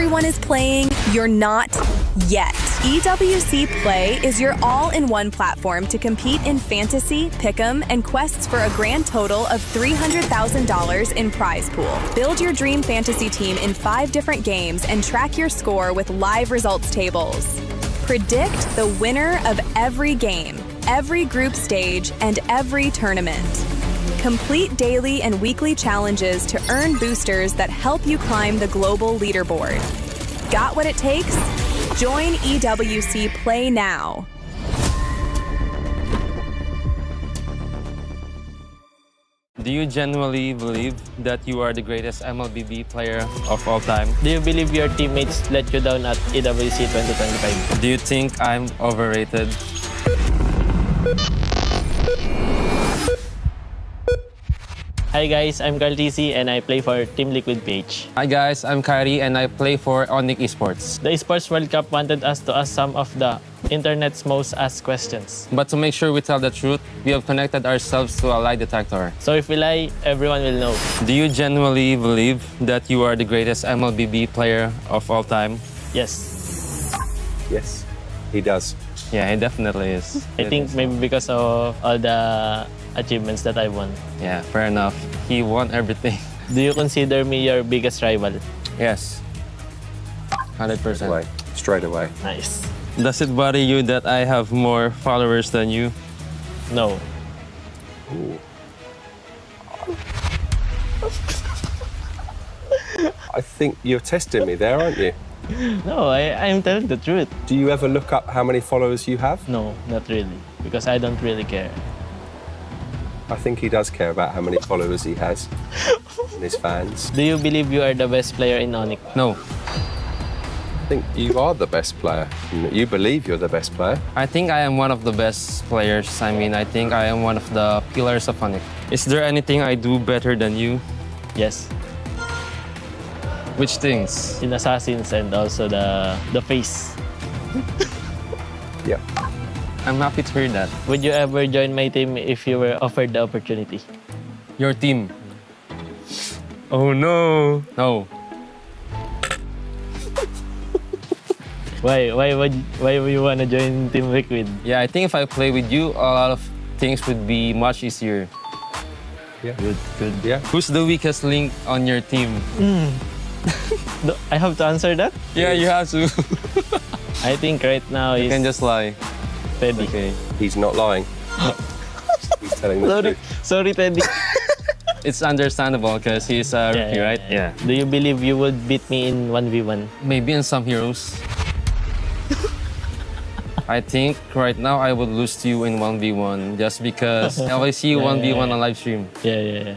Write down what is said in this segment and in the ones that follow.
everyone is playing, you're not yet. EWC Play is your all-in-one platform to compete in fantasy, pick'em, and quests for a grand total of $300,000 in prize pool. Build your dream fantasy team in 5 different games and track your score with live results tables. Predict the winner of every game, every group stage, and every tournament. Complete daily and weekly challenges to earn boosters that help you climb the global leaderboard. Got what it takes? Join EWC Play now. Do you genuinely believe that you are the greatest MLBB player of all time? Do you believe your teammates let you down at EWC 2025? Do you think I'm overrated? Hi guys, I'm Carl TC and I play for Team Liquid PH. Hi guys, I'm Kyrie and I play for Onyx Esports. The Esports World Cup wanted us to ask some of the internet's most asked questions. But to make sure we tell the truth, we have connected ourselves to a lie detector. So if we lie, everyone will know. Do you genuinely believe that you are the greatest MLBB player of all time? Yes. Yes, he does. Yeah, he definitely is. I think maybe because of all the achievements that I won. Yeah, fair enough. He won everything. Do you consider me your biggest rival? Yes. 100%. Straight away. Nice. Does it bother you that I have more followers than you? No. Ooh. I think you're testing me there, aren't you? No, I'm telling the truth. Do you ever look up how many followers you have? No, not really. Because I don't really care. I think he does care about how many followers he has and his fans. Do you believe you are the best player in Onyx? No. I think you are the best player. You believe you're the best player. I think I am one of the best players. I mean, I think I am one of the pillars of Onyx. Is there anything I do better than you? Yes. Which things? In Assassins and also the face. Yeah. I'm happy to hear that. Would you ever join my team if you were offered the opportunity? Your team? Oh no. No. Why would you wanna join Team Liquid? Yeah, I think if I play with you, a lot of things would be much easier. Yeah. Good. Yeah. Who's the weakest link on your team? I have to answer that? Yeah, you have to. I think right now You is can just lie. Teddy. Okay. He's not lying. He's telling the truth. Sorry, Teddy. It's understandable because he's a rookie, right? Yeah. Do you believe you would beat me in 1v1? Maybe in some heroes. I think right now I would lose to you in 1v1 just because I always see you 1v1 on live stream. Yeah.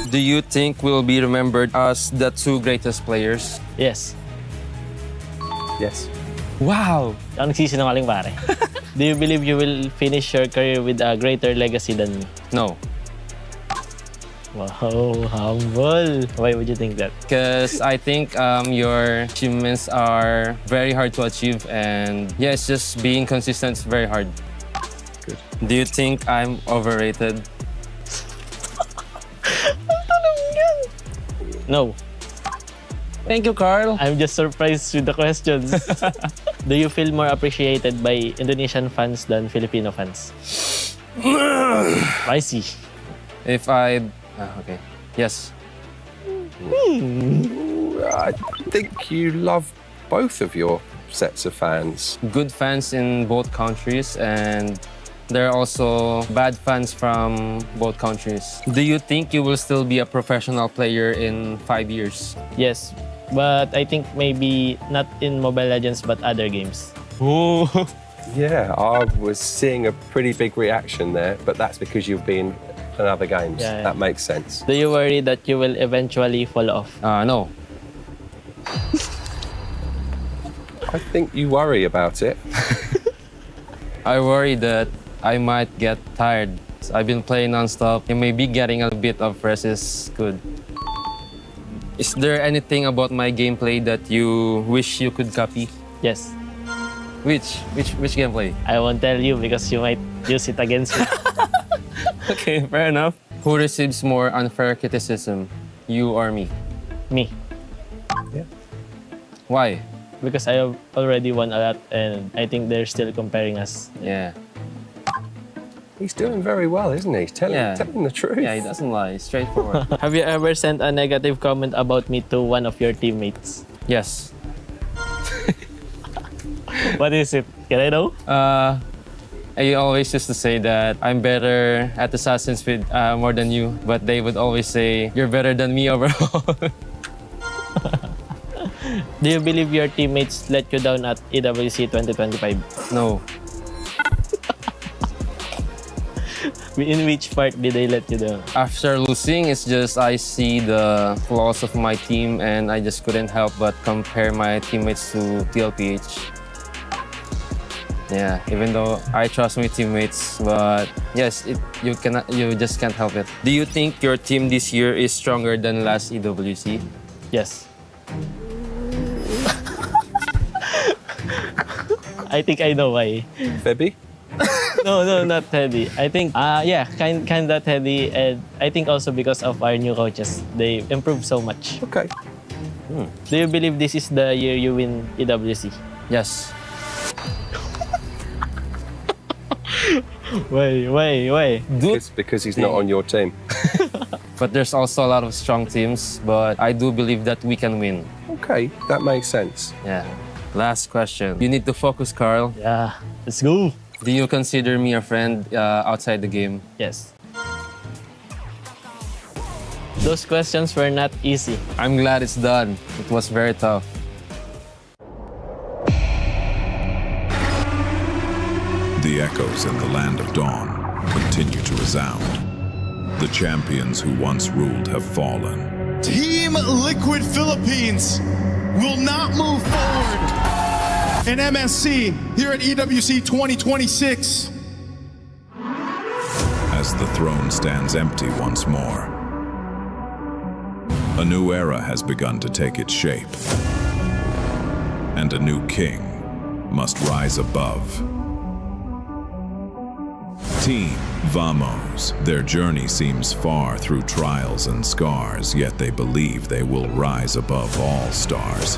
Do you think we'll be remembered as the 2 greatest players? Yes. Yes. Wow! Ang nagsisinungaling pare. Do you believe you will finish your career with a greater legacy than me? No. Wow, humble. Why would you think that? Because I think your achievements are very hard to achieve and yeah, it's just being consistent is very hard. Good. Do you think I'm overrated? No. Thank you, Carl. I'm just surprised with the questions. Do you feel more appreciated by Indonesian fans than Filipino fans? I see. If I... okay. Yes. I think you love both of your sets of fans. Good fans in both countries and there are also bad fans from both countries. Do you think you will still be a professional player in 5 years? Yes, but I think maybe not in Mobile Legends but other games. Oh. Yeah, I was seeing a pretty big reaction there, but that's because you've been in other games. Yeah. That makes sense. Do you worry that you will eventually fall off? No. I think you worry about it. I worry that I might get tired. I've been playing non-stop and maybe getting a bit of rest is good. Is there anything about my gameplay that you wish you could copy? Yes. Which gameplay? I won't tell you because you might use it against me. Okay, fair enough. Who receives more unfair criticism, you or me? Me. Yeah. Why? Because I have already won a lot and I think they're still comparing us. Yeah. He's doing very well, isn't he? Tell Yeah. him the truth. Yeah, he doesn't lie. Straightforward. Have you ever sent a negative comment about me to one of your teammates? Yes. What is it? Can I know? I always used to say that I'm better at Assassin's Creed more than you, but they would always say, you're better than me overall. Do you believe your teammates let you down at EWC 2025? No. In which part did they let you down? After losing, it's just I see the flaws of my team and I just couldn't help but compare my teammates to TLPH. Yeah, even though I trust my teammates, but yes, you just can't help it. Do you think your team this year is stronger than last EWC? Yes. I think I know why. Febby? No, not Teddy. I think, yeah, kind of Teddy, and I think also because of our new coaches, they improved so much. Okay. Do you believe this is the year you win EWC? Yes. Why? Because he's not on your team. But there's also a lot of strong teams, but I do believe that we can win. Okay, that makes sense. Yeah. Last question. You need to focus, Carl. Yeah, let's go. Do you consider me a friend outside the game? Yes. Those questions were not easy. I'm glad it's done. It was very tough. The echoes in the land of dawn continue to resound. The champions who once ruled have fallen. Team Liquid Philippines will not move forward in MSC here at EWC 2026. As the throne stands empty once more, a new era has begun to take its shape, and a new king must rise above. Team Vamos. Their journey seems far through trials and scars, yet they believe they will rise above all stars.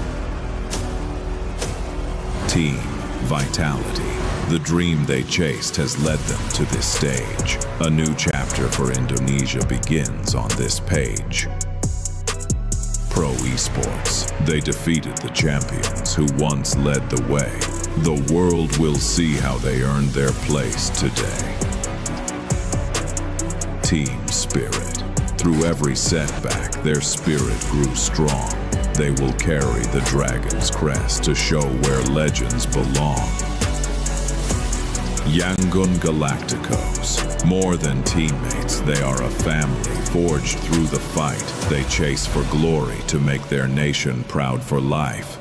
Team Vitality. The dream they chased has led them to this stage. A new chapter for Indonesia begins on this page. Pro Esports. They defeated the champions who once led the way. The world will see how they earned their place today. Team Spirit. Through every setback, their spirit grew strong. They will carry the dragon's crest to show where legends belong. Yangon Galacticos. More than teammates, they are a family forged through the fight. They chase for glory to make their nation proud for life.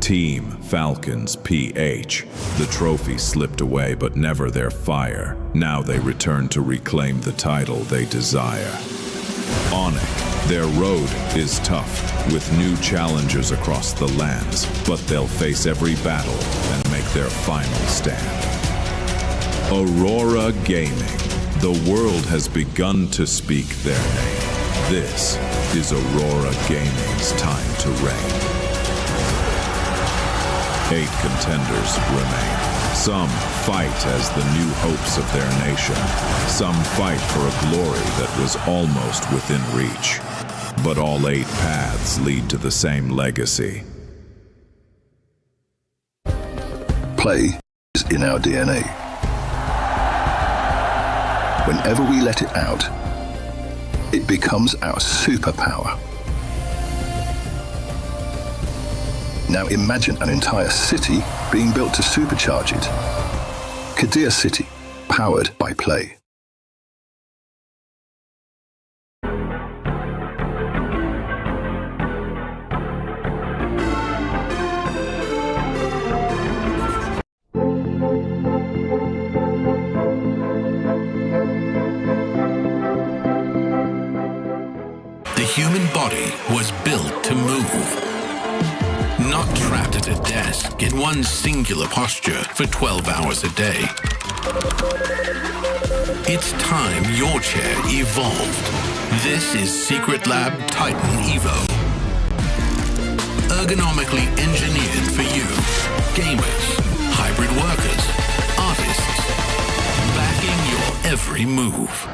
Team Falcons PH. The trophy slipped away, but never their fire. Now they return to reclaim the title they desire. Onyx. Their road is tough, with new challenges across the lands, but they'll face every battle and make their final stand. Aurora Gaming. The world has begun to speak their name. This is Aurora Gaming's time to reign. 8 contenders remain. Some fight as the new hopes of their nation. Some fight for a glory that was almost within reach. But all 8 paths lead to the same legacy. Play is in our DNA. Whenever we let it out, it becomes our superpower. Now imagine an entire city being built to supercharge it. Kadir City, powered by Play. The human body was built to move. Not trapped at a desk in one singular posture for 12 hours a day. It's time your chair evolved. This is Secret Lab Titan Evo. ergonomically engineered for you. Gamers, hybrid workers, artists, backing your every move.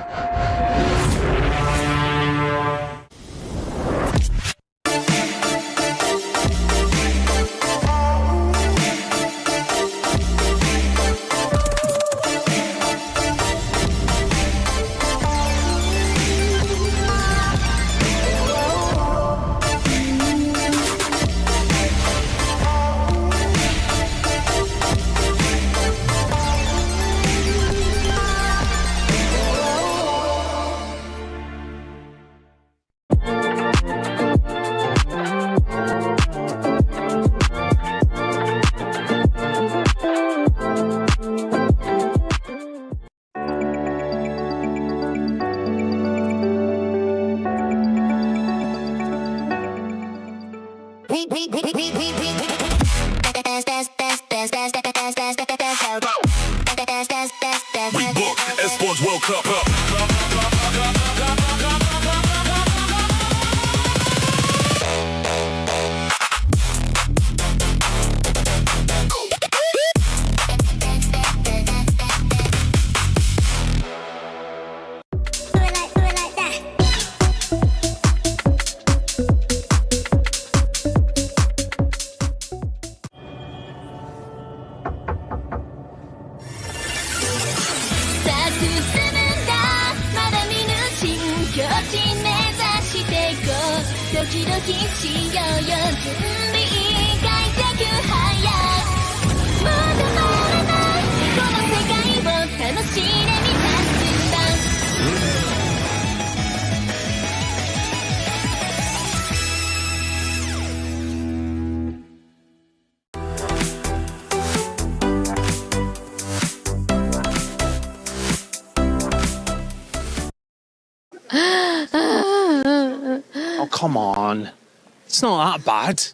We booked Esports World Cup up. Oh, come on. It's not that bad.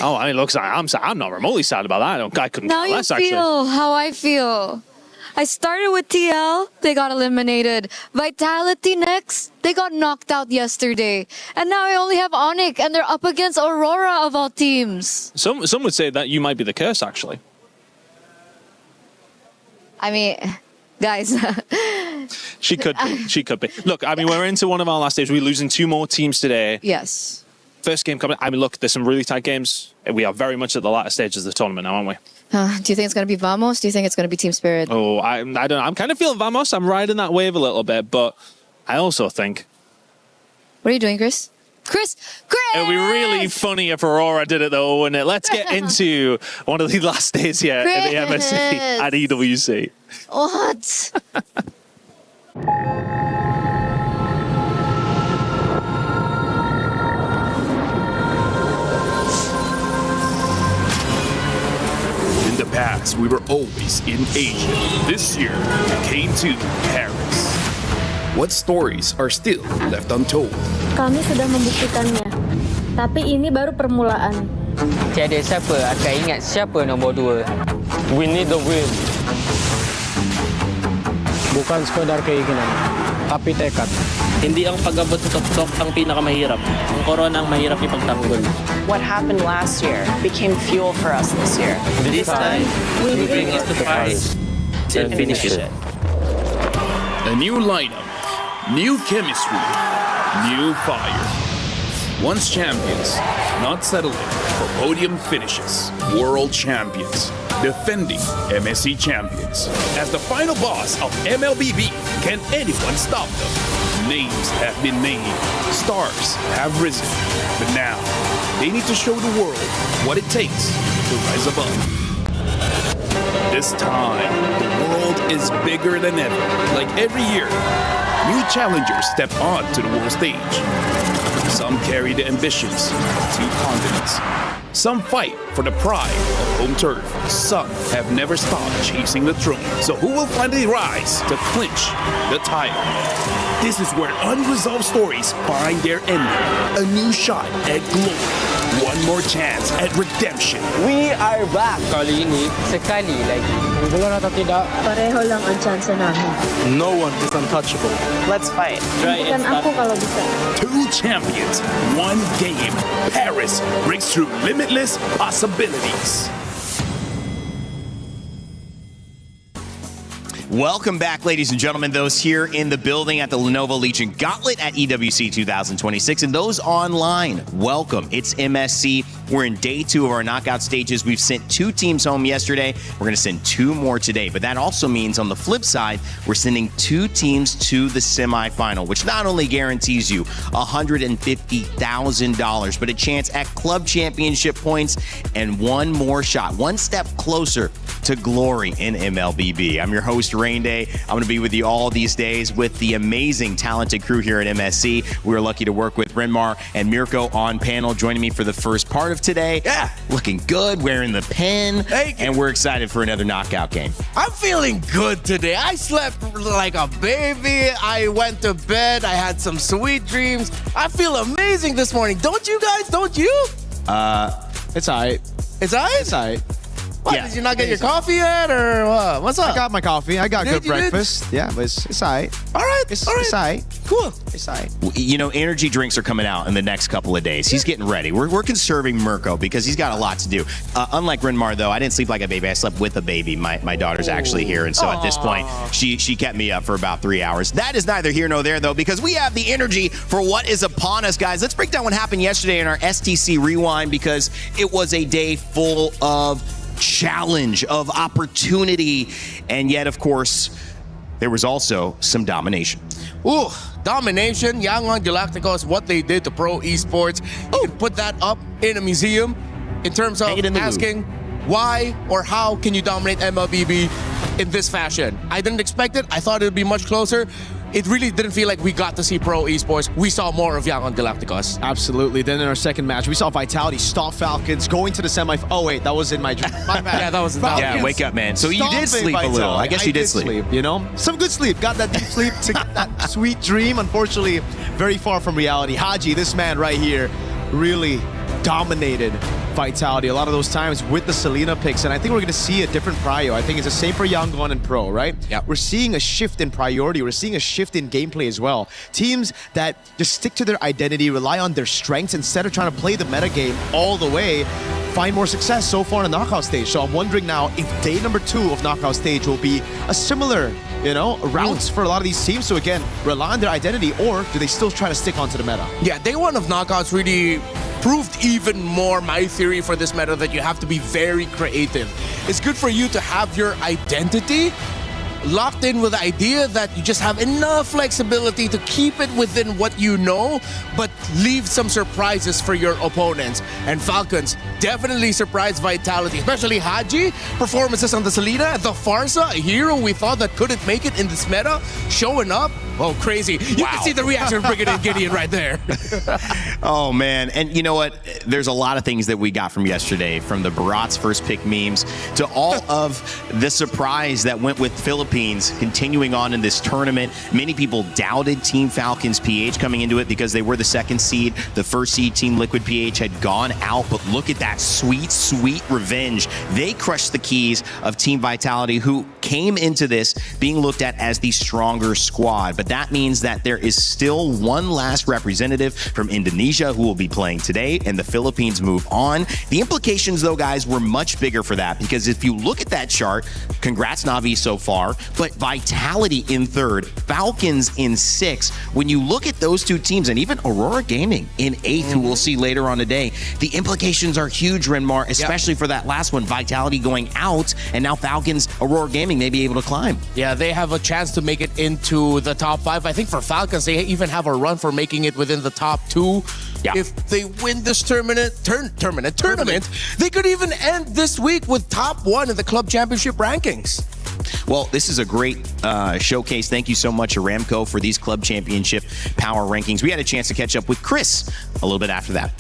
Oh, I mean, looks like I'm not remotely sad about that. I couldn't Now care you less, feel actually. how I feel. I started with TL, they got eliminated. Vitality next, they got knocked out yesterday. And now I only have Onyx, and they're up against Aurora of all teams. Some would say that you might be the curse, actually. I mean, guys. She could be. She could be. Look, I mean, we're into one of our last days. We're losing 2 more teams today. Yes. First game coming. I mean, look, there's some really tight games. We are very much at the latter stages of the tournament now, aren't we? Do you think it's going to be Vamos? Do you think it's going to be Team Spirit? Oh, I don't know. I'm kind of feeling Vamos. I'm riding that wave a little bit, but I also think What are you doing, Chris? Chris! it would be really funny if Aurora did it, though, wouldn't it? Let's get into one of the last days here in the MSC at EWC. What? In the past, we were always in Asia. This year, we came to Paris. What stories are still left untold? Kami sudah membuktikannya, tapi ini baru permulaan. Tiada siapa akan ingat siapa nombor 2. We need the win. Bukan sekadar keinginan, tapi tekad. Hindi ang pag-abot sa tuktok ang pinakamahirap. Ang corona ang mahirap ipagtanggol. What happened last year became fuel for us this year. This time, we bring it to the fight and finish it. A new lineup, new chemistry, new fire. Once champions, not settling for podium finishes. World champions, defending MSC champions. As the final boss of MLBB, can anyone stop them? Names have been made, stars have risen, but now they need to show the world what it takes to rise above. This time, the world is bigger than ever. Like every year, new challengers step on to the world stage. Some carry the ambitions of 2 continents. Some fight for the pride of home turf. Some have never stopped chasing the throne. So who will finally rise to clinch the title? This is where unresolved stories find their ending. A new shot at glory. One more chance at redemption. We are back. Kali ini, sekali lagi. Bulan atau tidak, Pareho lang ang chance namin. No one is untouchable. Let's fight. Bukan ako kalau bisa. Two champions, one game. Paris breaks through limitless possibilities. Welcome back, ladies and gentlemen, those here in the building at the Lenovo Legion Gauntlet at EWC 2026, and those online, welcome. It's MSC. We're in day 2 of our knockout stages. We've sent 2 teams home yesterday. We're going to send 2 more today, but that also means on the flip side, we're sending 2 teams to the semifinal, which not only guarantees you $150,000, but a chance at club championship points and one more shot, one step closer to glory in MLBB. I'm your host, Rain Day. I'm going to be with you all these days with the amazing, talented crew here at MSC. We were lucky to work with Renmar and Mirko on panel, joining me for the first part of today. Yeah. Looking good, wearing the pin, Thank you. and we're excited for another knockout game. I'm feeling good today. I slept like a baby. I went to bed. I had some sweet dreams. I feel amazing this morning. Don't you guys? Don't you? it's alright. It's alright? It's alright. What, Yeah. did you not get your coffee yet, or what? What's up? I got my coffee. I got Did good you did? breakfast. Yeah, but it's alright. All right. It's all right. alright. Cool. It's alright. You know, energy drinks are coming out in the next couple of days. He's getting ready. We're conserving Mirko because he's got a lot to do. Unlike Renmar, though, I didn't sleep like a baby. I slept with a baby. My daughter's actually here, and so at this point, she kept me up for about 3 hours. That is neither here nor there, though, because we have the energy for what is upon us, guys. Let's break down what happened yesterday in our STC Rewind, because it was a day full of challenge, of opportunity, and yet, of course, there was also some domination. Ooh, domination. Yangon Galacticos, what they did to pro esports. You can put that up in a museum in terms of asking why or how can you dominate MLBB in this fashion. I didn't expect it. I thought it would be much closer. It really didn't feel like we got to see pro esports. We saw more of Yangon Galacticos. Absolutely. Then in our second match, we saw Vitality stop Falcons going to the semifinal. Oh wait, that was in my dream. My bad. Yeah, that was Yeah, wake up, man. So you did Stomping sleep a little. Vitality. I guess you did sleep. You know, some good sleep. Got that deep sleep to get that sweet dream. Unfortunately, very far from reality. Haji, this man right here, really dominated Vitality a lot of those times with the Selena picks, and I think we're going to see a different prio. I think it's the same for Yangon and Pro, right? Yeah. We're seeing a shift in priority. We're seeing a shift in gameplay as well. Teams that just stick to their identity, rely on their strengths instead of trying to play the meta game all the way, find more success so far in the knockout stage. So I'm wondering now if day number 2 of knockout stage will be a similar, routes for a lot of these teams. So again, rely on their identity, or do they still try to stick onto the meta? Yeah, day 1 of knockouts really proved even more my theory for this meta, that you have to be very creative. It's good for you to have your identity locked in with the idea that you just have enough flexibility to keep it within what you know, but leave some surprises for your opponents. And Falcons definitely surprised Vitality, especially Haji. Performances on the Selena, the Farsa, a hero we thought that couldn't make it in this meta, showing up. Oh, crazy. You can see the reaction of Brigadier Gideon right there. Oh, man. And you know what? There's a lot of things that we got from yesterday, from the Barat's first pick memes to all of the surprise that went with Philippines continuing on in this tournament. Many people doubted Team Falcons PH coming into it because they were the second seed. The first seed, Team Liquid PH, had gone out, but look at that sweet, sweet revenge. They crushed the keys of Team Vitality, who came into this being looked at as the stronger squad. But that means that there is still one last representative from Indonesia who will be playing today, and the Philippines move on. The implications, though, guys, were much bigger for that, because if you look at that chart, congrats Navi so far, but Vitality in 3rd, Falcons in 6th. When you look at those two teams, and even Aurora Gaming in 8th, who we'll see later on today, the implications are huge, Renmar, especially for that last one, Vitality going out, and now Falcons, Aurora Gaming may be able to climb. Yeah, they have a chance to make it into the top 5. I think for Falcons, they even have a run for making it within the top 2. Yeah. If they win this tournament, they could even end this week with top 1 in the club championship rankings. Well, this is a great showcase. Thank you so much, Aramco, for these club championship power rankings. We had a chance to catch up with Chris a little bit after that.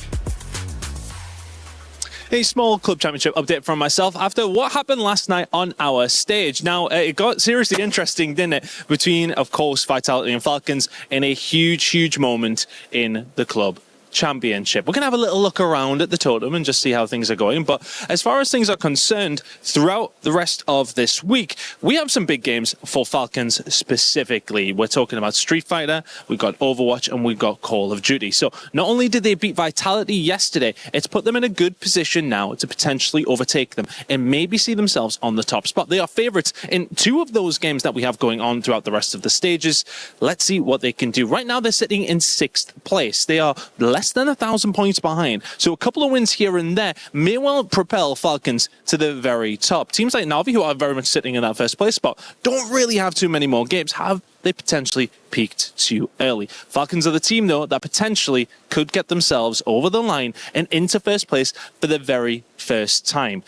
A small club championship update from myself after what happened last night on our stage. Now, it got seriously interesting, didn't it? Between, of course, Vitality and Falcons in a huge, huge moment in the club Championship. We're going to have a little look around at the totem and just see how things are going. But as far as things are concerned, throughout the rest of this week, we have some big games for Falcons specifically. We're talking about Street Fighter, we've got Overwatch, and we've got Call of Duty. So not only did they beat Vitality yesterday, it's put them in a good position now to potentially overtake them and maybe see themselves on the top spot. They are favourites in 2 of those games that we have going on throughout the rest of the stages. Let's see what they can do. Right now, they're sitting in 6th place. They are less than 1,000 points behind. So a couple of wins here and there may well propel Falcons to the very top. Teams like Navi, who are very much sitting in that first place spot, don't really have too many more games. Have they potentially peaked too early? Falcons are the team, though, that potentially could get themselves over the line and into first place for the very first time.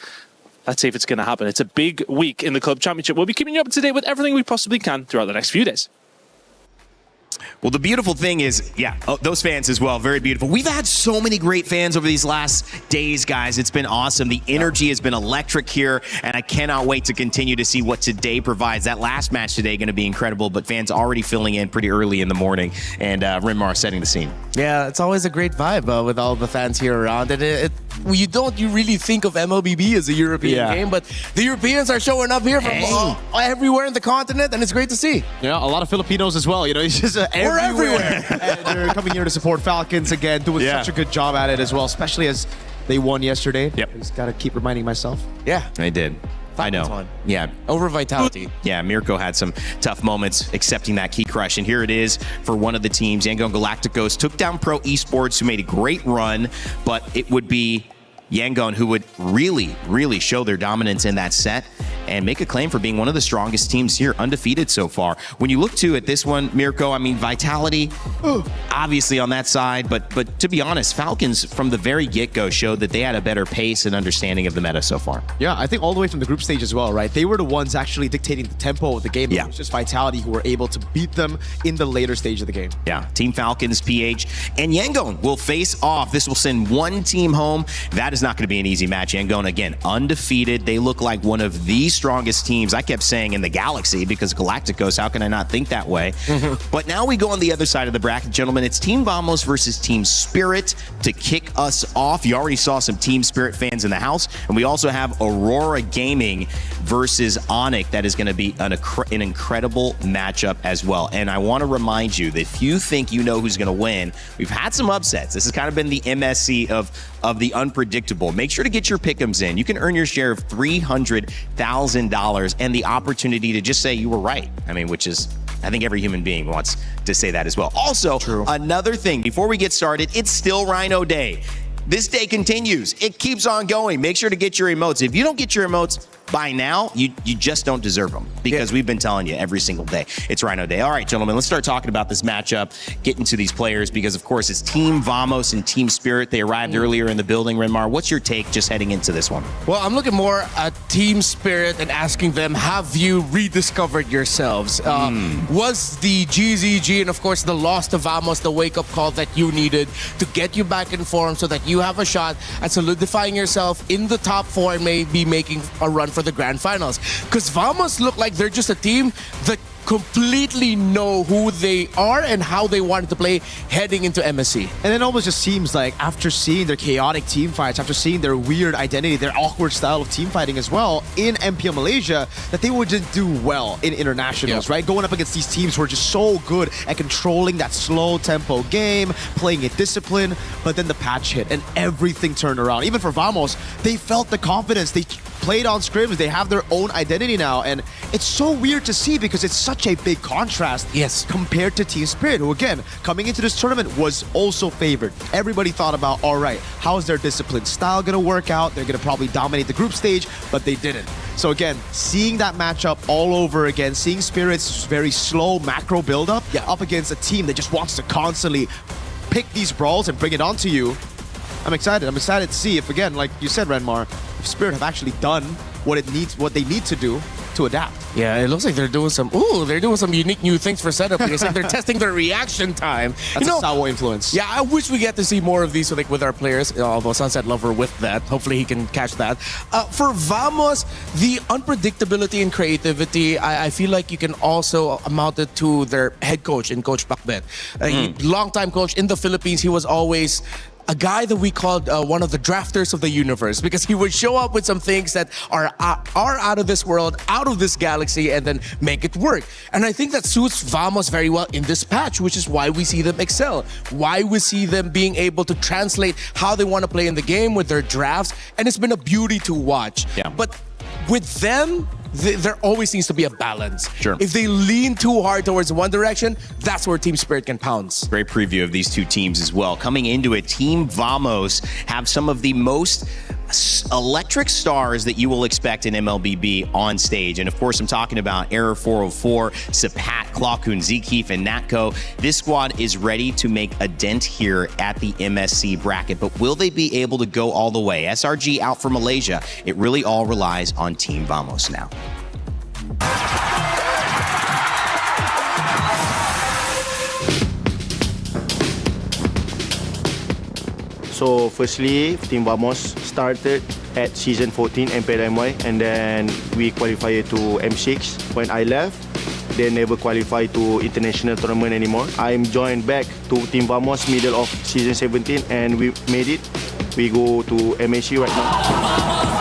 Let's see if it's going to happen. It's a big week in the Club Championship. We'll be keeping you up to date with everything we possibly can throughout the next few days. Well, the beautiful thing is, those fans as well, very beautiful. We've had so many great fans over these last days, guys. It's been awesome. The energy has been electric here, and I cannot wait to continue to see what today provides. That last match today going to be incredible, but fans already filling in pretty early in the morning, and Rinmar setting the scene. Yeah, it's always a great vibe with all the fans here around. And you really think of MLBB as a European game, but the Europeans are showing up here from everywhere in the continent, and it's great to see. Yeah, a lot of Filipinos as well. You know, it's just we're everywhere. And they're coming here to support Falcons again, doing such a good job at it as well, especially as they won yesterday. Yep. I just got to keep reminding myself. Yeah. I did. I know. Won. Yeah. Over Vitality. Yeah, Mirko had some tough moments accepting that key crush. And here it is for one of the teams. Yangon Galacticos took down Pro Esports, who made a great run, but it would be Yangon who would really show their dominance in that set and make a claim for being one of the strongest teams here, undefeated so far. When you look at this one, Mirko, I mean, Vitality, obviously on that side, but to be honest, Falcons from the very get-go showed that they had a better pace and understanding of the meta so far. Yeah, I think all the way from the group stage as well, right? They were the ones actually dictating the tempo of the game. Yeah. It was just Vitality who were able to beat them in the later stage of the game. Yeah, Team Falcons, PH, and Yangon will face off. This will send one team home. That is not going to be an easy match. Yangon, again, undefeated. They look like one of the strongest teams, I kept saying, in the galaxy, because Galacticos, how can I not think that way? But now we go on the other side of the bracket, gentlemen. It's Team Vamos versus Team Spirit to kick us off. You already saw some Team Spirit fans in the house, and we also have Aurora Gaming versus Onyx. That is going to be an incredible matchup as well. And I want to remind you that if you think you know who's going to win, we've had some upsets. This has kind of been the MSC of the unpredictable. Make sure to get your pick'ems in. You can earn your share of $300,000 and the opportunity to just say you were right. I mean, which is, I think every human being wants to say that as well. Also, another thing, before we get started, it's still Rhino Day. This day continues. It keeps on going. Make sure to get your emotes. If you don't get your emotes by now, you just don't deserve them, because we've been telling you every single day. It's Rhino Day. All right, gentlemen, let's start talking about this matchup, get into these players, because, of course, it's Team Vamos and Team Spirit. They arrived earlier in the building. Rinmar, what's your take just heading into this one? Well, I'm looking more at Team Spirit and asking them, have you rediscovered yourselves? Was the GZG and, of course, the loss to Vamos the wake-up call that you needed to get you back in form so that you have a shot at solidifying yourself in the top 4 and maybe making a run for the grand finals? Because Vamos look like they're just a team that completely know who they are and how they wanted to play heading into MSC. And it almost just seems like after seeing their chaotic team fights, after seeing their weird identity, their awkward style of team fighting as well in MPL Malaysia, that they wouldn't do well in internationals, right? Going up against these teams who are just so good at controlling that slow tempo game, playing it disciplined, but then the patch hit and everything turned around. Even for Vamos, they felt the confidence. They played on scrims. They have their own identity now, and it's so weird to see because it's such a big contrast compared to Team Spirit, who again, coming into this tournament was also favored. Everybody thought about, all right, how is their discipline style gonna work out? They're gonna probably dominate the group stage, but they didn't. So again, seeing that matchup all over again, seeing Spirit's very slow macro build-up up against a team that just wants to constantly pick these brawls and bring it onto you, I'm excited. I'm excited to see if, again, like you said, Renmar, if Spirit have actually done what they need to do to adapt. Yeah, it looks like they're doing some unique new things for setup. It's like they're testing their reaction time. That's a Sawo influence. Yeah, I wish we get to see more of these with our players. Although Sunset Lover with that, hopefully he can catch that. For Vamos, the unpredictability and creativity, I feel like you can also amount it to their head coach in Coach Bakbet. Long-time coach in the Philippines, he was always a guy that we called one of the drafters of the universe, because he would show up with some things that are out of this world, out of this galaxy, and then make it work. And I think that suits Vamos very well in this patch, which is why we see them excel, why we see them being able to translate how they want to play in the game with their drafts, and it's been a beauty to watch. Yeah. But with them, there always needs to be a balance. Sure. If they lean too hard towards one direction, that's where Team Spirit can pounce. Great preview of these two teams as well. Coming into it, Team Vamos have some of the most electric stars that you will expect in MLBB on stage. And of course, I'm talking about Error 404, Sapat, Klakun, Zekeef, and Natko. This squad is ready to make a dent here at the MSC bracket, but will they be able to go all the way? SRG out for Malaysia. It really all relies on Team Vamos now. So firstly, Team Vamos started at Season 14 MPLMY, and then we qualified to M6. When I left, they never qualified to international tournament anymore. I'm joined back to Team Vamos middle of Season 17, and we made it. We go to MSC right now.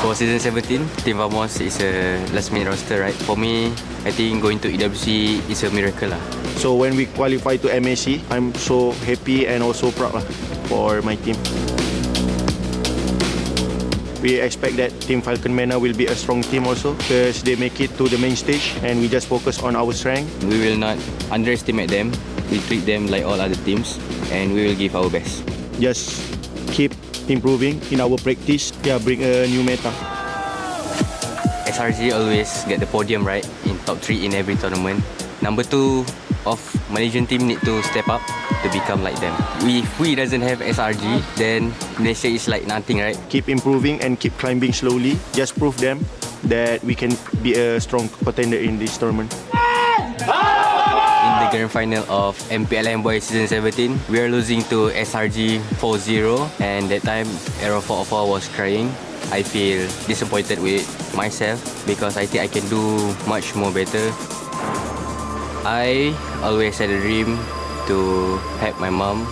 For season 17, Team Vamos is a last-minute roster, right? For me, I think going to EWC is a miracle. So when we qualify to MSC, I'm so happy and also proud for my team. We expect that Team Falcon Mena will be a strong team also, because they make it to the main stage and we just focus on our strength. We will not underestimate them. We treat them like all other teams, and we will give our best. Just keep improving in our practice. Yeah, bring a new meta. SRG always get the podium, right? In top 3 in every tournament. Number 2 of Malaysian team need to step up to become like them. If we doesn't have SRG, then Malaysia is like nothing, right? Keep improving and keep climbing slowly. Just prove them that we can be a strong contender in this tournament. In the grand final of MPLM Boys Season 17, we are losing to SRG 4-0, and that time Error 404 was crying. I feel disappointed with myself because I think I can do much more better. I always had a dream to help my mom,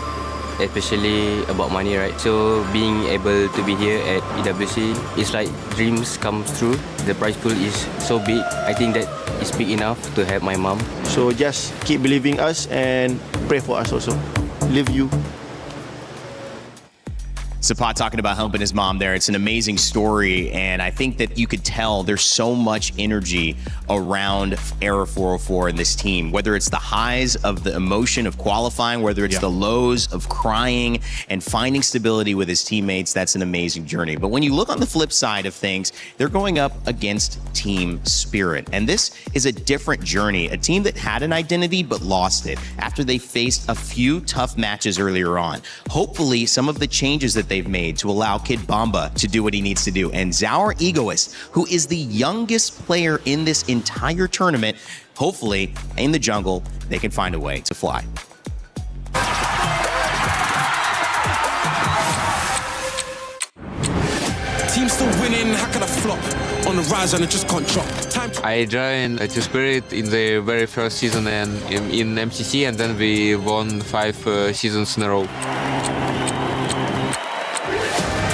especially about money, right? So being able to be here at EWC is like dreams come true. The prize pool is so big. I think that is big enough to help my mom. So just keep believing us and pray for us also. Love you. Sapat talking about helping his mom there. It's an amazing story, and I think that you could tell there's so much energy around Error 404 in this team, whether it's the highs of the emotion of qualifying, whether it's the lows of crying and finding stability with his teammates. That's an amazing journey. But when you look on the flip side of things, they're going up against Team Spirit, and this is a different journey, a team that had an identity but lost it after they faced a few tough matches earlier on. Hopefully, some of the changes that they've made to allow Kid Bamba to do what he needs to do. And Zaur Egoist, who is the youngest player in this entire tournament, hopefully in the jungle, they can find a way to fly. Team's still winning, how can I flop? On the rise and it just can't drop. I joined Team Spirit in the very first season and in MCC, and then we won 5 seasons in a row.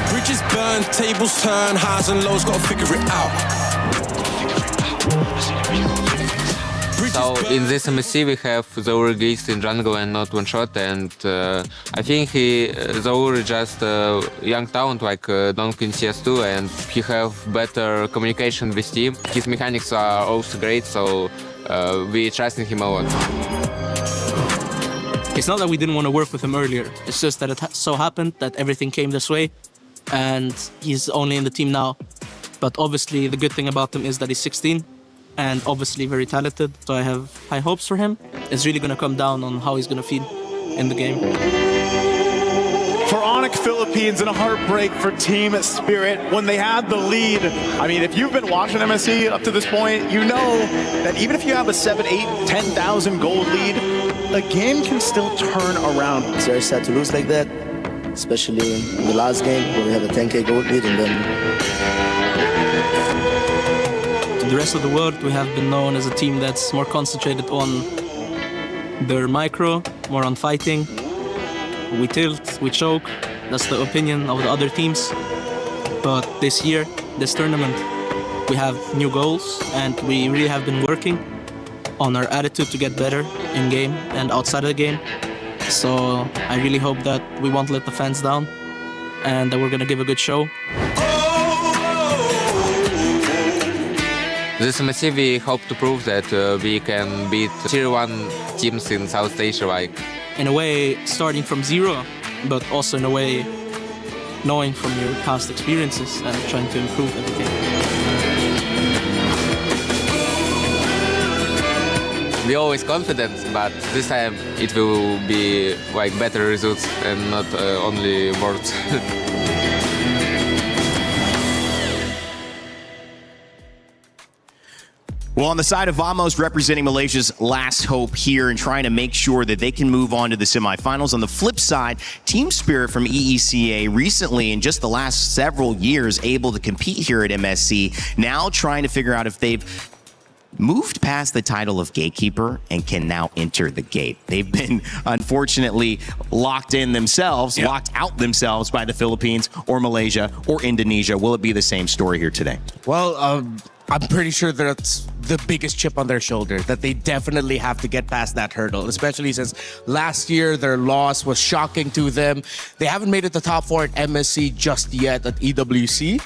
Bridges burn, tables turn, highs and lows, gotta figure it out. So in this MSC we have Zaur Geist in jungle and not one shot, and I think Zaur is just a young talent like Donkey in CS2, and he have better communication with team. His mechanics are also great, so we trust in him a lot. It's not that we didn't want to work with him earlier, it's just that it so happened that everything came this way, and he's only in the team now. But obviously the good thing about him is that he's 16 and obviously very talented, so I have high hopes for him. It's really going to come down on how he's going to feel in the game. Onyx Philippines and a heartbreak for Team Spirit when they had the lead. I mean, if you've been watching MSC up to this point, you know that even if you have a 7, 8, 10,000 gold lead, the game can still turn around. It's very sad to lose like that, especially in the last game where we had a 10k gold lead and then... To the rest of the world, we have been known as a team that's more concentrated on their micro, more on fighting. We tilt, we choke. That's the opinion of the other teams. But this year, this tournament, we have new goals and we really have been working on our attitude to get better in game and outside of the game. So I really hope that we won't let the fans down and that we're gonna give a good show. This MSC, we hope to prove that we can beat Tier 1 teams in South Asia. In a way, starting from zero, but also in a way, knowing from your past experiences and trying to improve everything. We're always confident, but this time it will be better results and not only words. Well, on the side of Vamos representing Malaysia's last hope here and trying to make sure that they can move on to the semifinals. On the flip side, Team Spirit from EECA recently, in just the last several years, able to compete here at MSC, now trying to figure out if they've moved past the title of gatekeeper and can now enter the gate. They've been, unfortunately, locked in themselves, locked out themselves by the Philippines or Malaysia or Indonesia. Will it be the same story here today? Well, I'm pretty sure that's the biggest chip on their shoulder, that they definitely have to get past that hurdle, especially since last year their loss was shocking to them. They haven't made it to top 4 at MSC just yet at EWC.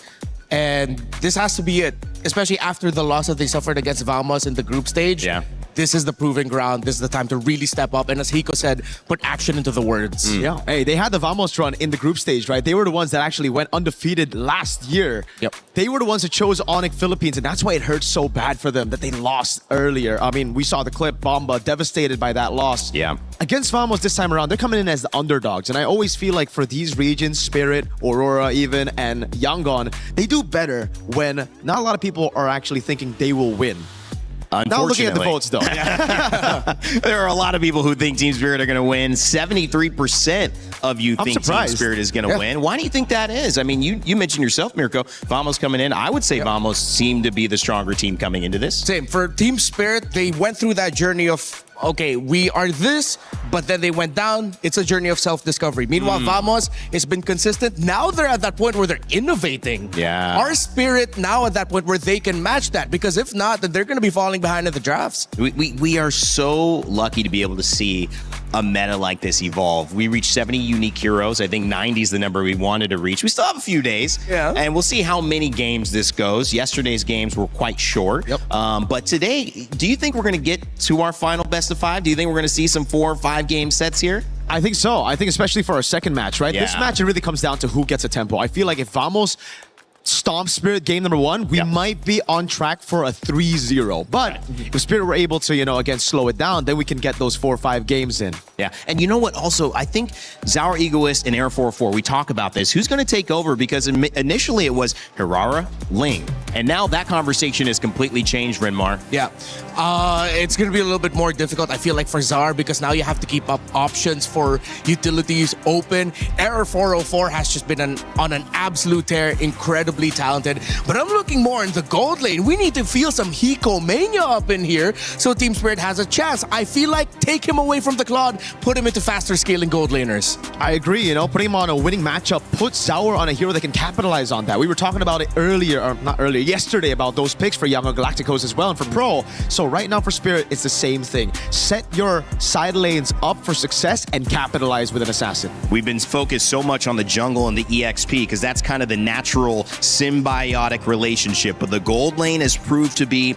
And this has to be it, especially after the loss that they suffered against Vamos in the group stage. Yeah. This is the proving ground. This is the time to really step up. And as Hiko said, put action into the words. Yeah. Hey, they had the Vamos run in the group stage, right? They were the ones that actually went undefeated last year. Yep. They were the ones who chose Onyx Philippines, and that's why it hurt so bad for them that they lost earlier. I mean, we saw the clip, Bomba, devastated by that loss. Yeah. Against Vamos this time around, they're coming in as the underdogs. And I always feel like for these regions, Spirit, Aurora even, and Yangon, they do better when not a lot of people are actually thinking they will win. Now looking at the votes, though. There are a lot of people who think Team Spirit are going to win. 73% of you think Team Spirit is going to win. Why do you think that is? I mean, you mentioned yourself, Mirko, Vamos coming in. I would say Vamos seemed to be the stronger team coming into this. Same. For Team Spirit, they went through that journey of, okay, we are this, but then they went down. It's a journey of self-discovery. Meanwhile, Vamos has been consistent. Now they're at that point where they're innovating. Yeah. Our Spirit now at that point where they can match that, because if not, then they're going to be falling behind in the drafts. We are so lucky to be able to see a meta like this evolve. We reached 70 unique heroes. I think 90 is the number we wanted to reach. We still have a few days, and we'll see how many games this goes. Yesterday's games were quite short, but today, do you think we're going to get to our final best of 5? Do you think we're going to see some 4 or 5 game sets here? I think so. I think especially for our second match, right? Yeah. This match, it really comes down to who gets a tempo. I feel like if Vamos stomp Spirit game number 1, we might be on track for a 3-0. But if Spirit were able to, again, slow it down, then we can get those 4 or 5 games in. Yeah, and you know what? Also, I think Zaur Egoist and Air 404, we talk about this. Who's going to take over? Because initially it was Hirara, Ling. And now that conversation has completely changed, Renmar. Yeah. It's going to be a little bit more difficult, I feel like, for Zaur, because now you have to keep up options for utilities open. Air 404 has just been on an absolute tear, incredibly talented. But I'm looking more in the gold lane. We need to feel some Hiko mania up in here so Team Spirit has a chance. I feel like take him away from the Claude, put him into faster scaling gold laners. I agree, putting him on a winning matchup, put Zaur on a hero that can capitalize on that. We were talking about it yesterday about those picks for Young Galacticos as well and for Pro. So right now for Spirit, it's the same thing. Set your side lanes up for success and capitalize with an assassin. We've been focused so much on the jungle and the EXP because that's kind of the natural symbiotic relationship. But the gold lane has proved to be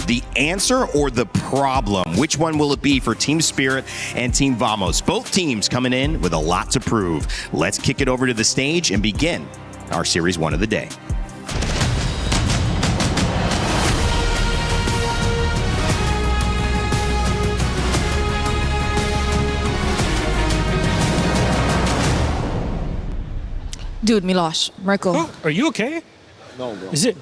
the answer or the problem. Which one will it be for Team Spirit and Team Vamos? Both teams coming in with a lot to prove. Let's kick it over to the stage and begin our Series 1 of the day. Dude, Milosh, Mirko. Are you okay? No, bro. Is it?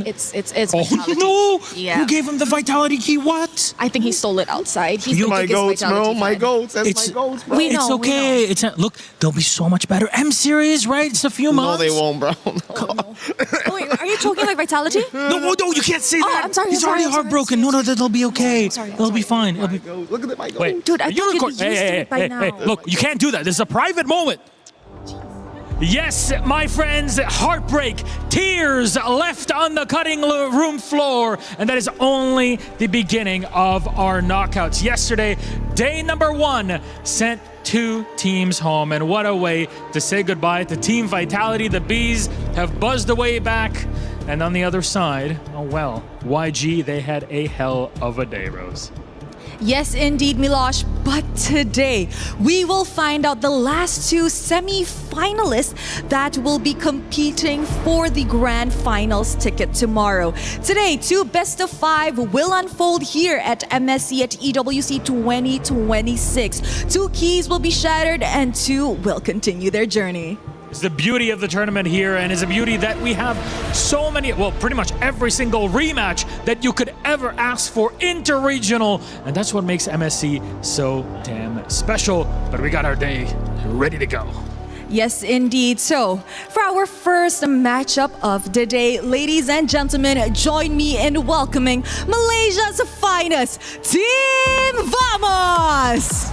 It's Oh vitality. no! Yeah. Who gave him the vitality key? What? I think he stole it outside. He's the My biggest goats, bro. vitality My fan. goats. That's It's- my goats, bro. We know, It's okay. It's look. They'll be so much better. M series, right? It's a few No, months. they won't, bro. Oh, wait, are you talking like vitality? No, you can't say that. I'm sorry, He's I'm already sorry, I'm heartbroken. No, they'll be okay. sorry, It'll be fine. It'll be. Look at my goats. Wait, Dude, I are you thought you'd be record- used to it by now. Look, you can't do that. This is a private moment. Yes, my friends, heartbreak, tears left on the cutting room floor, and that is only the beginning of our knockouts. Yesterday, day number 1 sent 2 teams home, and what a way to say goodbye to Team Vitality. The Bees have buzzed away back, and on the other side, oh well, YG, they had a hell of a day, Rose. Yes, indeed, Milosh. But today, we will find out the last 2 semi-finalists that will be competing for the grand finals ticket tomorrow. Today, 2 best of 5 will unfold here at MSC at EWC 2026. 2 keys will be shattered and 2 will continue their journey. It's the beauty of the tournament here, and it's a beauty that we have so many, well, pretty much every single rematch that you could ever ask for interregional, and that's what makes MSC so damn special. But we got our day ready to go. Yes, indeed. So, for our first matchup of the day, ladies and gentlemen, join me in welcoming Malaysia's finest, Team Vamos!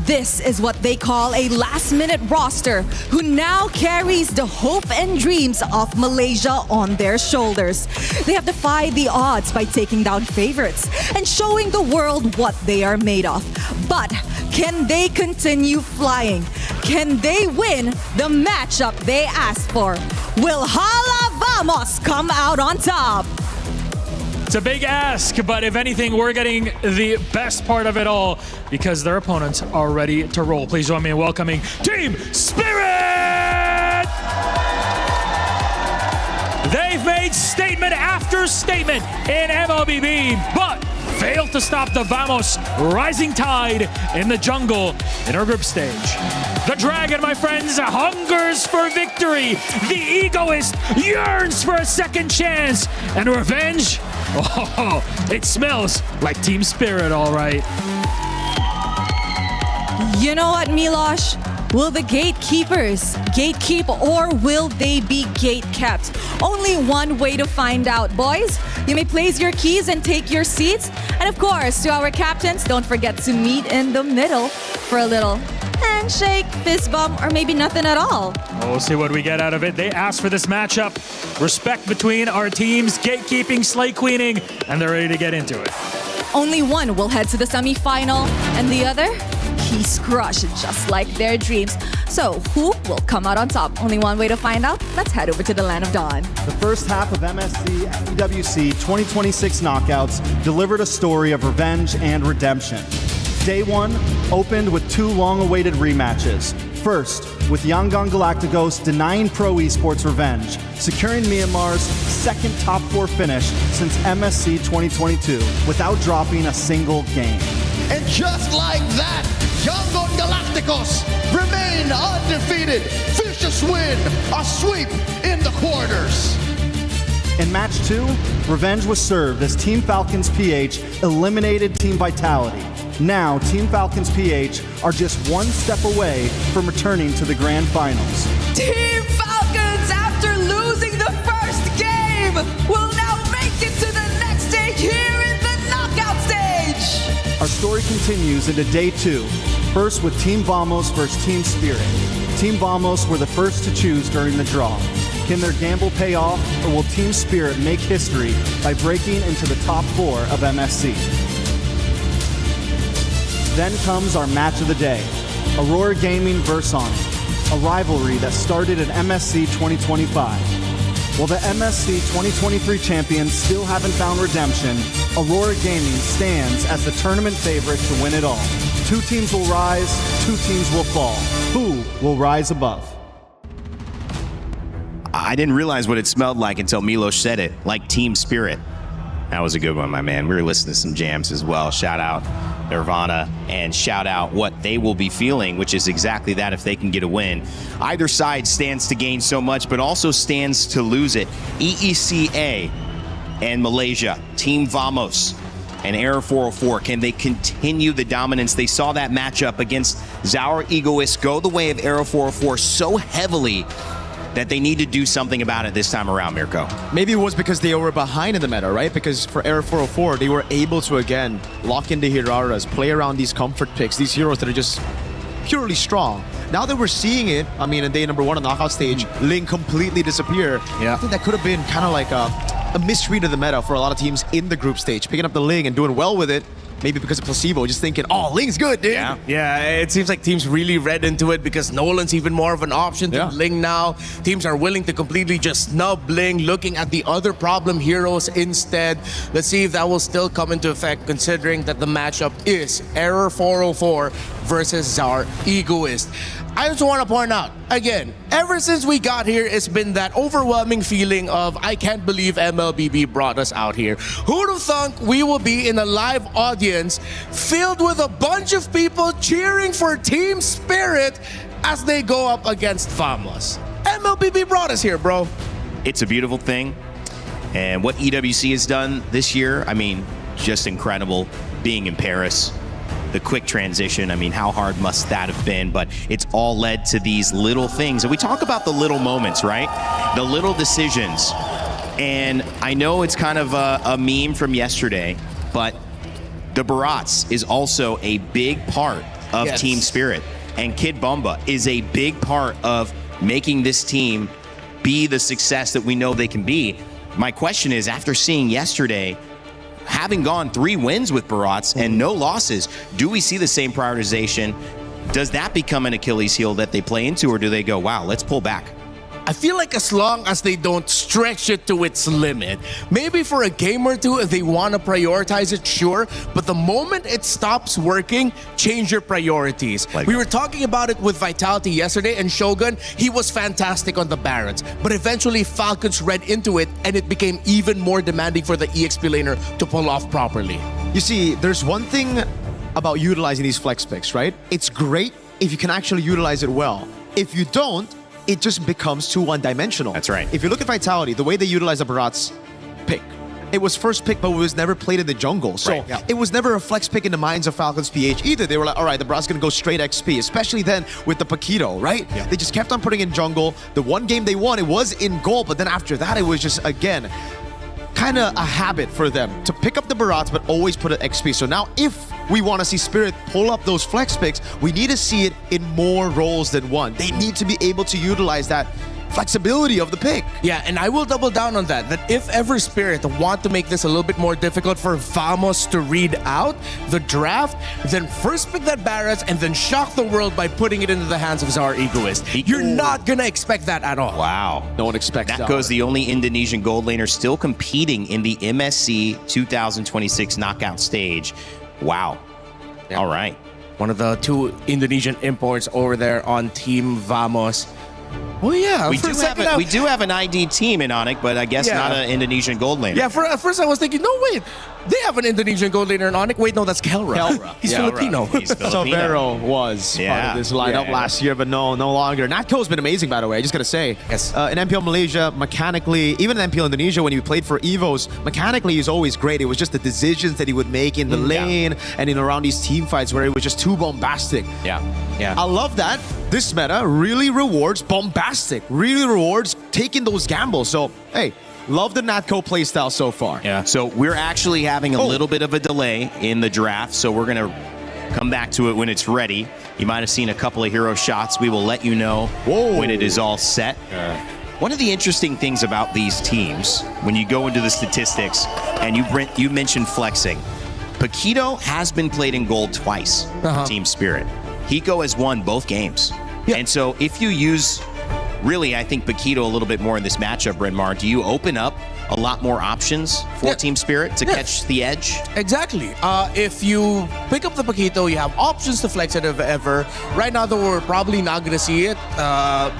This is what they call a last-minute roster who now carries the hope and dreams of Malaysia on their shoulders. They have defied the odds by taking down favorites and showing the world what they are made of. But can they continue flying? Can they win the matchup they asked for? Will Hala Vamos come out on top? It's a big ask, but if anything, we're getting the best part of it all because their opponents are ready to roll. Please join me in welcoming Team Spirit! They've made statement after statement in MLBB, but failed to stop the Vamos rising tide in the jungle in our group stage. The Dragon, my friends, hungers for victory. The Egoist yearns for a second chance. And revenge? Oh, it smells like Team Spirit, all right. You know what, Milosh? Will the gatekeepers gatekeep or will they be gatekept? Only one way to find out, boys. You may place your keys and take your seats. And of course, to our captains, don't forget to meet in the middle for a little handshake, fist bump, or maybe nothing at all. We'll see what we get out of it. They asked for this matchup. Respect between our teams, gatekeeping, slay queening, and they're ready to get into it. Only one will head to the semi-final, and the other, he's crushed just like their dreams. So who will come out on top? Only one way to find out. Let's head over to the Land of Dawn. The first half of MSC EWC 2026 knockouts delivered a story of revenge and redemption. Day 1 opened with 2 long-awaited rematches. First, with Yangon Galacticos denying Pro Esports revenge, securing Myanmar's second top 4 finish since MSC 2022 without dropping a single game. And just like that, Yangon Galacticos remain undefeated. Vicious win, a sweep in the quarters. In match 2, revenge was served as Team Falcons PH eliminated Team Vitality. Now, Team Falcons PH are just one step away from returning to the grand finals. Team Falcons, after losing the first game, will now make it to the next stage here in the knockout stage. Our story continues into day 2, first with Team Vamos versus Team Spirit. Team Vamos were the first to choose during the draw. Can their gamble pay off, or will Team Spirit make history by breaking into the top 4 of MSC? Then comes our match of the day, Aurora Gaming vs Onyx, a rivalry that started at MSC 2025. While the MSC 2023 champions still haven't found redemption, Aurora Gaming stands as the tournament favorite to win it all. 2 teams will rise, 2 teams will fall. Who will rise above? I didn't realize what it smelled like until Milos said it, like Team Spirit. That was a good one, my man. We were listening to some jams as well. Shout out. Nirvana and shout out what they will be feeling, which is exactly that if they can get a win. Either side stands to gain so much, but also stands to lose it. EECA and Malaysia, Team Vamos and Error 404, can they continue the dominance? They saw that matchup against Zaur Egoist go the way of Error 404 so heavily that they need to do something about it this time around, Mirko. Maybe it was because they were behind in the meta, right? Because for Error 404, they were able to, again, lock into Hiraras, play around these comfort picks, these heroes that are just purely strong. Now that we're seeing it, I mean, in day number 1 on the knockout stage, Ling completely disappear. Yeah. I think that could have been kind of like a misread of the meta for a lot of teams in the group stage, picking up the Ling and doing well with it. Maybe because of placebo, just thinking, oh, Ling's good, dude. Yeah, it seems like teams really read into it because Nolan's even more of an option to Ling now. Teams are willing to completely just snub Ling, looking at the other problem heroes instead. Let's see if that will still come into effect, considering that the matchup is Error 404 versus Zaur Egoist. I just want to point out, again, ever since we got here, it's been that overwhelming feeling of, I can't believe MLBB brought us out here. Who'd have thunk we will be in a live audience filled with a bunch of people cheering for Team Spirit as they go up against Vamos? MLBB brought us here, bro. It's a beautiful thing. And what EWC has done this year, I mean, just incredible. Being in Paris, the quick transition, I mean, how hard must that have been? But it's all led to these little things. And we talk about the little moments, right? The little decisions. And I know it's kind of a meme from yesterday, but the Barats is also a big part of Team Spirit. And Kid Bomba is a big part of making this team be the success that we know they can be. My question is, after seeing yesterday, having gone 3 wins with Barats and no losses, do we see the same prioritization? Does that become an Achilles heel that they play into, or do they go, wow, let's pull back? I feel like as long as they don't stretch it to its limit, maybe for a game or two, if they want to prioritize it, sure. But the moment it stops working, change your priorities. We were talking about it with Vitality yesterday, and Shogun, he was fantastic on the Barons. But eventually, Falcons read into it, and it became even more demanding for the EXP laner to pull off properly. You see, there's one thing about utilizing these flex picks, right? It's great if you can actually utilize it well. If you don't, it just becomes too one-dimensional. That's right. If you look at Vitality, the way they utilize the Barats pick, it was first pick, but it was never played in the jungle. So it was never a flex pick in the minds of Falcons PH either. They were like, all right, the Barats gonna go straight XP, especially then with the Paquito, right? They just kept on putting in jungle. The one game they won, it was in gold, but then after that, it was just, again, kind of a habit for them to pick up the Barats, but always put an XP. So now if we want to see Spirit pull up those flex picks, we need to see it in more roles than one. They need to be able to utilize that flexibility of the pick. Yeah, and I will double down on that if ever Spirit want to make this a little bit more difficult for Vamos to read out the draft, then first pick that Barats and then shock the world by putting it into the hands of Zaur Egoist. You're not gonna expect that at all. Wow. No one expects that. Goes the only Indonesian gold laner still competing in the MSC 2026 knockout stage. Wow. All right. One of the 2 Indonesian imports over there on Team Vamos. Oh yeah, we do have an ID team in Onyx, but I guess not an Indonesian gold laner. Yeah, at first I was thinking, no wait, they have an Indonesian gold laner in Onyx. Wait, no, that's Kelra. He's Filipino. He's Filipino. Vero was part of this lineup last year, but no longer. Natco's been amazing, by the way. I just gotta say, in MPL Malaysia, mechanically, even in MPL Indonesia, when he played for Evos, mechanically he's always great. It was just the decisions that he would make in the lane and in around these team fights where it was just too bombastic. Yeah. I love that. This meta really rewards bombastic, really rewards taking those gambles. So, hey, love the Natco playstyle so far. Yeah. So we're actually having a little bit of a delay in the draft, so we're going to come back to it when it's ready. You might have seen a couple of hero shots. We will let you know when it is all set. One of the interesting things about these teams, when you go into the statistics, and you mentioned flexing, Paquito has been played in gold twice for Team Spirit. Hiko has won both games. And so if you use, really, I think Paquito a little bit more in this matchup, Bryn Mawr, do you open up a lot more options for Team Spirit to catch the edge. Exactly. If you pick up the Paquito, you have options to flex it if ever. Right now, though, we're probably not going to see it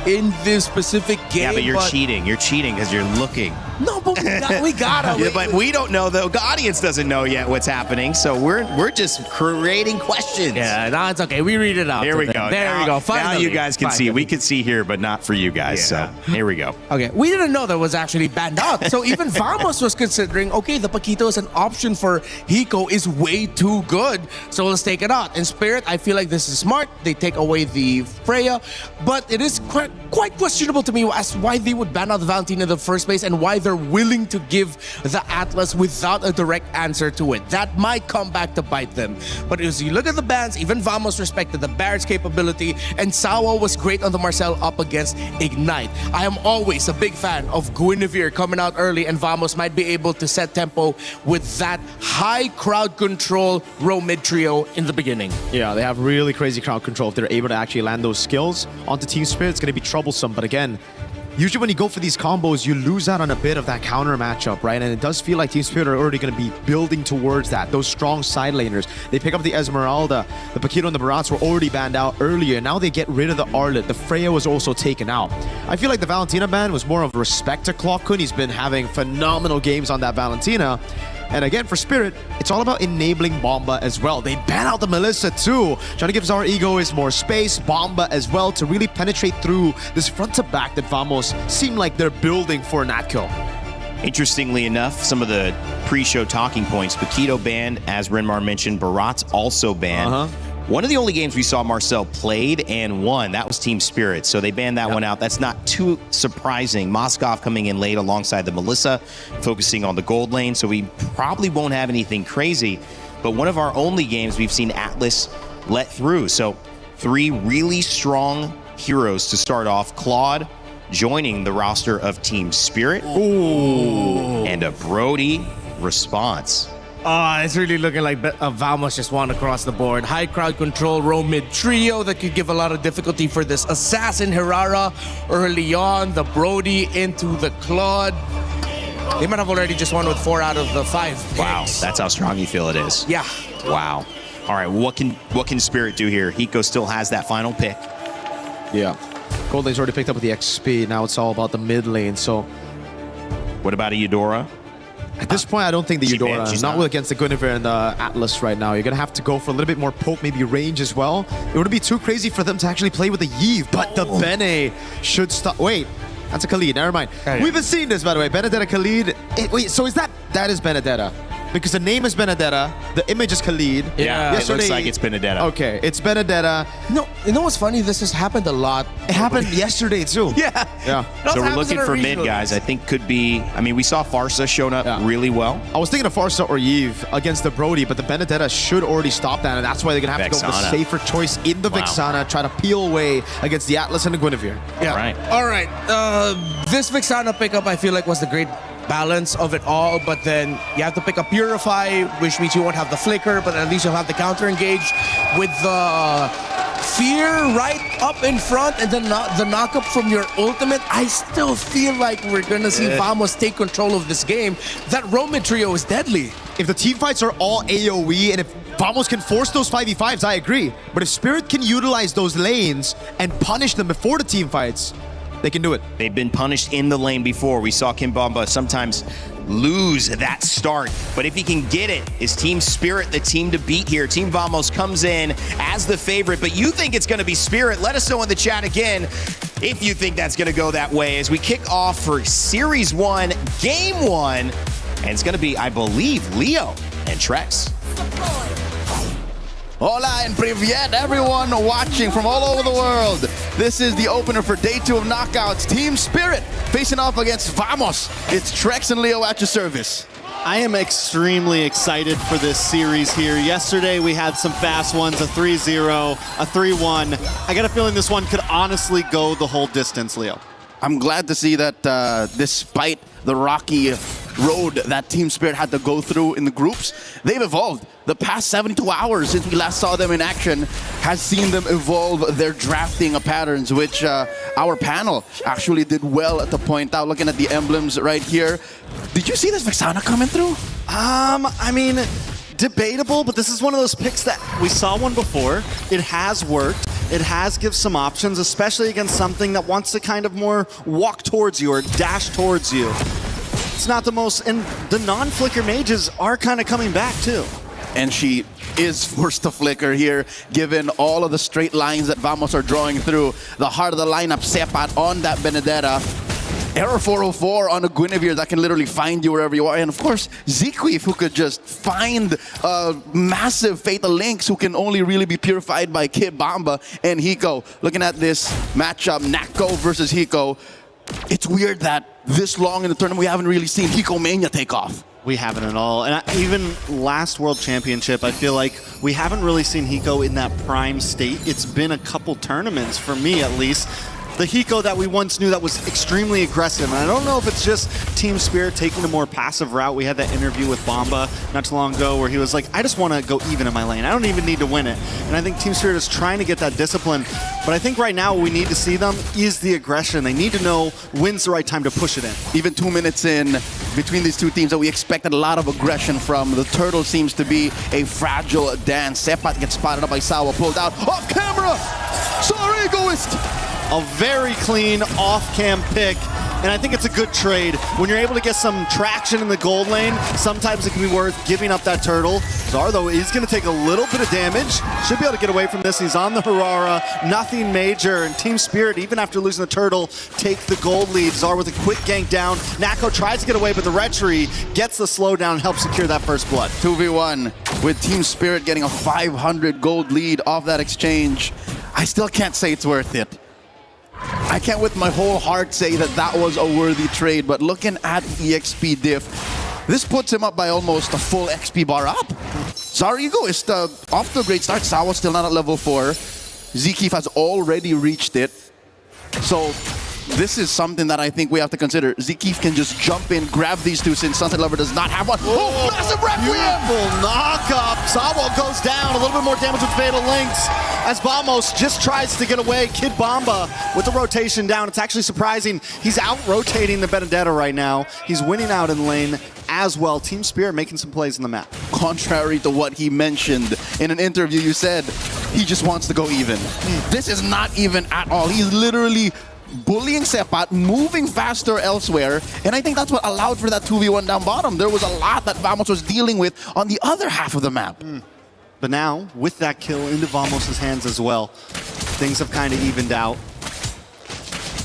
in this specific game. Yeah, but you're cheating. You're cheating because you're looking. No, but we gotta. Yeah, but we don't know, though. The audience doesn't know yet what's happening, so we're just creating questions. Yeah, no, it's okay. We read it out. There we go. There we go. Finally. Now you guys can see. We can see here, but not for you guys. So here we go. Okay, we didn't know that was actually banned out. So even Vamos was considering, okay, the Paquito as an option for Hiko is way too good, so let's take it out. In Spirit, I feel like this is smart. They take away the Freya, but it is quite questionable to me as why they would ban out the Valentina in the first place and why they're willing to give the Atlas without a direct answer to it. That might come back to bite them. But as you look at the bans, even Vamos respected the Barrett's capability, and Sawa was great on the Marcel up against Ignite. I am always a big fan of Guinevere coming out early, and Vamos might be able to set tempo with that high crowd control row mid trio in the beginning. Yeah, they have really crazy crowd control. If they're able to actually land those skills onto Team Spirit, it's going to be troublesome. But again, usually when you go for these combos, you lose out on a bit of that counter matchup, right? And it does feel like Team Spirit are already going to be building towards that. Those strong side laners. They pick up the Esmeralda. The Paquito and the Barats were already banned out earlier. Now they get rid of the Arlet. The Freya was also taken out. I feel like the Valentina ban was more of respect to Claw Kun. He's been having phenomenal games on that Valentina. And again, for Spirit, it's all about enabling Bomba as well. They ban out the Melissa too, trying to give Zara Egoist more space, Bomba as well, to really penetrate through this front to back that Vamos seem like they're building for Natco. Interestingly enough, some of the pre-show talking points, Paquito banned, as Renmar mentioned, Barat's also banned. One of the only games we saw Marcel played and won, that was Team Spirit. So they banned that one out. That's not too surprising. Moskov coming in late alongside the Melissa, focusing on the gold lane. So we probably won't have anything crazy. But one of our only games we've seen Atlas let through. So 3 really strong heroes to start off. Claude joining the roster of Team Spirit. Ooh. And a Brody response. It's really looking like Vamos just won across the board. High crowd control, row mid trio that could give a lot of difficulty for this Assassin Herrera early on. The Brody into the Claude. They might have already just won with 4 out of the 5. Wow, that's how strong you feel it is. Yeah. Wow. All right, what can Spirit do here? Hiko still has that final pick. Yeah. Gold lane's already picked up with the XP. Now it's all about the mid lane. So, what about a Eudora? At this point, I don't think the Eudora, not against the Guinevere and the Atlas right now. You're going to have to go for a little bit more poke, maybe range as well. It wouldn't be too crazy for them to actually play with the Yve, but the Bene should stop. Wait, that's a Khalid, never mind. We've been seeing this, by the way. Benedetta Khalid. Wait, so is that is Benedetta? Because the name is Benedetta, the image is Khalid. Yeah, it looks like it's Benedetta. Okay, it's Benedetta. No, you know what's funny? This has happened a lot. It happened yesterday too. Yeah. So we're looking for mid guys. I think could be. I mean, we saw Farsa showing up really well. I was thinking of Farsa or Yve against the Brody, but the Benedetta should already stop that, and that's why they're gonna have to go with the safer choice in the Vexana, try to peel away against the Atlas and the Guinevere. Yeah. All right. This Vexana pickup, I feel like, was the great balance of it all, but then you have to pick up Purify, which means you won't have the flicker, but at least you'll have the counter engage with the fear right up in front and then the knockup from your ultimate. I still feel like we're gonna see Vamos take control of this game. That Roman trio is deadly. If the team fights are all AoE and if Vamos can force those 5v5s, I agree. But if Spirit can utilize those lanes and punish them before the team fights, they can do it. They've been punished in the lane before. We saw Kimbamba sometimes lose that start. But if he can get it, is Team Spirit the team to beat here? Team Vamos comes in as the favorite, but you think it's going to be Spirit. Let us know in the chat again if you think that's going to go that way as we kick off for Series 1, Game 1. And it's going to be, I believe, Leo and Trex. Hola and Privyet, everyone watching from all over the world. This is the opener for Day 2 of Knockouts. Team Spirit facing off against Vamos. It's Trex and Leo at your service. I am extremely excited for this series here. Yesterday we had some fast ones, a 3-0, a 3-1. I got a feeling this one could honestly go the whole distance, Leo. I'm glad to see that despite the rocky road that Team Spirit had to go through in the groups, they've evolved. The past 72 hours since we last saw them in action has seen them evolve their drafting patterns, which our panel actually did well to point out. Looking at the emblems right here. Did you see this Vexana coming through? I mean, debatable, but this is one of those picks that we saw one before. It has worked. It has given some options, especially against something that wants to kind of more walk towards you or dash towards you. It's not the most, and the non-flicker mages are kind of coming back too. And she is forced to flicker here, given all of the straight lines that Vamos are drawing through. The heart of the lineup, Sepat on that Benedetta. Error 404 on a Guinevere that can literally find you wherever you are. And of course, Zequeef, who could just find massive Fatal Links who can only really be purified by Kid Bamba and Hiko. Looking at this matchup, Nako versus Hiko. It's weird that this long in the tournament we haven't really seen Hiko Mania take off. We haven't at all. And even last World Championship, I feel like we haven't really seen Hiko in that prime state. It's been a couple tournaments, for me at least. The Hiko that we once knew that was extremely aggressive. And I don't know if it's just Team Spirit taking a more passive route. We had that interview with Bamba not too long ago where he was like, I just want to go even in my lane. I don't even need to win it. And I think Team Spirit is trying to get that discipline. But I think right now what we need to see them is the aggression. They need to know when's the right time to push it in. Even 2 minutes in between these two teams that we expected a lot of aggression from. The turtle seems to be a fragile dance. Sepat gets spotted up by Sawa, pulled out off camera. Sorry, egoist. A very clean off-cam pick, and I think it's a good trade. When you're able to get some traction in the gold lane, sometimes it can be worth giving up that turtle. Zar, though, he's going to take a little bit of damage. Should be able to get away from this. He's on the Harara, nothing major. And Team Spirit, even after losing the turtle, take the gold lead. Zar with a quick gank down. Nako tries to get away, but the Retry gets the slowdown and helps secure that first blood. 2v1 with Team Spirit getting a 500 gold lead off that exchange. I still can't say it's worth it. I can't with my whole heart say that that was a worthy trade, but looking at EXP diff, this puts him up by almost a full XP bar up. Zarigo is off to a great start. Sawa still not at level 4. Zequeef has already reached it. So this is something that I think we have to consider. Zequeef can just jump in, grab these two since Sunset Lover does not have one. Oh, massive Requiem! Beautiful knock-up. Sawa goes down. A little bit more damage with Fatal Links as Vamos just tries to get away. Kid Bamba with the rotation down. It's actually surprising. He's out-rotating the Benedetta right now. He's winning out in lane as well. Team Spirit making some plays in the map. Contrary to what he mentioned in an interview, you said he just wants to go even. This is not even at all. He's literally bullying Sepat, moving faster elsewhere, and I think that's what allowed for that 2v1 down bottom. There was a lot that Vamos was dealing with on the other half of the map. But now, with that kill into Vamos' hands as well, things have kind of evened out.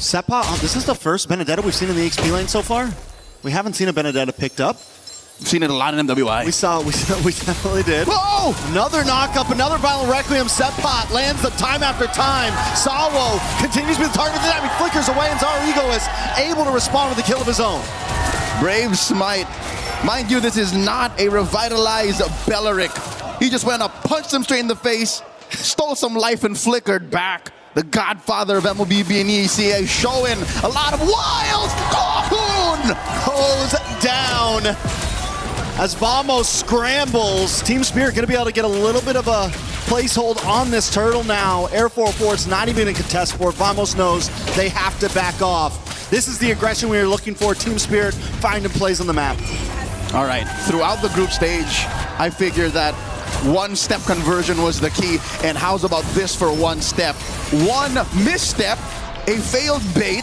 Sepat, this is the first Benedetta we've seen in the XP lane so far. We haven't seen a Benedetta picked up. We've seen it a lot in MWI. We definitely did. Whoa! Another knock-up, another Violent Requiem. Sepat lands them time after time. Sawo continues to be the target of the time. He flickers away, and Zarigo is able to respond with a kill of his own. Brave Smite. Mind you, this is not a revitalized Belleric. He just went up, punched him straight in the face, stole some life, and flickered back. The godfather of MLBB and ECA showing a lot of wild. Cocoon goes down. As Vamos scrambles, Team Spirit going to be able to get a little bit of a placehold on this turtle now. Air 4-4, it's not even a contest for it. Vamos knows they have to back off. This is the aggression we were looking for. Team Spirit finding plays on the map. All right, throughout the group stage, I figured that one-step conversion was the key. And how's about this for one step? One misstep, a failed bait,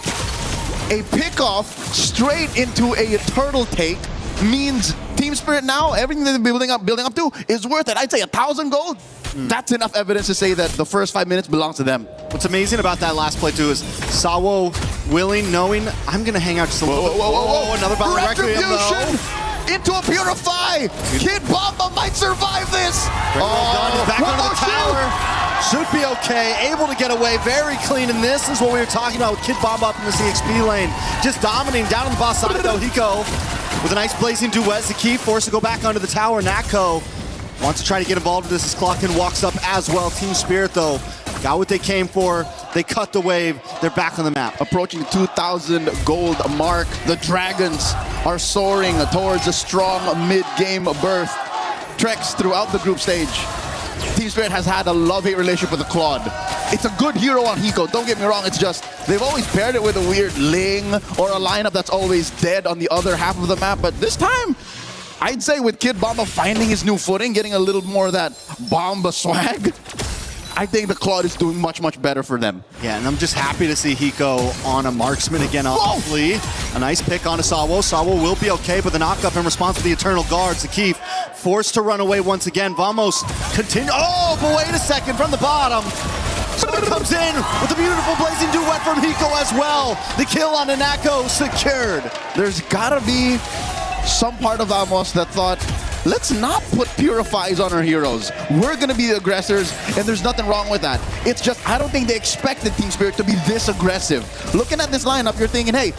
a pickoff straight into a turtle take means Team Spirit now, everything they're building up to is worth it. I'd say 1,000 gold. That's enough evidence to say that the first 5 minutes belongs to them. What's amazing about that last play too is Sawo willing, knowing, I'm going to hang out just a little bit. Whoa. Another Violent Requiem though. Into a Purify! Kid Bamba might survive this! Well done. He's back onto the tower. Should be okay. Able to get away. Very clean. And this is what we were talking about with Kid Bamba up in the CXP lane. Just dominating down on the boss side though. Hiko with a nice blazing duet. Zequeef forced to go back onto the tower. Nako wants to try to get involved with this as Clocken walks up as well. Team Spirit though got what they came for. They cut the wave. They're back on the map. Approaching 2,000 gold mark. The Dragons are soaring towards a strong mid-game berth. Treks throughout the group stage. Team Spirit has had a love-hate relationship with the Claude. It's a good hero on Hiko, don't get me wrong, it's just they've always paired it with a weird Ling or a lineup that's always dead on the other half of the map, but this time, I'd say with Kid Bomba finding his new footing, getting a little more of that Bomba swag, I think the Claude is doing much, much better for them. Yeah, and I'm just happy to see Hiko on a marksman again, obviously. A nice pick on Sawo. Sawo will be okay, but the knockup in response to the Eternal Guards. Zakif forced to run away once again. Vamos continue. Oh, but wait a second, from the bottom. Someone comes in with a beautiful blazing duet from Hiko as well. The kill on Nanako secured. There's gotta be some part of Vamos that thought, let's not put purifies on our heroes. We're going to be the aggressors, and there's nothing wrong with that. It's just, I don't think they expected Team Spirit to be this aggressive. Looking at this lineup, you're thinking, hey,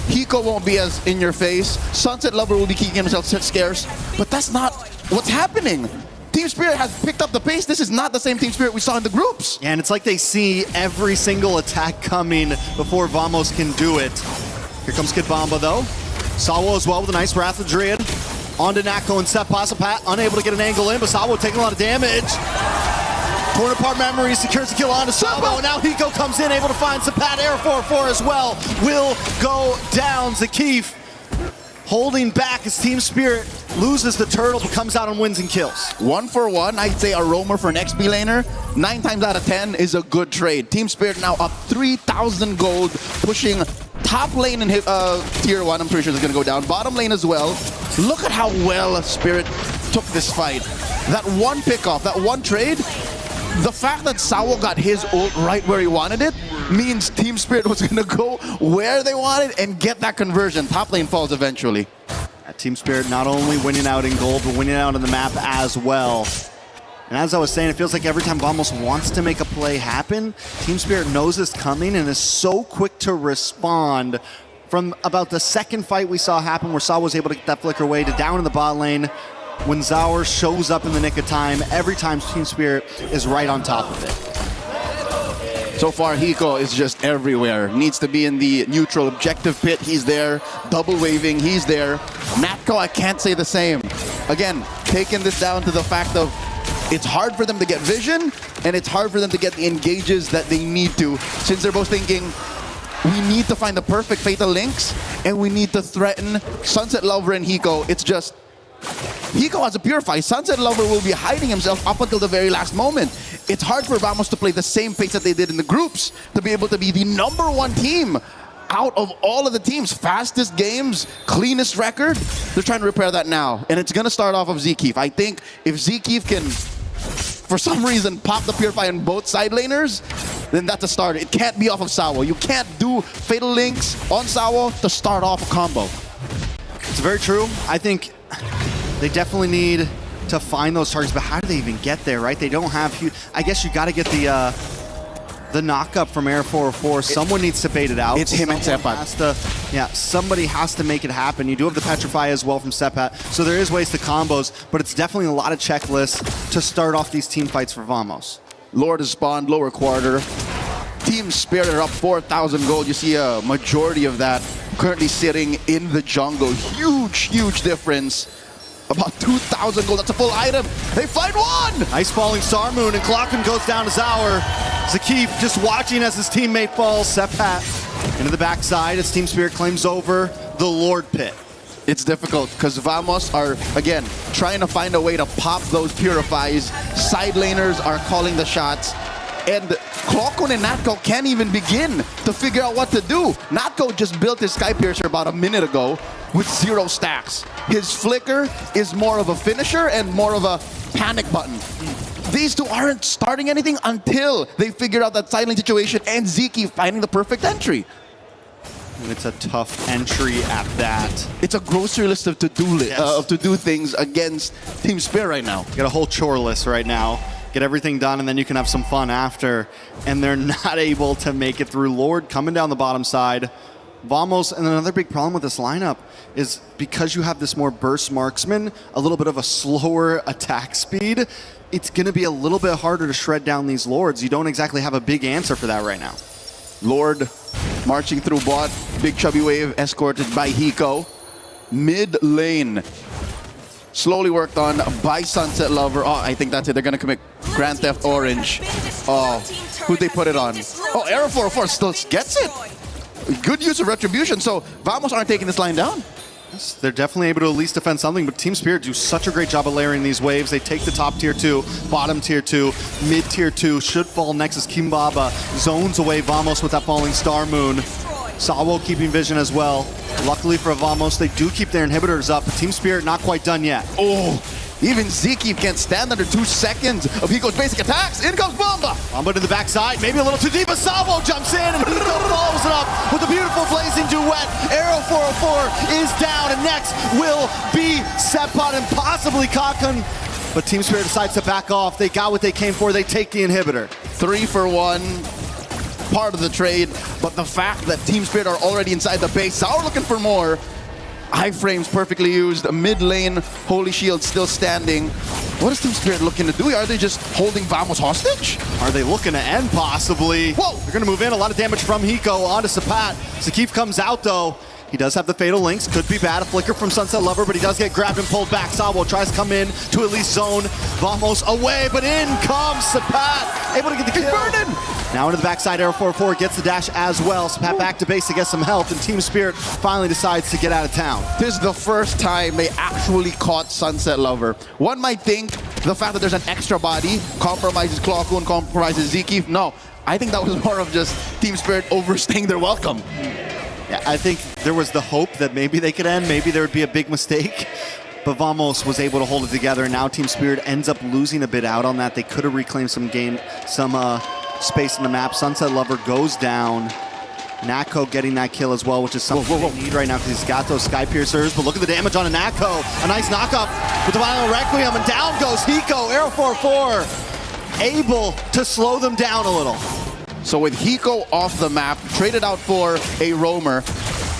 Hiko won't be as in your face. Sunset Lover will be keeping himself scarce. But that's not what's happening. Team Spirit has picked up the pace. This is not the same Team Spirit we saw in the groups. Yeah, and it's like they see every single attack coming before Vamos can do it. Here comes Kid Bomba, though. Sawo as well with a nice Wrath of Druid. On to Nako and Sepa. Sepat unable to get an angle in, but Sawo taking a lot of damage. Torn apart memory, secures the kill onto Sawo. Now Hiko comes in, able to find Sepat. Air 4-4 as well. Will go down. Zakif holding back as Team Spirit loses the turtle, but comes out on wins and kills. 1 for 1, I'd say a roamer for an XP laner. 9 times out of 10 is a good trade. Team Spirit now up 3,000 gold, pushing top lane in tier 1. I'm pretty sure it's going to go down. Bottom lane as well. Look at how well Spirit took this fight. That one pickoff, that one trade, the fact that Sawo got his ult right where he wanted it means Team Spirit was going to go where they wanted and get that conversion. Top lane falls eventually. Team Spirit not only winning out in gold, but winning out on the map as well. And as I was saying, it feels like every time Vamos wants to make a play happen, Team Spirit knows it's coming and is so quick to respond. From about the second fight we saw happen where Saw was able to get that flicker away to down in the bot lane, when Zaur shows up in the nick of time, every time Team Spirit is right on top of it. So far, Hiko is just everywhere. Needs to be in the neutral objective pit. He's there. Double waving. He's there. Natko, I can't say the same. Again, taking this down to the fact of it's hard for them to get vision, and it's hard for them to get the engages that they need to, since they're both thinking, we need to find the perfect fatal links, and we need to threaten Sunset Lover and Hiko. It's just, Hiko has a Purify. Sunset Lover will be hiding himself up until the very last moment. It's hard for Vamos to play the same pace that they did in the groups to be able to be the #1 team out of all of the teams. Fastest games, cleanest record. They're trying to repair that now. And it's going to start off of Zkeef. I think if Zkeef can, for some reason, pop the Purify on both side laners, then that's a starter. It can't be off of Sawo. You can't do Fatal Links on Sawo to start off a combo. It's very true. I think they definitely need to find those targets, but how do they even get there, right? They don't have huge... I guess you got to get the knock-up from Air 404. Someone needs to bait it out. It's him and Sepat. Yeah, somebody has to make it happen. You do have the Petrify as well from Sepat, so there is ways to combos, but it's definitely a lot of checklists to start off these team fights for Vamos. Lord has spawned, lower quarter. Team Spirit are up 4,000 gold. You see a majority of that currently sitting in the jungle. Huge, huge difference. About 2,000 gold. That's a full item. They find one! Nice falling Star Moon, and Clocken goes down to Zaur. Zakif just watching as his teammate falls. Sepat into the backside as Team Spirit claims over the Lord Pit. It's difficult because Vamos are, again, trying to find a way to pop those Purifies. Side laners are calling the shots. And Clockun and Natko can't even begin to figure out what to do. Natko just built his Sky Piercer about a minute ago with 0 stacks. His flicker is more of a finisher and more of a panic button. These two aren't starting anything until they figure out that silent situation and Zeke finding the perfect entry. And it's a tough entry at that. It's a grocery list of to-do things against Team Spirit right now. Got a whole chore list right now. Get everything done, and then you can have some fun after. And they're not able to make it through. Lord coming down the bottom side. Vamos, and another big problem with this lineup is because you have this more burst marksman, a little bit of a slower attack speed, it's going to be a little bit harder to shred down these Lords. You don't exactly have a big answer for that right now. Lord marching through bot, big chubby wave escorted by Hiko. Mid lane, slowly worked on by Sunset Lover. Oh, I think that's it. They're going to commit Grand Theft Orange. Oh, who'd they put it on? Oh, Arrow 404 still gets it. Good use of Retribution, so Vamos aren't taking this line down. Yes, they're definitely able to at least defend something, but Team Spirit do such a great job of layering these waves. They take the top tier 2, bottom tier 2, mid tier 2, should fall next as Kimbaba zones away Vamos with that falling Star Moon. Sawo keeping vision as well. Luckily for Vamos, they do keep their inhibitors up, but Team Spirit not quite done yet. Oh, even Ziki can't stand under 2 seconds of Hiko's basic attacks. In comes Bomba. Bomba to the backside, maybe a little too deep, but Sawo jumps in and Hiko follows it up with a beautiful blazing duet. Arrow 404 is down, and next will be Sepot and possibly Kakun. But Team Spirit decides to back off. They got what they came for. They take the inhibitor. 3 for 1. Part of the trade, but the fact that Team Spirit are already inside the base, Sour looking for more. Iframes perfectly used, mid lane, Holy Shield still standing. What is Team Spirit looking to do? Are they just holding Vamos hostage? Are they looking to end possibly? Whoa! They're gonna move in, a lot of damage from Hiko onto Sapat. Zakif comes out though. He does have the Fatal Links, could be bad. A flicker from Sunset Lover, but he does get grabbed and pulled back. Sawo tries to come in to at least zone. Vamos away, but in comes Sapat, able to get the kill. He's burning! Now into the backside, Arrow 404 gets the dash as well. Sapat back to base to get some health, and Team Spirit finally decides to get out of town. This is the first time they actually caught Sunset Lover. One might think the fact that there's an extra body compromises Clockun, compromises Ziki. No, I think that was more of just Team Spirit overstaying their welcome. Yeah, I think there was the hope that maybe they could end, maybe there would be a big mistake. But Vamos was able to hold it together, and now Team Spirit ends up losing a bit out on that. They could have reclaimed some space in the map. Sunset Lover goes down. Nako getting that kill as well, which is something they need right now because he's got those Sky Piercers. But look at the damage on a Nako. A nice knockup with the Violent Requiem, and down goes Hiko. Arrow 404 able to slow them down a little. So with Hiko off the map, traded out for a roamer,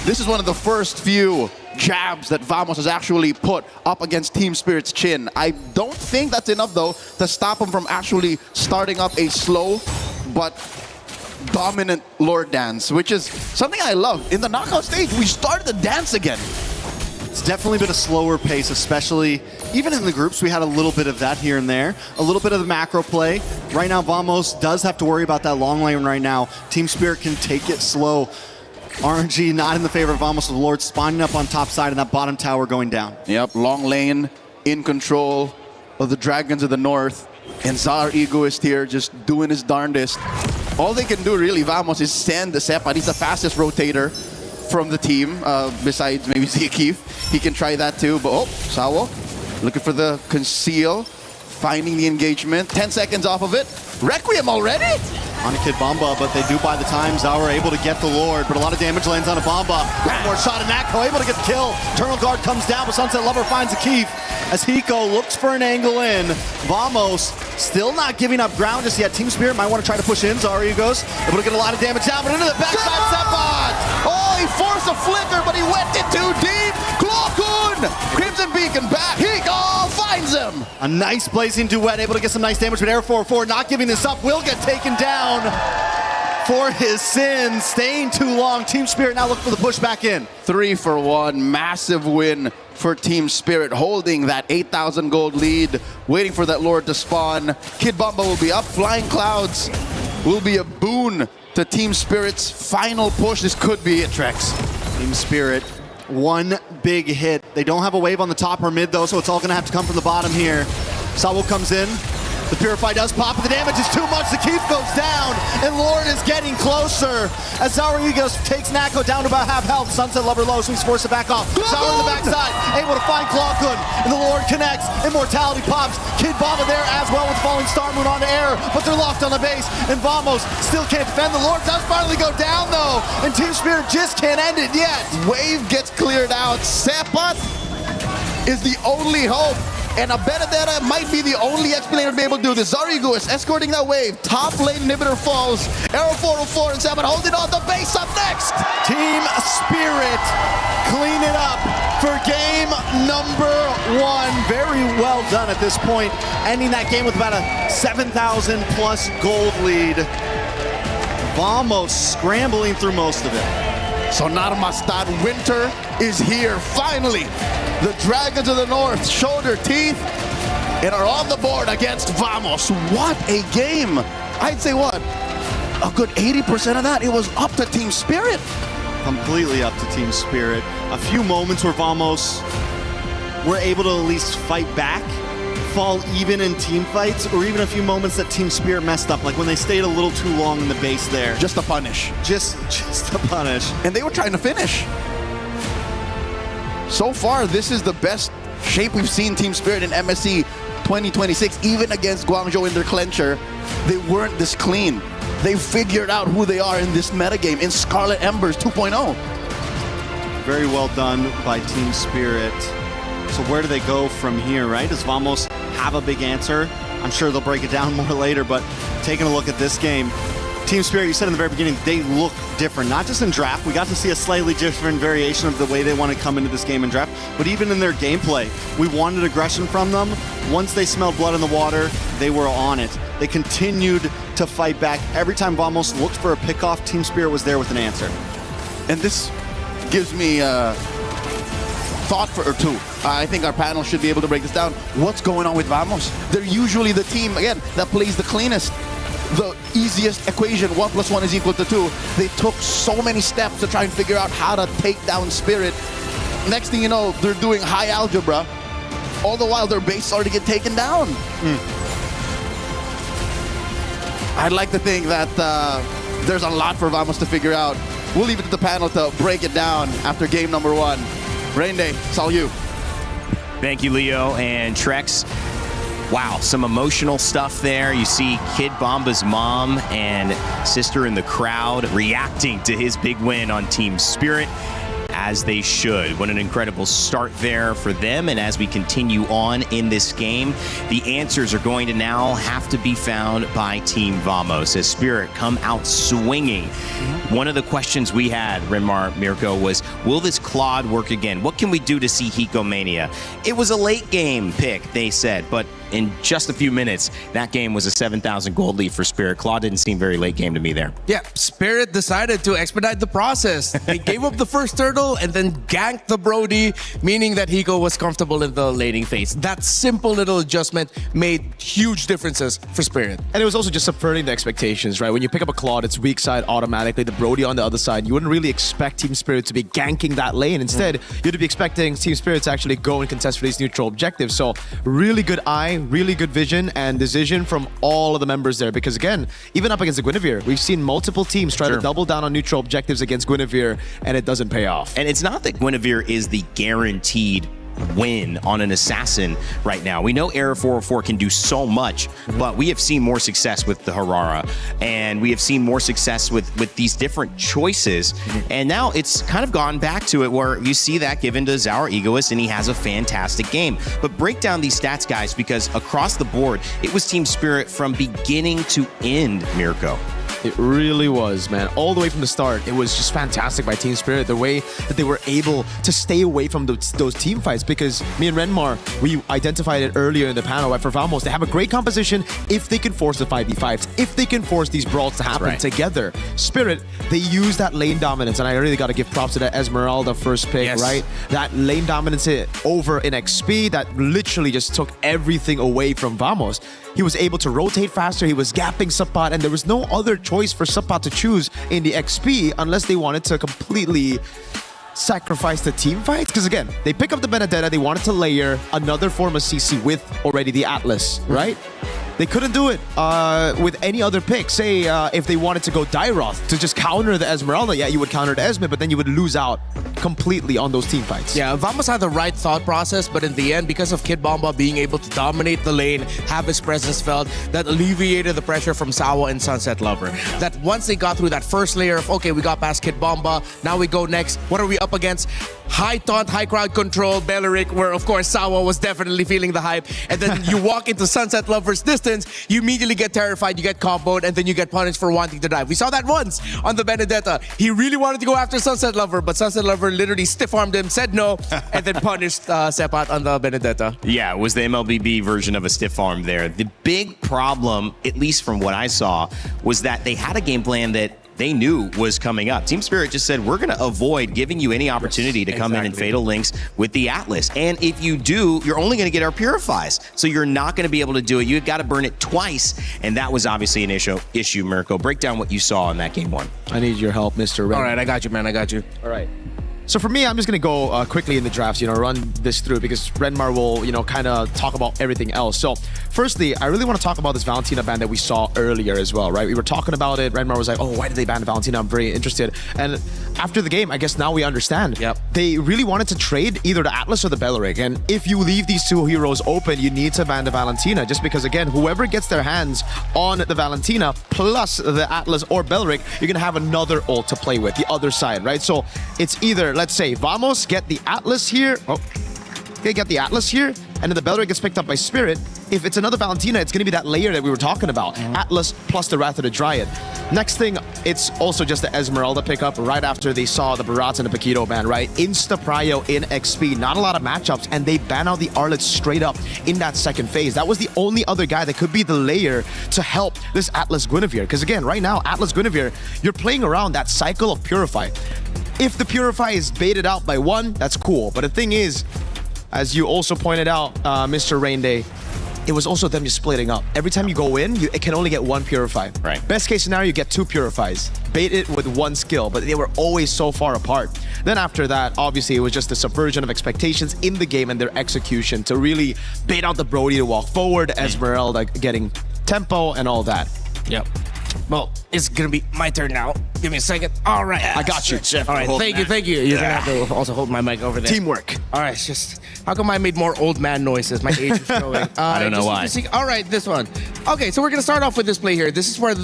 this is one of the first few jabs that Vamos has actually put up against Team Spirit's chin. I don't think that's enough though to stop him from actually starting up a slow but dominant Lord dance, which is something I love. In the knockout stage, we started the dance again. It's definitely been a slower pace, especially even in the groups. We had a little bit of that here and there, a little bit of the macro play. Right now, Vamos does have to worry about that long lane right now. Team Spirit can take it slow. RNG not in the favor of Vamos, with the Lord spawning up on top side and that bottom tower going down. Yep, long lane, in control of the Dragons of the North. And Zar Egoist here just doing his darndest. All they can do really, Vamos, is send the Sepad. He's the fastest rotator from the team, besides maybe Zakif. He can try that too, but oh, Sawo looking for the conceal, finding the engagement. 10 seconds off of it. Requiem already? On a Kid Bomba, but they do buy the time. Zawa able to get the Lord, but a lot of damage lands on a Bomba. One more shot, and Nako able to get the kill. Eternal Guard comes down, but Sunset Lover finds a Keef as Hiko looks for an angle in. Vamos still not giving up ground just yet. Team Spirit might want to try to push in. Zario goes, able to get a lot of damage down, but into the backside Sepad. Oh, he forced a flicker, but he went in too deep. Clockun! Crimson Beacon back. Hiko finds him. A nice blazing duet, able to get some nice damage, but Air 4-4 not giving this up, will get taken down for his sins. Staying too long. Team Spirit now looking for the push back in. 3 for 1. Massive win for Team Spirit, holding that 8,000 gold lead, waiting for that Lord to spawn. Kid Bomba will be up. Flying Clouds will be a boon to Team Spirit's final push. This could be it, Trex. Team Spirit, one big hit. They don't have a wave on the top or mid though, so it's all gonna have to come from the bottom here. Sawo comes in. The Purify does pop, but the damage is too much. The Keef goes down, and Lord is getting closer as Zaurigos takes Nako down to about half health. Sunset Lover low, so he's forced to back off. Zaur in the backside, able to find Clockun, and the Lord connects. Immortality pops. Kid Bomba there as well with falling Star Moon onto air, but they're locked on the base, and Vamos still can't defend. The Lord does finally go down though, and Team Spirit just can't end it yet. Wave gets cleared out. Sepad is the only hope And a Benedetta might be the only X-Player to be able to do this. Zarigo is escorting that wave. Top lane inhibitor falls. Arrow 404 and 7 holding on. The base up next. Team Spirit clean it up for game number 1. Very well done at this point. Ending that game with about a 7,000 plus gold lead. Vamos scrambling through most of it. So Narmastad, winter is here, finally. The Dragons of the North showed their teeth and are on the board against Vamos. What a game. I'd say what? A good 80% of that, it was up to Team Spirit. Completely up to Team Spirit. A few moments where Vamos were able to at least fight back, fall even in team fights, or even a few moments that Team Spirit messed up, like when they stayed a little too long in the base there. Just to punish. Just to punish. And they were trying to finish. So far, this is the best shape we've seen Team Spirit in MSC 2026, even against Guangzhou in their clincher. They weren't this clean. They figured out who they are in this metagame in Scarlet Embers 2.0. Very well done by Team Spirit. So where do they go from here, right? Does Vamos have a big answer? I'm sure they'll break it down more later, but taking a look at this game, Team Spirit, you said in the very beginning, they look different, not just in draft. We got to see a slightly different variation of the way they want to come into this game in draft, but even in their gameplay, we wanted aggression from them. Once they smelled blood in the water, they were on it. They continued to fight back. Every time Vamos looked for a pickoff, Team Spirit was there with an answer. And this gives me thought or two. I think our panel should be able to break this down. What's going on with Vamos? They're usually the team, again, that plays the cleanest. The easiest equation, 1 + 1 is equal to 2. They took so many steps to try and figure out how to take down Spirit. Next thing you know, they're doing high algebra. All the while, their base started to get taken down. I'd like to think that there's a lot for Vamos to figure out. We'll leave it to the panel to break it down after game number 1. Rain Day, it's all you. Thank you, Leo and Trex. Wow, some emotional stuff there. You see Kid Bomba's mom and sister in the crowd reacting to his big win on Team Spirit, as they should. What an incredible start there for them. And as we continue on in this game, the answers are going to now have to be found by Team Vamos as Spirit come out swinging. One of the questions we had, Renmar, Mirko, was, will this Claude work again? What can we do to see Hikomania? It was a late game pick, they said, but in just a few minutes, that game was a 7,000 gold lead for Spirit. Claude didn't seem very late game to me there. Yeah, Spirit decided to expedite the process. They gave up the first turtle and then ganked the Brody, meaning that Hiko was comfortable in the laning phase. That simple little adjustment made huge differences for Spirit. And it was also just subverting the expectations, right? When you pick up a Claude, it's weak side automatically, the Brody on the other side. You wouldn't really expect Team Spirit to be ganking that lane. Instead, you'd be expecting Team Spirit to actually go and contest for these neutral objectives. So really good eye, really good vision and decision from all of the members there. Because again, even up against the Guinevere, we've seen multiple teams try to double down on neutral objectives against Guinevere, and it doesn't pay off. And it's not that Guinevere is the guaranteed win on an assassin right now. We know Era 404 can do so much, but we have seen more success with the Harara, and we have seen more success with these different choices. And now it's kind of gone back to it where you see that given to Zaur Egoist, and he has a fantastic game. But break down these stats, guys, because across the board, it was Team Spirit from beginning to end, Mirko. It really was, man. All the way from the start, it was just fantastic by Team Spirit, the way that they were able to stay away from those team fights, because me and Renmar, we identified it earlier in the panel, right? For Vamos, they have a great composition if they can force the 5v5s, if they can force these brawls to happen together. Spirit, they use that lane dominance, and I really got to give props to that Esmeralda first pick, right? That lane dominance over in XP, that literally just took everything away from Vamos. He was able to rotate faster, he was gapping Sapat, and there was no other choice for Sapat to choose in the XP unless they wanted to completely sacrifice the team fights. Because again, they pick up the Benedetta, they wanted to layer another form of CC with already the Atlas, right? They couldn't do it with any other pick. Say if they wanted to go Dairoth to just counter the Esmeralda, yeah, you would counter the Esme, but then you would lose out completely on those team fights. Yeah, Vamos had the right thought process, but in the end, because of Kid Bomba being able to dominate the lane, have his presence felt, that alleviated the pressure from Sawa and Sunset Lover. That once they got through that first layer of, okay, we got past Kid Bomba, now we go next. What are we up against? High taunt, high crowd control, Belleric, where of course Sawa was definitely feeling the hype. And then you walk into Sunset Lover's distance, you immediately get terrified, you get comboed, and then you get punished for wanting to dive. We saw that once on the Benedetta. He really wanted to go after Sunset Lover, but Sunset Lover literally stiff-armed him, said no, and then punished Sepat on the Benedetta. Yeah, it was the MLBB version of a stiff arm there. The big problem, at least from what I saw, was that they had a game plan that they knew was coming up. Team Spirit just said, we're going to avoid giving you any opportunity to come in and Fatal Links with the Atlas. And if you do, you're only going to get our Purifies. So you're not going to be able to do it. You've got to burn it twice. And that was obviously an issue, Mirko. Break down what you saw in that game one. I need your help, Mr. Red. All right, I got you, man. I got you. All right. So for me, I'm just going to go quickly in the drafts, run this through because Renmar will, kind of talk about everything else. So firstly, I really want to talk about this Valentina ban that we saw earlier as well, right? We were talking about it. Renmar was like, oh, why did they ban Valentina? I'm very interested. And after the game, I guess now we understand. Yep. They really wanted to trade either the Atlas or the Belleric. And if you leave these two heroes open, you need to ban the Valentina just because, again, whoever gets their hands on the Valentina plus the Atlas or Belleric, you're going to have another ult to play with, the other side, right? So it's either, let's say, Vamos get the Atlas here. Oh, they get the Atlas here, and then the Belleric gets picked up by Spirit. If it's another Valentina, it's going to be that layer that we were talking about. Atlas plus the Wrath of the Dryad. Next thing, it's also just the Esmeralda pickup right after they saw the Barats and the Paquito ban, right? Insta-prio in XP. Not a lot of matchups, and they ban out the Arlets straight up in that second phase. That was the only other guy that could be the layer to help this Atlas Guinevere. Because again, right now, Atlas Guinevere, you're playing around that cycle of Purify. If the Purify is baited out by one, that's cool. But the thing is, as you also pointed out, Mr. Rainday, it was also them just splitting up. Every time you go in, it can only get one Purify. Right. Best case scenario, you get two Purifies. Bait it with one skill, but they were always so far apart. Then after that, obviously, it was just the subversion of expectations in the game and their execution to really bait out the Brody to walk forward, Esmeralda getting tempo and all that. Yep. Well, it's going to be my turn now. Give me a second. All right. I got you. All right. Thank you. You're going to have to also hold my mic over there. Teamwork. All right. It's just, how come I made more old man noises? My age is showing. I don't know why. All right, this one. Okay, so we're going to start off with this play here. This is where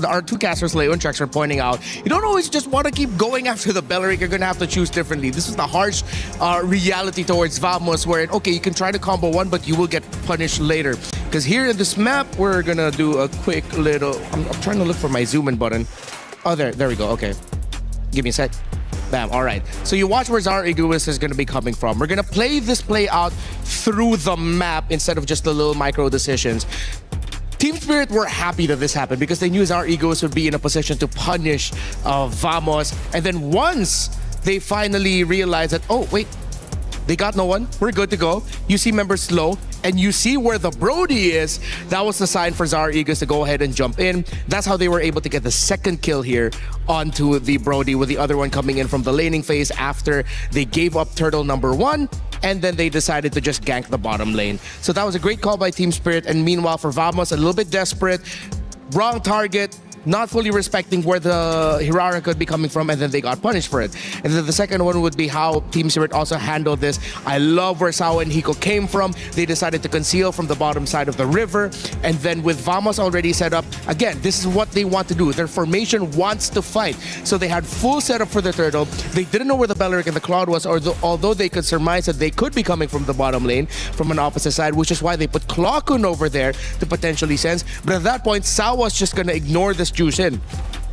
our two casters, Leo and Trex, are pointing out. You don't always just want to keep going after the Belleric. You're going to have to choose differently. This is the harsh reality towards Vamos where, okay, you can try to combo one, but you will get punished later. Because here in this map, we're going to do a quick little... I'm trying to look for my zoom in button. Oh, there we go. Okay. Give me a sec. Bam. All right. So you watch where Zara Egoist is going to be coming from. We're going to play this play out through the map instead of just the little micro decisions. Team Spirit were happy that this happened because they knew Zara Egoist would be in a position to punish Vamos. And then once they finally realized that, oh, wait, they got no one. We're good to go. You see members slow, and you see where the Brody is. That was the sign for Zara Eagles to go ahead and jump in. That's how they were able to get the second kill here onto the Brody, with the other one coming in from the laning phase after they gave up turtle number one, and then they decided to just gank the bottom lane. So that was a great call by Team Spirit, and meanwhile for Vamos, a little bit desperate, wrong target, not fully respecting where the Hirara could be coming from, and then they got punished for it. And then the second one would be how Team Spirit also handled this. I love where Sawa and Hiko came from. They decided to conceal from the bottom side of the river, and then with Vamos already set up, again, this is what they want to do. Their formation wants to fight. So they had full setup for the turtle. They didn't know where the Belleric and the Cloud was, although they could surmise that they could be coming from the bottom lane from an opposite side, which is why they put Clockun over there to potentially sense. But at that point, Sawa's just going to ignore this juice in.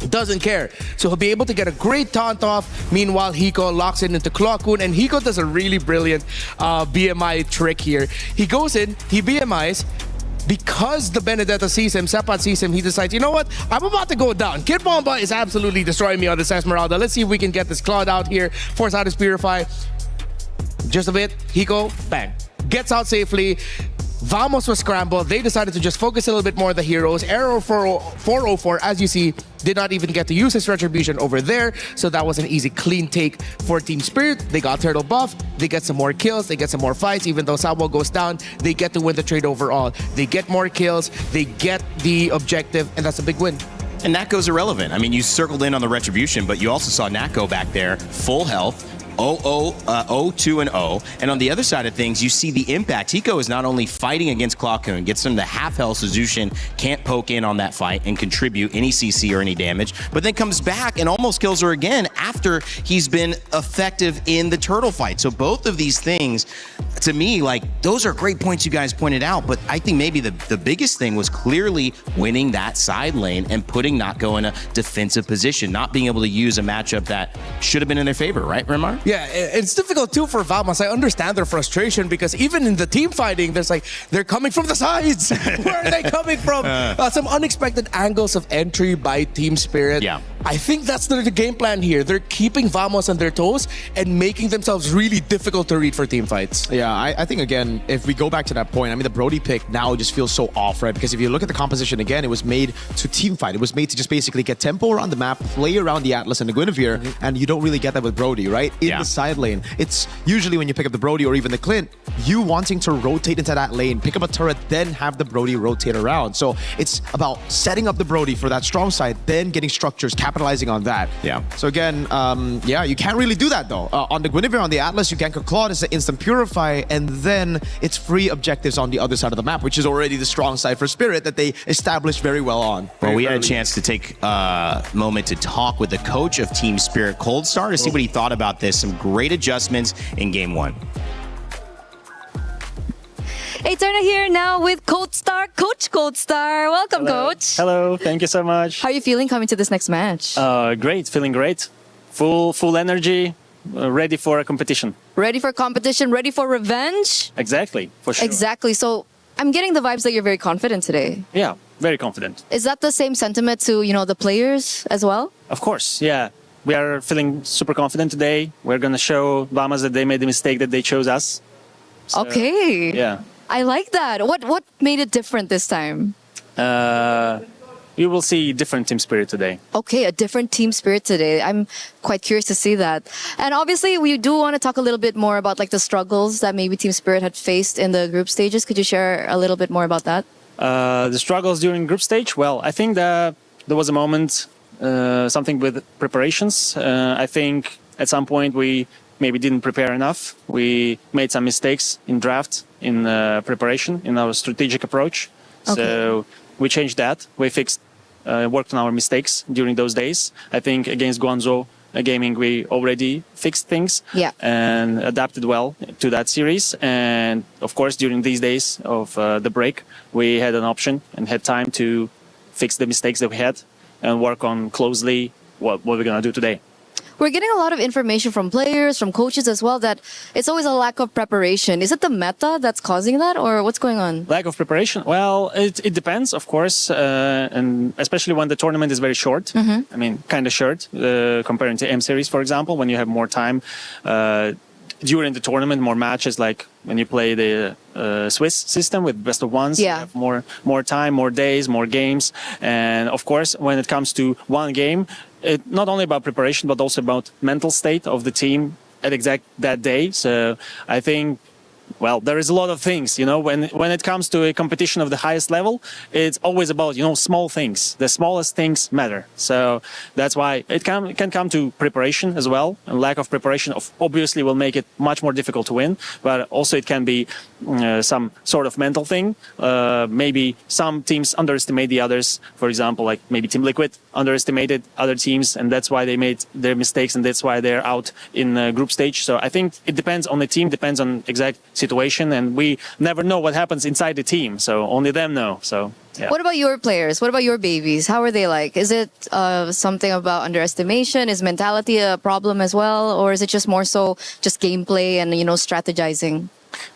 Doesn't care. So he'll be able to get a great taunt off. Meanwhile, Hiko locks in into Clockun, and Hiko does a really brilliant BMI trick here. He goes in, he BMIs. Because the Benedetta sees him, Sepat sees him, he decides, you know what? I'm about to go down. Kid Bomba is absolutely destroying me on this Esmeralda. Let's see if we can get this Cloud out here. Force out his Purify. Just a bit. Hiko, bang. Gets out safely. Vamos was scrambled. They decided to just focus a little bit more on the heroes. Arrow 404, as you see, did not even get to use his retribution over there. So that was an easy, clean take for Team Spirit. They got turtle buff. They get some more kills. They get some more fights. Even though Sawa goes down, they get to win the trade overall. They get more kills. They get the objective, and that's a big win. And Nako's irrelevant. I mean, you circled in on the retribution, but you also saw Nako back there, full health, 0-2-0. And on the other side of things, you see the impact. Hiko is not only fighting against Clawcoon, gets him to half health, so Zushin can't poke in on that fight and contribute any CC or any damage, but then comes back and almost kills her again after he's been effective in the turtle fight. So both of these things, to me, like, those are great points you guys pointed out, but I think maybe the biggest thing was clearly winning that side lane and putting Nako in a defensive position, not being able to use a matchup that should have been in their favor, right, Remar? Yeah, it's difficult too for Vamos. I understand their frustration because even in the team fighting, there's like, they're coming from the sides. Where are they coming from? Some unexpected angles of entry by Team Spirit. Yeah. I think that's the game plan here. They're keeping Vamos on their toes and making themselves really difficult to read for team fights. Yeah, I think, again, if we go back to that point, I mean, the Brody pick now just feels so off, right? Because if you look at the composition again, it was made to team fight. It was made to just basically get tempo around the map, play around the Atlas and the Guinevere, and you don't really get that with Brody, right? In the side lane, it's usually when you pick up the Brody or even the Clint, you wanting to rotate into that lane, pick up a turret, then have the Brody rotate around. So it's about setting up the Brody for that strong side, then getting structures, capitalizing on that. Yeah. So again, yeah, you can't really do that though. On the Guinevere, on the Atlas, you gank a Claude, it's an instant purify, and then it's free objectives on the other side of the map, which is already the strong side for Spirit that they established very well on. Well, we had a chance to take a moment to talk with the coach of Team Spirit, Coldstar, to see what he thought about this. Some great adjustments in Game 1. Hey, Turner here now with Coldstar, Coach Coldstar. Welcome, Coach. Hello, thank you so much. How are you feeling coming to this next match? Great, feeling great. Full energy, ready for a competition. Ready for competition, ready for revenge? Exactly, for sure. Exactly. So I'm getting the vibes that you're very confident today. Yeah, very confident. Is that the same sentiment to, the players as well? Of course, yeah. We are feeling super confident today. We're going to show Bahamas that they made the mistake that they chose us. So, okay. Yeah. I like that. What made it different this time? You will see different team spirit today. Okay, a different team spirit today. I'm quite curious to see that. And obviously, we do want to talk a little bit more about like the struggles that maybe Team Spirit had faced in the group stages. Could you share a little bit more about that? The struggles during group stage? Well, I think that there was a moment, something with preparations. I think at some point we maybe didn't prepare enough. We made some mistakes in draft, in preparation, in our strategic approach. Okay. So we changed that. We fixed, worked on our mistakes during those days. I think against Guangzhou Gaming, we already fixed things and adapted well to that series. And of course, during these days of the break, we had an option and had time to fix the mistakes that we had and work on closely what we're going to do today. We're getting a lot of information from players, from coaches as well, that it's always a lack of preparation. Is it the meta that's causing that, or what's going on? Lack of preparation? Well, it depends, of course, and especially when the tournament is very short. Mm-hmm. I mean, kind of short, comparing to M Series, for example, when you have more time during the tournament, more matches, like when you play the Swiss system with best of ones, you have more time, more days, more games. And of course, when it comes to one game, it's not only about preparation, but also about mental state of the team at exact that day. So I think, well, there is a lot of things, when it comes to a competition of the highest level, it's always about, small things. The smallest things matter. So that's why it can come to preparation as well. And lack of preparation obviously will make it much more difficult to win, but also it can be some sort of mental thing. Maybe some teams underestimate the others. For example, like maybe Team Liquid underestimated other teams, and that's why they made their mistakes, and that's why they're out in group stage. So I think it depends on the team, depends on exact situation, and we never know what happens inside the team, so only them know. So yeah. What about your players? What about your babies? How are they like? Is it something about underestimation? Is mentality a problem as well, or is it just more so just gameplay and strategizing?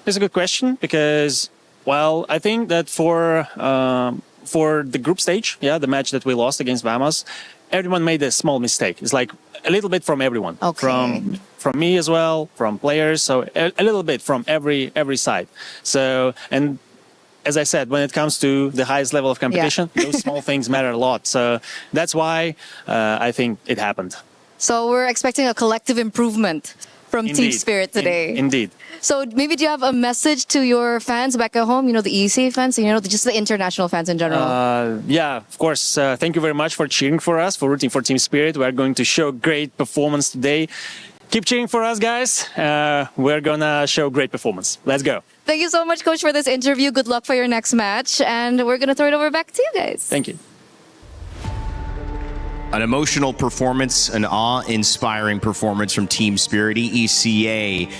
It's a good question because, well, I think that for the group stage, the match that we lost against Bahamas, everyone made a small mistake. It's like a little bit from everyone. Okay. From me as well, from players, so a little bit from every side. So, and as I said, when it comes to the highest level of competition, those small things matter a lot. So that's why I think it happened. So we're expecting a collective improvement from Team Spirit today. Indeed. So maybe do you have a message to your fans back at home, the EC fans, just the international fans in general? Yeah, of course. Thank you very much for cheering for us, for rooting for Team Spirit. We are going to show great performance today. Keep cheering for us, guys. We're gonna show great performance. Let's go. Thank you so much, Coach, for this interview. Good luck for your next match. And we're going to throw it over back to you guys. Thank you. An emotional performance, an awe-inspiring performance from Team Spirit. EECA,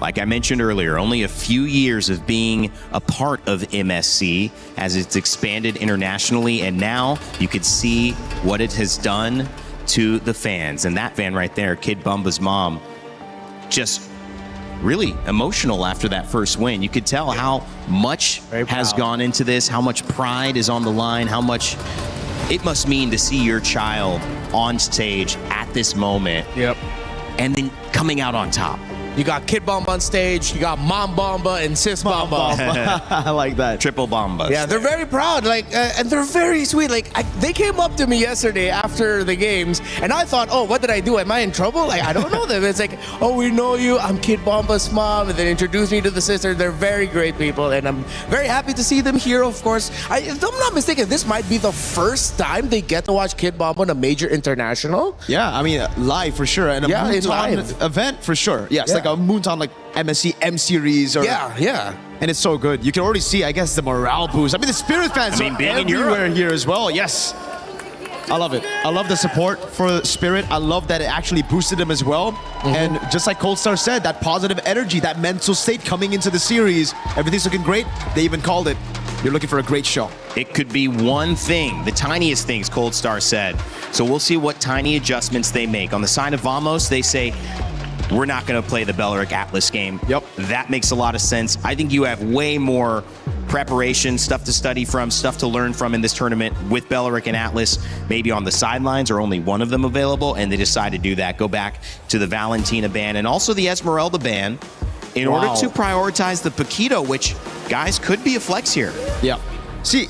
like I mentioned earlier, only a few years of being a part of MSC as it's expanded internationally, and now you could see what it has done to the fans. And that fan right there, Kid Bumba's mom, just really emotional after that first win. You could tell how much has gone into this, how much pride is on the line, how much it must mean to see your child on stage at this moment. Yep. And then coming out on top. You got Kid Bomba on stage, you got Mom Bomba and Sis Bomba. I like that. Triple Bombas. Yeah, they're very proud, and they're very sweet. They came up to me yesterday after the games, and I thought, oh, what did I do? Am I in trouble? I don't know them. It's like, oh, we know you. I'm Kid Bomba's mom, and they introduced me to the sister. They're very great people, and I'm very happy to see them here, of course. If I'm not mistaken, this might be the first time they get to watch Kid Bomba in a major international. Yeah, I mean, live for sure, and a live event for sure. Yes, like a Moontown, like MSC M series, or yeah, and it's so good. You can already see, I guess, the morale boost. I mean, the Spirit fans are everywhere here as well. Yes, I love it. I love the support for Spirit. I love that it actually boosted them as well. And just like Cold Star said, that positive energy, that mental state coming into the series, everything's looking great. They even called it. You're looking for a great show. It could be one thing, the tiniest things, Cold Star said. So we'll see what tiny adjustments they make. On the side of Vamos, they say, we're not going to play the Belleric Atlas game. Yep. That makes a lot of sense. I think you have way more preparation, stuff to study from, stuff to learn from in this tournament with Belleric and Atlas. Maybe on the sidelines or only one of them available, and they decide to do that. Go back to the Valentina ban and also the Esmeralda ban in order to prioritize the Paquito, which, guys, could be a flex here. Yeah. See,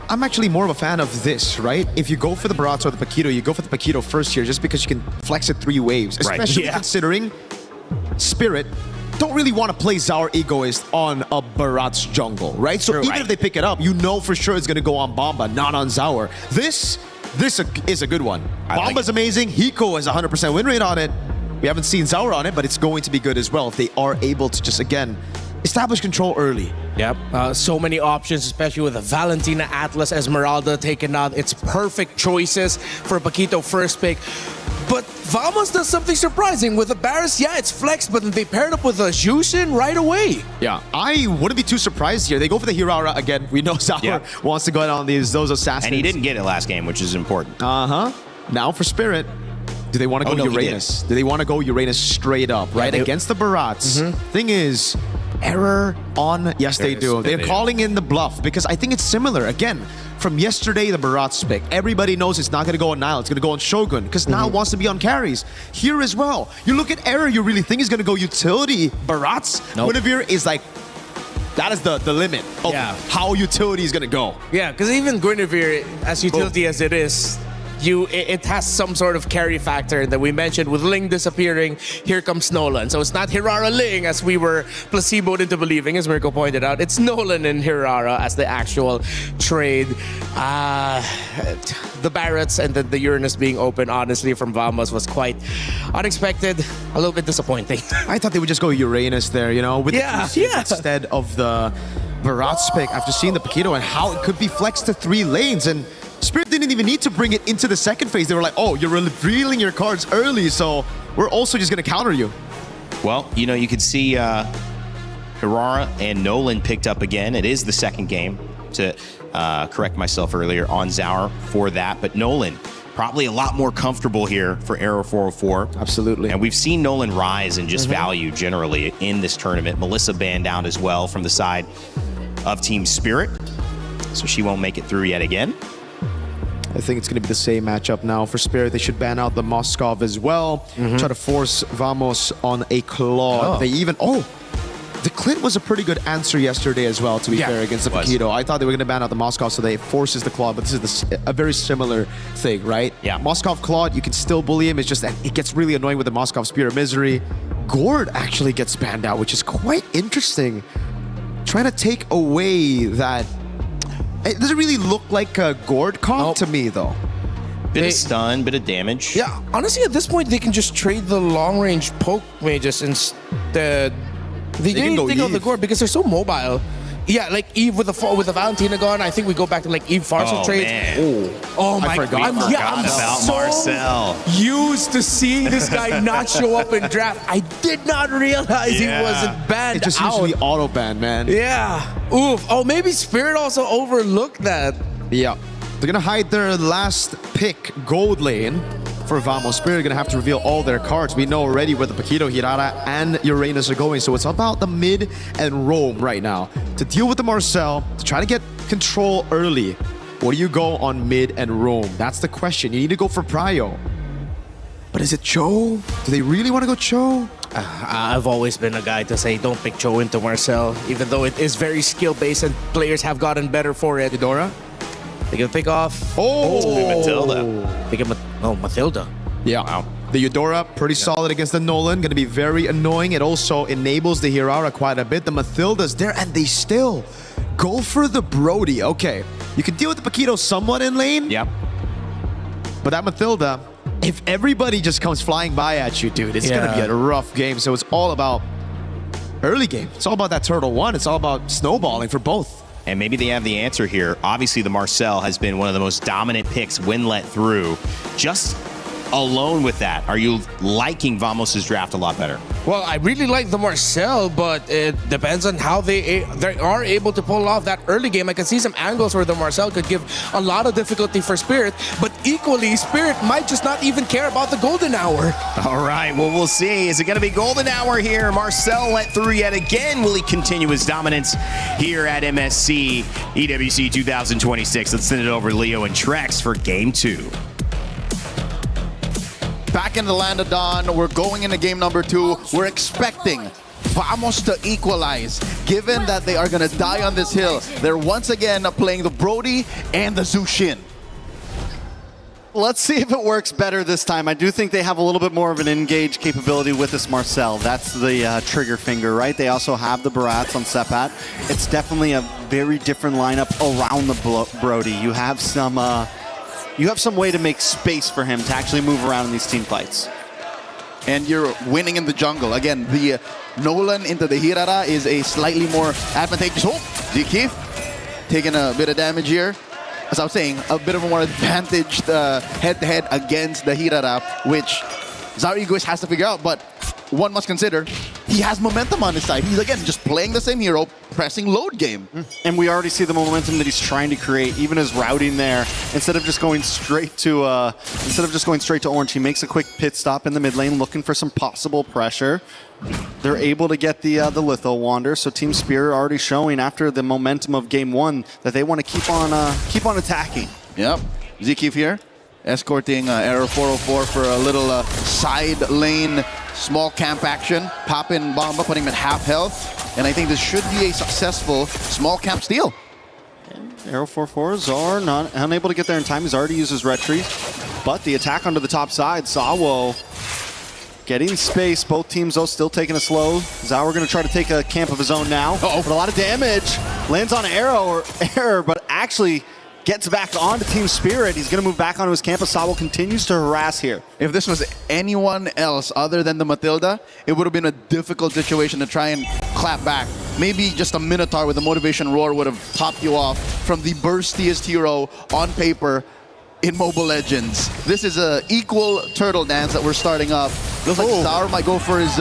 I'm actually more of a fan of this, right? If you go for the Barats or the Paquito, you go for the Paquito first here just because you can flex it 3 waves. Especially considering Spirit don't really want to play Zaur Egoist on a Barats jungle, right? So even if they pick it up, you know for sure it's going to go on Bomba, not on Zaur. This is a good one. Bomba's amazing. Hiko has 100% win rate on it. We haven't seen Zaur on it, but it's going to be good as well if they are able to just, again, establish control early. Yep, so many options, especially with a Valentina, Atlas, Esmeralda taken out. It's perfect choices for a Paquito first pick. But Vamos does something surprising. With the Barris, yeah, it's flexed, but they paired up with a Jushin right away. Yeah, I wouldn't be too surprised here. They go for the Hirara again. We know Zaur wants to go out on those assassins. And he didn't get it last game, which is important. Now for Spirit. Do they want to go Uranus? Do they want to go Uranus straight up, right? Against the Barats. Thing is, error on... Yes, they do. They're calling in the bluff because I think it's similar. Again, from yesterday, the Barats pick. Everybody knows it's not going to go on Nile. It's going to go on Shogun because Nile wants to be on carries. Here as well. You look at error, you really think he's going to go utility Barats? Nope. Guinevere is like... That is the limit of how utility is going to go. Yeah, because even Guinevere, as utility as it is, it has some sort of carry factor that we mentioned with Ling disappearing. Here comes Nolan. So it's not Hirara Ling as we were placeboed into believing, as Mirko pointed out. It's Nolan and Hirara as the actual trade. The Barrets and the Uranus being open, honestly, from Vamos was quite unexpected. A little bit disappointing. I thought they would just go Uranus there, you know, with the instead of the Barats pick after seeing the Paquito and how it could be flexed to 3 lanes. And Spirit didn't even need to bring it into the second phase. They were like, oh, you're revealing your cards early, so we're also just going to counter you. Well, you know, you could see Hirara and Nolan picked up again. It is the second game, to correct myself earlier, on Zaur for that. But Nolan, probably a lot more comfortable here for Arrow 404. Absolutely. And we've seen Nolan rise in just value generally in this tournament. Melissa banned out as well from the side of Team Spirit, so she won't make it through yet again. I think it's going to be the same matchup now for Spirit. They should ban out the Moskov as well. Try to force Vamos on a Claw. They even... the Clint was a pretty good answer yesterday as well, to be fair, against the Paquito. I thought they were going to ban out the Moskov, so they forces the Claw, but this is a very similar thing, right? Yeah. Moskov Claw, you can still bully him. It's just that it gets really annoying with the Moskov Spear of Misery. Gord actually gets banned out, which is quite interesting. Trying to take away that... It doesn't really look like a Gord comp to me, though. Bit of stun, bit of damage. Yeah, honestly, at this point, they can just trade the long-range poke mages instead. They didn't go think of the Eve. core because they're so mobile. Yeah, like Eve with the Valentina gone. I think we go back to like Eve Farcel trades. Man. Oh my forgot. god! Forgot about so Marcel. used to seeing this guy not show up in draft. I did not realize he wasn't banned It's just out. usually auto ban, man. Yeah. Oof. Oh, maybe Spirit also overlooked that. Yeah. They're gonna hide their last pick, gold lane, for Vamos. Spirit are gonna have to reveal all their cards. We know already where the Paquito, Hirara, and Uranus are going, so it's about the mid and roam right now. To deal with the Marcel, to try to get control early, what do you go on mid and roam? That's the question. You need to go for Prio. But is it Cho? Do they really want to go Cho? I've always been a guy to say don't pick Cho into Marcel, even though it is very skill-based and players have gotten better for it. Eudora? They can pick off. Matilda. They can Matilda. Yeah. Wow. The Eudora, pretty solid against the Nolan. Going to be very annoying. It also enables the Hirara quite a bit. The Matilda's there, and they still go for the Brody. Okay. You can deal with the Paquito somewhat in lane. Yep. But that Matilda, if everybody just comes flying by at you, dude, it's going to be a rough game. So it's all about early game. It's all about that Turtle 1. It's all about snowballing for both. And maybe they have the answer here. Obviously, the Marcel has been one of the most dominant picks when let through. Just alone with that, are you liking Vamos' draft a lot better? Well, I really like the Marcel, but it depends on how they are able to pull off that early game. I can see some angles where the Marcel could give a lot of difficulty for Spirit, but equally, Spirit might just not even care about the golden hour. All right, well, we'll see. Is it going to be golden hour here? Marcel let through yet again. Will he continue his dominance here at MSC EWC 2026? Let's send it over to Leo and Trex for game 2. Back in the land of Dawn, we're going into game number 2. We're expecting Vamos to equalize, given that they are going to die on this hill. They're once again playing the Brody and the Zushin. Let's see if it works better this time. I do think they have a little bit more of an engage capability with this Marcel. That's the trigger finger, right? They also have the Barats on Sepat. It's definitely a very different lineup around the Brody. You have some way to make space for him to actually move around in these team fights. And you're winning in the jungle. Again, the Nolan into the Hirara is a slightly more advantageous. Oh, G-Keef taking a bit of damage here. As I was saying, a bit of a more advantaged head-to-head against the Hirara, which Zao Egoist has to figure out, but one must consider he has momentum on his side. He's, again, just playing the same hero, pressing load game. And we already see the momentum that he's trying to create, even his routing there. Instead of just going straight to orange, he makes a quick pit stop in the mid lane, looking for some possible pressure. They're able to get the Litho Wander, so Team Spirit already showing after the momentum of game 1 that they want to keep on attacking. Yep, Zikif here, escorting Error 404 for a little side lane small camp action. Pop in Bomba, putting him at half health. And I think this should be a successful small camp steal. Arrow 4-4s are not unable to get there in time. He's already used his retreat. But the attack onto the top side, Sawo getting space. Both teams, though, still taking it slow. Zauer going to try to take a camp of his own now. But a lot of damage. Lands on Error, but actually gets back onto Team Spirit. He's going to move back onto his campus. Sawo continues to harass here. If this was anyone else other than the Matilda, it would have been a difficult situation to try and clap back. Maybe just a Minotaur with a motivation roar would have popped you off from the burstiest hero on paper in Mobile Legends. This is an equal turtle dance that we're starting up. Looks like Zauer might go for his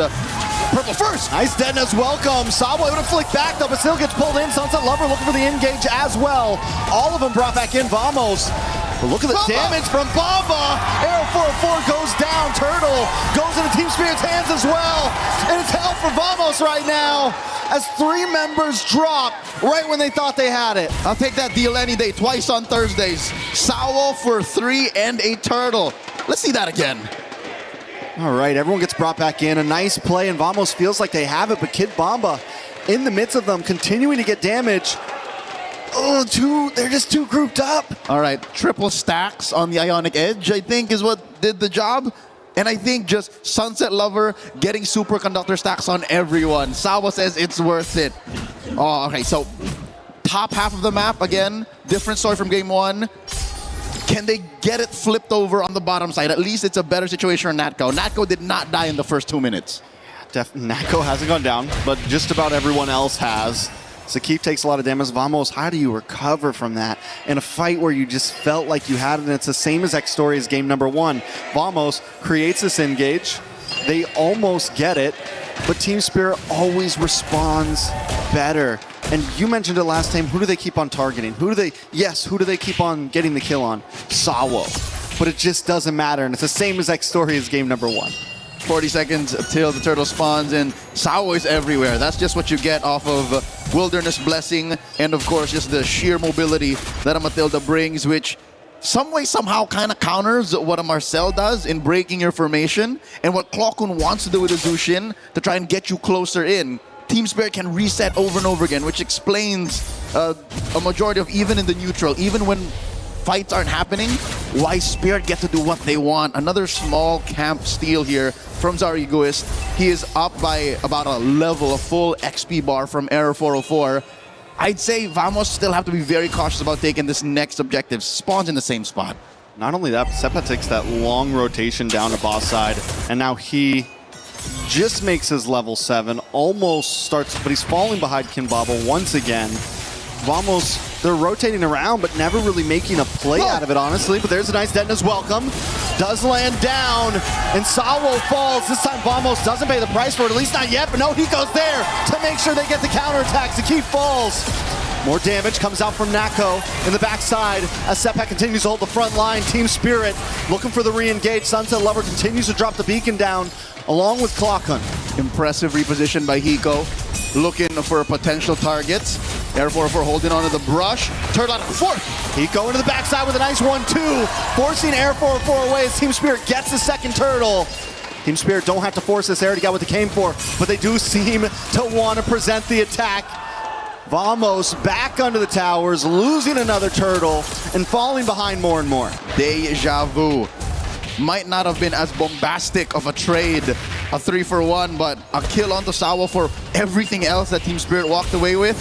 purple first. Nice deadness welcome. Sawo able to flick back though, but still gets pulled in. Sunset Lover looking for the engage as well. All of them brought back in. Vamos. But look at the damage from Bomba. Arrow 404 goes down. Turtle goes into Team Spirit's hands as well. And it's hell for Vamos right now as 3 members drop right when they thought they had it. I'll take that deal any day. Twice on Thursdays. Sawo for 3 and a turtle. Let's see that again. All right, everyone gets brought back in. A nice play, and Vamos feels like they have it, but Kid Bomba in the midst of them, continuing to get damage. Oh, they're just too grouped up. All right, triple stacks on the Ionic Edge, I think, is what did the job. And I think just Sunset Lover getting superconductor stacks on everyone. Sawa says it's worth it. Oh, okay, so top half of the map, again, different story from game 1. Can they get it flipped over on the bottom side? At least it's a better situation for Natco. Natco did not die in the first 2 minutes. Natco hasn't gone down, but just about everyone else has. Sakib takes a lot of damage. Vamos, how do you recover from that in a fight where you just felt like you had it? And it's the same as X-Story's game number 1. Vamos creates this engage. They almost get it, but Team Spirit always responds better. And you mentioned it last time, who do they keep on targeting? Who do they keep on getting the kill on? Sawo. But it just doesn't matter, and it's the same as X-Story's game number 1. 40 seconds till the turtle spawns, and Sawo is everywhere. That's just what you get off of Wilderness Blessing, and of course just the sheer mobility that a Matilda brings, which some way somehow kind of counters what a Marcel does in breaking your formation, and what Klokun wants to do with a Zushin to try and get you closer in. Team Spirit can reset over and over again, which explains a majority of, even in the neutral, even when fights aren't happening, why Spirit get to do what they want. Another small camp steal here from Zariguist. He is up by about a level, a full XP bar from Error 404. I'd say Vamos still have to be very cautious about taking this next objective. Spawns in the same spot. Not only that, Sepa takes that long rotation down to boss side, and now he just makes his level 7, almost starts, but he's falling behind Kinbaba once again. Vamos, they're rotating around, but never really making a play out of it, honestly. But there's a nice Detona's welcome. Does land down, and Sawo falls. This time Vamos doesn't pay the price for it, at least not yet, but no, he goes there to make sure they get the counterattack. Sakib falls. More damage comes out from Nako in the backside as Sepak continues to hold the front line. Team Spirit looking for the re-engage. Sunset Lover continues to drop the beacon down along with Klokun. Impressive reposition by Hiko, looking for potential targets. Air 404 holding onto the brush. Turtle out of the fourth. Hiko into the backside with a nice 1-2, forcing Air 404 away as Team Spirit gets the second turtle. Team Spirit don't have to force this. They already got what they came for, but they do seem to want to present the attack. Vamos back under the towers, losing another turtle and falling behind more and more. Deja vu. Might not have been as bombastic of a trade, a 3-for-1, but a kill onto Sawo for everything else that Team Spirit walked away with,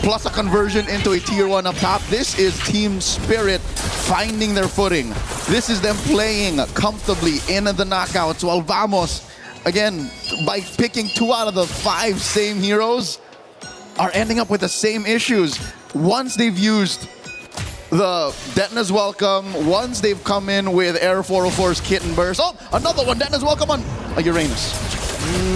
plus a conversion into a tier 1 up top. This is Team Spirit finding their footing. This is them playing comfortably in the knockouts, while Vamos, again, by picking 2 out of the 5 same heroes, are ending up with the same issues. Once they've used the Detona's welcome, once they've come in with Air 404's Kitten Burst. Oh, another one, Detona's welcome on a Uranus.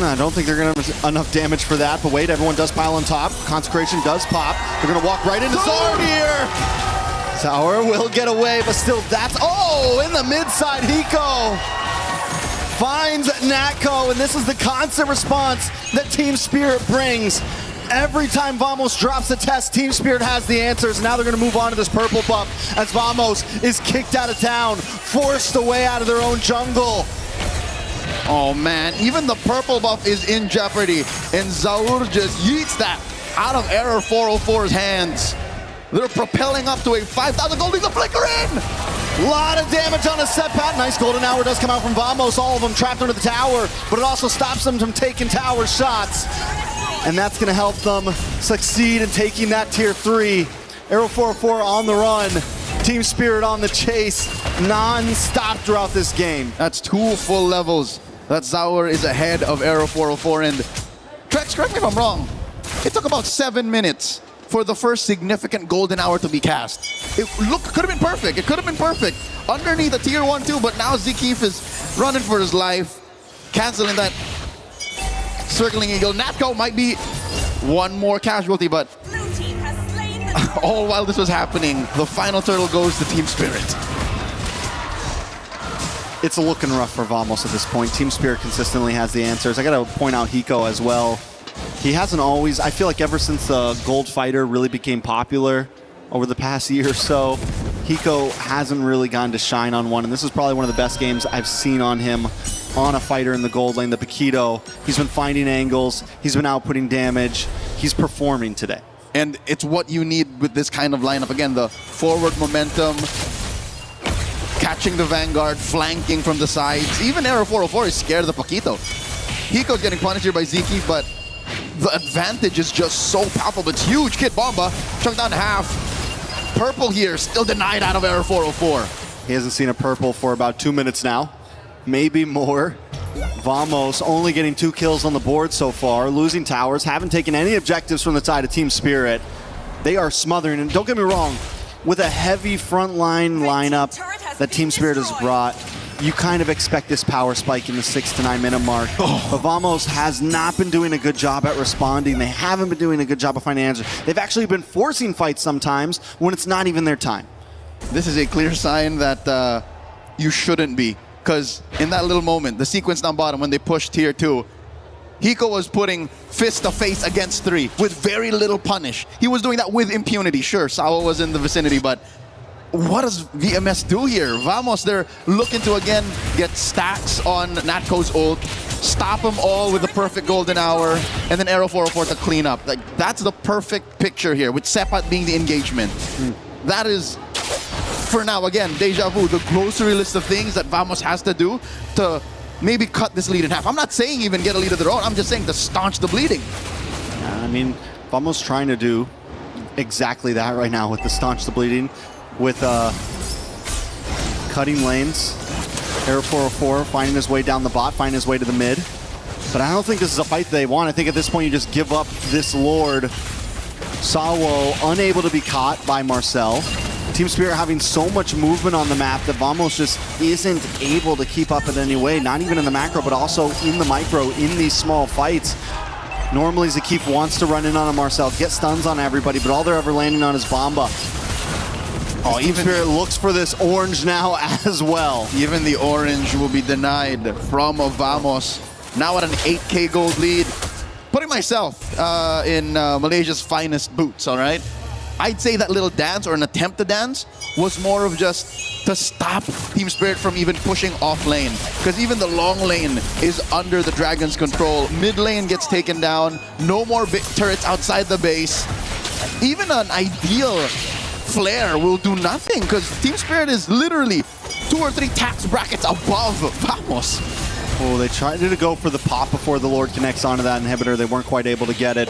I don't think they're going to have enough damage for that, but wait, everyone does pile on top. Consecration does pop. They're going to walk right into Zard here. Tower will get away, but still that's, oh, in the mid-side, Hiko finds Natco, and this is the constant response that Team Spirit brings. Every time Vamos drops a test, Team Spirit has the answers. Now they're going to move on to this purple buff as Vamos is kicked out of town, forced away out of their own jungle. Oh man, even the purple buff is in jeopardy, and Zaur just yeets that out of Error 404's hands. They're propelling up to a 5,000 gold lead, the flicker in! A lot of damage on a set pat. Nice golden hour does come out from Vamos, all of them trapped under the tower, but it also stops them from taking tower shots. And that's going to help them succeed in taking that tier 3. Arrow 404 on the run. Team Spirit on the chase non-stop throughout this game. That's 2 full levels. That Zaur is ahead of Arrow 404. And Trex, correct me if I'm wrong, it took about 7 minutes for the first significant golden hour to be cast. It could have been perfect. It could have been perfect. Underneath a tier 1-2, but now Zkeef is running for his life, canceling that circling eagle. Natco might be one more casualty, but all while this was happening, the final turtle goes to Team Spirit. It's looking rough for Vamos at this point. Team Spirit consistently has the answers. I gotta point out Hiko as well. He hasn't always, I feel like ever since the Gold Fighter really became popular over the past year or so, Hiko hasn't really gotten to shine on one, and this is probably one of the best games I've seen on him on a fighter in the gold lane, the Paquito. He's been finding angles, he's been outputting damage, he's performing today. And it's what you need with this kind of lineup. Again, the forward momentum, catching the Vanguard, flanking from the sides. Even Arrow 404 is scared of the Paquito. Hiko's getting punished here by Zkeef, but the advantage is just so palpable. It's huge. Kid Bomba chunked down to half. Purple here, still denied out of Arrow 404. He hasn't seen a purple for about 2 minutes now, maybe more. Vamos only getting 2 kills on the board so far, losing towers, haven't taken any objectives from the side of Team Spirit. They are smothering, and don't get me wrong, with a heavy frontline lineup that Team Spirit has brought, you kind of expect this power spike in the 6 to 9 minute mark. But Vamos has not been doing a good job at responding. They haven't been doing a good job of finding answers. They've actually been forcing fights sometimes when it's not even their time. This is a clear sign that you shouldn't be. Because in that little moment, the sequence down bottom, when they pushed tier 2, Hiko was putting fist to face against 3 with very little punish. He was doing that with impunity. Sure, Sawa was in the vicinity, but what does VMS do here? Vamos, they're looking to again get stacks on Natco's ult, stop them all with the perfect golden hour, and then Arrow 404 to clean up. Like, that's the perfect picture here, with Sepat being the engagement. That is, for now, again, deja vu, the grocery list of things that Vamos has to do to maybe cut this lead in half. I'm not saying even get a lead of their own, I'm just saying to staunch the bleeding. I mean, Vamos trying to do exactly that right now with the staunch the bleeding, with cutting lanes. Arrow 404 finding his way down the bot, finding his way to the mid. But I don't think this is a fight they want. I think at this point you just give up this Lord. Sawo unable to be caught by Marcel. Team Spirit having so much movement on the map that Vamos just isn't able to keep up in any way, not even in the macro, but also in the micro, in these small fights. Normally Zakif wants to run in on a Marcel, get stuns on everybody, but all they're ever landing on is Bomba. Oh, Team Spirit looks for this orange now as well. Even the orange will be denied from Vamos. Now at an 8K gold lead. Putting myself in Malaysia's finest boots, all right? I'd say that little dance, or an attempt to dance, was more of just to stop Team Spirit from even pushing off lane. Because even the long lane is under the Dragon's control. Mid lane gets taken down. No more turrets outside the base. Even an ideal flare will do nothing, because Team Spirit is literally 2 or 3 tax brackets above Vamos. Oh, they tried to go for the pop before the Lord connects onto that inhibitor. They weren't quite able to get it,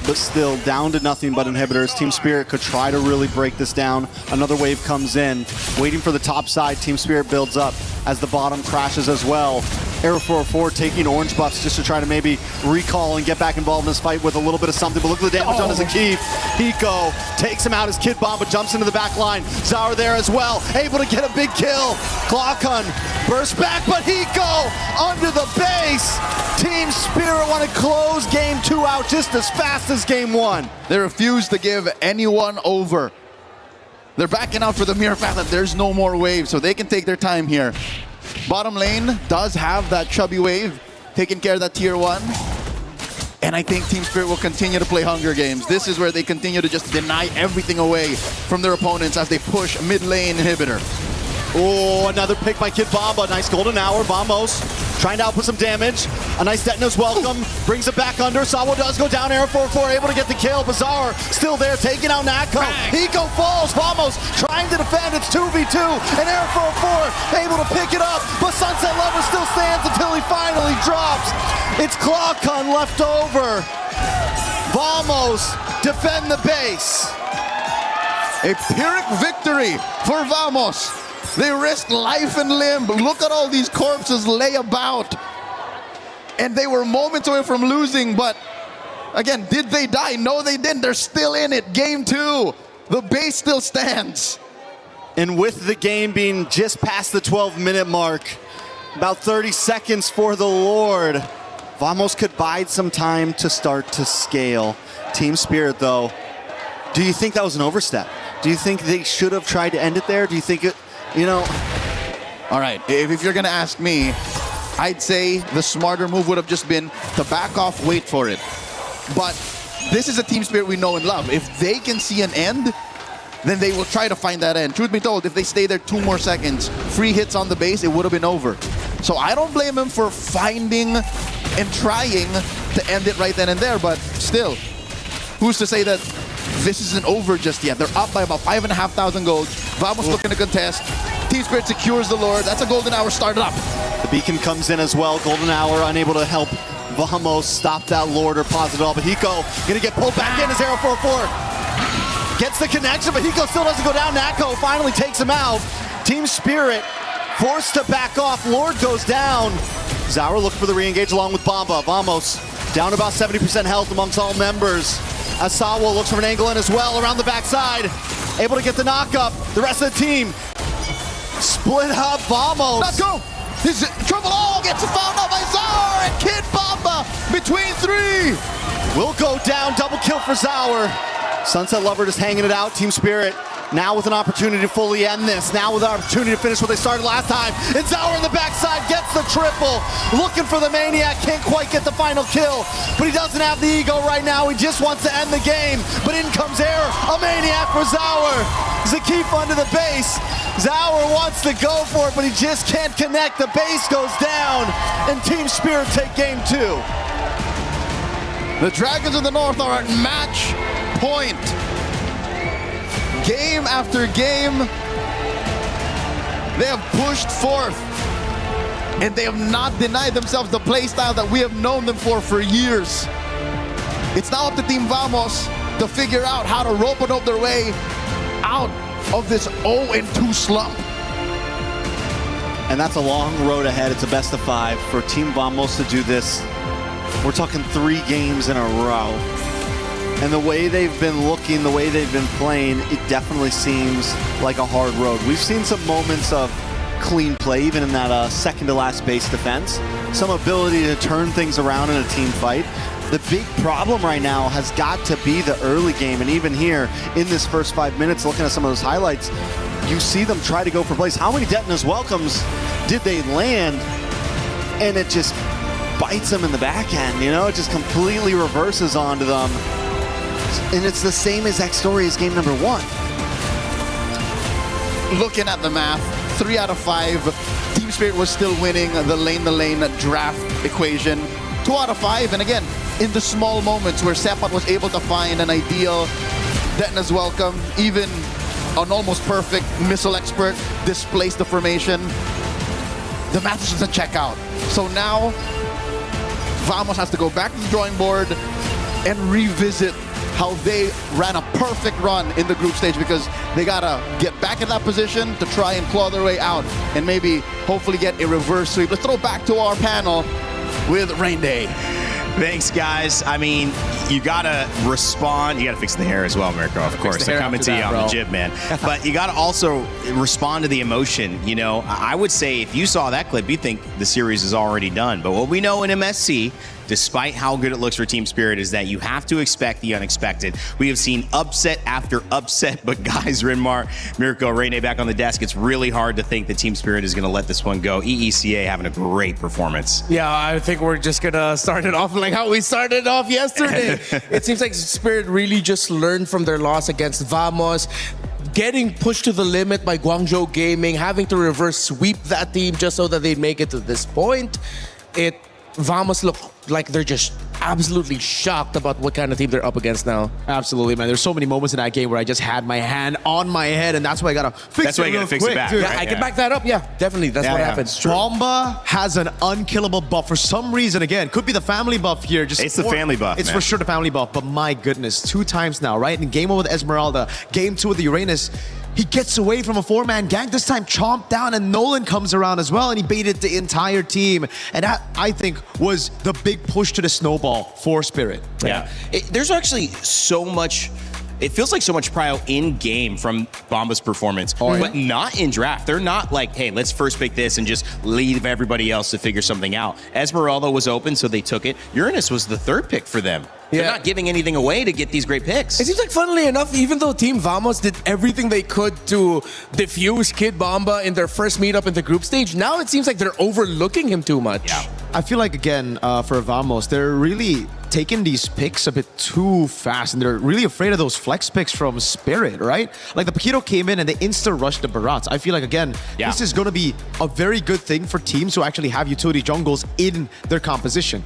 but still down to nothing but inhibitors. Team Spirit could try to really break this down. Another wave comes in, waiting for the top side. Team Spirit builds up as the bottom crashes as well. Arrow 404 taking orange buffs just to try to maybe recall and get back involved in this fight with a little bit of something, but look at the damage on Zakif. Hiko takes him out as Kid Bomba jumps into the back line. Zaur there as well, able to get a big kill. Glaucon bursts back, but Hiko under the base. Team Spirit want to close game 2 out just as fast as game 1. They refuse to give anyone over. They're backing out for the mere fact that there's no more waves, so they can take their time here. Bottom lane does have that chubby wave, taking care of that tier 1. And I think Team Spirit will continue to play Hunger Games. This is where they continue to just deny everything away from their opponents as they push mid lane inhibitor. Oh, another pick by Kid Bomba. Nice golden hour. Vamos trying to output some damage. A nice Detona's welcome. Brings it back under. Sawo does go down. Arrow 404 able to get the kill. Bazaar still there, taking out Natco. Hiko falls. Vamos trying to defend. It's 2v2. And Arrow 404 able to pick it up. But Sunset Lover still stands until he finally drops. It's Glaucon left over. Vamos defend the base. A Pyrrhic victory for Vamos. They risked life and limb. Look at all these corpses lay about. And they were moments away from losing, but again, did they die? No, they didn't. They're still in it. Game 2. The base still stands. And with the game being just past the 12-minute mark, about 30 seconds for the Lord, Vamos could bide some time to start to scale. Team Spirit, though, do you think that was an overstep? Do you think they should have tried to end it there? Do you think it, you know? All right, if you're gonna ask me, I'd say the smarter move would have just been to back off, wait for it. But this is a Team Spirit we know and love. If they can see an end, then they will try to find that end. Truth be told, if they stay there 2 more seconds, free hits on the base, it would have been over. So I don't blame him for finding and trying to end it right then and there, but still, who's to say that this isn't over just yet? They're up by about 5,500 gold. Vamos looking to contest. Team Spirit secures the Lord. That's a golden hour started up. The beacon comes in as well. Golden hour unable to help Vamos stop that Lord or pause it all. But Hiko gonna get pulled back in as Arrow 404 gets the connection, but Hiko still doesn't go down. Natco finally takes him out. Team Spirit forced to back off. Lord goes down. Zauer looking for the re-engage along with Bomba. Vamos down about 70% health amongst all members. Asawa looks for an angle in as well around the backside. Able to get the knock up. The rest of the team split up. Vamos. Let's go. This is trouble. Oh, gets found out by Zauer and Kid Bomba between three. Will go down. Double kill for Zauer. Sunset Lover just hanging it out. Team Spirit now with an opportunity to fully end this. Now with an opportunity to finish what they started last time. And Zauer in the backside gets the triple. Looking for the Maniac. Can't quite get the final kill. But he doesn't have the ego right now. He just wants to end the game. But in comes air. A Maniac for Zauer. Zakif under the base. Zauer wants to go for it, but he just can't connect. The base goes down. And Team Spirit take game 2. The Dragons of the North are at match point. Game after game, they have pushed forth, and they have not denied themselves the play style that we have known them for years. It's now up to Team Vamos to figure out how to rope-a-dope their way out of this 0-2 slump. And that's a long road ahead. It's a best of 5 for Team Vamos to do this. We're talking 3 games in a row. And the way they've been looking, the way they've been playing, it definitely seems like a hard road. We've seen some moments of clean play, even in that second to last base defense. Some ability to turn things around in a team fight. The big problem right now has got to be the early game. And even here in this first 5 minutes, looking at some of those highlights, you see them try to go for plays. How many Detona's welcomes did they land? And it just bites them in the back end, you know? It just completely reverses onto them. And it's the same exact story as game number 1. Looking at the math, 3 out of 5, Team Spirit was still winning the lane draft equation. 2 out of 5, and again, in the small moments where Sepat was able to find an ideal Detona's welcome, even an almost perfect missile expert displaced the formation, the math just doesn't check out. So now, Vamos has to go back to the drawing board and revisit how they ran a perfect run in the group stage, because they gotta get back in that position to try and claw their way out and maybe hopefully get a reverse sweep. Let's throw back to our panel with Rain Day. Thanks, guys. I mean, you gotta respond. You gotta fix the hair as well, Mirko, of course. I'm coming to you on the jib, man. But you gotta also respond to the emotion. You know, I would say if you saw that clip, you'd think the series is already done. But what we know in MSC, despite how good it looks for Team Spirit, is that you have to expect the unexpected. We have seen upset after upset, but guys, Rinmar, Mirko, Rene back on the desk, it's really hard to think that Team Spirit is gonna let this one go. EECA having a great performance. Yeah, I think we're just gonna start it off like how we started off yesterday. It seems like Spirit really just learned from their loss against Vamos, getting pushed to the limit by Guangzhou Gaming, having to reverse sweep that team just so that they'd make it to this point. Vamos look like they're just absolutely shocked about what kind of team they're up against now. Absolutely, man. There's so many moments in that game where I just had my hand on my head, and that's why I gotta fix it. That's why you gotta fix it back. Dude. Yeah, I can back that up. Yeah, definitely. That's what happens. Bomba has an unkillable buff for some reason. Again, could be the family buff here. It's the family buff. It's for sure the family buff. But my goodness, 2 times now, right? In game 1 with Esmeralda, game 2 with the Uranus, he gets away from a 4-man gang. This time, chomped down, and Nolan comes around as well, and he baited the entire team. And that, I think, was the big push to the snowball for Spirit. Yeah. There's actually so much. It feels like so much prio in game from Bomba's performance, but not in draft. They're not like, hey, let's first pick this and just leave everybody else to figure something out. Esmeralda was open, so they took it. Uranus was the 3rd pick for them. They're not giving anything away to get these great picks. It seems like, funnily enough, even though Team Vamos did everything they could to diffuse Kid Bomba in their first meetup in the group stage, now it seems like they're overlooking him too much. Yeah. I feel like, again, for Vamos, they're really taking these picks a bit too fast, and they're really afraid of those flex picks from Spirit, right? Like the Paquito came in and they insta-rushed the Barats. I feel like, again, this is going to be a very good thing for teams who actually have utility jungles in their composition.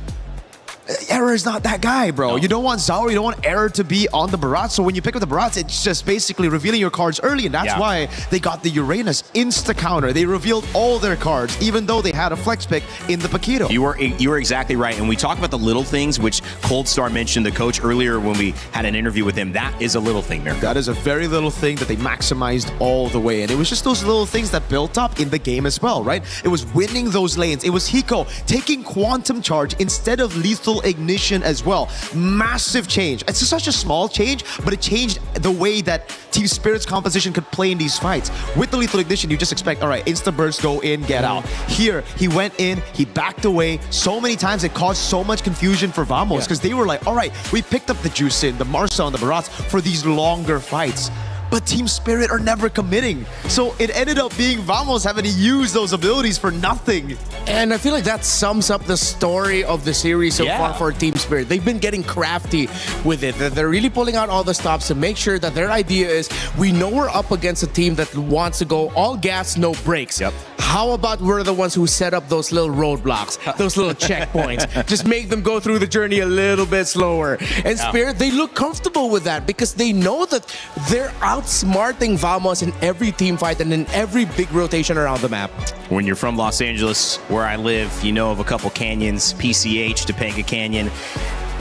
Yeah, Error is not that guy, bro. You don't want Zaur, you don't want Error to be on the Barats. So when you pick up the Barats, it's just basically revealing your cards early, and that's why they got the Uranus insta-counter. They revealed all their cards, even though they had a flex pick in the Paquito. You were exactly right. And we talk about the little things, which Cold Star mentioned, the coach, earlier when we had an interview with him. That is a little thing there. That is a very little thing that they maximized all the way. And it was just those little things that built up in the game as well, right? It was winning those lanes. It was Hiko taking Quantum Charge instead of Lethal Ignition as well. Massive change. It's such a small change, but it changed the way that Team Spirit's composition could play in these fights. With the Lethal Ignition, you just expect, all right, insta burst, go in, get out. Here, he went in, he backed away. So many times it caused so much confusion for Vamos because they were like, all right, we picked up the Juicin, the Marcel, and the Barats for these longer fights. But Team Spirit are never committing. So it ended up being Vamos having to use those abilities for nothing. And I feel like that sums up the story of the series so far for Team Spirit. They've been getting crafty with it. They're really pulling out all the stops to make sure that their idea is, we know we're up against a team that wants to go all gas, no brakes. How about we're the ones who set up those little roadblocks, those little checkpoints? Just make them go through the journey a little bit slower. And Spirit, they look comfortable with that because they know that they're outsmarting Vamos in every team fight and in every big rotation around the map. When you're from Los Angeles, where I live, you know of a couple canyons, PCH, Topanga Canyon.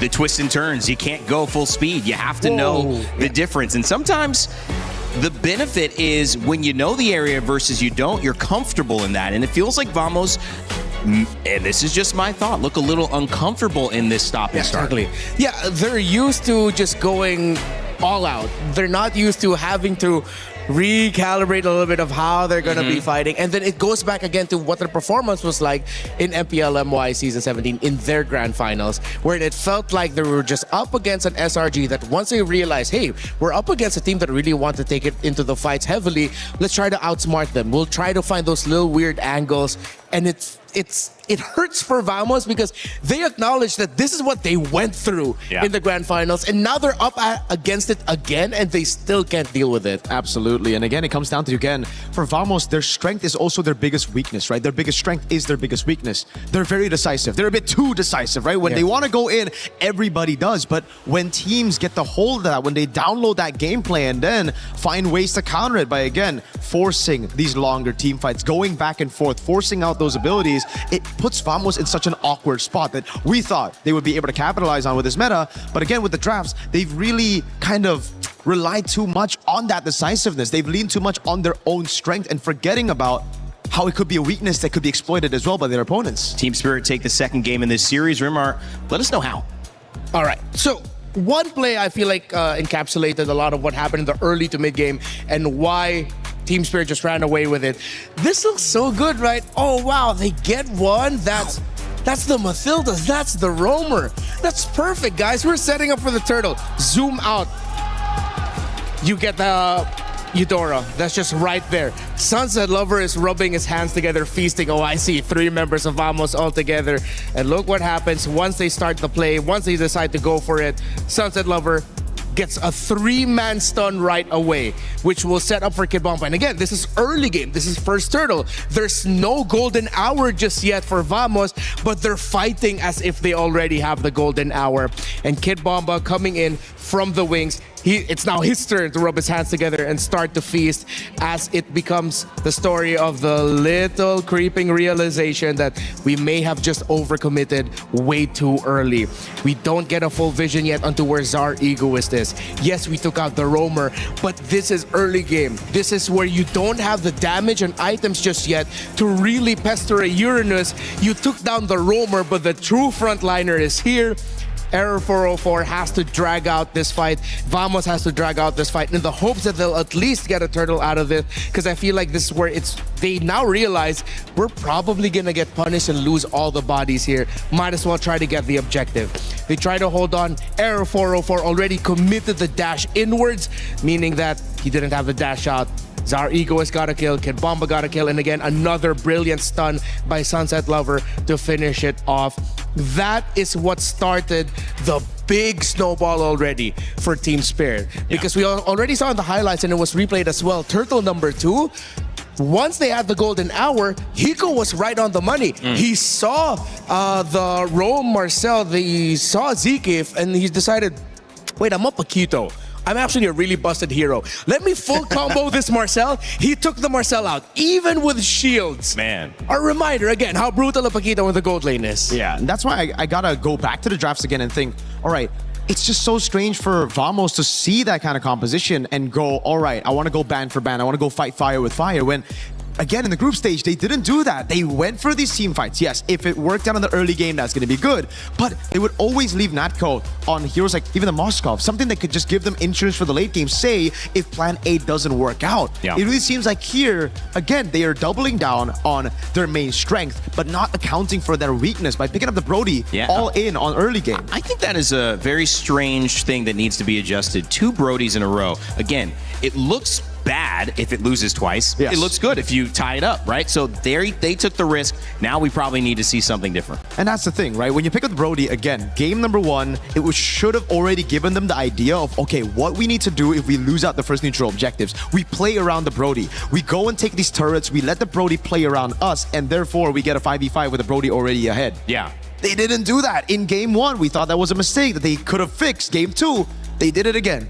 The twists and turns, you can't go full speed. You have to know the difference. And sometimes the benefit is when you know the area versus you don't, you're comfortable in that. And it feels like Vamos, and this is just my thought, look a little uncomfortable in this stop and start. Exactly. Yeah, they're used to just going all out. They're not used to having to recalibrate a little bit of how they're going to be fighting. And then it goes back again to what their performance was like in MPLMY Season 17 in their grand finals, where it felt like they were just up against an SRG that once they realized, hey, we're up against a team that really want to take it into the fights heavily, let's try to outsmart them. We'll try to find those little weird angles. And it hurts for Vamos because they acknowledge that this is what they went through in the grand finals, and now they're up against it again, and they still can't deal with it. Absolutely. And again, it comes down to, again, for Vamos, their strength is also their biggest weakness, right? Their biggest strength is their biggest weakness. They're very decisive. They're a bit too decisive, right? When they want to go in, everybody does. But when teams get the hold of that, when they download that gameplay and then find ways to counter it by, again, forcing these longer team fights, going back and forth, forcing out those abilities, it puts Vamos in such an awkward spot that we thought they would be able to capitalize on with this meta. But again, with the drafts, they've really kind of relied too much on that decisiveness. They've leaned too much on their own strength and forgetting about how it could be a weakness that could be exploited as well by their opponents. Team Spirit take the second game in this series. Rimar, let us know how. All right, so one play I feel like encapsulated a lot of what happened in the early to mid game and why Team Spirit just ran away with it. This looks so good, right? Oh, wow, they get one. That's the Mathildas. That's the Roamer. That's perfect, guys. We're setting up for the turtle. Zoom out. You get the Eudora. That's just right there. Sunset Lover is rubbing his hands together, feasting. Oh, I see 3 members of Vamos all together. And look what happens once they start the play, once they decide to go for it. Sunset Lover gets a 3-man stun right away, which will set up for Kid Bomba. And again, this is early game. This is first turtle. There's no golden hour just yet for Vamos, but they're fighting as if they already have the golden hour. And Kid Bomba coming in from the wings. It's now his turn to rub his hands together and start to feast as it becomes the story of the little creeping realization that we may have just overcommitted way too early. We don't get a full vision yet onto where Zar Egoist is. Yes, we took out the Roamer, but this is early game. This is where you don't have the damage and items just yet to really pester a Uranus. You took down the Roamer, but the true frontliner is here. Error 404 has to drag out this fight. Vamos has to drag out this fight in the hopes that they'll at least get a turtle out of it, because I feel like this is where they now realize we're probably gonna get punished and lose all the bodies here. Might as well try to get the objective. They try to hold on. Error 404 already committed the dash inwards, meaning that he didn't have the dash out. Zar Egoist got a kill, Kid Bomba got a kill, and again, another brilliant stun by Sunset Lover to finish it off. That is what started the big snowball already for Team Spirit. Because we already saw in the highlights, and it was replayed as well, turtle number 2, once they had the golden hour, Hiko was right on the money. He saw the Rome Marcel, he saw Zekif, and he decided, wait, I'm up Paquito. I'm actually a really busted hero. Let me full combo this Marcel. He took the Marcel out, even with shields. Man. A reminder, again, how brutal a Paquito with the gold lane is. Yeah, and that's why I gotta go back to the drafts again and think, all right, it's just so strange for Vamos to see that kind of composition and go, all right, I want to go ban for ban. I want to go fight fire with fire. When, again, in the group stage, they didn't do that. They went for these team fights. Yes, if it worked out in the early game, that's going to be good. But they would always leave Natco on heroes like even the Moskov, something that could just give them insurance for the late game, say, if plan A doesn't work out. Yeah. It really seems like here, again, they are doubling down on their main strength, but not accounting for their weakness by picking up the Brody all in on early game. I think that is a very strange thing that needs to be adjusted. 2 Brodies in a row. Again, it looks bad if it loses twice. Yes. It looks good if you tie it up, right? So they took the risk. Now we probably need to see something different. And that's the thing, right? When you pick up the Brody, again, game number 1, it should have already given them the idea of, okay, what we need to do if we lose out the first neutral objectives. We play around the Brody. We go and take these turrets. We let the Brody play around us, and therefore we get a 5v5 with the Brody already ahead. Yeah. They didn't do that in game 1. We thought that was a mistake that they could have fixed. Game 2, they did it again.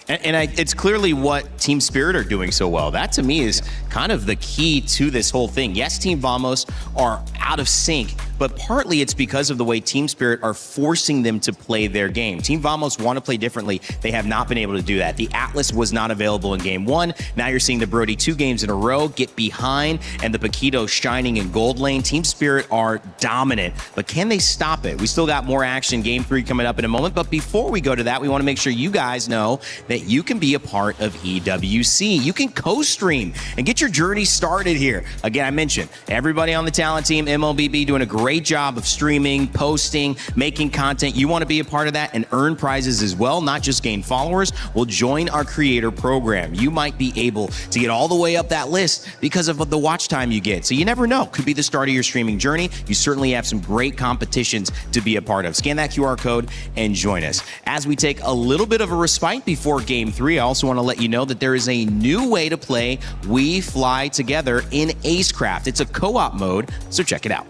And it's clearly what Team Spirit are doing so well. That, to me, is kind of the key to this whole thing. Yes, Team Vamos are out of sync, but partly it's because of the way Team Spirit are forcing them to play their game. Team Vamos want to play differently. They have not been able to do that. The Atlas was not available in game 1. Now you're seeing the Brody 2 games in a row get behind, and the Paquito shining in gold lane. Team Spirit are dominant, but can they stop it? We still got more action. Game 3 coming up in a moment, but before we go to that, we want to make sure you guys know that you can be a part of EWC. You can co-stream and get your journey started here. Again, I mentioned everybody on the talent team, MLBB, doing a great job of streaming, posting, making content. You want to be a part of that and earn prizes as well, not just gain followers. Well, join our creator program. You might be able to get all the way up that list because of the watch time you get. So you never know. Could be the start of your streaming journey. You certainly have some great competitions to be a part of. Scan that QR code and join us. As we take a little bit of a respite before Game 3, I also want to let you know that there is a new way to play We Fly Together in Acecraft. It's a co-op mode, so check it out.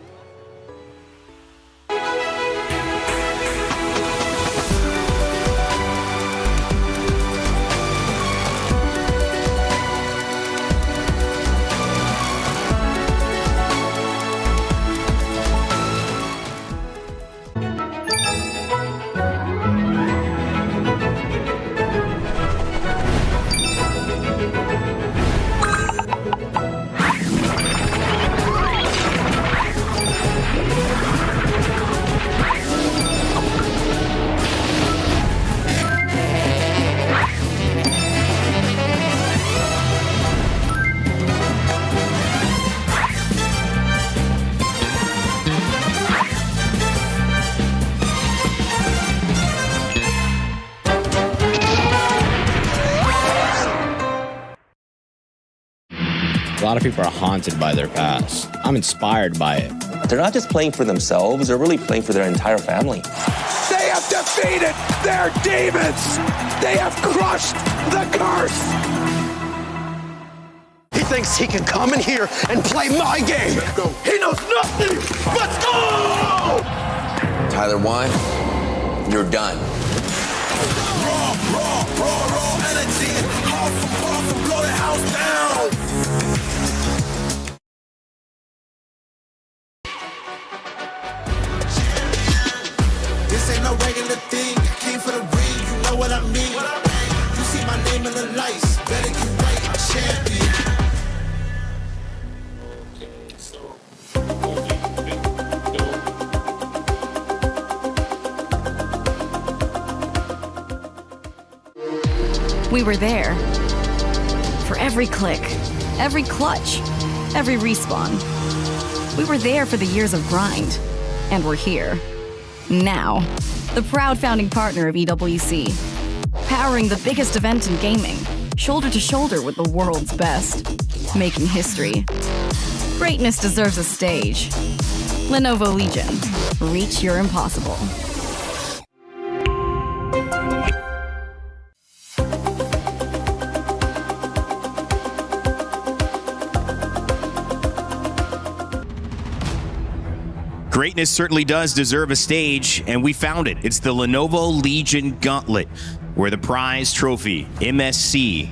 A lot of people are haunted by their past. I'm inspired by it. They're not just playing for themselves, they're really playing for their entire family. They have defeated their demons! They have crushed the curse! He thinks he can come in here and play my game! He knows nothing! Let's go! Tyler Wine, you're done. Raw energy, half from blow the house down! This ain't no regular thing. I came for the ring, you know what I mean. You see my name in the lights, better get right, champion. We were there. For every click, every clutch, every respawn. We were there for the years of grind. And we're here. Now. The proud founding partner of EWC. Powering the biggest event in gaming. Shoulder to shoulder with the world's best. Making history. Greatness deserves a stage. Lenovo Legion. Reach your impossible. Greatness certainly does deserve a stage, and we found it. It's the Lenovo Legion Gauntlet, where the prize trophy, MSC,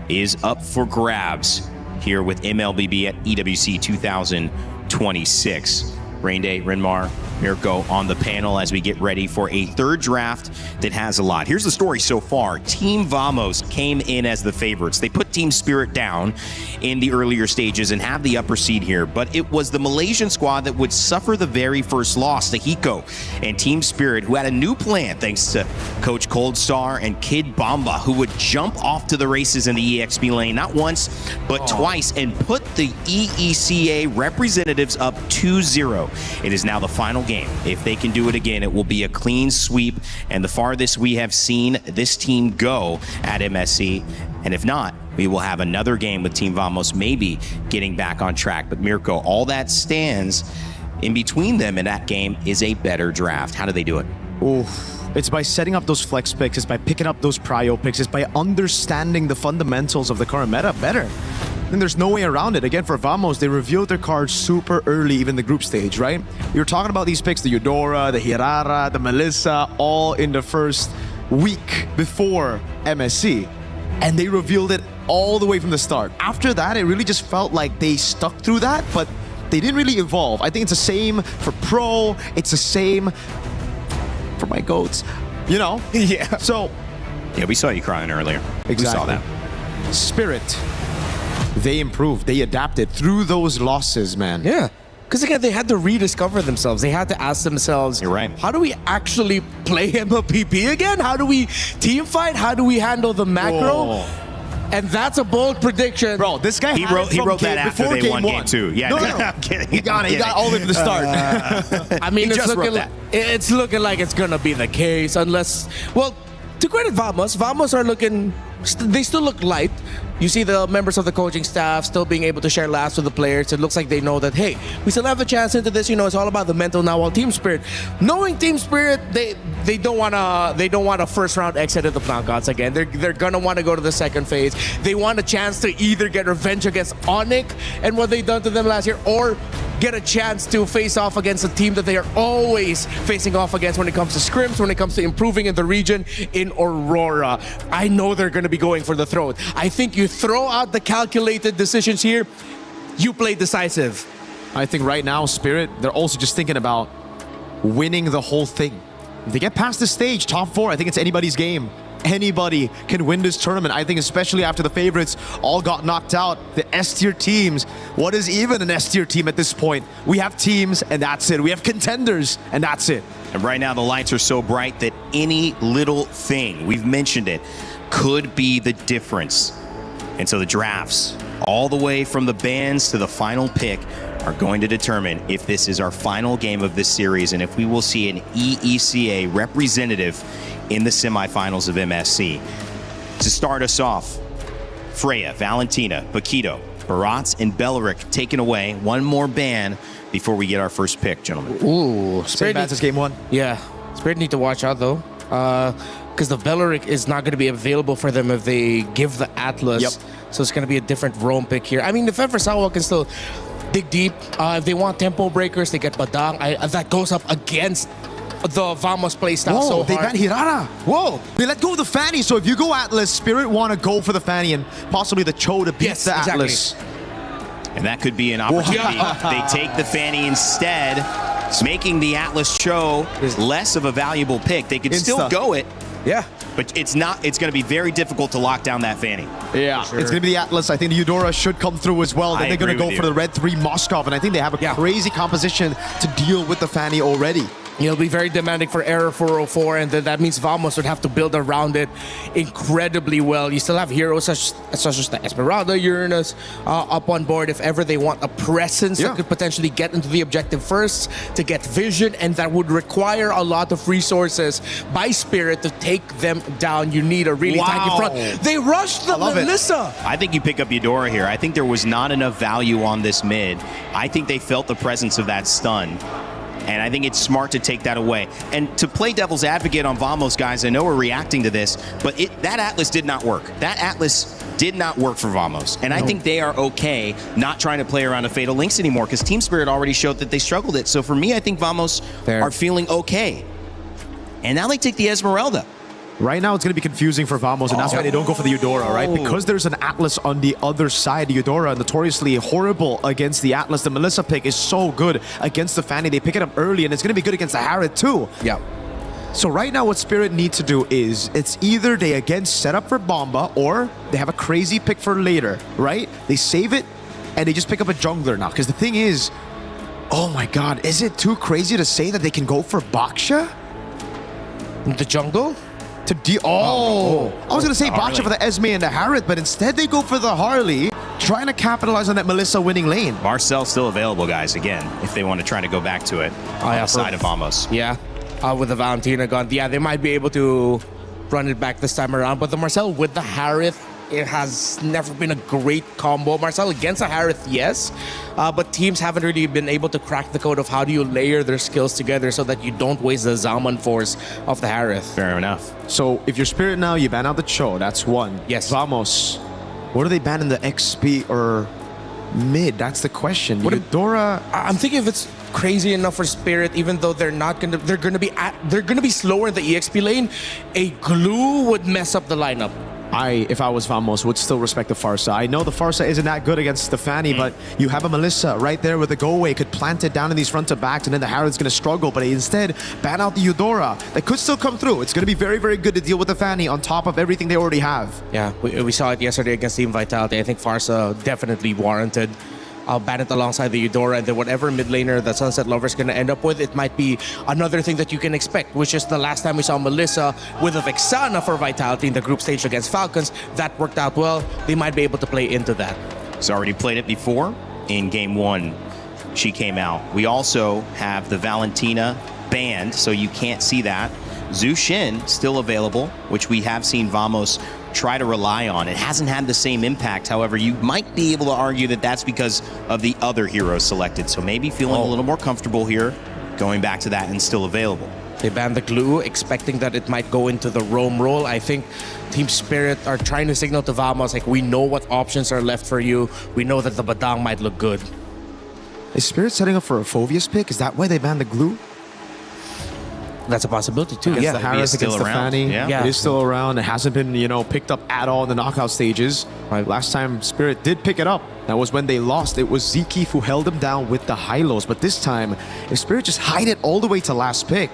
is up for grabs here with MLBB at EWC 2026. Rain Day, Renmar, Mirko on the panel as we get ready for a third draft that has a lot. Here's the story so far. Team Vamos came in as the favorites. They put Team Spirit down in the earlier stages and have the upper seed here, but it was the Malaysian squad that would suffer the very first loss to Hiko and Team Spirit, who had a new plan thanks to Coach Coldstar and Kid Bamba, who would jump off to the races in the EXP lane, not once, but twice, and put the EECA representatives up 2-0. It is now the final game. If they can do it again, it will be a clean sweep and the farthest we have seen this team go at MSC. And if not, we will have another game with Team Vamos maybe getting back on track. But Mirko, all that stands in between them in that game is a better draft. How do they do it? It's by setting up those flex picks, it's by picking up those prio picks, it's by understanding the fundamentals of the current meta better. And there's no way around it. Again, for Vamos, they revealed their cards super early, even the group stage, right? You're talking about these picks, the Eudora, the Hirara, the Melissa, all in the first week before MSC. And they revealed it all the way from the start. After that, it really just felt like they stuck through that, but they didn't really evolve. I think it's the same for Pro, it's the same for my goats, you know? Yeah. So, yeah, we saw you crying earlier. Exactly. We saw that. Spirit, they improved, they adapted through those losses, man. Yeah. Because again, they had to rediscover themselves. They had to ask themselves, you're right, how do we actually play MLPP again? How do we team fight? How do we handle the macro? And that's a bold prediction. Bro, this guy he wrote that after they won game 2. Yeah, no. I'm kidding. He got it. He got all the way from the start. I mean, it's looking like it's going to be the case unless, well, to credit Vamos are looking, they still look light. You see the members of the coaching staff still being able to share laughs with the players. It looks like they know that, hey, we still have a chance into this. You know, it's all about the mental now. While Team Spirit, knowing Team Spirit, they don't want a first round exit of the knockouts again. They're gonna want to go to the second phase. They want a chance to either get revenge against Onyx and what they done to them last year, or get a chance to face off against a team that they are always facing off against when it comes to scrims, when it comes to improving in the region in Aurora. I know they're going to be going for the throat. I think you throw out the calculated decisions here, you play decisive. I think right now, Spirit, they're also just thinking about winning the whole thing. If they get past this stage, top 4, I think it's anybody's game. Anybody can win this tournament. I think especially after the favorites all got knocked out, the S-tier teams. What is even an S-tier team at this point? We have teams and that's it. We have contenders and that's it. And right now the lights are so bright that any little thing, we've mentioned it, could be the difference. And so the drafts, all the way from the bans to the final pick, are going to determine if this is our final game of this series and if we will see an EECA representative in the semifinals of MSC. To start us off, Freya, Valentina, Paquito, Barats, and Belleric taken away. One more ban before we get our first pick, gentlemen. Ooh, Spirit needs game 1. Yeah, Spirit need to watch out though, because the Belleric is not going to be available for them if they give the Atlas. Yep. So it's going to be a different roam pick here. I mean, the Feversawa can still dig deep. If they want tempo breakers, they get Badang. That goes up against the Vamos playstyle so hard. They got Hirara. Whoa, they let go of the Fanny. So if you go Atlas, Spirit want to go for the Fanny and possibly the Cho to beat the Atlas. And that could be an opportunity. They take the Fanny instead, making the Atlas Cho less of a valuable pick. They could still go it. Yeah. But it's going to be very difficult to lock down that Fanny. Yeah, it's going to be the Atlas. I think the Eudora should come through as well. Then they're going to go for the Red 3 Moskov, and I think they have a crazy composition to deal with the Fanny already. It'll be very demanding for Error 404, and that means Vamos would have to build around it incredibly well. You still have heroes such as the Esmeralda, Uranus up on board if ever they want a presence that could potentially get into the objective first to get vision, and that would require a lot of resources by Spirit to take them down. You need a really tanky front. They rushed the Melissa. I think you pick up Eudora here. I think there was not enough value on this mid. I think they felt the presence of that stun. And I think it's smart to take that away. And to play devil's advocate on Vamos, guys, I know we're reacting to this, but that Atlas did not work. That Atlas did not work for Vamos. And I think they are okay not trying to play around a Fatal Links anymore because Team Spirit already showed that they struggled it. So for me, I think Vamos are feeling okay. And now they take the Esmeralda. Right now, it's going to be confusing for Vamos, and that's why they don't go for the Eudora, right? Because there's an Atlas on the other side. The Eudora, notoriously horrible against the Atlas. The Melissa pick is so good against the Fanny. They pick it up early, and it's going to be good against the Harriet, too. Yeah. So right now, what Spirit need to do is, it's either they again set up for Bomba, or they have a crazy pick for later, right? They save it, and they just pick up a jungler now. Because the thing is, oh my god, is it too crazy to say that they can go for Baksha? The jungle? I was going to say Baksha for the Esme and the Harriet, but instead they go for the Harley, trying to capitalize on that Melissa winning lane. Marcel's still available, guys, again, if they want to try to go back to it outside of Vamos. Yeah, with the Valentina gone. Yeah, they might be able to run it back this time around, but the Marcel with the Harriet, it has never been a great combo. Marcel against a Harriet, yes, but teams haven't really been able to crack the code of how do you layer their skills together so that you don't waste the Zaman force of the Harriet. Fair enough. So if you're Spirit now, you ban out the Cho. That's one. Yes. Vamos. What do they ban in the XP or mid? That's the question. What Eudora? I'm thinking if it's crazy enough for Spirit, even though they're gonna be slower in the EXP lane, a glue would mess up the lineup. If I was Vamos, would still respect the Farsa. I know the Farsa isn't that good against the Fanny, but you have a Melissa right there with the go-away, could plant it down in these front to backs, and then the Harriet's going to struggle, but instead ban out the Eudora. That could still come through. It's going to be very, very good to deal with the Fanny on top of everything they already have. Yeah, we saw it yesterday against Team Vitality. I think Farsa definitely warranted. I'll ban it alongside the Eudora, and then whatever mid laner that Sunset Lover's going to end up with, it might be another thing that you can expect, which is the last time we saw Melissa with a Vexana for Vitality in the group stage against Falcons. That worked out well. They might be able to play into that. He's already played it before. In game 1, she came out. We also have the Valentina banned, so you can't see that. Zhu Xin still available, which we have seen Vamos try to rely on. It hasn't had the same impact. However, you might be able to argue that that's because of the other heroes selected. So maybe feeling a little more comfortable here, going back to that and still available. They banned the glue, expecting that it might go into the roam role. I think Team Spirit are trying to signal to Vamos, like, we know what options are left for you. We know that the Badang might look good. Is Spirit setting up for a Phoveus pick? Is that why they banned the glue? That's a possibility too. Against the Harris, against the Fanny. Yeah. It is still around. It hasn't been, picked up at all in the knockout stages. Last time Spirit did pick it up, that was when they lost. It was Zekeef who held them down with the high-lows. But this time, if Spirit just hide it all the way to last pick,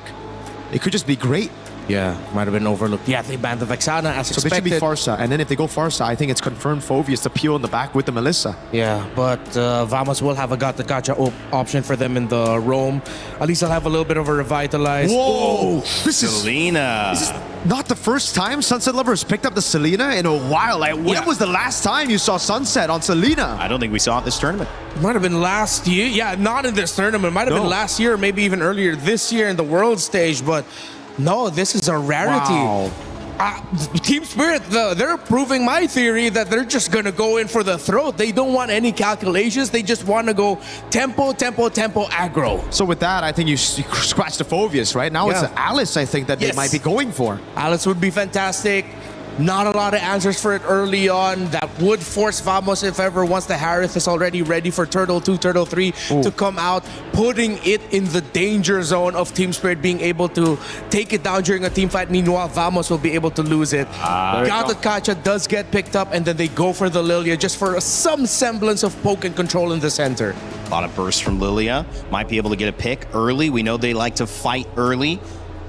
it could just be great. Yeah, might have been overlooked. Yeah, they banned the Vexana as expected. So they should be Farsa. And then if they go Farsa, I think it's confirmed Phoveus to peel in the back with the Melissa. Yeah, but Vamos will have a gacha option for them in the roam. At least they'll have a little bit of a revitalize. Whoa! This is Selena. This is not the first time Sunset Lovers picked up the Selena in a while. Like, when was the last time you saw Sunset on Selena? I don't think we saw it this tournament. It might have been last year. Yeah, not in this tournament. It might have been last year, or maybe even earlier this year in the world stage, but no, this is a rarity. Wow. Team Spirit, they're proving my theory that they're just going to go in for the throat. They don't want any calculations. They just want to go tempo, aggro. So with that, I think you scratch the Phoveus, right? Now it's Alice, I think, that they might be going for. Alice would be fantastic. Not a lot of answers for it early on. That would force Vamos, if ever, once the Harith is already ready for Turtle 2, Turtle 3 to come out, putting it in the danger zone of Team Spirit being able to take it down during a team fight. Meanwhile, Vamos will be able to lose it. Kacha does get picked up, and then they go for the Lilia just for some semblance of poke and control in the center. A lot of bursts from Lilia. Might be able to get a pick early. We know they like to fight early.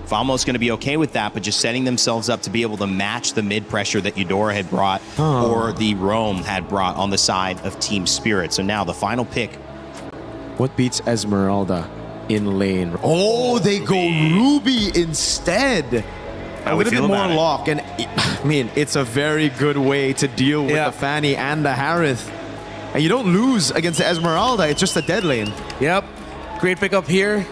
Vamos going to be okay with that, but just setting themselves up to be able to match the mid pressure that Eudora had brought or the Roam had brought on the side of Team Spirit. So now the final pick. What beats Esmeralda in lane? Oh, they go Ruby instead. A little bit more lock, and I mean, it's a very good way to deal with the Fanny and the Harith. And you don't lose against the Esmeralda, it's just a dead lane. Yep, great pickup here.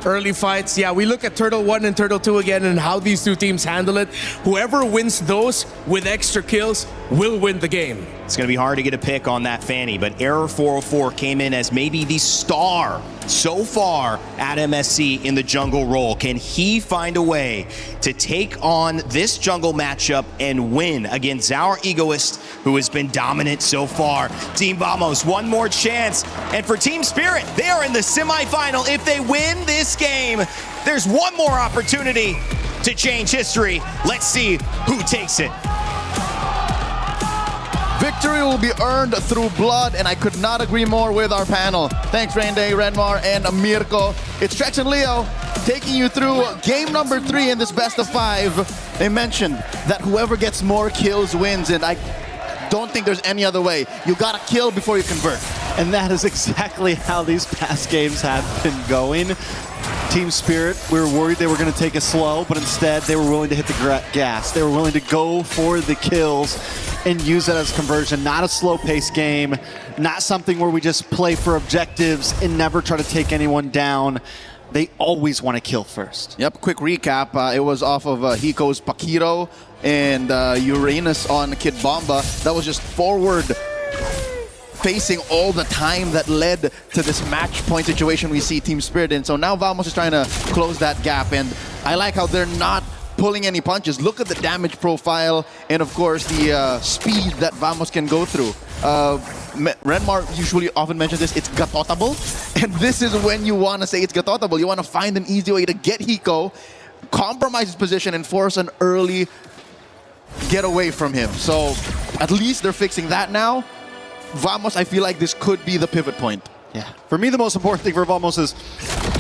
Early fights, we look at Turtle 1 and Turtle 2 again and how these two teams handle it. Whoever wins those with extra kills will win the game. It's going to be hard to get a pick on that Fanny, but Error 404 came in as maybe the star so far at MSC in the jungle role. Can he find a way to take on this jungle matchup and win against our Egoist, who has been dominant so far? Team Vamos, one more chance. And for Team Spirit, they are in the semifinal. If they win this game, there's one more opportunity to change history. Let's see who takes it. Victory will be earned through blood, and I could not agree more with our panel. Thanks, Rende, Renmar, and Mirko. It's Trex and Leo taking you through game number 3 in this best of 5. They mentioned that whoever gets more kills wins, and I don't think there's any other way. You gotta kill before you convert. And that is exactly how these past games have been going. Team Spirit, we were worried they were going to take it slow, but instead they were willing to hit the gas. They were willing to go for the kills and use that as conversion. Not a slow-paced game, not something where we just play for objectives and never try to take anyone down. They always want to kill first. Yep, quick recap. It was off of Hiko's Pakiro and Uranus on Kid Bomba. That was just forward facing all the time that led to this match point situation we see Team Spirit in. So now Vamos is trying to close that gap, and I like how they're not pulling any punches. Look at the damage profile and, of course, the speed that Vamos can go through. Renmar usually often mentions this, it's gatotable, and this is when you want to say it's gatotable. You want to find an easy way to get Hiko, compromise his position, and force an early get away from him. So at least they're fixing that now. Vamos, I feel like this could be the pivot point. Yeah. For me, the most important thing for Vamos is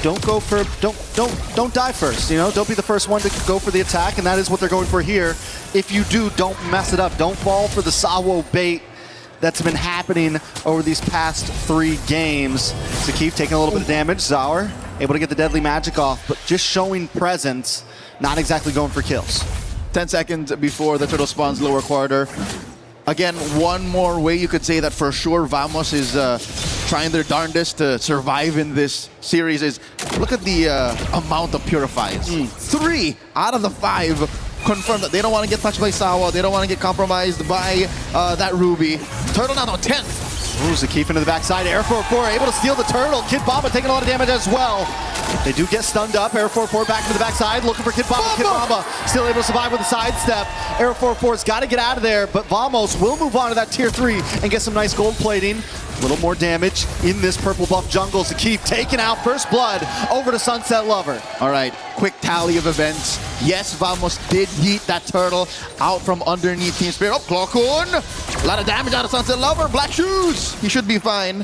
don't die first. You know, don't be the first one to go for the attack, and that is what they're going for here. If you do, don't mess it up. Don't fall for the Sawo bait that's been happening over these past 3 games. Zakif taking a little bit of damage. Zaur able to get the deadly magic off, but just showing presence, not exactly going for kills. 10 seconds before the turtle spawns lower quarter. Again, one more way you could say that for sure Vamos is trying their darndest to survive in this series is look at the amount of purifies. 3 out of the 5 confirmed that they don't want to get touched by Sawa. They don't want to get compromised by that Ruby. Turtle now on 10th. Ooh, Zakif into the backside. Air 4-4 able to steal the turtle. Kid Bomba taking a lot of damage as well. They do get stunned up. Air 4-4 back to the backside, looking for Kid Bomba. Kid Bomba still able to survive with a sidestep. Air 4-4's got to get out of there, but Vamos will move on to that tier 3 and get some nice gold plating. A little more damage in this purple buff jungle. Zakif taking out first blood over to Sunset Lover. All right, quick tally of events. Yes, Vamos did yeet that turtle out from underneath Team Spirit. Oh, Clockun! A lot of damage out of Sunset Lover. Black Shoes! He should be fine.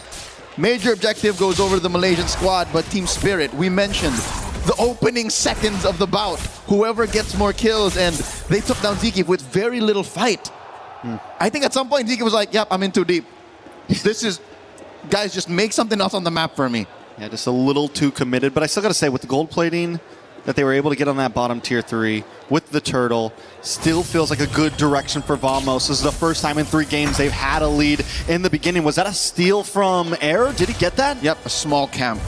Major objective goes over to the Malaysian squad, but Team Spirit, we mentioned the opening seconds of the bout. Whoever gets more kills, and they took down Zakif with very little fight. I think at some point Zakif was like, yep, I'm in too deep. This is, guys, just make something else on the map for me. Yeah, just a little too committed, but I still got to say, with the gold plating that they were able to get on that bottom tier 3 with the turtle, still feels like a good direction for Vamos. This is the first time in 3 games they've had a lead in the beginning. Was that a steal from Air? Did he get that? Yep, a small camp.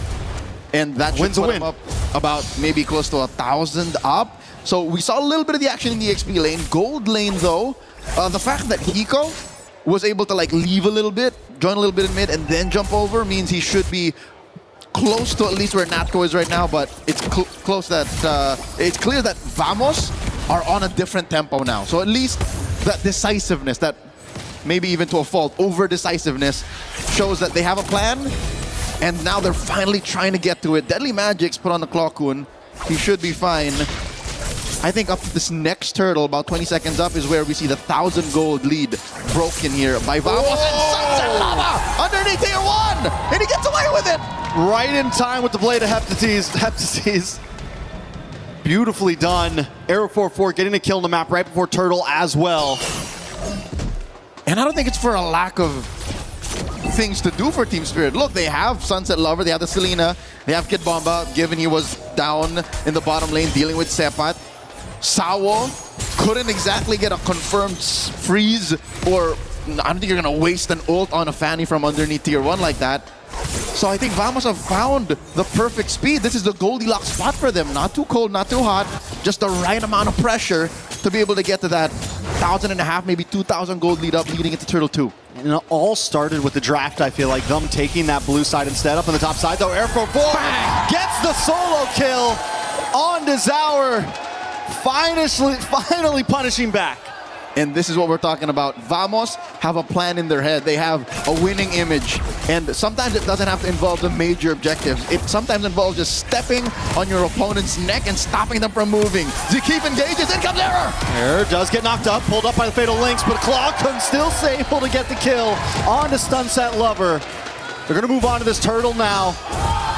And that Wins should a put win. him up about maybe close to 1,000 up. So we saw a little bit of the action in the XP lane. Gold lane, though, the fact that Hiko was able to like leave a little bit, join a little bit in mid, and then jump over means he should be close to at least where Natko is right now, but it's close that it's clear that Vamos are on a different tempo now. So at least that decisiveness, that maybe even to a fault, over decisiveness shows that they have a plan, and now they're finally trying to get to it. Deadly Magic's put on the Clockun. He should be fine. I think up to this next turtle, about 20 seconds up, is where we see the 1,000 gold lead broken here by Vamos. And Sunset Lava underneath tier 1! And he gets away with it! Right in time with the blade of Heptases. Beautifully done. Arrow 4-4 getting a kill on the map right before turtle as well. And I don't think it's for a lack of things to do for Team Spirit. Look, they have Sunset Lover, they have the Selena, they have Kid Bomba, given he was down in the bottom lane dealing with Sepat. Sawo couldn't exactly get a confirmed freeze, or I don't think you're going to waste an ult on a Fanny from underneath tier 1 like that. So I think Vamos have found the perfect speed. This is the Goldilocks spot for them. Not too cold, not too hot, just the right amount of pressure to be able to get to that 1,500, maybe 2,000 gold lead up leading into Turtle 2. And And it all started with the draft, I feel like, them taking that blue side instead. Up on the top side, though, Air Force 4 gets the solo kill on to Zauer, finally punishing back. And this is what we're talking about. Vamos have a plan in their head. They have a winning image. And sometimes it doesn't have to involve the major objectives. It sometimes involves just stepping on your opponent's neck and stopping them from moving. Zakif engages, in comes Error! Error does get knocked up, pulled up by the Fatal Links, but Clawkun still able to get the kill on to Stunset Lover. They're gonna move on to this turtle now.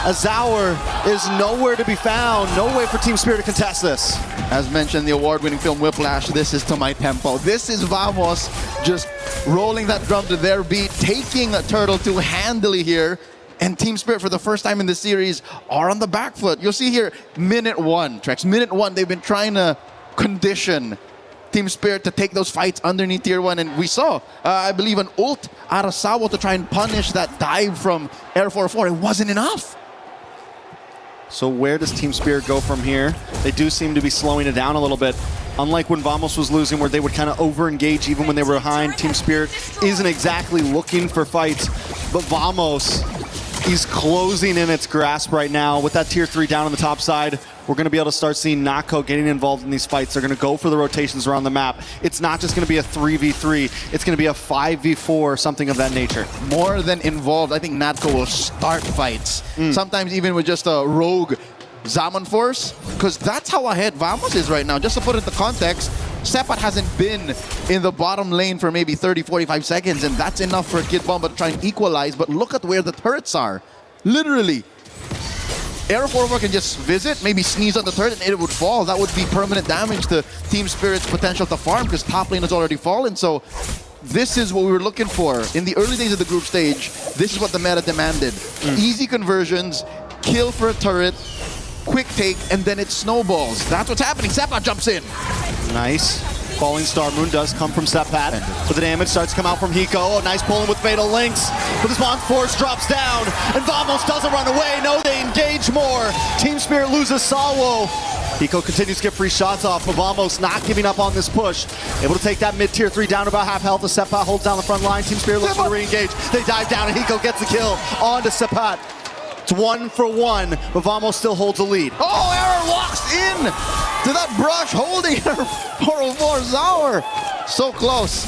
Zauer is nowhere to be found. No way for Team Spirit to contest this. As mentioned, the award-winning film Whiplash, this is to my tempo. This is Vamos just rolling that drum to their beat, taking a turtle too handily here. And Team Spirit, for the first time in the series, are on the back foot. You'll see here, minute one, Trex. Minute one, they've been trying to condition Team Spirit to take those fights underneath tier 1. And we saw, I believe, an ult Arasawa to try and punish that dive from Air 404. It wasn't enough. So where does Team Spirit go from here? They do seem to be slowing it down a little bit. Unlike when Vamos was losing, where they would kind of over-engage even when they were behind, Team Spirit isn't exactly looking for fights. But Vamos is closing in its grasp right now. With that tier 3 down on the top side, we're going to be able to start seeing Nako getting involved in these fights. They're going to go for the rotations around the map. It's not just going to be a 3v3. It's going to be a 5v4, something of that nature. More than involved, I think Natco will start fights. Sometimes even with just a rogue Zaman Force, because that's how ahead Vamos is right now. Just to put it into context, Sepat hasn't been in the bottom lane for maybe 30, 45 seconds, and that's enough for Kid Bomba to try and equalize. But look at where the turrets are. Literally. Air 4 can just visit, maybe sneeze on the turret, and it would fall. That would be permanent damage to Team Spirit's potential to farm, because top lane has already fallen. So this is what we were looking for. In the early days of the group stage, this is what the meta demanded. Easy conversions, kill for a turret, quick take, and then it snowballs. That's what's happening. Sepat jumps in. Nice. Falling Star Moon does come from Sepat, but the damage starts to come out from Hiko. Nice pulling with Fatal Links, but this Monk Force drops down, and Vamos doesn't run away. No, they engage more. Team Spirit loses Salwo. Hiko continues to get free shots off, but Vamos not giving up on this push. Able to take that mid-tier 3 down to about half health as Sepat holds down the front line. Team Spirit looks to re-engage. They dive down, and Hiko gets the kill onto Sepat. It's 1 for 1, but Vamos still holds the lead. Oh, Error walks in to that brush, holding her for Zauer. So close.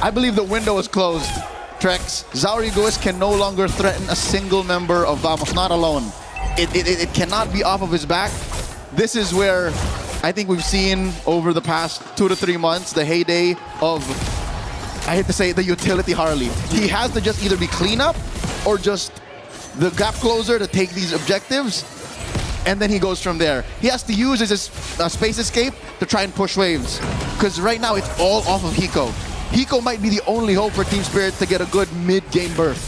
I believe the window is closed. Trex, Zauer Egoist can no longer threaten a single member of Vamos, not alone. It cannot be off of his back. This is where I think we've seen over the past 2 to 3 months the heyday of, I hate to say it, the utility Harley. He has to just either be cleanup or just the gap closer to take these objectives, and then he goes from there. He has to use his space escape to try and push waves, because right now it's all off of Hiko. Hiko might be the only hope for Team Spirit to get a good mid-game berth.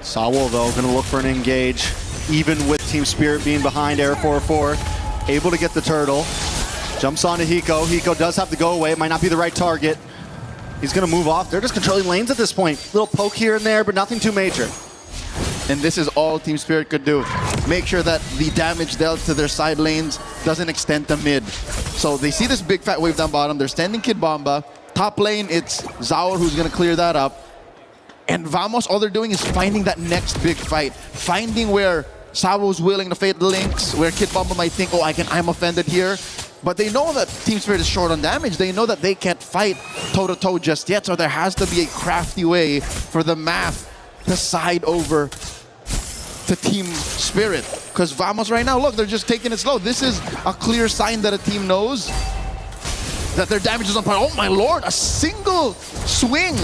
Sawo, though, going to look for an engage, even with Team Spirit being behind Air 4-4. Able to get the turtle. Jumps onto Hiko. Hiko does have to go away. It might not be the right target. He's going to move off. They're just controlling lanes at this point. Little poke here and there, but nothing too major. And this is all Team Spirit could do. Make sure that the damage dealt to their side lanes doesn't extend to mid. So they see this big fat wave down bottom. They're standing Kid Bomba. Top lane, it's Zauer who's going to clear that up. And Vamos, all they're doing is finding that next big fight. Finding where Sawo's willing to fade the links, where Kid Bomba might think, oh, I'm offended here. But they know that Team Spirit is short on damage. They know that they can't fight toe-to-toe just yet. So there has to be a crafty way for the math to side over to Team Spirit. Because Vamos right now, look, they're just taking it slow. This is a clear sign that a team knows that their damage is on par. Oh my lord, a single swing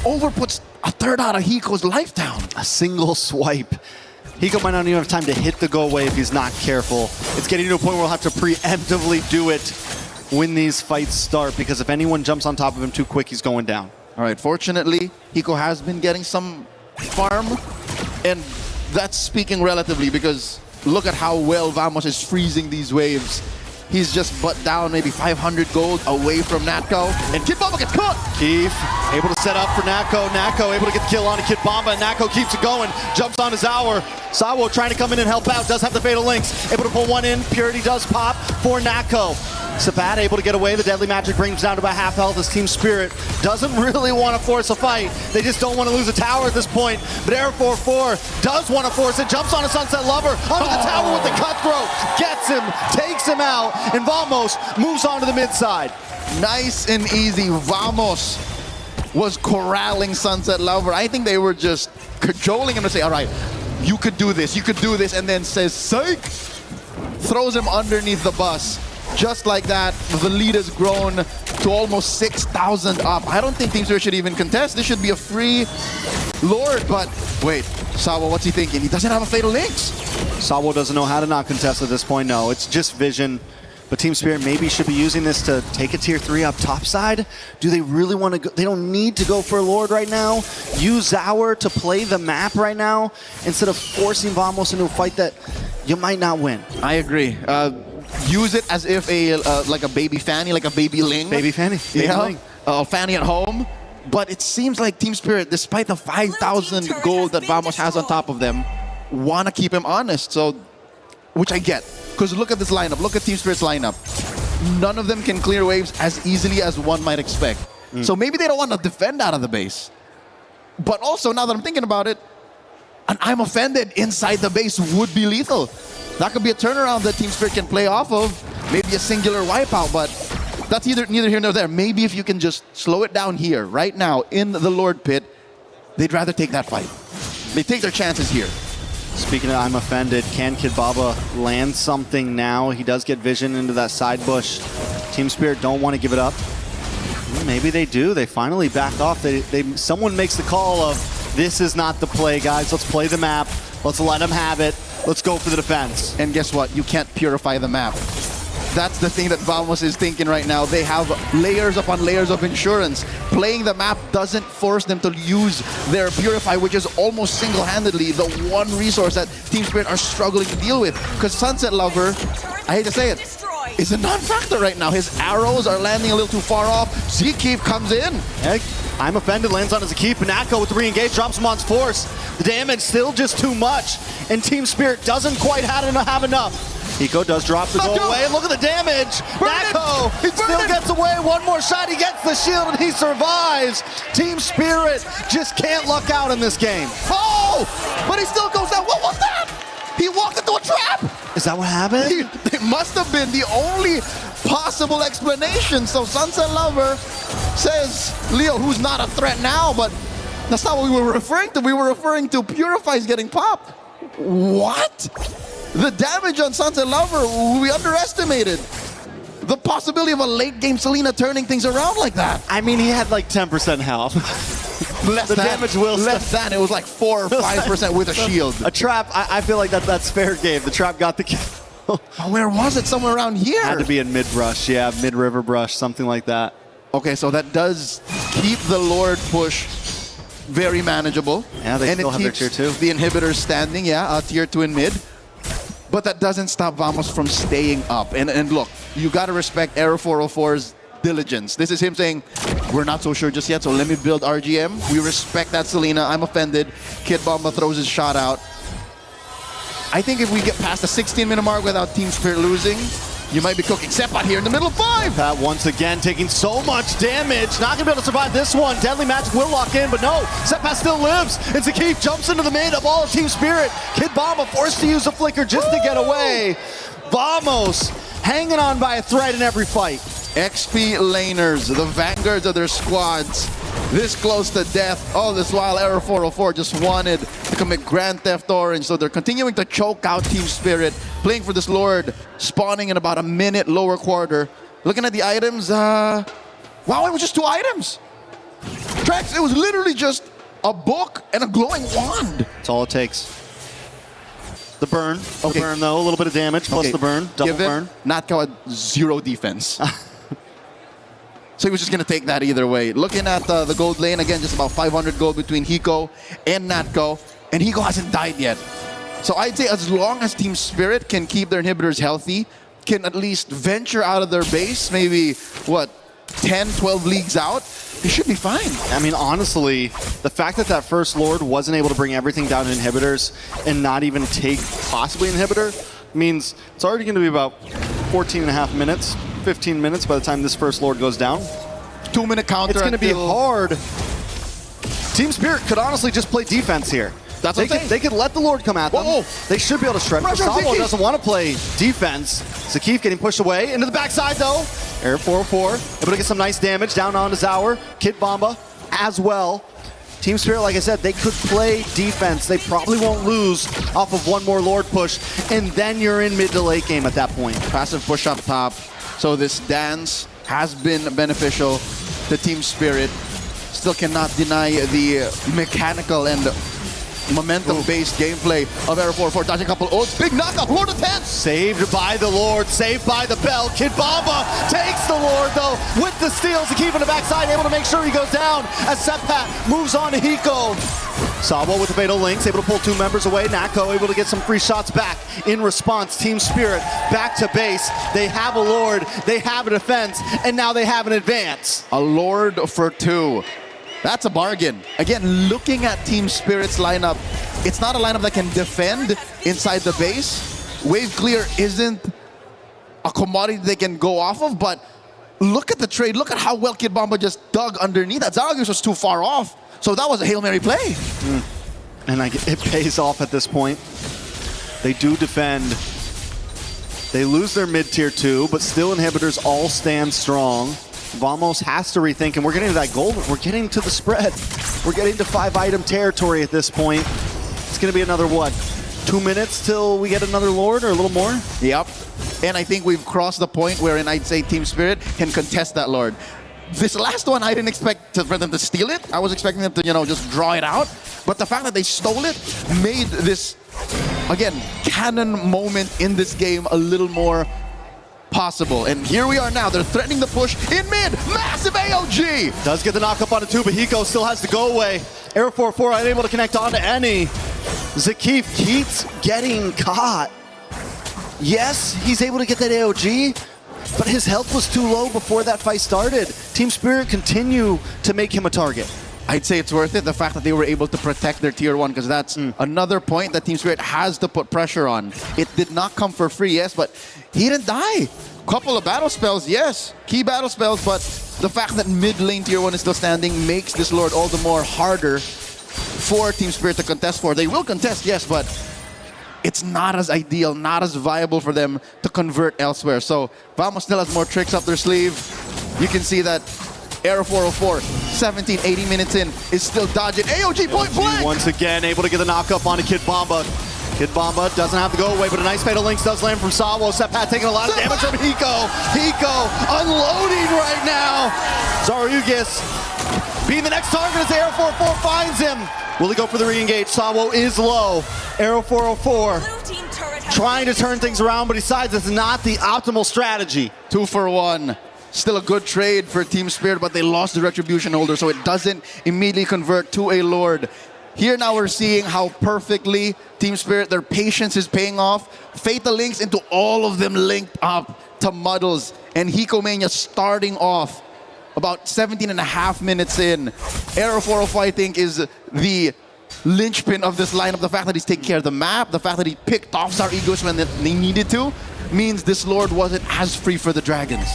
overputs a third out of Hiko's life down. A single swipe. Hiko might not even have time to hit the go away if he's not careful. It's getting to a point where we'll have to preemptively do it when these fights start, because if anyone jumps on top of him too quick, he's going down. All right, fortunately, Hiko has been getting some farm, and that's speaking relatively, because look at how well Vamos is freezing these waves. He's just butt down maybe 500 gold away from Natko, and Kid Bomba gets caught! Keith able to set up for Nako. Nako able to get the kill on to Kid Bomba, and Nako keeps it going. Jumps on to Zauer. Sawo trying to come in and help out. Does have the Fatal Links. Able to pull one in. Purity does pop for Nako. Sabat able to get away. The Deadly Magic brings down to about half health as Team Spirit doesn't really want to force a fight. They just don't want to lose a tower at this point. But Air 4-4 does want to force it. Jumps on a Sunset Lover. Onto the tower with the cutthroat. Gets him. Takes him out. And Vamos moves on to the mid side. Nice and easy. Vamos was corralling Sunset Lover. I think they were just cajoling him to say, all right, you could do this, and then says, psych! Throws him underneath the bus. Just like that, the lead has grown to almost 6,000 up. I don't think Team Spirit should even contest. This should be a free Lord, but wait, Sawo, what's he thinking? He doesn't have a Fatal Links. Sawo doesn't know how to not contest at this point, no. It's just vision. But Team Spirit maybe should be using this to take a tier 3 up top side. Do they really want to go? They don't need to go for a Lord right now. Use Zower to play the map right now instead of forcing Vamos into a fight that you might not win. I agree. Use it as if like a baby Fanny, like a baby Ling. Baby Fanny. Yeah. Fanny at home. But it seems like Team Spirit, despite the 5,000 gold that Vamos has on top of them, want to keep him honest. So, which I get. Because look at this lineup. Look at Team Spirit's lineup. None of them can clear waves as easily as one might expect. So maybe they don't want to defend out of the base. But also, now that I'm thinking about it, an I'm offended inside the base would be lethal. That could be a turnaround that Team Spirit can play off of. Maybe a singular wipeout, but that's neither here nor there. Maybe if you can just slow it down here, right now, in the Lord Pit, they'd rather take that fight. They take their chances here. Speaking of I'm offended, can Kid Baba land something now? He does get vision into that side bush. Team Spirit don't want to give it up. Maybe they do. They finally back off. Someone makes the call of, this is not the play, guys. Let's play the map. Let's let them have it. Let's go for the defense. And guess what? You can't purify the map. That's the thing that Vamos is thinking right now. They have layers upon layers of insurance. Playing the map doesn't force them to use their Purify, which is almost single-handedly the one resource that Team Spirit are struggling to deal with. Because Sunset Lover, I hate to say it, is a non-factor right now. His arrows are landing a little too far off. Zkeep comes in. I'm offended, lands on his Zkeep. Nako with the re-engage, drops him on force. The damage still just too much. And Team Spirit doesn't quite have enough. Hiko does drop the goal away, and look at the damage! Nako still gets away, one more shot, he gets the shield, and he survives! Team Spirit just can't luck out in this game. Oh! But he still goes down. What was that? He walked into a trap! Is that what happened? It must have been the only possible explanation. So Sunset Lover says, Leo, who's not a threat now, but that's not what we were referring to. We were referring to Purify's getting popped. What? The damage on Sunset Lover, we underestimated. The possibility of a late game Selena turning things around like that. I mean, he had like 10% health. The damage will less than. It was like 4 or 5% with a shield. A trap, I feel like that's fair game. The trap got the kill. Where was it? Somewhere around here. Had to be in mid-brush, yeah, mid-river brush, something like that. Okay, so that does keep the Lord push very manageable. Yeah, they still have their tier 2. The inhibitors standing, tier 2 in mid. But that doesn't stop Vamos from staying up. And look, you got to respect Aero 404's diligence. This is him saying, we're not so sure just yet, so let me build RGM. We respect that, Selena. I'm offended. Kid Bomba throws his shot out. I think if we get past the 16-minute mark without Team Spirit losing, you might be cooking. Seppat here in the middle of 5. Pat once again taking so much damage. Not going to be able to survive this one. Deadly Magic will lock in, but no. Seppat still lives. And Zkeep jumps into the mid of all of Team Spirit. Kid Bomba forced to use the flicker just to get away. Vamos hanging on by a thread in every fight. XP laners, the vanguards of their squads, this close to death. All this while, Aero 404 just wanted to commit Grand Theft Orange, so they're continuing to choke out Team Spirit, playing for this Lord, spawning in about a minute lower quarter. Looking at the items, wow, it was just 2 items. Trex, it was literally just a book and a glowing wand. That's all it takes. The burn. Okay. The burn, though, a little bit of damage, plus the burn. Double burn. Natko had 0 defense. So he was just going to take that either way. Looking at the gold lane, again, just about 500 gold between Hiko and Natko. And Hiko hasn't died yet. So I'd say as long as Team Spirit can keep their inhibitors healthy, can at least venture out of their base, maybe, 10, 12 leagues out, they should be fine. I mean, honestly, the fact that that first Lord wasn't able to bring everything down to inhibitors and not even take possibly inhibitor means it's already going to be about 14.5 minutes. 15 minutes by the time this first Lord goes down. 2-minute counter. It's going to be hard. Team Spirit could honestly just play defense here. That's what they could let the Lord come at them. Whoa. They should be able to shred. Sabo doesn't want to play defense. Zakif getting pushed away. Into the backside, though. Air 404. Able to get some nice damage down onto Zauer. Kid Bomba as well. Team Spirit, like I said, they could play defense. They probably won't lose off of one more Lord push. And then you're in mid to late game at that point. Passive push up top. So this dance has been beneficial to Team Spirit. Still cannot deny the mechanical and momentum-based gameplay of Aero 4-4. Dodging a couple ults. Big knockup. Lord of 10. Saved by the Lord. Saved by the Bell. Kid Bomba takes the Lord, though, with the steals to keep on the backside. Able to make sure he goes down as Seppat moves on to Hiko. Sabo with the Fatal Links. Able to pull 2 members away. Nako able to get some free shots back in response. Team Spirit back to base. They have a Lord. They have a defense. And now they have an advance. A Lord for 2. That's a bargain. Again, looking at Team Spirit's lineup, it's not a lineup that can defend inside the base. Wave clear isn't a commodity they can go off of, but look at the trade. Look at how well Kid Bomba just dug underneath. That Zaragoza was too far off. So that was a Hail Mary play. And it pays off at this point. They do defend. They lose their mid-tier 2, but still inhibitors all stand strong. Vamos has to rethink, and we're getting to that goal. We're getting to the spread. We're getting to 5-item territory at this point. It's going to be another, what, 2 minutes till we get another Lord, or a little more? Yep. And I think we've crossed the point wherein I'd say Team Spirit can contest that Lord. This last one, I didn't expect for them to steal it. I was expecting them to, just draw it out. But the fact that they stole it made this, again, canon moment in this game a little more possible. And here we are now. They're threatening the push in mid. Massive AOG! Does get the knock up on a 2, but Hiko still has to go away. Air 4-4 unable to connect onto any. Zakif keeps getting caught. Yes, he's able to get that AOG, but his health was too low before that fight started. Team Spirit continue to make him a target. I'd say it's worth it, the fact that they were able to protect their tier 1, because that's another point that Team Spirit has to put pressure on. It did not come for free, yes, but he didn't die. Couple of battle spells, yes. Key battle spells, but the fact that mid lane tier 1 is still standing makes this Lord all the more harder for Team Spirit to contest for. They will contest, yes, but it's not as ideal, not as viable for them to convert elsewhere. So Vamos still has more tricks up their sleeve. You can see that Aero 404, 17, 80 minutes in, is still dodging. AOG point blank! Once again, able to get the knock-up onto Kid Bomba. Kid Bomba doesn't have to go away, but a nice Fatal Links does land from Sawo. Seppat taking a lot of damage from Hiko. Hiko unloading right now. Zarugis being the next target as Aero 404 finds him. Will he go for the re-engage? Sawo is low. Aero 404 trying to turn things around, but he decides it's not the optimal strategy. 2 for 1. Still a good trade for Team Spirit, but they lost the Retribution holder, so it doesn't immediately convert to a Lord. Here now we're seeing how perfectly Team Spirit, their patience is paying off. Fatal Links into all of them linked up to Muddles. And Hikomania starting off about 17.5 minutes in. Aero 405, I think, is the linchpin of this lineup. The fact that he's taking care of the map, the fact that he picked off Zarigos when they needed to, means this Lord wasn't as free for the Dragons.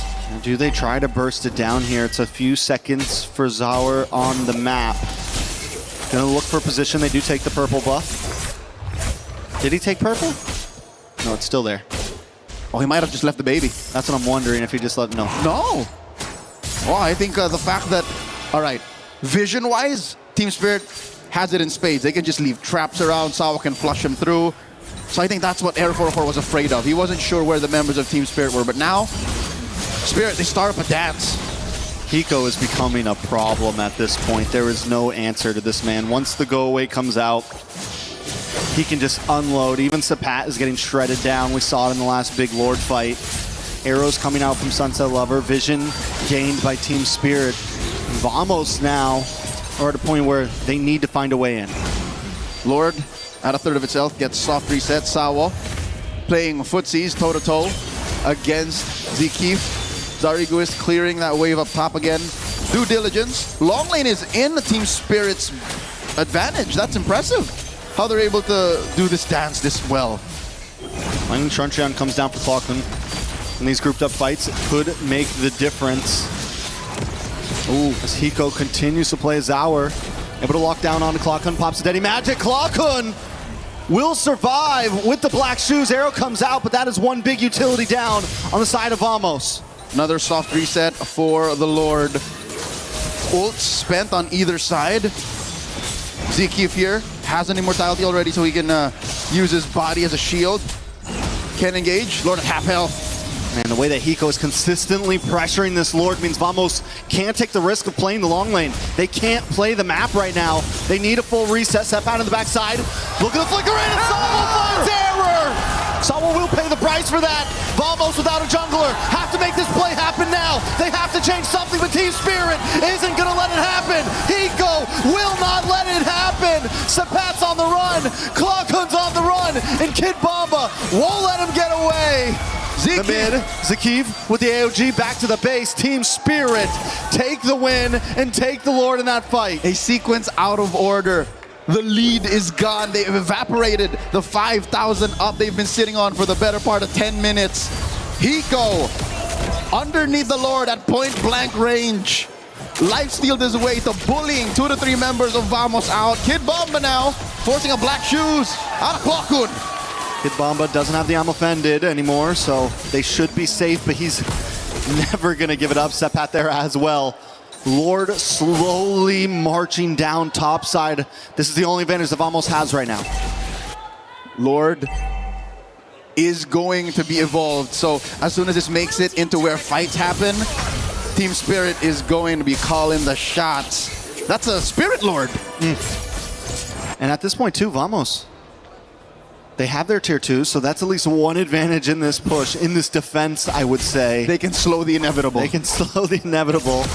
Do they try to burst it down here? It's a few seconds for Zauer on the map. Gonna look for position. They do take the purple buff. Did he take purple? No, it's still there. Oh, he might have just left the baby. That's what I'm wondering, if he just let... No. No! Well, I think the fact that, all right, vision-wise, Team Spirit has it in spades. They can just leave traps around. Sawa can flush him through. So I think that's what Aero 404 was afraid of. He wasn't sure where the members of Team Spirit were, but now, Spirit, they start up a dance. Hiko is becoming a problem at this point. There is no answer to this man. Once the go away comes out, he can just unload. Even Seppat is getting shredded down. We saw it in the last big Lord fight. Arrows coming out from Sunset Lover. Vision gained by Team Spirit. Vamos now are at a point where they need to find a way in. Lord, at a third of its health, gets soft reset. Sawa playing footsies toe-to-toe against Zakif. Zarigos clearing that wave up top again. Due diligence. Long lane is in the Team Spirit's advantage. That's impressive. How they're able to do this dance this well. Lightning Truncheon comes down for Falkland. in these grouped up fights could make the difference. Ooh, as Hiko continues to play Zauer, able to lock down onto Clockun, pops the Daddy Magic. Clockun will survive with the black shoes. Arrow comes out, but that is one big utility down on the side of Vamos. Another soft reset for the Lord. Ult spent on either side. Zekiev here has an immortality already, so he can use his body as a shield. Can engage. Lord at half health. Man, the way that Hiko is consistently pressuring this Lord means Vamos can't take the risk of playing the long lane. They can't play the map right now. They need a full reset. Step out on the backside. Look at the flicker in, and Samo finds error! Samo will pay the price for that. Vamos without a jungler have to make this play happen now. They have to change something, but Team Spirit isn't gonna let it happen. Hiko will not let it happen. Sapat's on the run, Clockun's on the run, and Kid Bomba won't let him get away. The mid, Zekiev with the AOG back to the base. Team Spirit take the win and take the Lord in that fight. A sequence out of order. The lead is gone. They've evaporated the 5,000 up they've been sitting on for the better part of 10 minutes. Hiko underneath the Lord at point blank range. Lifestealed his way to bullying 2 to 3 members of Vamos out. Kid Bomba now forcing a black shoes out of Clockun. Kid Bomba doesn't have the I'm offended anymore, so they should be safe, but he's never gonna give it up. Sepat there as well. Lord slowly marching down top side. This is the only advantage that Vamos has right now. Lord is going to be evolved, so as soon as this makes it into where fights happen, Team Spirit is going to be calling the shots. That's a Spirit Lord. And at this point too, Vamos, they have their tier 2, so that's at least one advantage in this push, in this defense, I would say. They can slow the inevitable. They can slow the inevitable.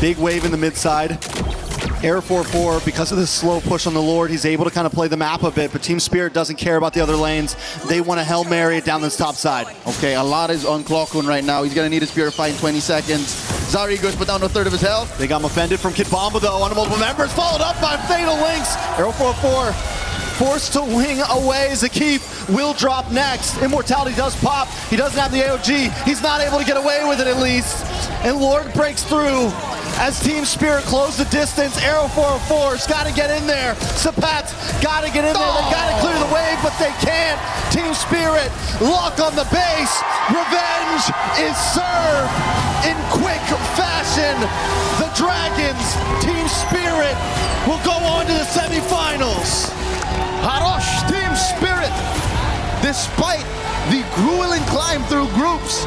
Big wave in the mid side. Air 4-4, because of this slow push on the Lord, he's able to kind of play the map a bit, but Team Spirit doesn't care about the other lanes. They want to Hail Mary it down this top side. Okay, a lot is on Clockun right now. He's going to need a Spirit fight in 20 seconds. Zari goes put down a third of his health. They got him offended from Kid Bomba though, on multiple members, followed up by Fatal Links. Arrow 4-4. Forced to wing away. Zekiev will drop next. Immortality does pop. He doesn't have the AOG. He's not able to get away with it at least. And Lord breaks through as Team Spirit close the distance. Arrow 404's got to get in there. Sapat's got to get in there. They got to clear the wave, but they can't. Team Spirit lock on the base. Revenge is served in quick fashion. The Dragons, Team Spirit, will go on to the semifinals. Harosh, Team Spirit, despite the grueling climb through groups,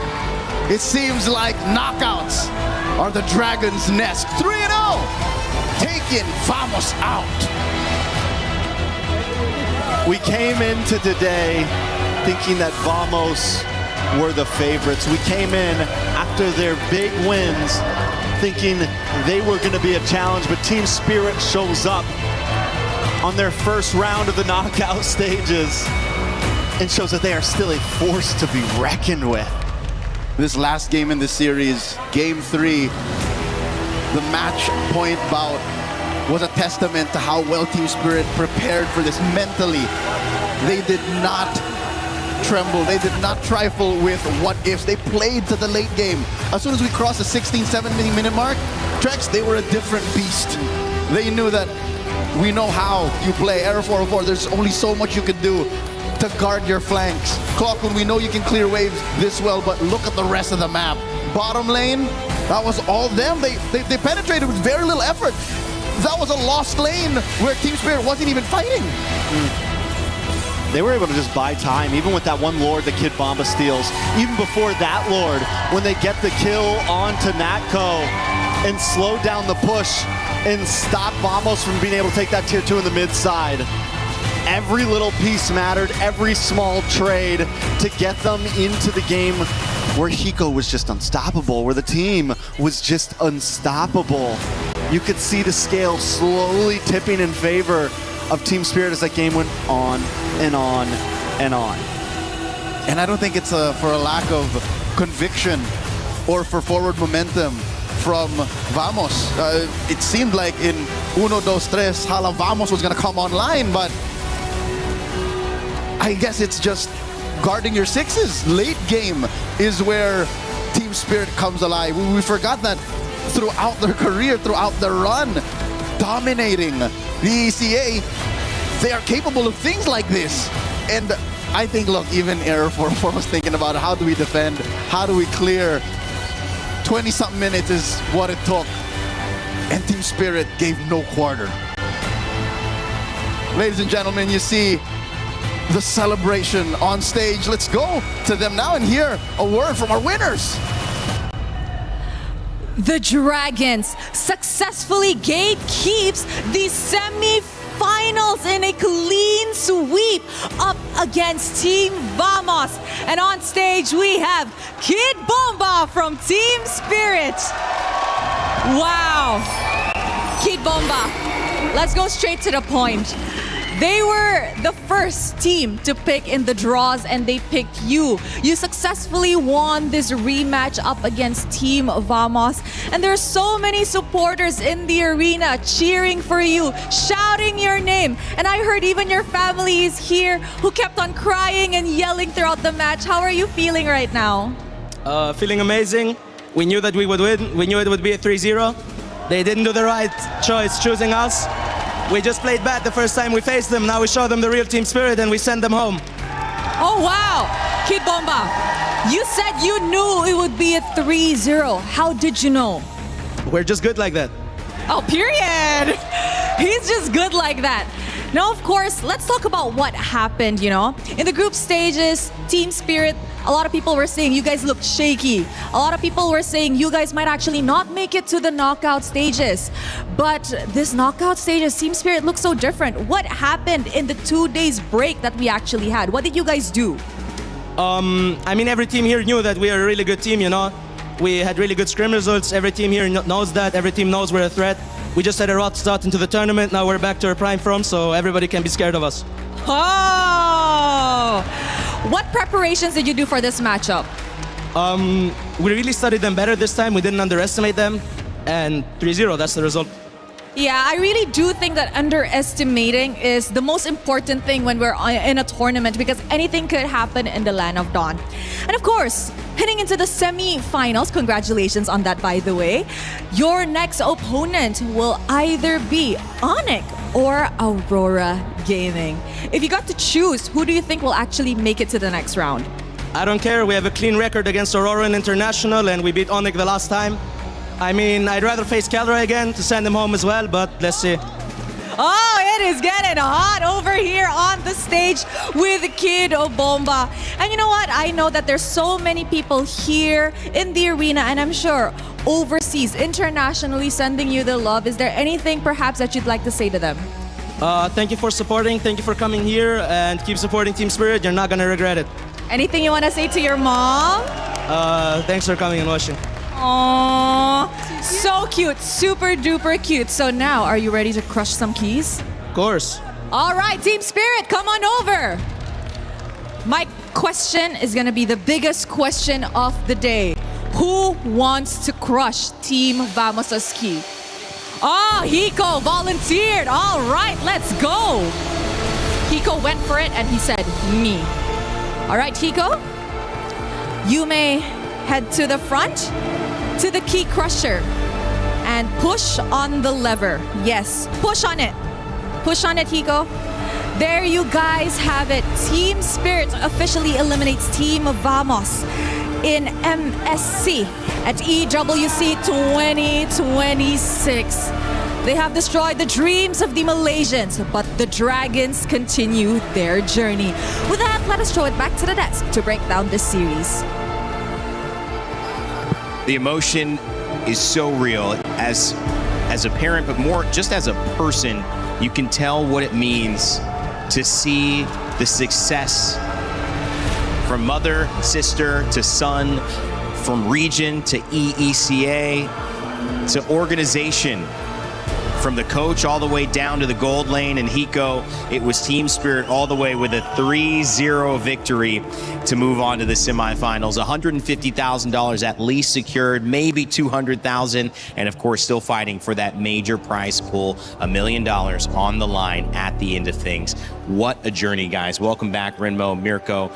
it seems like knockouts are the Dragons' nest. 3-0, taking Vamos out. We came into today thinking that Vamos were the favorites. We came in after their big wins thinking they were going to be a challenge, but Team Spirit shows up on their first round of the knockout stages and shows that they are still a force to be reckoned with. This last game in the series, Game 3, the match point bout was a testament to how well Team Spirit prepared for this mentally. They did not tremble. They did not trifle with what ifs. They played to the late game. As soon as we crossed the 16, 17 minute mark, Trex, they were a different beast. They knew that we know how you play. Arrow 404, there's only so much you can do to guard your flanks. Clockun, we know you can clear waves this well, but look at the rest of the map. Bottom lane, that was all them. They penetrated with very little effort. That was a lost lane where Team Spirit wasn't even fighting. They were able to just buy time, even with that one Lord that Kid Bomba steals. Even before that Lord, when they get the kill onto Natco and slow down the push and stop Vamos from being able to take that tier 2 in the mid side. Every little piece mattered, every small trade to get them into the game where Hiko was just unstoppable, where the team was just unstoppable. You could see the scale slowly tipping in favor of Team Spirit as that game went on and on and on. And I don't think it's for a lack of conviction or for forward momentum from Vamos. It seemed like in 1, 2, 3, Hala Vamos was going to come online, but I guess it's just guarding your sixes. Late game is where Team Spirit comes alive. We forgot that throughout their career, throughout their run, dominating the ECA, they are capable of things like this. And I think, look, even Error 44 was thinking about how do we defend, how do we clear. 20-something minutes is what it took. And Team Spirit gave no quarter. Ladies and gentlemen, you see the celebration on stage. Let's go to them now and hear a word from our winners. The Dragons successfully gatekeeps the semi-finals in a clean sweep up against Team Vamos. And on stage we have Kid Bomba from Team Spirit. Wow. Kid Bomba, let's go straight to the point. They were the first team to pick in the draws and they picked you. You successfully won this rematch up against Team Vamos. And there are so many supporters in the arena cheering for you, shouting your name. And I heard even your family is here who kept on crying and yelling throughout the match. How are you feeling right now? Feeling amazing. We knew that we would win. We knew it would be a 3-0. They didn't do the right choice choosing us. We just played bad the first time we faced them. Now we show them the real team spirit and we send them home. Oh, wow. Kid Bomba, you said you knew it would be a 3-0. How did you know? We're just good like that. Oh, period. He's just good like that. Now, of course, let's talk about what happened, you know. In the group stages, Team Spirit, a lot of people were saying you guys looked shaky. A lot of people were saying you guys might actually not make it to the knockout stages. But this knockout stages, Team Spirit looks so different. What happened in the 2 days break that we actually had? What did you guys do? I mean, every team here knew that we are a really good team, you know. We had really good scrim results. Every team here knows that. Every team knows we're a threat. We just had a rough start into the tournament. Now we're back to our prime form, so everybody can be scared of us. Oh! What preparations did you do for this matchup? We really studied them better this time. We didn't underestimate them. And 3-0, that's the result. Yeah, I really do think that underestimating is the most important thing when we're in a tournament because anything could happen in the Land of Dawn. And of course, heading into the semi-finals, congratulations on that, by the way. Your next opponent will either be Onyx or Aurora Gaming. If you got to choose, who do you think will actually make it to the next round? I don't care. We have a clean record against Aurora in International and we beat Onyx the last time. I mean, I'd rather face Calderay again to send him home as well, but let's see. Oh, it is getting hot over here on the stage with Kid Bomba. And you know what? I know that there's so many people here in the arena, and I'm sure overseas, internationally sending you the love. Is there anything perhaps that you'd like to say to them? Thank you for supporting. Thank you for coming here, and keep supporting Team Spirit. You're not going to regret it. Anything you want to say to your mom? Thanks for coming and watching. Aww, so cute, super duper cute. So now, are you ready to crush some keys? Of course. All right, Team Spirit, come on over. My question is gonna be the biggest question of the day. Who wants to crush Team Vamos' key? Oh, Hiko volunteered. All right, let's go. Hiko went for it and he said, me. All right, Hiko, you may head to the front, to the key crusher, and push on the lever. Yes, push on it. Push on it, Hiko. There you guys have it. Team Spirit officially eliminates Team Vamos in MSC at EWC 2026. They have destroyed the dreams of the Malaysians, but the Dragons continue their journey. With that, let us throw it back to the desk to break down this series. The emotion is so real as a parent, but more just as a person. You can tell what it means to see the success from mother, sister to son, from region to EECA to organization, from the coach all the way down to the gold lane. And Hiko, it was Team Spirit all the way with a 3-0 victory to move on to the semifinals. $150,000 at least secured, maybe $200,000, and of course still fighting for that major prize pool, $1 million on the line at the end of things. What a journey, guys. Welcome back, Renmo, Mirko.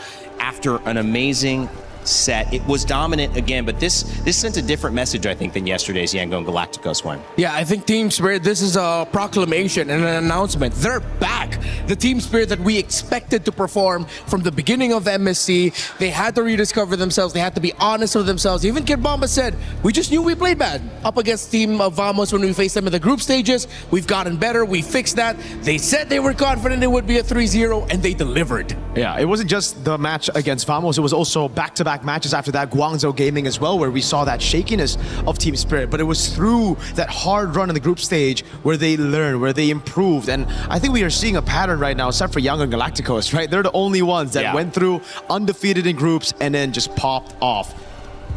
after an amazing set. It was dominant again, but this sent a different message, I think, than yesterday's Yangon Galacticos one. Yeah, I think Team Spirit, this is a proclamation and an announcement. They're back. The Team Spirit that we expected to perform from the beginning of MSC. They had to rediscover themselves. They had to be honest with themselves. Even Kid Bomba said, we just knew we played bad up against Team Vamos when we faced them in the group stages. We've gotten better. We fixed that. They said they were confident it would be a 3-0, and they delivered. Yeah, it wasn't just the match against Vamos. It was also back-to-back matches after that, Guangzhou Gaming as well, where we saw that shakiness of Team Spirit. But it was through that hard run in the group stage where they learned, where they improved. And I think we are seeing a pattern right now, except for Yangon Galacticos, right? They're the only ones that went through undefeated in groups and then just popped off.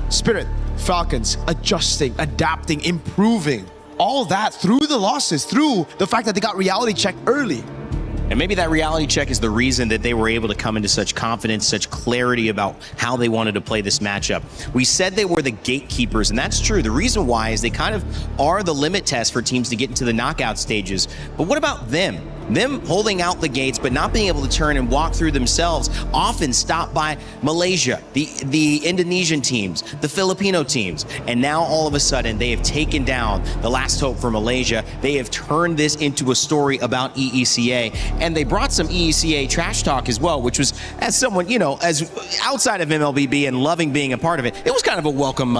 Spirit, Falcons, adjusting, adapting, improving. All that through the losses, through the fact that they got reality checked early. And maybe that reality check is the reason that they were able to come into such confidence, such clarity about how they wanted to play this matchup. We said they were the gatekeepers, and that's true. The reason why is they kind of are the limit test for teams to get into the knockout stages. But what about them? Them holding out the gates, but not being able to turn and walk through themselves, often stopped by Malaysia, the Indonesian teams, the Filipino teams. And now all of a sudden, they have taken down the last hope for Malaysia. They have turned this into a story about EECA. And they brought some EECA trash talk as well, which was, as someone, you know, as outside of MLBB and loving being a part of it, it was kind of a welcome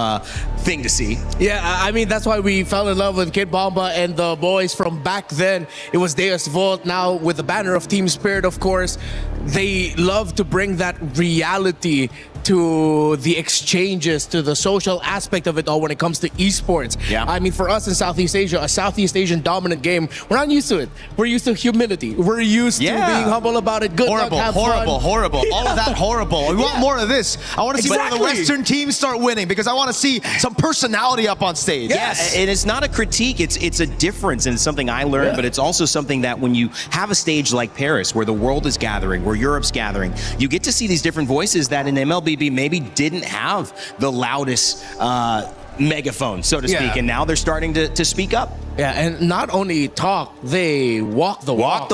thing to see. Yeah, I mean, that's why we fell in love with Kid Bomba and the boys from back then. It was Deus Volt. Now with the banner of Team Spirit, of course, they love to bring that reality to the exchanges, to the social aspect of it all when it comes to esports. Yeah. I mean, for us in Southeast Asia, a Southeast Asian dominant game, we're not used to it. We're used to humility. We're used to being humble about it. Good horrible, luck, have horrible, fun. horrible. All of that horrible. We want more of this. I want to see more of the Western teams start winning because I want to see some personality up on stage. Yes, and it's not a critique, it's a difference, and it's something I learned, but it's also something that when you have a stage like Paris, where the world is gathering, where Europe's gathering, you get to see these different voices that in MLBB maybe didn't have the loudest megaphone, so to speak, and now they're starting to speak up. Yeah, and not only talk, they walk the walk.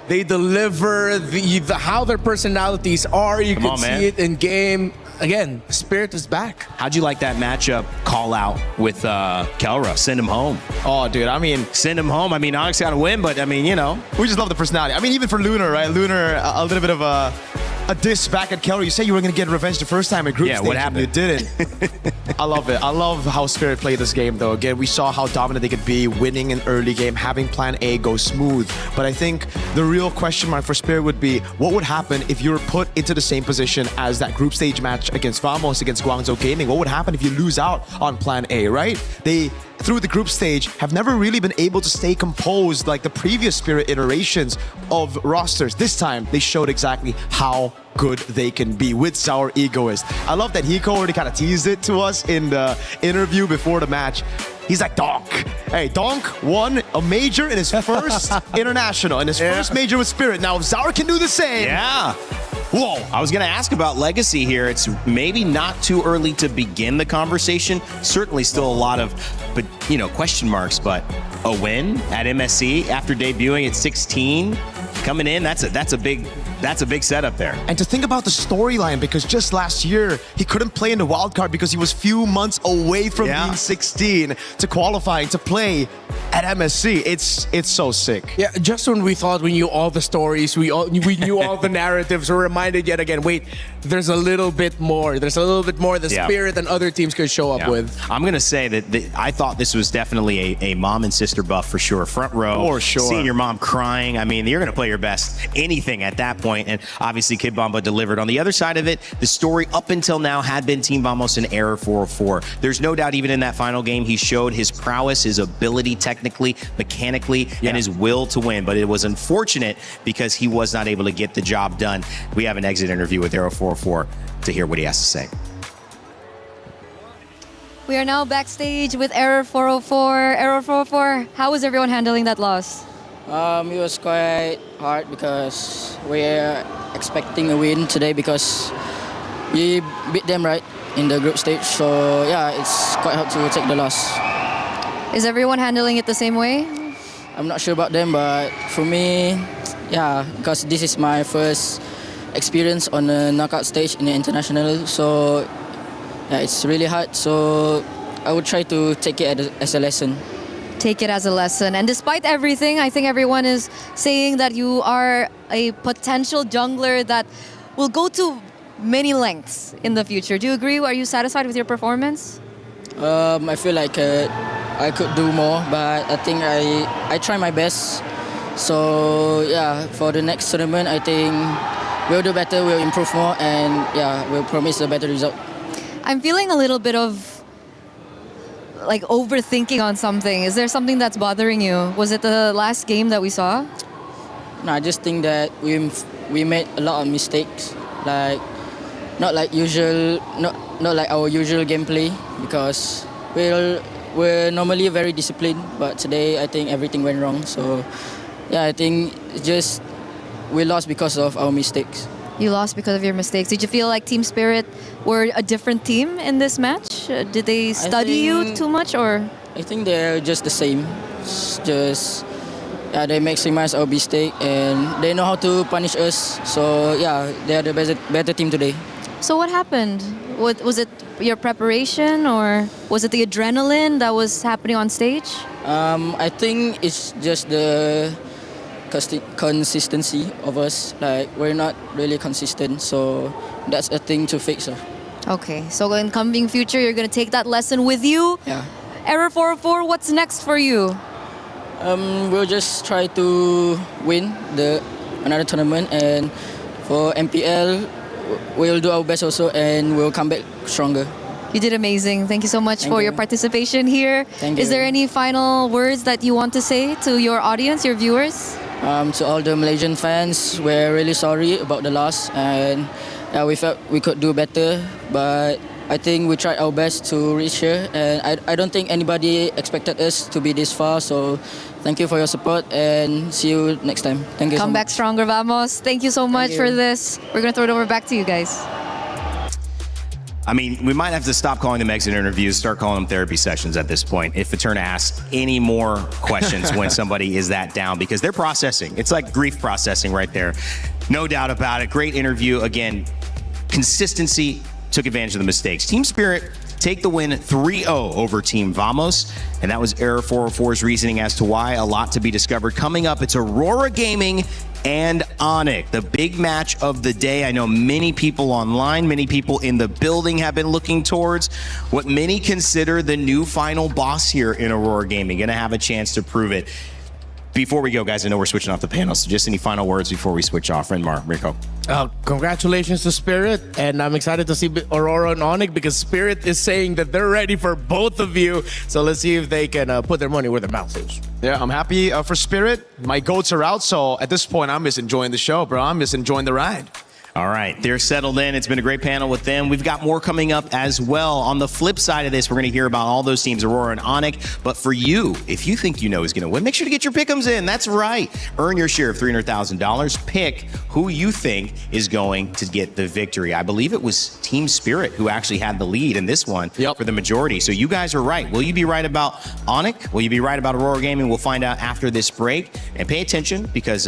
They deliver the how their personalities are. You can see it in game. Again, Spirit is back. How'd you like that matchup call out with Kelra? Send him home. Oh, dude, I mean... Send him home. I mean, Onyx got to win, but I mean, you know. We just love the personality. I mean, even for Lunar, right? Lunar, a little bit of a diss back at Kelra. You said you were going to get revenge the first time at group stage. What happened? You didn't. I love it. I love how Spirit played this game, though. Again, we saw how dominant they could be, winning an early game, having plan A go smooth. But I think the real question mark for Spirit would be, what would happen if you were put into the same position as that group stage match against Vamos, against Guangzhou Gaming? What would happen if you lose out on plan A, right? They, through the group stage, have never really been able to stay composed like the previous Spirit iterations of rosters. This time, they showed exactly how good they can be with Sour Egoist. I love that Hiko already kind of teased it to us in the interview before the match. He's like, Donk. Hey, Donk won a major in his first international, in his first major with Spirit. Now, if Sour can do the same. Yeah. Whoa, I was going to ask about legacy here. It's maybe not too early to begin the conversation. Certainly still a lot of, but you know, question marks, but a win at MSC after debuting at 16, coming in, that's a big setup there. And to think about the storyline, because just last year, he couldn't play in the wild card because he was few months away from being 16 to qualifying to play at MSC. It's so sick. Yeah, just when we thought we knew all the stories, we knew all the narratives, we're reminded yet again, wait, there's a little bit more. There's a little bit more the Spirit and other teams could show up with. I'm going to say that I thought this was definitely a mom and sister buff for sure. Front row. For sure. Seeing your mom crying. I mean, you're going to play your best anything at that point. And obviously, Kid Bomba delivered. On the other side of it, the story up until now had been Team Vamos and Error 404. There's no doubt even in that final game, he showed his prowess, his ability technically, mechanically, and his will to win. But it was unfortunate because he was not able to get the job done. We have an exit interview with Error 404 to hear what he has to say. We are now backstage with Error 404. Error 404, how was everyone handling that loss? It was quite hard because we're expecting a win today because we beat them right in the group stage. So yeah, it's quite hard to take the loss. Is everyone handling it the same way? I'm not sure about them, but for me, yeah, because this is my first experience on the knockout stage in the international. So yeah, it's really hard. So I would try to take it as a lesson. Take it as a lesson. And despite everything, I think everyone is saying that you are a potential jungler that will go to many lengths in the future. Do you agree? Are you satisfied with your performance? I feel like I could do more, but I think I try my best. So yeah, for the next tournament, I think we'll do better, we'll improve more, and yeah, we'll promise a better result. I'm feeling a little bit of like overthinking on something. Is there something that's bothering you? Was it the last game that we saw? No, I just think that we made a lot of mistakes, like not like our usual gameplay, because we're normally very disciplined, but today I think everything went wrong. So yeah, I think just we lost because of our mistakes. You lost because of your mistakes. Did you feel like Team Spirit were a different team in this match? Did they study you too much, or? I think they're just the same. It's just yeah, they maximize our mistake and they know how to punish us. So yeah, they're the better team today. So what happened? Was it your preparation, or was it the adrenaline that was happening on stage? I think it's just the consistency of us. Like, we're not really consistent, so that's a thing to fix. Okay, so in coming future, you're gonna take that lesson with you. Yeah. Error 404, what's next for you? We'll just try to win another tournament, and for MPL, we'll do our best also, and we'll come back stronger. You did amazing. Thank you so much for your participation here. Thank you. Is there any final words that you want to say to your audience, your viewers? To all the Malaysian fans, we're really sorry about the loss, and yeah, we felt we could do better, but I think we tried our best to reach here, and I don't think anybody expected us to be this far, so thank you for your support, and see you next time. Thank you Come so back much. stronger, vamos. Thank you so much for this. We're going to throw it over back to you guys. I mean, we might have to stop calling them exit interviews, start calling them therapy sessions at this point if Eterna asks any more questions when somebody is that down, because they're processing. It's like grief processing right there. No doubt about it. Great interview. Again, consistency, took advantage of the mistakes. Team Spirit take the win 3-0 over Team Vamos, and that was Error 404's reasoning as to why. A lot to be discovered. Coming up, it's Aurora Gaming and Onyx, the big match of the day. I know many people online, many people in the building have been looking towards what many consider the new final boss here in Aurora Gaming. Gonna have a chance to prove it. Before we go, guys, I know we're switching off the panel, so just any final words before we switch off. Renmar, Rico. Congratulations to Spirit, and I'm excited to see Aurora and Onyx, because Spirit is saying that they're ready for both of you. So let's see if they can put their money where their mouth is. Yeah, I'm happy for Spirit. My goats are out, so at this point, I'm just enjoying the show, bro. I'm just enjoying the ride. All right, they're settled in. It's been a great panel with them. We've got more coming up as well. On the flip side of this, we're going to hear about all those teams, Aurora and Onyx. But for you, if you think you know who's going to win, make sure to get your pick'ems in. That's right. Earn your share of $300,000. Pick who you think is going to get the victory. I believe it was Team Spirit who actually had the lead in this one for the majority. So you guys are right. Will you be right about Onyx? Will you be right about Aurora Gaming? We'll find out after this break. And pay attention, because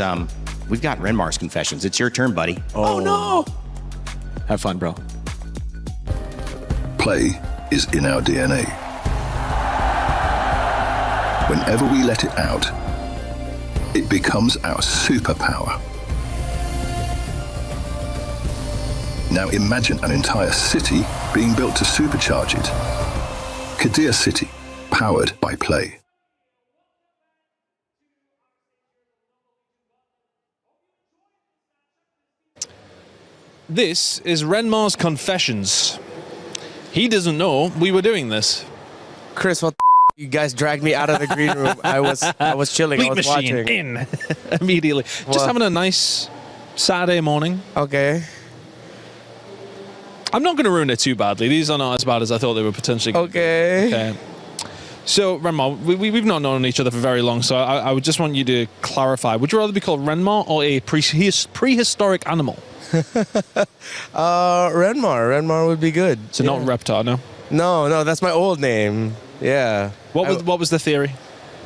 we've got Renmar's confessions. It's your turn, buddy. Oh no! Have fun, bro. Play is in our DNA. Whenever we let it out, it becomes our superpower. Now imagine an entire city being built to supercharge it. Kadir City, powered by Play. This is Renmar's confessions. He doesn't know we were doing this. Chris, what you guys dragged me out of the green room. I was chilling. Beat I was machine watching. in immediately. Just having a nice Saturday morning. Okay. I'm not going to ruin it too badly. These are not as bad as I thought they were potentially. Okay. So, Renmar, we've not known each other for very long, so I would just want you to clarify. Would you rather be called Renmar or a prehistoric animal? Renmar would be good. So not Reptar, no? No, that's my old name. Yeah. What was the theory?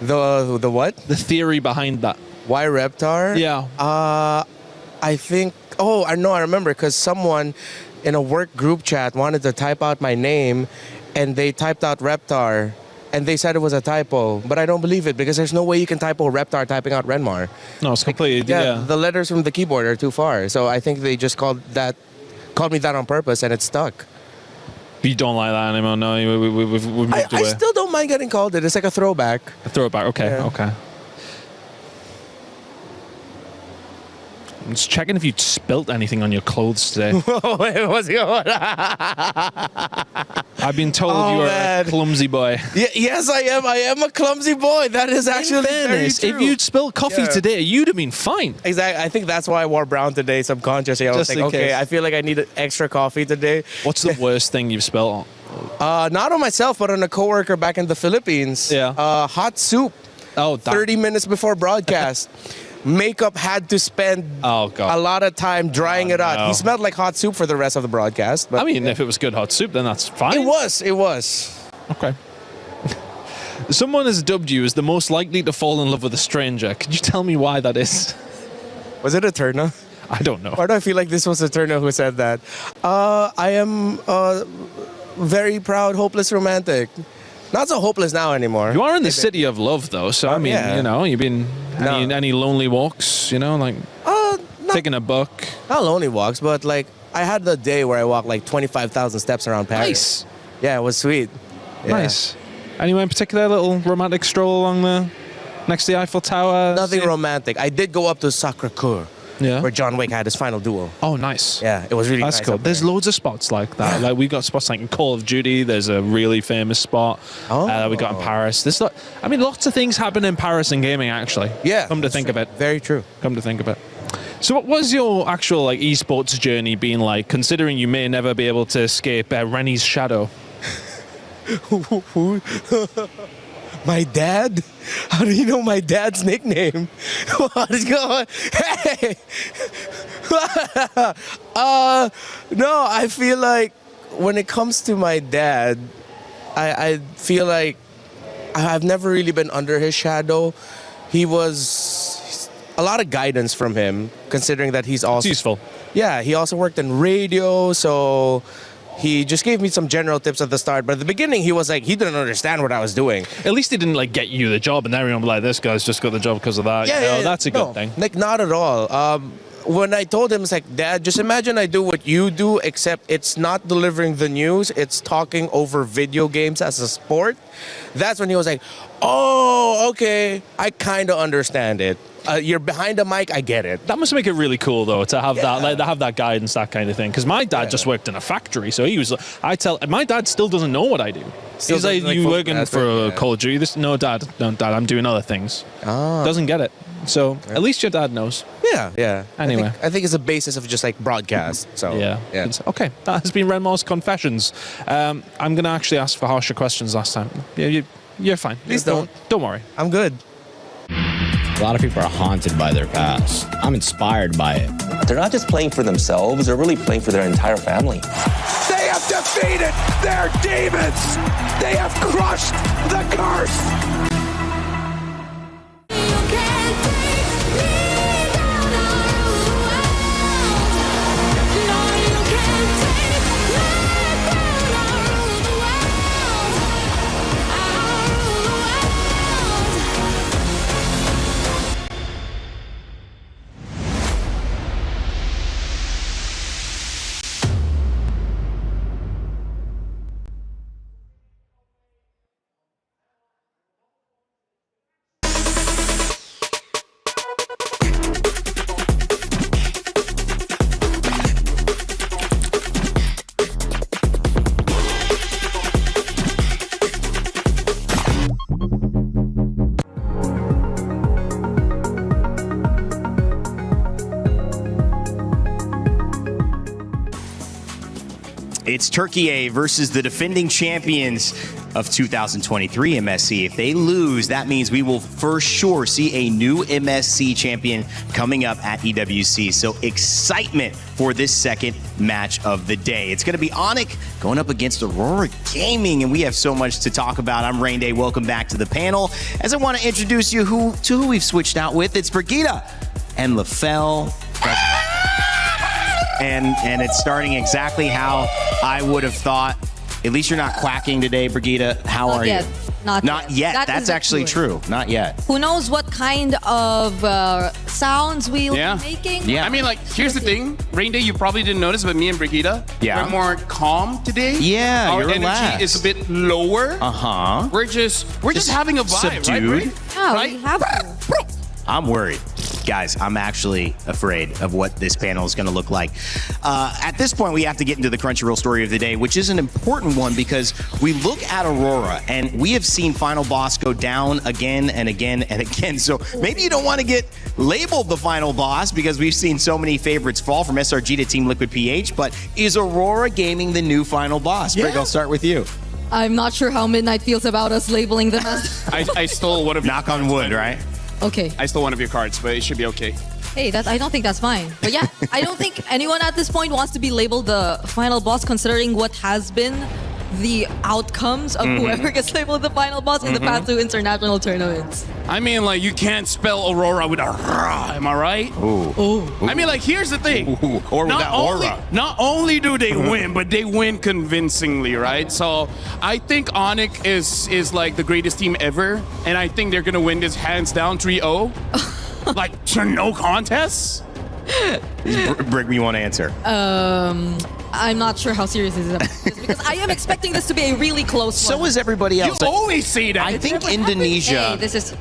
The what? The theory behind that. Why Reptar? Yeah. I think Oh, I know. I remember because someone in a work group chat wanted to type out my name, and they typed out Reptar, and they said it was a typo. But I don't believe it because there's no way you can typo Reptar typing out Renmar. No, it's completely The letters from the keyboard are too far. So I think they just called me that on purpose, and it stuck. You don't like that anymore, no? We've moved away. I still don't mind getting called it. It's like a throwback. A throwback, okay, Yeah. okay. I'm just checking if you'd spilt anything on your clothes today. Wait, what's going on? I've been told you are a clumsy boy. Yes, I am. I am a clumsy boy. That is actually very true. If you'd spilled coffee today, you'd have been fine. Exactly. I think that's why I wore brown today subconsciously. I was Just like, in okay, case. I feel like I need extra coffee today. What's the worst thing you've spilled on? Not on myself, but on a coworker back in the Philippines. Yeah. Hot soup. Oh, 30 minutes before broadcast. Makeup had to spend a lot of time drying it out. no. He smelled like hot soup for the rest of the broadcast. But I mean, if it was good hot soup, then that's fine. It was. Okay. Someone has dubbed you as the most likely to fall in love with a stranger. Could you tell me why that is? Was it Eterna? I don't know. Why do I feel like this was Eterna who said that? I am a very proud, hopeless romantic. Not so hopeless now anymore. You are in the city of love, though. So, I mean, you know, you've been any lonely walks, you know, like taking a book. Not lonely walks, but like I had the day where I walked like 25,000 steps around Paris. Nice. Yeah, it was sweet. Yeah. Nice. Anywhere in particular, a little romantic stroll along the next to the Eiffel Tower? Nothing romantic. I did go up to Sacré-Cœur. Yeah. Where John Wick had his final duel. Oh, nice. Yeah, it was really That's nice. cool. up There's there. loads of spots like that. Like we got spots like in Call of Duty. There's a really famous spot that we got in Paris. There's lots of things happen in Paris in gaming actually. Yeah. Come to think of it. Very true. Come to think of it. So what was your actual like esports journey been like, considering you may never be able to escape Rennie's shadow? My dad? How do you know my dad's nickname? What is going on? Hey! No, I feel like when it comes to my dad, I feel like I've never really been under his shadow. He was a lot of guidance from him, considering that he's also... It's useful. Yeah, he also worked in radio, so... He just gave me some general tips at the start, but at the beginning he was like, he didn't understand what I was doing. At least he didn't like get you the job and everyone was like, this guy's just got the job because of that. Yeah, That's a good thing. Like, not at all. When I told him, it's like, Dad, just imagine I do what you do, except it's not delivering the news, it's talking over video games as a sport. That's when he was like, oh, okay, I kind of understand it. You're behind a mic, I get it. That must make it really cool though to have that, like, to have that guidance, that kind of thing. Because my dad just worked in a factory, so he was. My dad still doesn't know what I do. He's like, you working for Call of Duty? No, Dad, I'm doing other things. Doesn't get it. So at least your dad knows. Yeah. Anyway, I think it's a basis of just like broadcast. So yeah. Okay, that has been Renmar's Confessions. I'm gonna actually ask for harsher questions last time. Yeah, you're fine. Please don't. Don't worry. I'm good. A lot of people are haunted by their past. I'm inspired by it. They're not just playing for themselves, they're really playing for their entire family. They have defeated their demons. They have crushed the curse. It's Turkey A versus the defending champions of 2023 MSC. If they lose, that means we will for sure see a new MSC champion coming up at EWC. So excitement for this second match of the day. It's going to be Onyx going up against Aurora Gaming, and we have so much to talk about. I'm Rain Day. Welcome back to the panel. As I want to introduce you to who we've switched out with. It's Brigitte and LaFell. and it's starting exactly how I would have thought. At least you're not quacking today, Brigitte. How are you? Not yet. That's actually true. Not yet. Who knows what kind of sounds we'll be making? I mean, like, here's the thing. Rain Day, you probably didn't notice, but me and Brigitte, we're more calm today. Yeah, Our you're energy relaxed. is a bit lower. Uh-huh. We're just having a vibe, subdued. right? Yeah, Right? we have to. I'm worried. Guys, I'm actually afraid of what this panel is going to look like. At this point, we have to get into the Crunchyroll story of the day, which is an important one because we look at Aurora and we have seen Final Boss go down again and again and again. So maybe you don't want to get labeled the Final Boss because we've seen so many favorites fall from SRG to Team Liquid PH. But is Aurora Gaming the new Final Boss? Brig, I'll start with you. I'm not sure how Midnight feels about us labeling them as... I stole one of your Knock on wood, right? Okay. I stole one of your cards, but it should be okay. Hey, I don't think that's fine. But yeah, I don't think anyone at this point wants to be labeled the final boss considering what has been the outcomes of whoever gets labeled the final boss in the past 2 international tournaments. I mean, like, you can't spell Aurora with a R, am I right? Ooh. I mean, like, here's the thing. Or with that aura. Not only do they win, but they win convincingly, right? So I think Onyx is like the greatest team ever, and I think they're gonna win this hands down 3-0. Like, to no contest? Brig, you want to answer? I'm not sure how serious this is about this because I am expecting this to be a really close one. So is everybody else. You always say that. I think Indonesia. Hey, this is...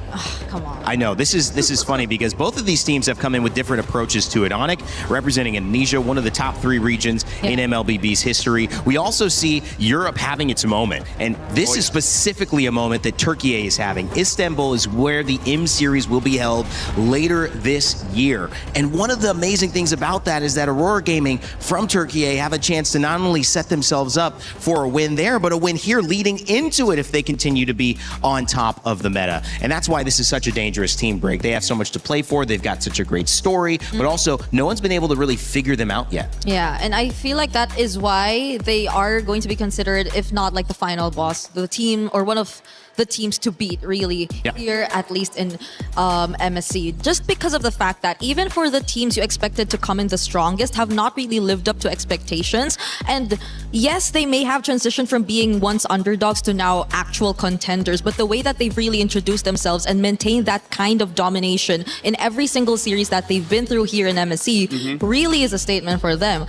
come on. I know, this is funny because both of these teams have come in with different approaches to it. Onyx representing Indonesia, one of the top 3 regions in MLBB's history. We also see Europe having its moment. And this is specifically a moment that Turkey is having. Istanbul is where the M Series will be held later this year. And one of the amazing things about that is that Aurora Gaming from Turkey have a chance to not only set themselves up for a win there, but a win here leading into it if they continue to be on top of the meta. And that's why this is such a dangerous team, Break. They have so much to play for. They've got such a great story, but also no one's been able to really figure them out yet. Yeah, and I feel like that is why they are going to be considered, if not like the final boss, the team or one of the teams to beat really here, at least in MSC. Just because of the fact that even for the teams you expected to come in the strongest have not really lived up to expectations. And yes, they may have transitioned from being once underdogs to now actual contenders, but the way that they've really introduced themselves and maintained that kind of domination in every single series that they've been through here in MSC really is a statement for them.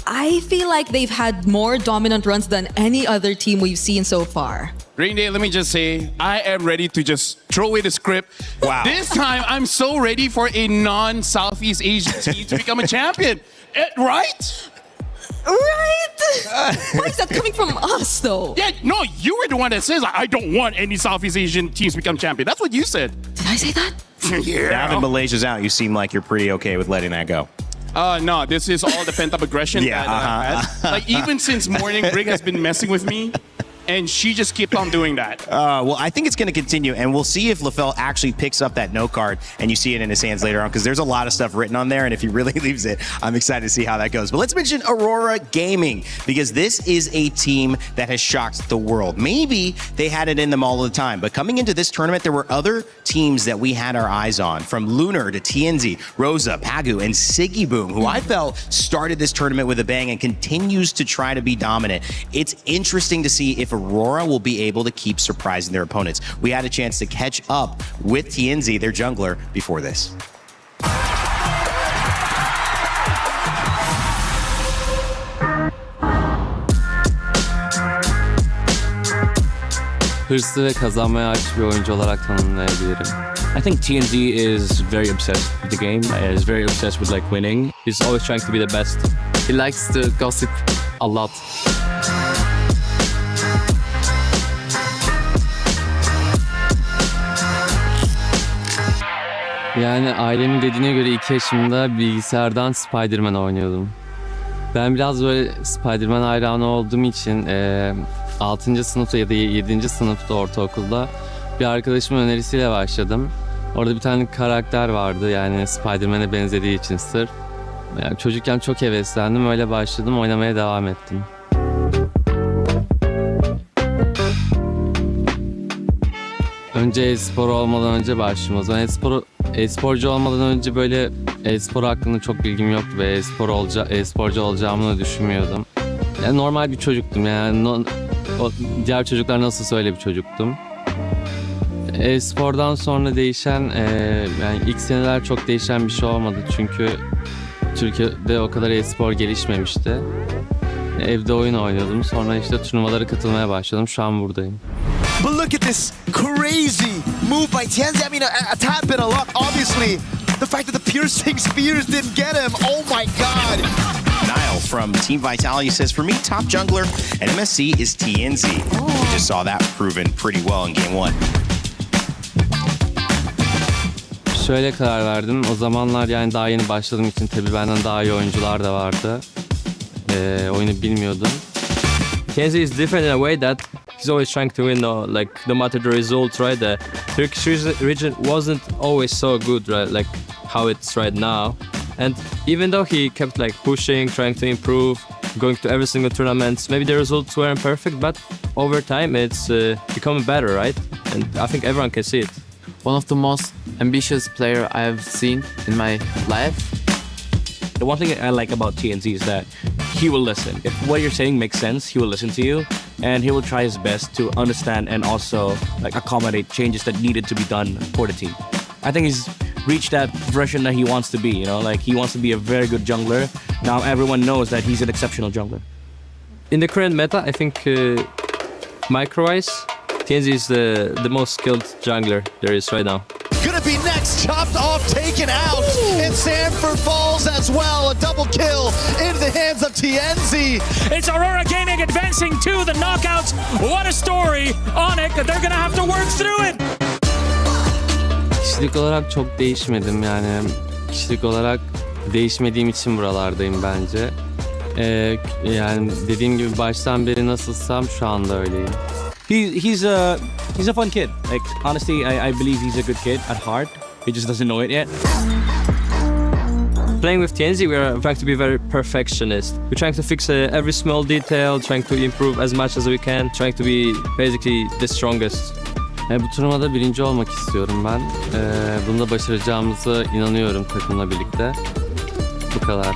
I feel like they've had more dominant runs than any other team we've seen so far. Rain Day, let me just say, I am ready to just throw away the script. Wow. This time, I'm so ready for a non-Southeast Asian team to become a champion. Right? Right? Why is that coming from us, though? Yeah, no, you were the one that says, I don't want any Southeast Asian teams to become champion. That's what you said. Did I say that? Yeah. Now that Malaysia's out, you seem like you're pretty okay with letting that go. No, this is all the pent-up aggression that I've had. Like, even since morning, Brig has been messing with me. And she just kept on doing that. Well, I think it's going to continue, and we'll see if LaFell actually picks up that note card and you see it in his hands later on, because there's a lot of stuff written on there, and if he really leaves it, I'm excited to see how that goes. But let's mention Aurora Gaming, because this is a team that has shocked the world. Maybe they had it in them all the time, but coming into this tournament, there were other teams that we had our eyes on, from Lunar to TNZ, Rosa, Pagu, and Siggy Boom, who I felt started this tournament with a bang and continues to try to be dominant. It's interesting to see if Aurora will be able to keep surprising their opponents. We had a chance to catch up with TNZ, their jungler, before this. Hırslı ve kazanmaya aç bir oyuncu olarak tanımlayabilirim. I think TNZ is very obsessed with the game. Is very obsessed with like winning. He's always trying to be the best. He likes to gossip a lot. Yani ailemin dediğine göre 2 yaşımda bilgisayardan Spider-Man oynuyordum. Ben biraz böyle Spider-Man hayranı olduğum için 6. sınıfta ya da 7. sınıfta ortaokulda bir arkadaşımın önerisiyle başladım. Orada bir tane karakter vardı, yani Spider-Man'e benzediği için sırf. Yani çocukken çok heveslendim, öyle başladım, oynamaya devam ettim. Önce e-spor olmadan önce başladım. O zaman E-sporcu olmadan önce böyle e-spor hakkında çok bilgim yoktu ve e-sporcu olacağımı da düşünmüyordum. Yani normal bir çocuktum yani diğer çocuklar nasıl öyle bir çocuktum. E-spordan sonra değişen yani ilk seneler çok değişen bir şey olmadı çünkü Türkiye'de o kadar e-spor gelişmemişti. Evde oyun oynuyordum. Sonra işte turnuvalara katılmaya başladım. Şu an buradayım. But look at this crazy move by Tianzi. I mean, a tad bit of luck, obviously. The fact that the piercing spears didn't get him. Oh my God. Niall from Team Vitality says, for me, top jungler at MSC is TNZ. We just saw that proven pretty well in game 1. Şöyle karar verdim. O zamanlar yani daha yeni başladığım için tabii benden daha iyi oyuncular da vardı. Oyunu bilmiyordum. Kenzie is different in a way that he's always trying to win, like no matter the result, right? The Turkish region wasn't always so good, right? Like how it's right now. And even though he kept like pushing, trying to improve, going to every single tournament, maybe the results weren't perfect, but over time it's becoming better, right? And I think everyone can see it. One of the most ambitious player I have seen in my life. The one thing I like about TNZ is that he will listen. If what you're saying makes sense, he will listen to you, and he will try his best to understand and also like accommodate changes that needed to be done for the team. I think he's reached that version that he wants to be, you know, like he wants to be a very good jungler. Now everyone knows that he's an exceptional jungler. In the current meta, I think micro-wise, TNZ is the most skilled jungler there is right now. Gonna be next, chopped off, taken out, and Sanford falls as well. A double kill into the hands of TNZ. It's Aurora Gaming advancing to the knockouts. What a story. Onyx, they're gonna have to work through it. Kişilik olarak çok değişmedim yani. Kişilik olarak değişmediğim için buralardayım bence. Yani dediğim gibi baştan beri nasılsam şu anda öyleyim. He's a fun kid. Like honestly, I believe he's a good kid at heart. He just doesn't know it yet. Playing with TNZ, we're trying to be very perfectionist. We're trying to fix every small detail, trying to improve as much as we can, trying to be basically the strongest. Bu turnuvada birinci olmak istiyorum ben. Bunda başaracağımıza inanıyorum takımla birlikte. Bu kadar.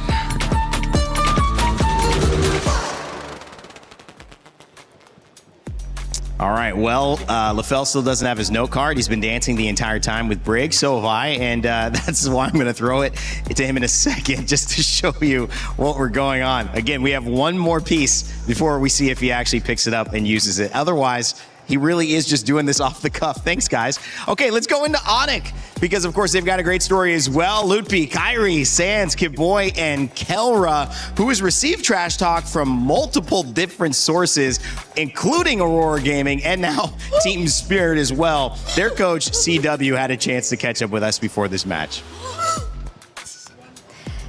All right, well, LaFell still doesn't have his note card. He's been dancing the entire time with Briggs, so have I, and that's why I'm going to throw it to him in a second just to show you what we're going on. Again, we have one more piece before we see if he actually picks it up and uses it. Otherwise, he really is just doing this off the cuff. Thanks, guys. Okay, let's go into Onyx, because, of course, they've got a great story as well. Lutpi, Kyrie, Sands, Kid Boy, and Kelra, who has received trash talk from multiple different sources, including Aurora Gaming, and now Team Spirit as well. Their coach, CW, had a chance to catch up with us before this match.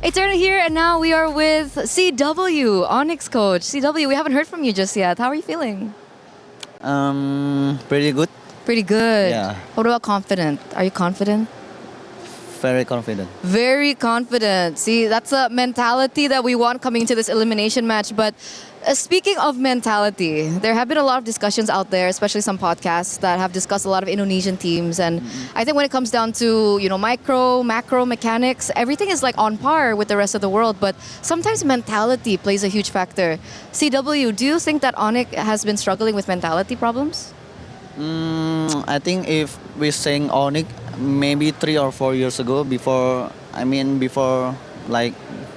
Hey, Turner here, and now we are with CW, Onyx coach. CW, we haven't heard from you just yet. How are you feeling? Pretty good. Pretty good. Yeah. What about confident? Are you confident? Very confident. Very confident. See, that's a mentality that we want coming into this elimination match. But speaking of mentality, there have been a lot of discussions out there, especially some podcasts that have discussed a lot of Indonesian teams. And I think when it comes down to, micro, macro mechanics, everything is like on par with the rest of the world. But sometimes mentality plays a huge factor. CW, do you think that Onyx has been struggling with mentality problems? I think if we're saying Onyx, maybe 3 or 4 years ago, before like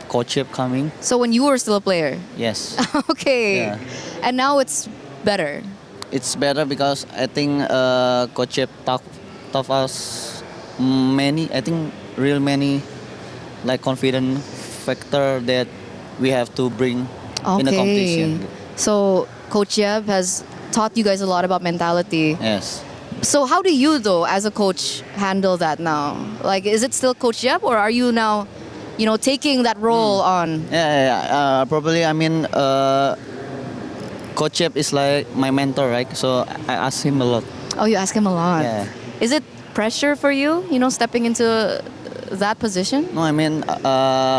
Coach Chip coming. So when you were still a player? Yes. Okay. Yeah. And now it's better? It's better because I think Coach Chip taught us many like confident factor that we have to bring in the competition. So Coach Yeb has taught you guys a lot about mentality. Yes. So how do you, though, as a coach, handle that now? Like, is it still Coach Yeb, or are you now, taking that role on? Yeah. Probably, Coach Yeb is like my mentor, right? So I ask him a lot. Oh, you ask him a lot? Yeah. Is it pressure for you, stepping into that position? No,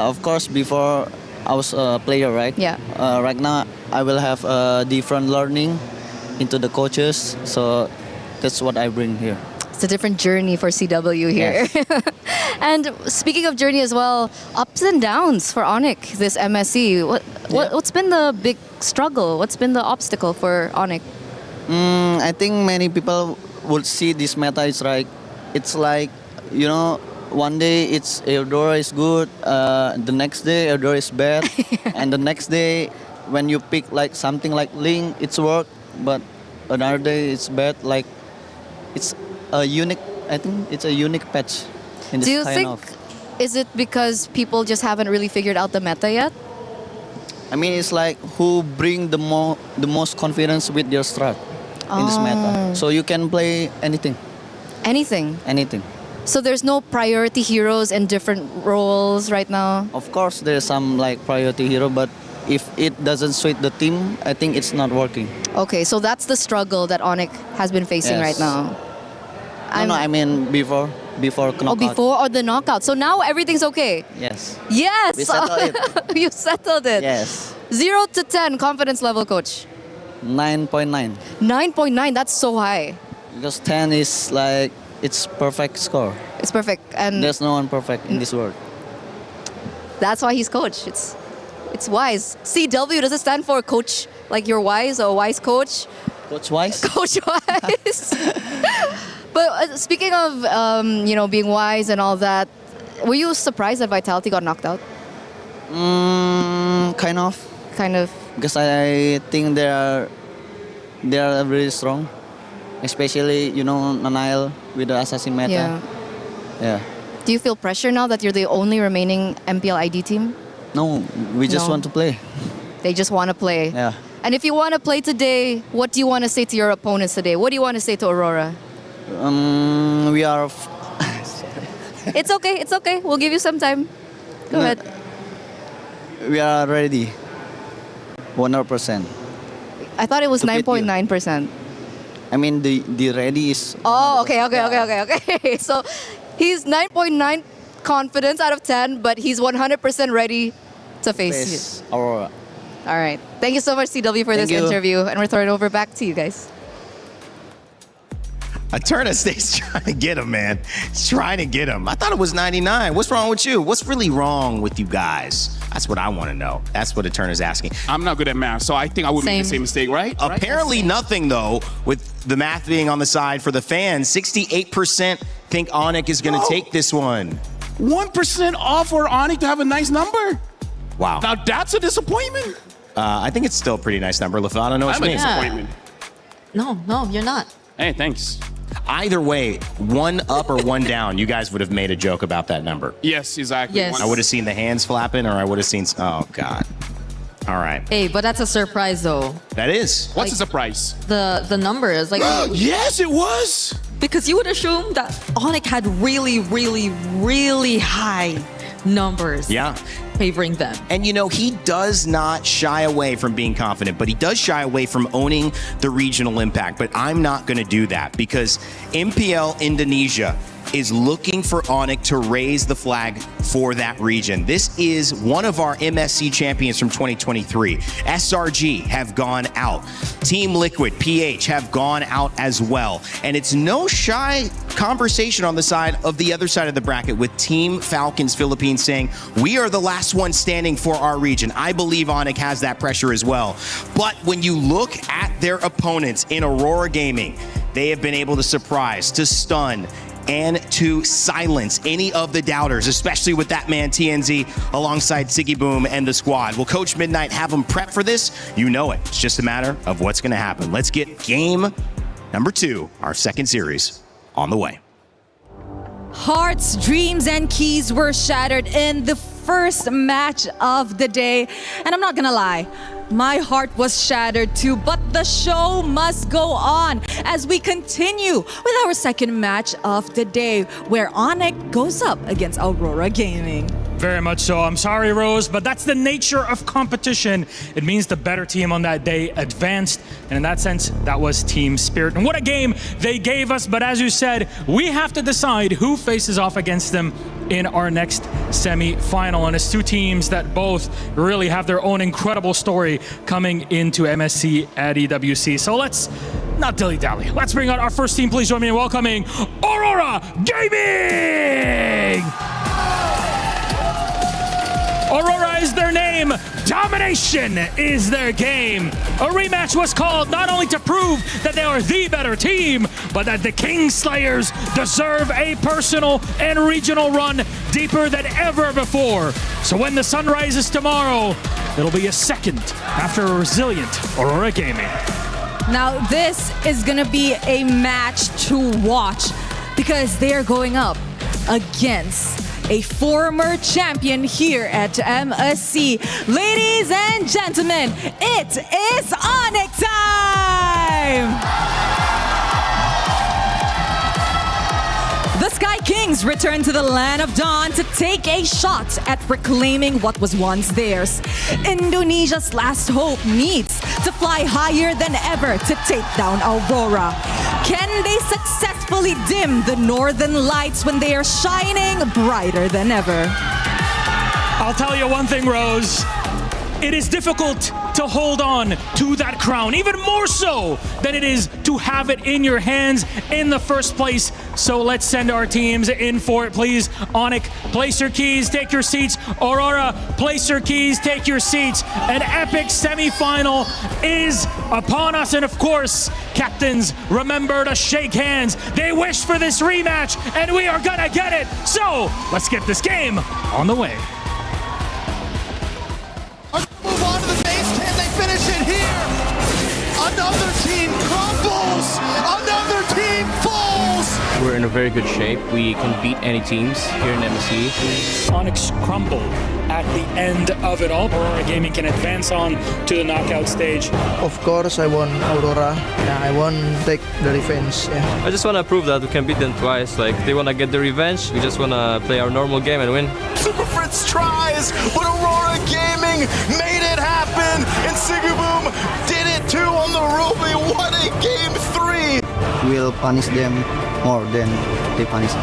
of course, before I was a player, right? Yeah. Right now, I will have a different learning into the coaches. So that's what I bring here. It's It's a different journey for CW here. And speaking of journey as well, ups and downs for Onyx this MSC. What's been the big struggle? What's been the obstacle for Onyx? I think many people would see this meta is like, it's like, you know, one day it's Eudora is good, the next day Eudora is bad, and the next day when you pick like something like Link, it's work, but another day it's bad. Like it's a unique. I think it's a unique patch. In this Do you kind think? of, Is it because people just haven't really figured out the meta yet? I mean, it's like who bring the most confidence with your strat in this meta. So you can play anything. Anything. Anything. So there's no priority heroes in different roles right now? Of course, there's some like priority hero, but if it doesn't suit the team, I think it's not working. Okay, so that's the struggle that Onyx has been facing right now. No, I mean before knockout. Oh, before or the knockout. So now everything's okay? Yes. Yes! We settled it. You settled it. Yes. 0 to 10 confidence level, coach. 9.9. 9.9, that's so high. Because 10 is like, it's perfect score. It's perfect. And there's no one perfect in this world. That's why he's coach. It's wise. CW, does it stand for coach? Like you're wise or wise coach? Coach wise? Coach wise. But speaking of, being wise and all that, were you surprised that Vitality got knocked out? Kind of. Kind of. Because I think they are really strong. Especially, Nanail with the Assassin meta. Yeah. Do you feel pressure now that you're the only remaining MPL ID team? No, we just want to play. They just want to play. Yeah. And if you want to play today, what do you want to say to your opponents today? What do you want to say to Aurora? We are... It's okay, it's okay. We'll give you some time. Go ahead. We are ready. 100%. I thought it was 9.9%. I mean, the ready is... Oh, okay. So he's 9.9 confidence out of 10, but he's 100% ready to face you. Aurora. All right. Thank you so much, CW, for this interview. And we're throwing it over back to you guys. Eterna stays trying to get him, man. He's trying to get him. I thought it was 99. What's wrong with you? What's really wrong with you guys? That's what I want to know. That's what Eterna's asking. I'm not good at math, so I think I would make the same mistake, right? Apparently nothing, though, with the math being on the side for the fans. 68% think Onyx is going to take this one. 1% off for Onyx to have a nice number. Wow. Now that's a disappointment. I think it's still a pretty nice number. Lafana, know what you mean. I'm a disappointment. No, you're not. Hey, thanks. Either way, one up or one down, you guys would have made a joke about that number. Yes, exactly. Yes. I would have seen the hands flapping, or I would have seen... Oh, God. All right. Hey, but that's a surprise, though. That is. What's a surprise? The numbers. Like, yes, it was. Because you would assume that Onyx had really, really, really high numbers. Yeah. Favoring them. And he does not shy away from being confident, but he does shy away from owning the regional impact. But I'm not going to do that because MPL Indonesia is looking for Onyx to raise the flag for that region. This is one of our MSC champions from 2023. SRG have gone out. Team Liquid, PH have gone out as well. And it's no shy conversation on the other side of the bracket with Team Falcons Philippines saying, we are the last one standing for our region. I believe Onyx has that pressure as well. But when you look at their opponents in Aurora Gaming, they have been able to surprise, to stun, and to silence any of the doubters, especially with that man TNZ alongside Siggy Boom and the squad. Will Coach Midnight have them prep for this? You know it. It's just a matter of what's going to happen. Let's get game number 2, our second series, on the way. Hearts, dreams, and keys were shattered in the first match of the day. And I'm not gonna lie, my heart was shattered too, but the show must go on as we continue with our second match of the day, where Onyx goes up against Aurora Gaming. Very much so. I'm sorry, Rose, but that's the nature of competition. It means the better team on that day advanced, and in that sense, that was Team Spirit. And what a game they gave us, but as you said, we have to decide who faces off against them in our next semi-final. And it's two teams that both really have their own incredible story coming into MSC at EWC. So let's not dilly-dally. Let's bring out our first team. Please join me in welcoming Aurora Gaming! Aurora is their name. Domination is their game. A rematch was called not only to prove that they are the better team, but that the Kingslayers deserve a personal and regional run deeper than ever before. So when the sun rises tomorrow, it'll be a second after a resilient Aurora Gaming. Now, this is going to be a match to watch because they are going up against a former champion here at MSC. Ladies and gentlemen, it is Onyx time! The Sky Kings return to the land of dawn to take a shot at reclaiming what was once theirs. Indonesia's last hope needs to fly higher than ever to take down Aurora. Can they successfully dim the northern lights when they are shining brighter than ever? I'll tell you one thing, Rose. It is difficult to hold on to that crown, even more so than it is to have it in your hands in the first place. So let's send our teams in for it, please. Onyx, place your keys, take your seats. Aurora, place your keys, take your seats. An epic semifinal is upon us. And of course, captains, remember to shake hands. They wish for this rematch, and we are gonna get it. So let's get this game on the way. Move on to the base. Can they finish it here? Another team crumbles. Another team falls. We're in a very good shape. We can beat any teams here in MSC. Onyx crumbled at the end of it all. Aurora Gaming can advance on to the knockout stage. Of course, I want Aurora. Yeah, I want to take the revenge. Yeah. I just want to prove that we can beat them twice. Like, they want to get the revenge. We just want to play our normal game and win. Super Fritz tries, but Aurora Gaming made it happen, and Sigaboom did it too on the Ruby. What a game 3! We'll punish them more than they punish us.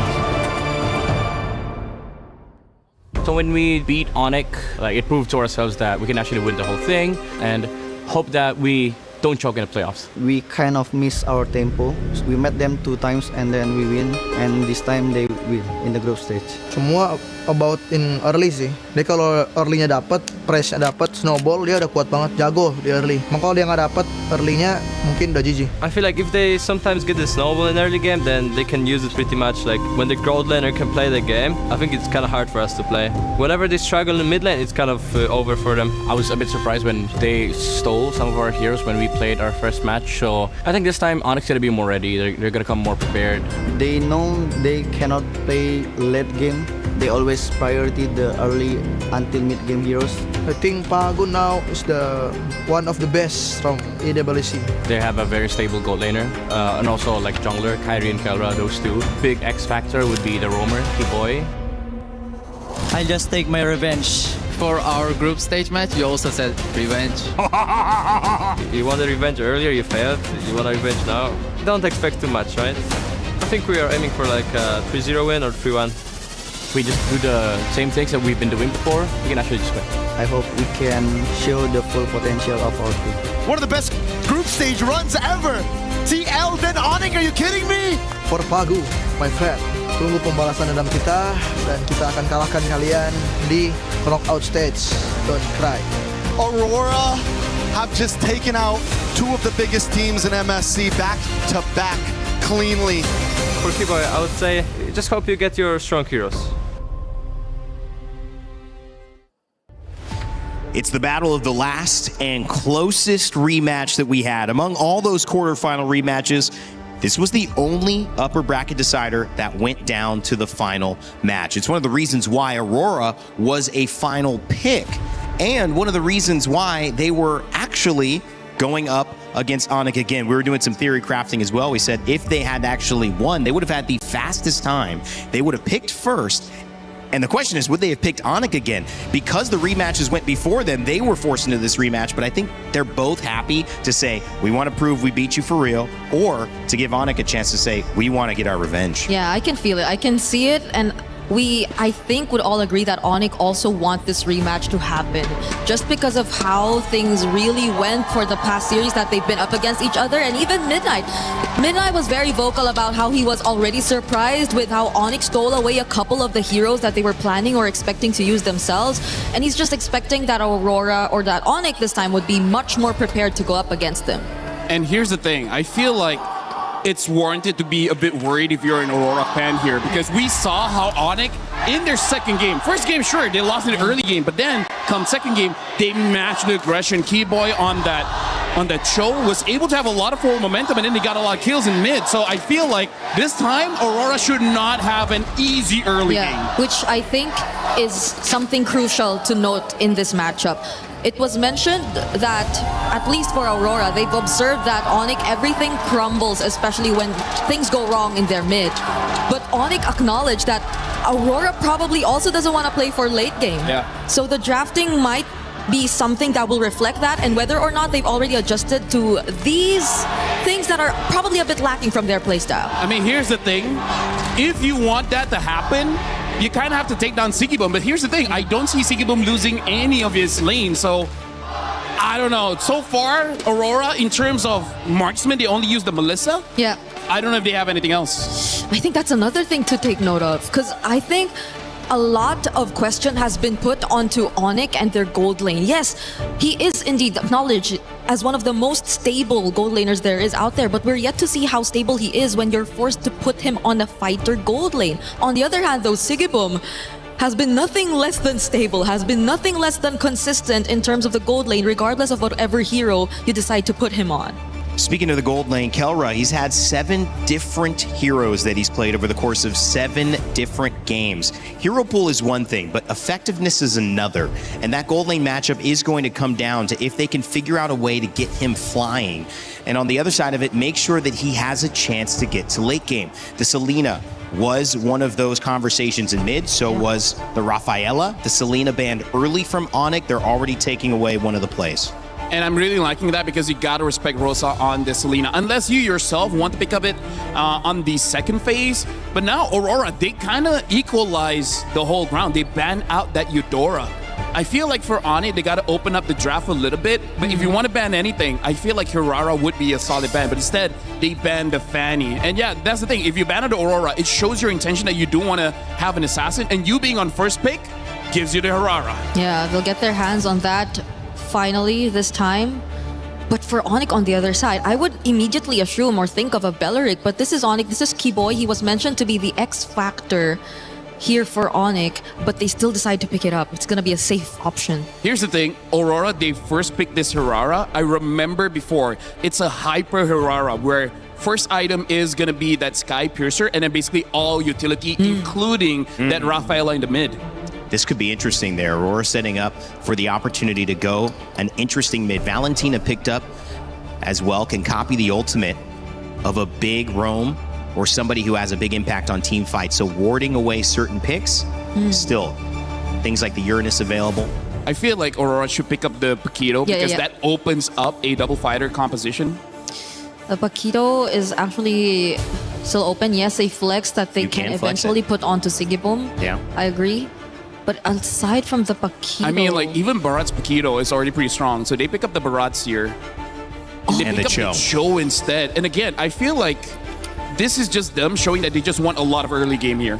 So when we beat Onyx, like, it proved to ourselves that we can actually win the whole thing and hope that we don't choke in the playoffs. We kind of miss our tempo. We met them 2 times and then we win, and this time they win in the group stage. Semua about in early sih. Dia kalau early-nya dapat, press-nya dapat, snowball, dia udah kuat banget, jago di early. Maka kalau dia nggak dapat early-nya, mungkin udah GG. I feel like if they sometimes get the snowball in early game, then they can use it pretty much. Like, when the gold laner can play the game, I think it's kind of hard for us to play. Whenever they struggle in mid lane, it's kind of over for them. I was a bit surprised when they stole some of our heroes when we played our first match. So I think this time Onyx is going to be more ready. They're going to come more prepared. They know they cannot play late game. They always priority the early until mid game heroes. I think Pago now is the one of the best from EWC. They have a very stable gold laner, and also like jungler, Kyrie and Kelra, those two. Big X factor would be the roamer, T-Boy. I just take my revenge. For our group stage match, you also said revenge. You wanted revenge earlier, you failed. You want a revenge now. Don't expect too much, right? I think we are aiming for like a 3-0 win or 3-1. We just do the same things that we've been doing before, we can actually just win. I hope we can show the full potential of our team. One of the best group stage runs ever. TL then Onyx, are you kidding me? For Pago, my friend. Tunggu pembalasan dendam kita, dan kita akan kalahkan kalian di knockout stage. Don't cry. Aurora have just taken out 2 of the biggest teams in MSC back to back cleanly. For T-Boy, I would say, just hope you get your strong heroes. It's the battle of the last and closest rematch that we had. Among all those quarterfinal rematches, this was the only upper bracket decider that went down to the final match. It's one of the reasons why Aurora was a final pick, and one of the reasons why they were actually going up against Onyx again. We were doing some theory crafting as well. We said if they had actually won, they would have had the fastest time. They would have picked first. And the question is, would they have picked Onyx again? Because the rematches went before them, they were forced into this rematch, but I think they're both happy to say, we want to prove we beat you for real, or to give Onyx a chance to say, we want to get our revenge. Yeah, I can feel it. I can see it, and we, I think, would all agree that Onyx also want this rematch to happen just because of how things really went for the past series that they've been up against each other. And even Midnight was very vocal about how he was already surprised with how Onyx stole away a couple of the heroes that they were planning or expecting to use themselves, and he's just expecting that Aurora or that Onyx this time would be much more prepared to go up against them. And here's the thing, I feel like it's warranted to be a bit worried if you're an Aurora fan here, because we saw how Onyx in their second game, first game, sure, they lost in the early game, but then come second game, they matched the aggression. Keyboy on that show was able to have a lot of forward momentum, and then they got a lot of kills in mid. So I feel like this time Aurora should not have an easy early game. Which I think is something crucial to note in this matchup. It was mentioned that, at least for Aurora, they've observed that Onyx, everything crumbles, especially when things go wrong in their mid. But Onyx acknowledged that Aurora probably also doesn't want to play for late game. So the drafting might be something that will reflect that, and whether or not they've already adjusted to these things that are probably a bit lacking from their playstyle. I mean, here's the thing. If you want that to happen, you kind of have to take down Sigibum. But here's the thing. I don't see Sigibum losing any of his lanes. So, I don't know. So far, Aurora, in terms of marksman, they only use the Melissa. Yeah. I don't know if they have anything else. I think that's another thing to take note of, because I think a lot of question has been put onto Onyx and their gold lane. Yes, he is indeed acknowledged as one of the most stable gold laners there is out there, but we're yet to see how stable he is when you're forced to put him on a fighter gold lane. On the other hand, though, Sigibum has been nothing less than stable, has been nothing less than consistent in terms of the gold lane, regardless of whatever hero you decide to put him on. Speaking of the gold lane, Kelra, he's had 7 different heroes that he's played over the course of 7 different games. Hero pool is one thing, but effectiveness is another. And that gold lane matchup is going to come down to if they can figure out a way to get him flying. And on the other side of it, make sure that he has a chance to get to late game. The Selena was one of those conversations in mid, so was the Rafaela. The Selena banned early from Onyx. They're already taking away one of the plays. And I'm really liking that because you gotta respect Rosa on the Selena. Unless you yourself want to pick up it on the second phase. But now Aurora, they kind of equalize the whole ground. They ban out that Eudora. I feel like for Onyx, they gotta open up the draft a little bit. But if you want to ban anything, I feel like Hirara would be a solid ban. But instead, they ban the Fanny. And yeah, that's the thing. If you ban out the Aurora, it shows your intention that you do want to have an assassin. And you being on first pick gives you the Hirara. Yeah, they'll get their hands on that finally this time. But for Onyx on the other side, I would immediately assume or think of a Belleric, but this is Onyx, this is Keyboy. He was mentioned to be the X factor here for Onyx, but they still decide to pick it up. It's gonna be a safe option. Here's the thing, Aurora, they first picked this Hirara. I remember before, it's a hyper Hirara where first item is gonna be that Sky Piercer and then basically all utility, including that Rafaela in the mid. This could be interesting there. Aurora setting up for the opportunity to go an interesting mid. Valentina picked up as well, can copy the ultimate of a big roam or somebody who has a big impact on team fights. So warding away certain picks, still, things like the Uranus available. I feel like Aurora should pick up the Paquito because that opens up a double fighter composition. The Paquito is actually still open. Yes, a flex that they can eventually put onto Sigibum. Yeah, I agree. But aside from the Paquito... I mean, like, even Barat's Paquito is already pretty strong. So they pick up the Barats here. And they pick up the Cho instead. And again, I feel like this is just them showing that they just want a lot of early game here.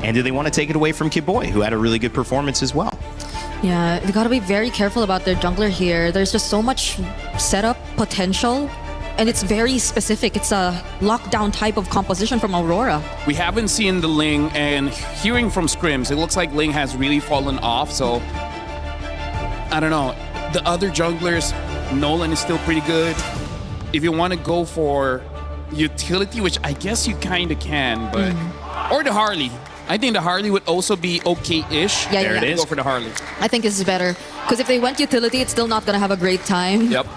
And do they want to take it away from Keyboy, who had a really good performance as well? Yeah, they gotta be very careful about their jungler here. There's just so much setup potential. And it's very specific. It's a lockdown type of composition from Aurora. We haven't seen the Ling, and hearing from scrims, it looks like Ling has really fallen off. So, I don't know. The other junglers, Nolan is still pretty good. If you want to go for utility, which I guess you kind of can, but... Or the Harley. I think the Harley would also be okay-ish. Yeah, there it is. Go for the Harley. I think this is better. Because if they went utility, it's still not going to have a great time. Yep.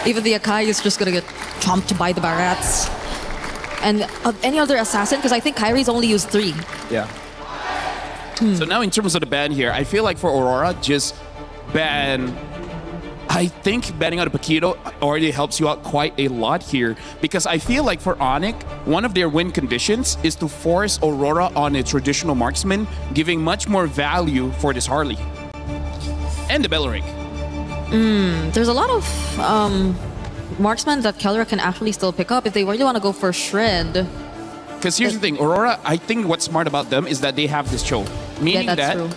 Even the Akai is just going to get chomped by the Barats. And any other assassin, because I think Kyrie's only used 3. Yeah. So now in terms of the ban here, I feel like for Aurora, just ban... I think betting on a Paquito already helps you out quite a lot here because I feel like for Onyx, one of their win conditions is to force Aurora on a traditional marksman, giving much more value for this Harley. And the Belleric. There's a lot of marksmen that Kellera can actually still pick up if they really want to go for Shred. Because here's the thing, Aurora, I think what's smart about them is that they have this choke. Meaning that true.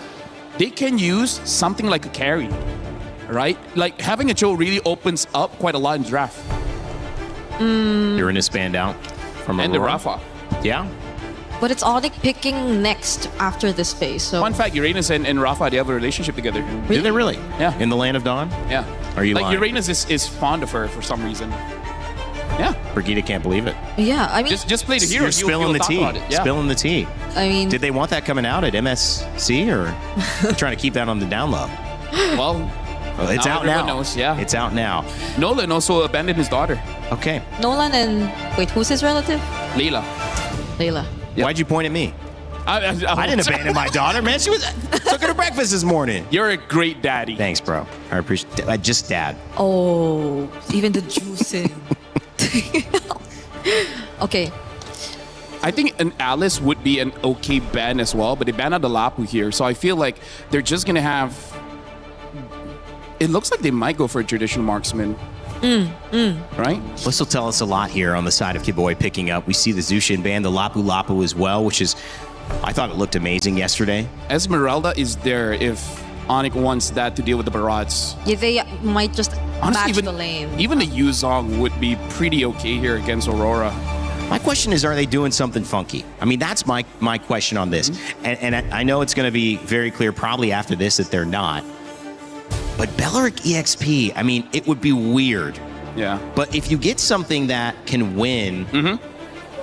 they can use something like a carry. Right? Like having a choke really opens up quite a lot in draft. You're in a standout from And the Aurora. Rafa. Yeah. But it's Onyx picking next after this phase. So Fun fact, Uranus and Rafa, they have a relationship together. Did they really? Yeah. In the Land of Dawn? Yeah. Are you like lying? Uranus is fond of her for some reason. Yeah. Brigitte can't believe it. yeah, I mean, Just play the hero. You're spilling the talk tea. about it. Yeah. Spilling the tea. I mean, Did they want that coming out at MSC or they're trying to keep that on the down low? Well, It's out everyone now. knows, yeah. It's out now. Nolan also abandoned his daughter, Okay. Nolan and wait, who's his relative? Layla. Layla. Why'd you point at me? I didn't abandon my daughter, man. She was took her to breakfast this morning. You're a great daddy. Thanks, bro. I appreciate just dad. Oh, even the juicing. Okay. I think an Alice would be an okay ban as well, but they banned out the Lapu here, so I feel like they're just gonna have. It looks like they might go for a traditional marksman. Right? This will tell us a lot here on the side of Kiboy picking up. We see the Zushin band, the Lapu Lapu as well, which is, I thought it looked amazing yesterday. Esmeralda is there if Onyx wants that to deal with the Barats. Yeah, they might just match even, the lane. Even the Yuzong would be pretty okay here against Aurora. My question is, are they doing something funky? I mean, that's my question on this. And I know it's going to be very clear probably after this that they're not. But Belleric EXP, I mean, it would be weird. Yeah. But if you get something that can win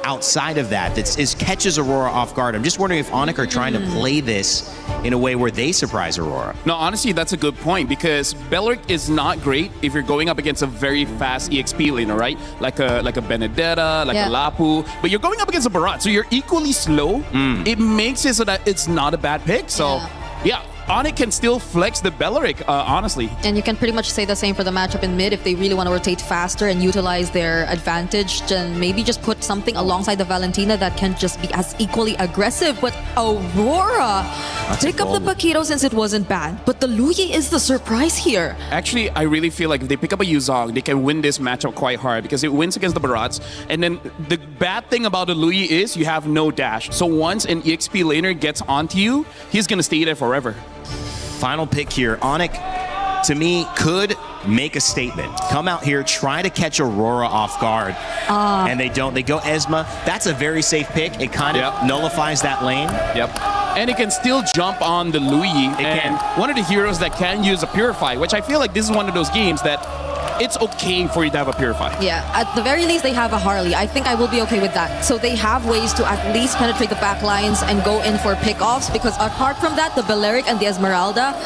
outside of that, that catches Aurora off guard, I'm just wondering if Onyx are trying to play this in a way where they surprise Aurora. No, honestly, that's a good point because Belleric is not great if you're going up against a very fast EXP laner, right? Like a Benedetta, like a Lapu. But you're going up against a Barat, so you're equally slow. It makes it so that it's not a bad pick. So, yeah. Onyx can still flex the Belleric, honestly. And you can pretty much say the same for the matchup in mid if they really want to rotate faster and utilize their advantage. Then maybe just put something alongside the Valentina that can just be as equally aggressive. But Aurora, pick up the Paquito since it wasn't banned. But the Luyi is the surprise here. Actually, I really feel like if they pick up a Yuzong, they can win this matchup quite hard because it wins against the Barats. And then the bad thing about the Luyi is you have no dash. So once an EXP laner gets onto you, he's going to stay there forever. Final pick here. Onyx, to me, could make a statement. Come out here, try to catch Aurora off guard. And they don't. They go Esma. That's a very safe pick. It kind of nullifies that lane. Yep. And it can still jump on the Luyi. And one of the heroes that can use a Purify, which I feel like this is one of those games that it's okay for you to have a Purify. Yeah, at the very least, they have a Harley. I think I will be okay with that. So they have ways to at least penetrate the back lines and go in for pickoffs because apart from that, the Belleric and the Esmeralda,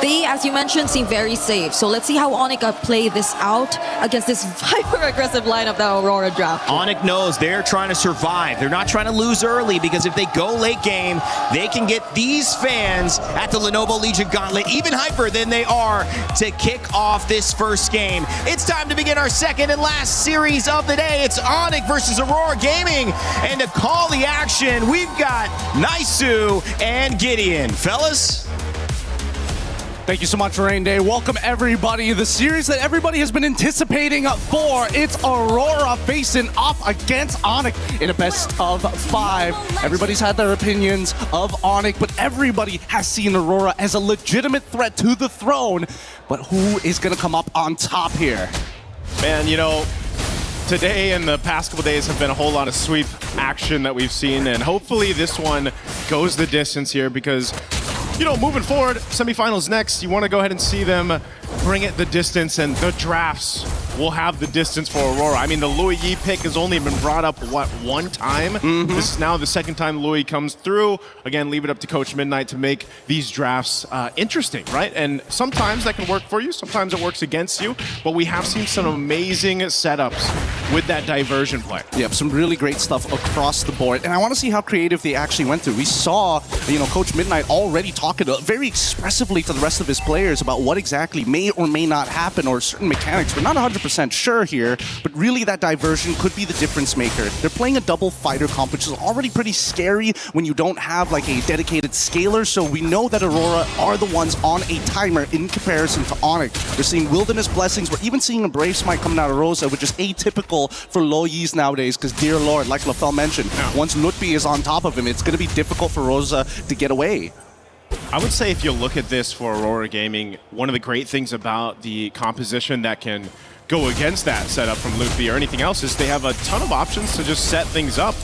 they, as you mentioned, seem very safe. So let's see how Onyx play this out against this hyper-aggressive lineup that Aurora draft. Onyx knows they're trying to survive. They're not trying to lose early because if they go late game, they can get these fans at the Lenovo Legion Gauntlet even hyper than they are to kick off this first game. It's time to begin our second and last series of the day. It's Onyx versus Aurora Gaming. And to call the action, we've got Naisu and Gideon. Fellas? Thank you so much, Rain Day. Welcome, everybody. The series that everybody has been anticipating for. It's Aurora facing off against Onyx in a best of 5. Everybody's had their opinions of Onyx, but everybody has seen Aurora as a legitimate threat to the throne. But who is going to come up on top here? Man, you know, today and the past couple days have been a whole lot of sweep action that we've seen, and hopefully this one goes the distance here because, you know, moving forward, semifinals next, you want to go ahead and see them bring it the distance, and the drafts will have the distance for Aurora. I mean, the Louis Yi pick has only been brought up, what, one time? This is now the second time Louis comes through. Again, leave it up to Coach Midnight to make these drafts interesting, right? And sometimes that can work for you, sometimes it works against you, but we have seen some amazing setups with that diversion play. Yep, some really great stuff across the board. And I want to see how creative they actually went through. We saw, Coach Midnight already talking very expressively to the rest of his players about what exactly may or may not happen, or certain mechanics. We're not 100% sure here, but really that diversion could be the difference maker. They're playing a double fighter comp, which is already pretty scary when you don't have like a dedicated scaler, so we know that Aurora are the ones on a timer in comparison to Onyx. We're seeing Wilderness Blessings, we're even seeing a Brave Smite coming out of Rosa, which is atypical for low Yis nowadays, because dear lord, like LaFell mentioned, once Lutfi is on top of him, it's going to be difficult for Rosa to get away. I would say if you look at this for Aurora Gaming, one of the great things about the composition that can go against that setup from Lutfi or anything else is they have a ton of options to just set things up,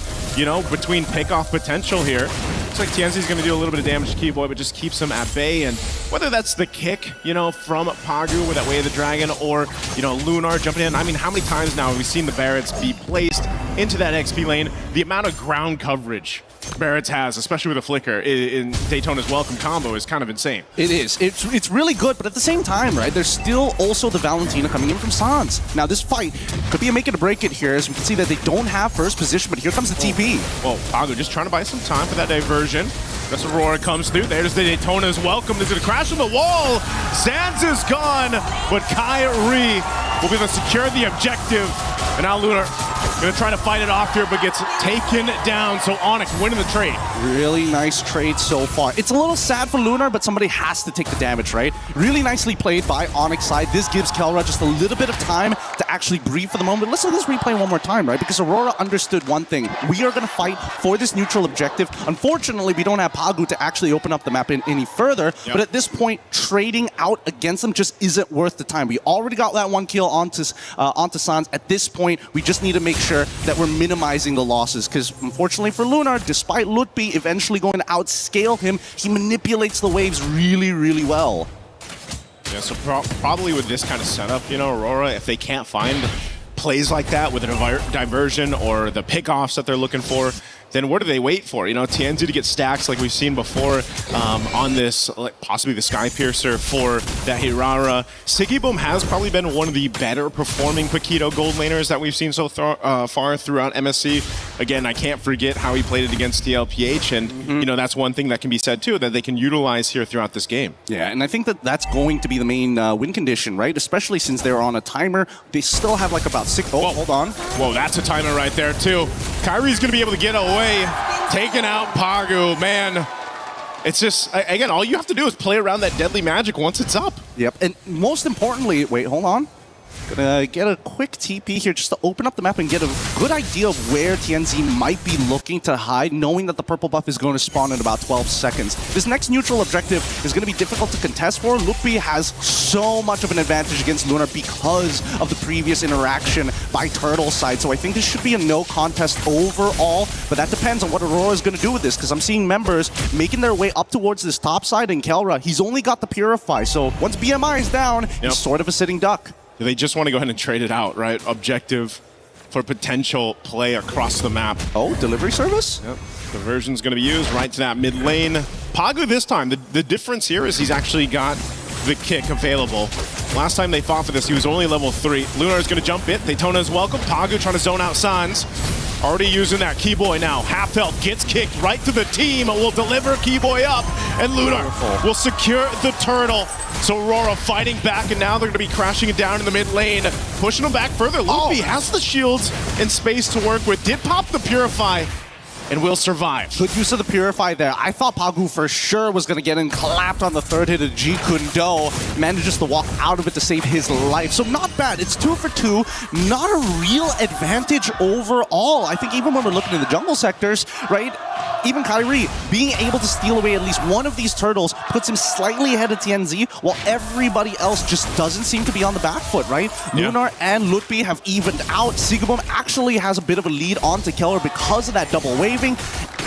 between pick-off potential here. Looks like Tienzi's going to do a little bit of damage to Keyboy, but just keeps him at bay. And whether that's the kick, from Pagu with that Way of the Dragon, or, Lunar jumping in. I mean, how many times now have we seen the Barretts be placed into that XP lane? The amount of ground coverage Barretts has, especially with a flicker in Daytona's Welcome combo, is kind of insane. It is. It's really good, but at the same time, right, there's still also the Valentina coming in from Sans. Now, this fight could be a make it or break it here, as we can see that they don't have first position, but here comes the TP. Well, Pagu just trying to buy some time for that diversion. This Aurora comes through. There's the Daytona's Welcome. There's going to crash on the wall. Zanz is gone, but Kyrie will be able to secure the objective. And now Lunar going to try to fight it off here, but gets taken down. So Onyx winning the trade. Really nice trade so far. It's a little sad for Lunar, but somebody has to take the damage, right? Really nicely played by Onyx side. This gives Kelra just a little bit of time to actually breathe for the moment. Listen to this replay one more time, right? Because Aurora understood one thing. We are going to fight for this neutral objective. Unfortunately, we don't have Pagu to actually open up the map any further. But at this point, trading out against them just isn't worth the time. We already got that one kill onto Sans. At this point, we just need to make sure that we're minimizing the losses, because unfortunately for Lunar, despite Lutfi eventually going to outscale him, he manipulates the waves really, really well. Yeah, so probably with this kind of setup, Aurora, if they can't find plays like that with a diversion or the pickoffs that they're looking for, then what do they wait for? Tienzi to get stacks like we've seen before on this, like possibly the Sky Piercer for that Hirara. Sigiboom has probably been one of the better performing Paquito gold laners that we've seen so far throughout MSC. Again, I can't forget how he played it against DLPH, and that's one thing that can be said too, that they can utilize here throughout this game. Yeah, and I think that that's going to be the main win condition, right? Especially since they're on a timer. They still have like about 6. Oh, hold on. Whoa, that's a timer right there too. Kyrie's going to be able to get away. Taking out Pagu, man. It's just, again, all you have to do is play around that deadly magic once it's up. Yep, and most importantly, wait, hold on. Gonna get a quick TP here just to open up the map and get a good idea of where Tienzi might be looking to hide, knowing that the purple buff is going to spawn in about 12 seconds. This next neutral objective is going to be difficult to contest for. Lutfi has so much of an advantage against Lunar because of the previous interaction by Turtle side, so I think this should be a no contest overall, but that depends on what Aurora is going to do with this, because I'm seeing members making their way up towards this top side, and Kelra, he's only got the Purify, so once BMI is down, he's sort of a sitting duck. They just want to go ahead and trade it out, right? Objective for potential play across the map. Oh, delivery service? Yep. Diversion's going to be used right to that mid lane. Pagu this time, the difference here is he's actually got the kick available. Last time they fought for this, he was only level 3. Lunar's going to jump it. Daytona's welcome. Pagu trying to zone out Sans. Already using that Keyboy now. Half health gets kicked right to the team. Will deliver Keyboy up, and Lunar will secure the turtle. So Aurora fighting back, and now they're going to be crashing it down in the mid lane, pushing them back further. Luffy has the shields and space to work with. Did pop the Purify, and will survive. Good use of the Purify there. I thought Pagu for sure was going to get in, clapped on the third hit of G Kundo, manages to walk out of it to save his life. So not bad. It's 2 for 2. Not a real advantage overall. I think even when we're looking in the jungle sectors, right? Even Kyrie being able to steal away at least one of these turtles puts him slightly ahead of TNZ, while everybody else just doesn't seem to be on the back foot, right? Yeah. Lunar and Lutfi have evened out. Sigiboom actually has a bit of a lead onto Keller because of that double waving,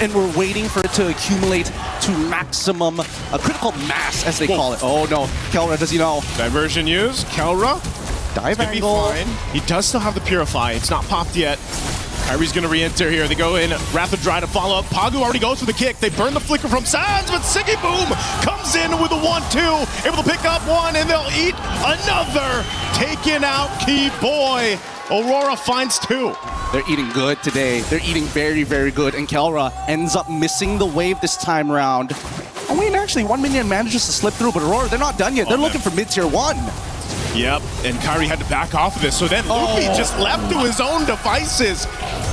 and we're waiting for it to accumulate to maximum, a critical mass, as they call it. Oh no, Kelra, does he know? Diversion used. Kelra Dive It's angle. gonna be fine. He does still have the Purify. It's not popped yet. Kyrie's gonna re-enter here. They go in. Wrath of Dry to follow up. Pagu already goes for the kick. They burn the flicker from Sands, but Siggy Boom comes in with a 1-2. Able to pick up one, and they'll eat another. Taking out Key Boy. Aurora finds 2. They're eating good today. They're eating very, very good. And Kelra ends up missing the wave this time around. Oh, wait, actually, 1 minion manages to slip through, but Aurora, they're not done yet. They're looking for mid-tier 1. Yep, and Kyrie had to back off of this. So then Luffy just left to his own devices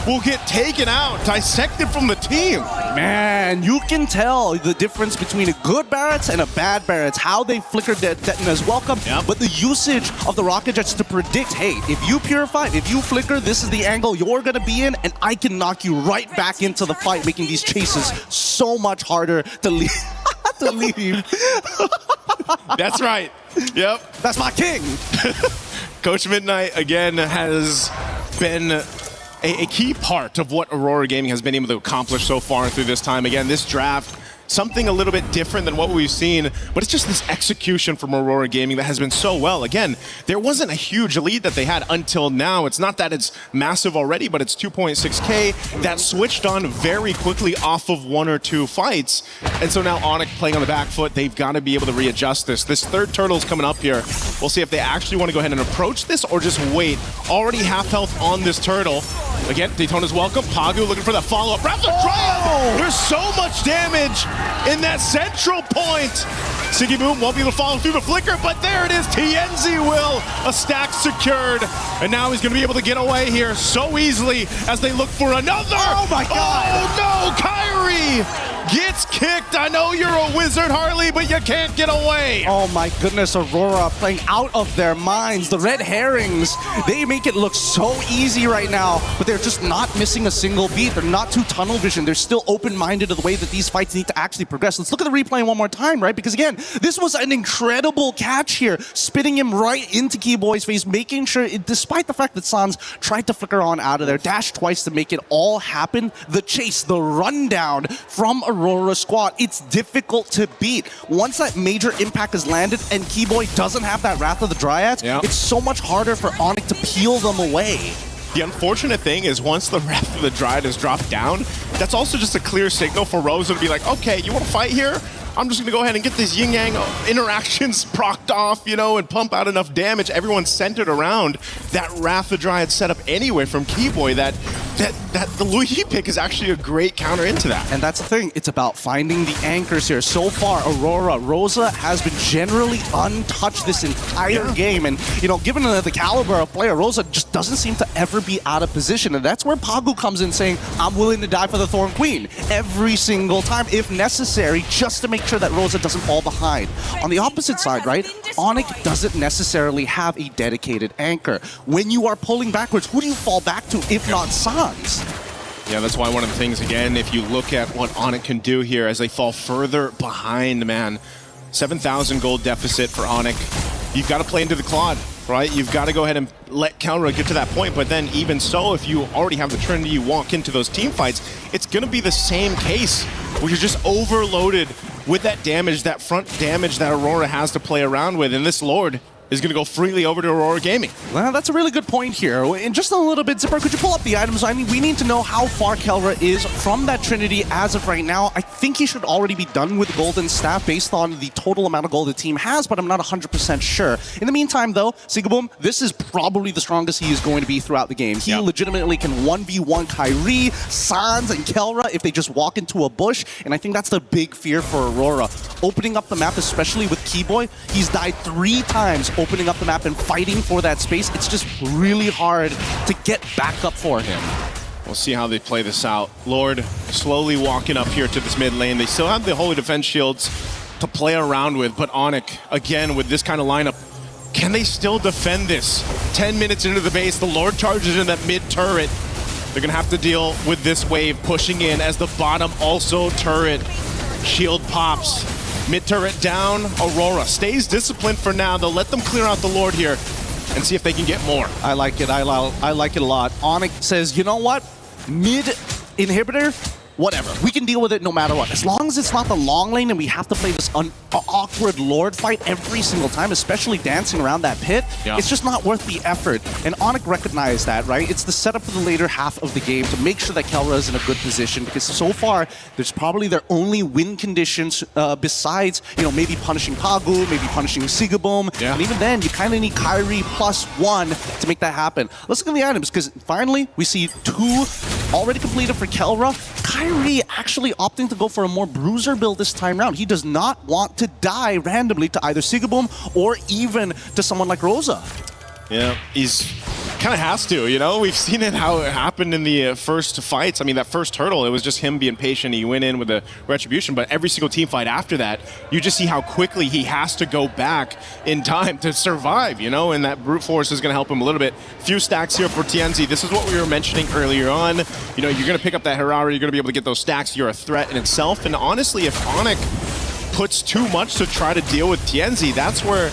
will get taken out, dissected from the team. Man, you can tell the difference between a good Barretts and a bad Barretts, how they flickered their Detona's welcome, but the usage of the Rocket Jets to predict, hey, if you Purify, if you flicker, this is the angle you're going to be in, and I can knock you right back into the fight, making these chases so much harder to leave. To leave. That's right. Yep. That's my king. Coach Midnight, again, has been a key part of what Aurora Gaming has been able to accomplish so far through this time. Again, this draft, something a little bit different than what we've seen, but it's just this execution from Aurora Gaming that has been so well. Again, there wasn't a huge lead that they had until now. It's not that it's massive already, but it's 2.6K that switched on very quickly off of 1 or 2 fights. And so now Onyx playing on the back foot, they've got to be able to readjust this. This third turtle's coming up here. We'll see if they actually want to go ahead and approach this or just wait. Already half health on this turtle. Again, Daytona's welcome. Pagu looking for that follow-up. There's so much damage in that central point. Siggy Boom won't be able to follow through the flicker, but there it is. TNZ will. A stack secured. And now he's going to be able to get away here so easily as they look for another. Oh my God. Oh no, Kyrie gets kicked. I know you're a wizard, Harley, but you can't get away. Oh my goodness, Aurora playing out of their minds. The red herrings, they make it look so easy right now, but they're just not missing a single beat. They're not too tunnel vision. They're still open-minded to the way that these fights need to actually progress. Let's look at the replay one more time, right? Because again, this was an incredible catch here, spitting him right into Keyboy's face, making sure, despite the fact that Sans tried to flicker on out of there, dashed twice to make it all happen. The chase, the rundown from Aurora squad, it's difficult to beat. Once that major impact is landed and Keyboy doesn't have that Wrath of the Dryads, it's so much harder for Onyx to peel them away. The unfortunate thing is once the Wrath of the Dryad is dropped down, that's also just a clear signal for Rosa to be like, okay, you want to fight here? I'm just going to go ahead and get these yin-yang interactions procced off, you know, and pump out enough damage. Everyone's centered around that Wrath of the Dryad setup anyway from Keyboy that the Luigi pick is actually a great counter into that. And that's the thing. It's about finding the anchors here. So far, Aurora, Rosa has been generally untouched this entire game. And, you know, given the caliber of player, Rosa just doesn't seem to ever be out of position. And that's where Pagu comes in saying, I'm willing to die for the Thorn Queen every single time, if necessary, just to make sure that Rosa doesn't fall behind. On the opposite side, right, Onyx doesn't necessarily have a dedicated anchor. When you are pulling backwards, who do you fall back to if not Sans? Yeah, that's why one of the things, again, if you look at what Onyx can do here as they fall further behind, man, 7,000 gold deficit for Onyx. You've got to play into the Claude, right? You've got to go ahead and let Counter get to that point, but then even so, if you already have the Trinity, you walk into those team fights, it's going to be the same case where you're just overloaded with that damage, that front damage that Aurora has to play around with, and this Lord is going to go freely over to Aurora Gaming. Well, that's a really good point here. In just a little bit, Zipper, could you pull up the items? I mean, we need to know how far Kelra is from that Trinity as of right now. I think he should already be done with the Golden Staff based on the total amount of gold the team has, but I'm not 100% sure. In the meantime, though, Sigaboom, this is probably the strongest he is going to be throughout the game. He legitimately can 1v1 Kyrie, Sans, and Kelra if they just walk into a bush, and I think that's the big fear for Aurora. Opening up the map, especially with Keyboy, he's died 3 times opening up the map and fighting for that space. It's just really hard to get back up for him. We'll see how they play this out. Lord slowly walking up here to this mid lane. They still have the Holy Defense Shields to play around with, but Onyx, again, with this kind of lineup, can they still defend this? 10 minutes into the base, the Lord charges in that mid turret. They're going to have to deal with this wave pushing in as the bottom also turret. Shield pops. Mid turret down. Aurora stays disciplined for now. They'll let them clear out the Lord here and see if they can get more. I like it. I like it a lot. Onyx says, you know what? Mid inhibitor, whatever. We can deal with it no matter what. As long as it's not the long lane and we have to play this awkward Lord fight every single time, especially dancing around that pit, it's just not worth the effort. And Onyx recognized that, right? It's the setup for the later half of the game to make sure that Kelra is in a good position, because so far, there's probably their only win conditions besides, maybe punishing Pagu, maybe punishing Sigaboom. And even then, you kind of need Kyrie +1 to make that happen. Let's look at the items, because finally, we see 2 already completed for Kelra. Kyrie actually opting to go for a more bruiser build this time around. He does not want to die randomly to either Sigaboom or even to someone like Rosa. Yeah, he's kind of has to, We've seen it how it happened in the first fights. I mean, that first hurdle, it was just him being patient. He went in with a retribution, but every single team fight after that, you just see how quickly he has to go back in time to survive, and that brute force is going to help him a little bit. Few stacks here for TNZ. This is what we were mentioning earlier on. You're going to pick up that Harara, you're going to be able to get those stacks. You're a threat in itself. And honestly, if Onyx puts too much to try to deal with TNZ, that's where,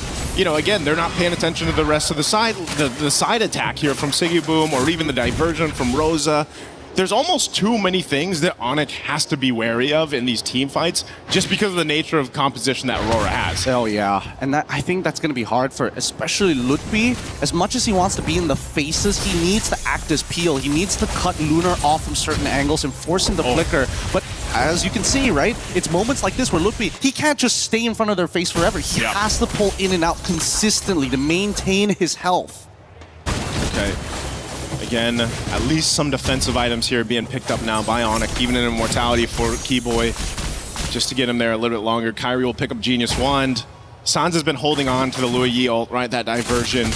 again, they're not paying attention to the rest of the side, the side attack here from Sigaboom or even the diversion from Rosa. There's almost too many things that Onyx has to be wary of in these team fights just because of the nature of composition that Aurora has. Oh yeah, and I think that's going to be hard for especially Lutfi. As much as he wants to be in the faces, he needs to act as Peel. He needs to cut Lunar off from certain angles and force him to flicker. But as you can see, right, it's moments like this where Lutfi, he can't just stay in front of their face forever. He has to pull in and out consistently to maintain his health. Okay. Again, at least some defensive items here being picked up now by Onyx, even an immortality for Keyboy, just to get him there a little bit longer. Kyrie will pick up Genius Wand. Sans has been holding on to the Lua Yi ult, right? That diversion.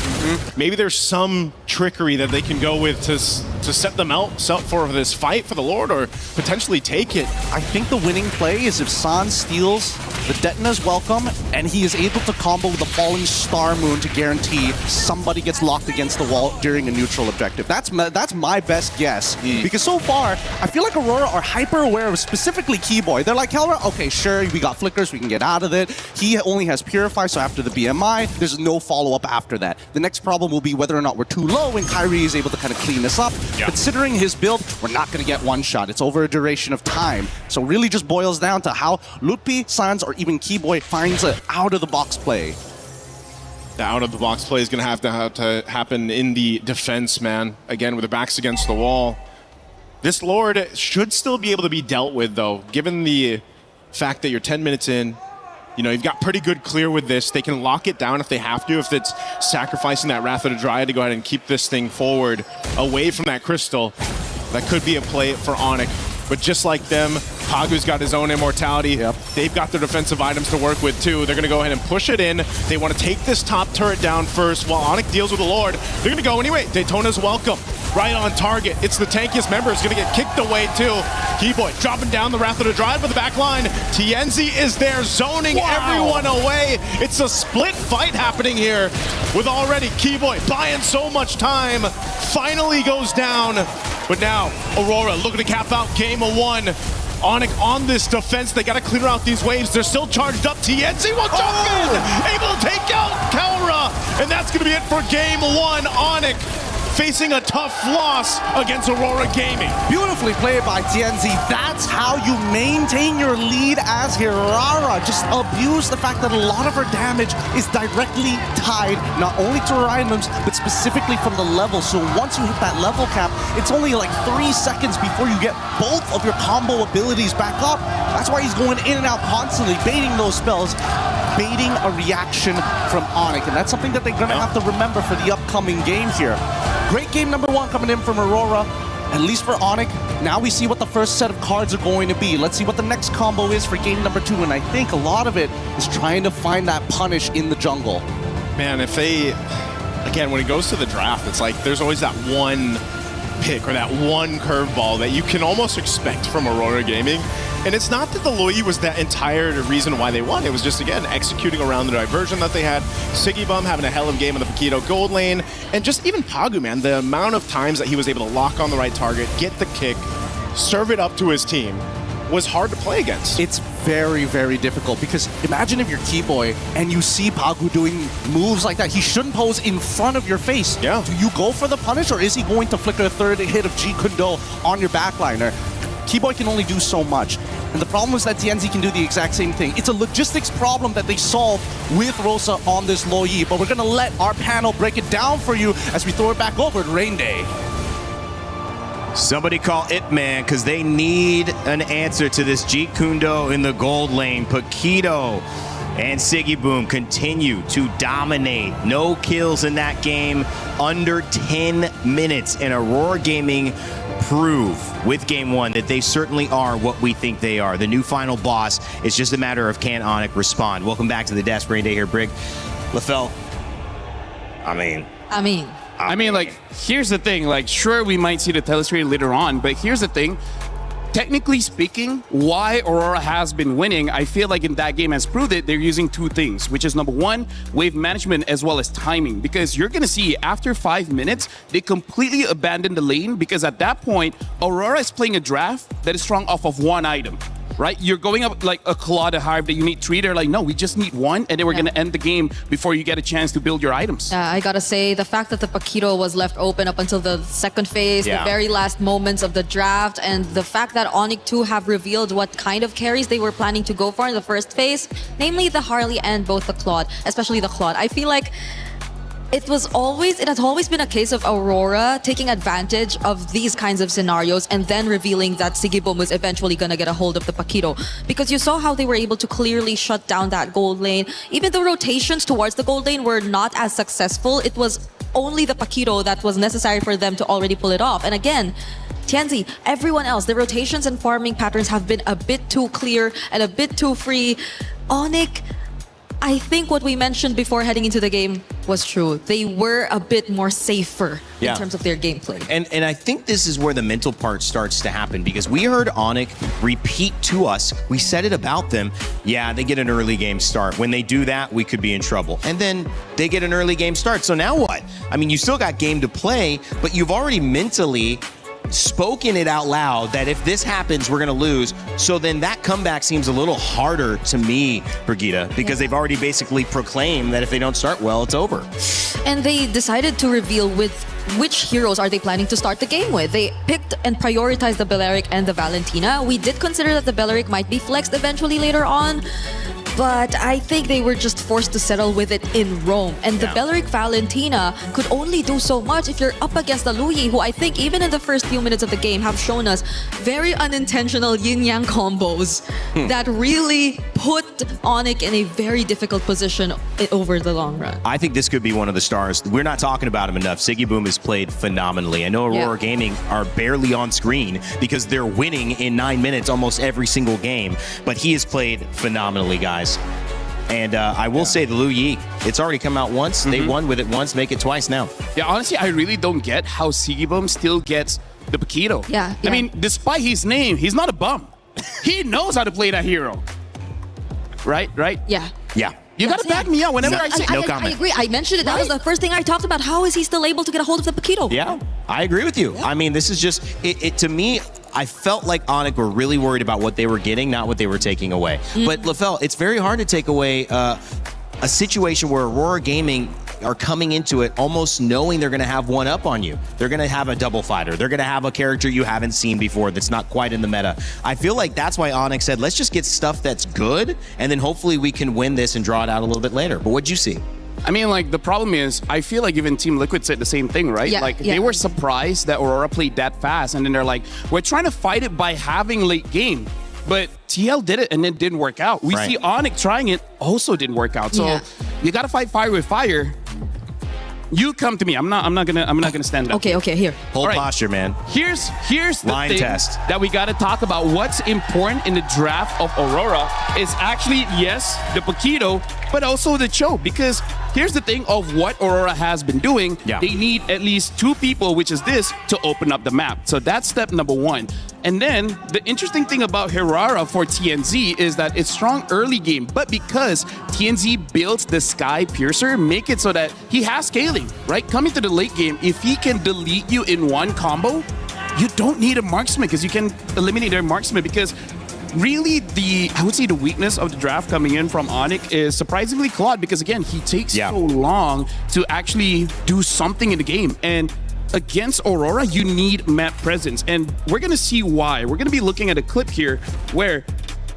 Maybe there's some trickery that they can go with to set them out for this fight for the Lord, or potentially take it. I think the winning play is if Sans steals the Detna's welcome, and he is able to combo with the Falling Star Moon to guarantee somebody gets locked against the wall during a neutral objective. That's my best guess. Because so far, I feel like Aurora are hyper aware of specifically Keyboy. They're like, Kelra, okay, sure, we got flickers, we can get out of it. He only has Purify, so after the BMI, there's no follow-up after that. The next problem will be whether or not we're too low and Kyrie is able to kind of clean this up. Considering his build, we're not going to get one shot. It's over a duration of time. So really just boils down to how Lutfi, Sans, or even Keyboy finds an out-of-the-box play. The out-of-the-box play is going to have to happen in the defense, man. Again, with the backs against the wall. This Lord should still be able to be dealt with, though, given the fact that you're 10 minutes in. You've got pretty good clear with this. They can lock it down if they have to, if it's sacrificing that Wrath of the Dryad to go ahead and keep this thing forward away from that crystal. That could be a play for Onyx. But just like them, Pagu's got his own immortality. They've got their defensive items to work with too. They're going to go ahead and push it in. They want to take this top turret down first while Onyx deals with the Lord. They're going to go anyway. Daytona's welcome. Right on target. It's the tankiest member. Is going to get kicked away too. Keyboy dropping down the Wrath of the Dryad with the back line. TNZ is there zoning everyone away. It's a split fight happening here with already Keyboy buying so much time. Finally goes down. But now Aurora looking to cap out game of 1. Onyx on this defense. They got to clear out these waves. They're still charged up. TNZ will jump in. Able to take out Kelra. And that's going to be it for game 1. Onyx facing a tough loss against Aurora Gaming. Beautifully played by TNZ. That's how you maintain your lead as Hirara. Just abuse the fact that a lot of her damage is directly tied not only to her items, but specifically from the level. So once you hit that level cap, it's only like 3 seconds before you get both of your combo abilities back up. That's why he's going in and out constantly, baiting those spells, baiting a reaction from Onyx. And that's something that they're going to have to remember for the upcoming game here. Great game number 1 coming in from Aurora, at least for Onyx. Now we see what the first set of cards are going to be. Let's see what the next combo is for game number 2, and I think a lot of it is trying to find that punish in the jungle. Man, if they, again, when it goes to the draft, it's like there's always that one pick or that one curveball that you can almost expect from Aurora Gaming. And it's not that the Loi was that entire reason why they won. It was just, again, executing around the diversion that they had. Sigibum having a hell of a game in the Paquito gold lane. And just even Pagu, man, the amount of times that he was able to lock on the right target, get the kick, serve it up to his team, was hard to play against. It's very, very difficult because imagine if you're Keyboy and you see Pagu doing moves like that. He shouldn't pose in front of your face. Do you go for the punish, or is he going to flicker a third hit of G Kundo on your backliner? Keyboy can only do so much. And the problem is that TNZ can do the exact same thing. It's a logistics problem that they solve with Rosa on this low Yi. But we're going to let our panel break it down for you as we throw it back over to Rain Day. Somebody call It Man, because they need an answer to this Jeet Kundo in the gold lane. Paquito and Siggy Boom continue to dominate. No kills in that game, under 10 minutes. And Aurora Gaming prove with game one that they certainly are what we think they are. The new final boss. It's just a matter of can Onic respond. Welcome back to the desk. Rain Day here, Brig. LaFell. I mean, like, here's the thing. Like, sure, we might see the telestrator later on, but here's the thing. Technically speaking, why Aurora has been winning, I feel like in that game has proved it, they're using two things, which is number one, wave management as well as timing. Because you're going to see after 5 minutes, they completely abandon the lane because at that point, Aurora is playing a draft that is strong off of one item. Right? You're going up like a Claw to Hive that you need 3. They're like, no, we just need 1, and then we're going to end the game before you get a chance to build your items. I gotta say, the fact that the Paquito was left open up until the second phase, the very last moments of the draft, and the fact that Onic 2 have revealed what kind of carries they were planning to go for in the first phase, namely the Harley and both the Claude, especially the Claude. I feel like it has always been a case of Aurora taking advantage of these kinds of scenarios and then revealing that Sigibom was eventually going to get a hold of the Paquito. Because you saw how they were able to clearly shut down that gold lane. Even the rotations towards the gold lane were not as successful. It was only the Paquito that was necessary for them to already pull it off. And again, Tianzi, everyone else, the rotations and farming patterns have been a bit too clear and a bit too free. Onic, I think what we mentioned before heading into the game was true. They were a bit more safer in terms of their gameplay. And I think this is where the mental part starts to happen, because we heard Onic repeat to us, we said it about them, yeah, they get an early game start. When they do that, we could be in trouble. And then they get an early game start. So now what? I mean, you still got game to play, but you've already mentally spoken it out loud that if this happens, we're going to lose. So then that comeback seems a little harder to me, Brigitte, because they've already basically proclaimed that if they don't start well, it's over. And they decided to reveal with which heroes are they planning to start the game with. They picked and prioritized the Belleric and the Valentina. We did consider that the Belleric might be flexed eventually later on, but I think they were just forced to settle with it in Rome. And the Belleric Valentina could only do so much if you're up against the Luyi, who I think even in the first few minutes of the game have shown us very unintentional yin-yang combos that really put Onic in a very difficult position over the long run. I think this could be one of the stars. We're not talking about him enough. Siggy Boom has played phenomenally. I know Aurora Gaming are barely on screen because they're winning in 9 minutes almost every single game, but he has played phenomenally, guys. And I will say the Lu Yi, it's already come out once. They won with it once, make it twice now. Yeah, honestly, I really don't get how Sigibum still gets the Paquito. I mean, despite his name, he's not a bum. He knows how to play that hero. Right? Yeah. You gotta back me up whenever I say no comment. I agree. I mentioned it. That was the first thing I talked about. How is he still able to get a hold of the Paquito? Yeah, I agree with you. I mean, this is just, it to me, I felt like Onic were really worried about what they were getting, not what they were taking away. But LaFell, it's very hard to take away a situation where Aurora Gaming are coming into it almost knowing they're going to have one up on you. They're going to have a double fighter. They're going to have a character you haven't seen before that's not quite in the meta. I feel like that's why Onic said, let's just get stuff that's good, and then hopefully we can win this and draw it out a little bit later. But what'd you see? I mean, like, the problem is, I feel like even Team Liquid said the same thing, right? They were surprised that Aurora played that fast, and then they're like, we're trying to fight it by having late game. But TL did it, and it didn't work out. We see Onic trying it, also didn't work out. So you got to fight fire with fire. You come to me. I'm not gonna stand up. Okay, here. Hold posture, man. Here's the line thing test that we gotta talk about. What's important in the draft of Aurora is actually, yes, the Paquito, but also the Cho. Because here's the thing of what Aurora has been doing. They need at least 2 people, which is this, to open up the map. So that's step number 1. And then the interesting thing about Herrera for TNZ is that it's strong early game, but because TNZ builds the Sky Piercer, make it so that he has scaling, right? Coming to the late game, if he can delete you in one combo, you don't need a marksman because you can eliminate their marksman. Because really I would say the weakness of the draft coming in from Onic is surprisingly Claude, because again, he takes so long to actually do something in the game. And against Aurora, you need map presence. And we're going to see why. We're going to be looking at a clip here where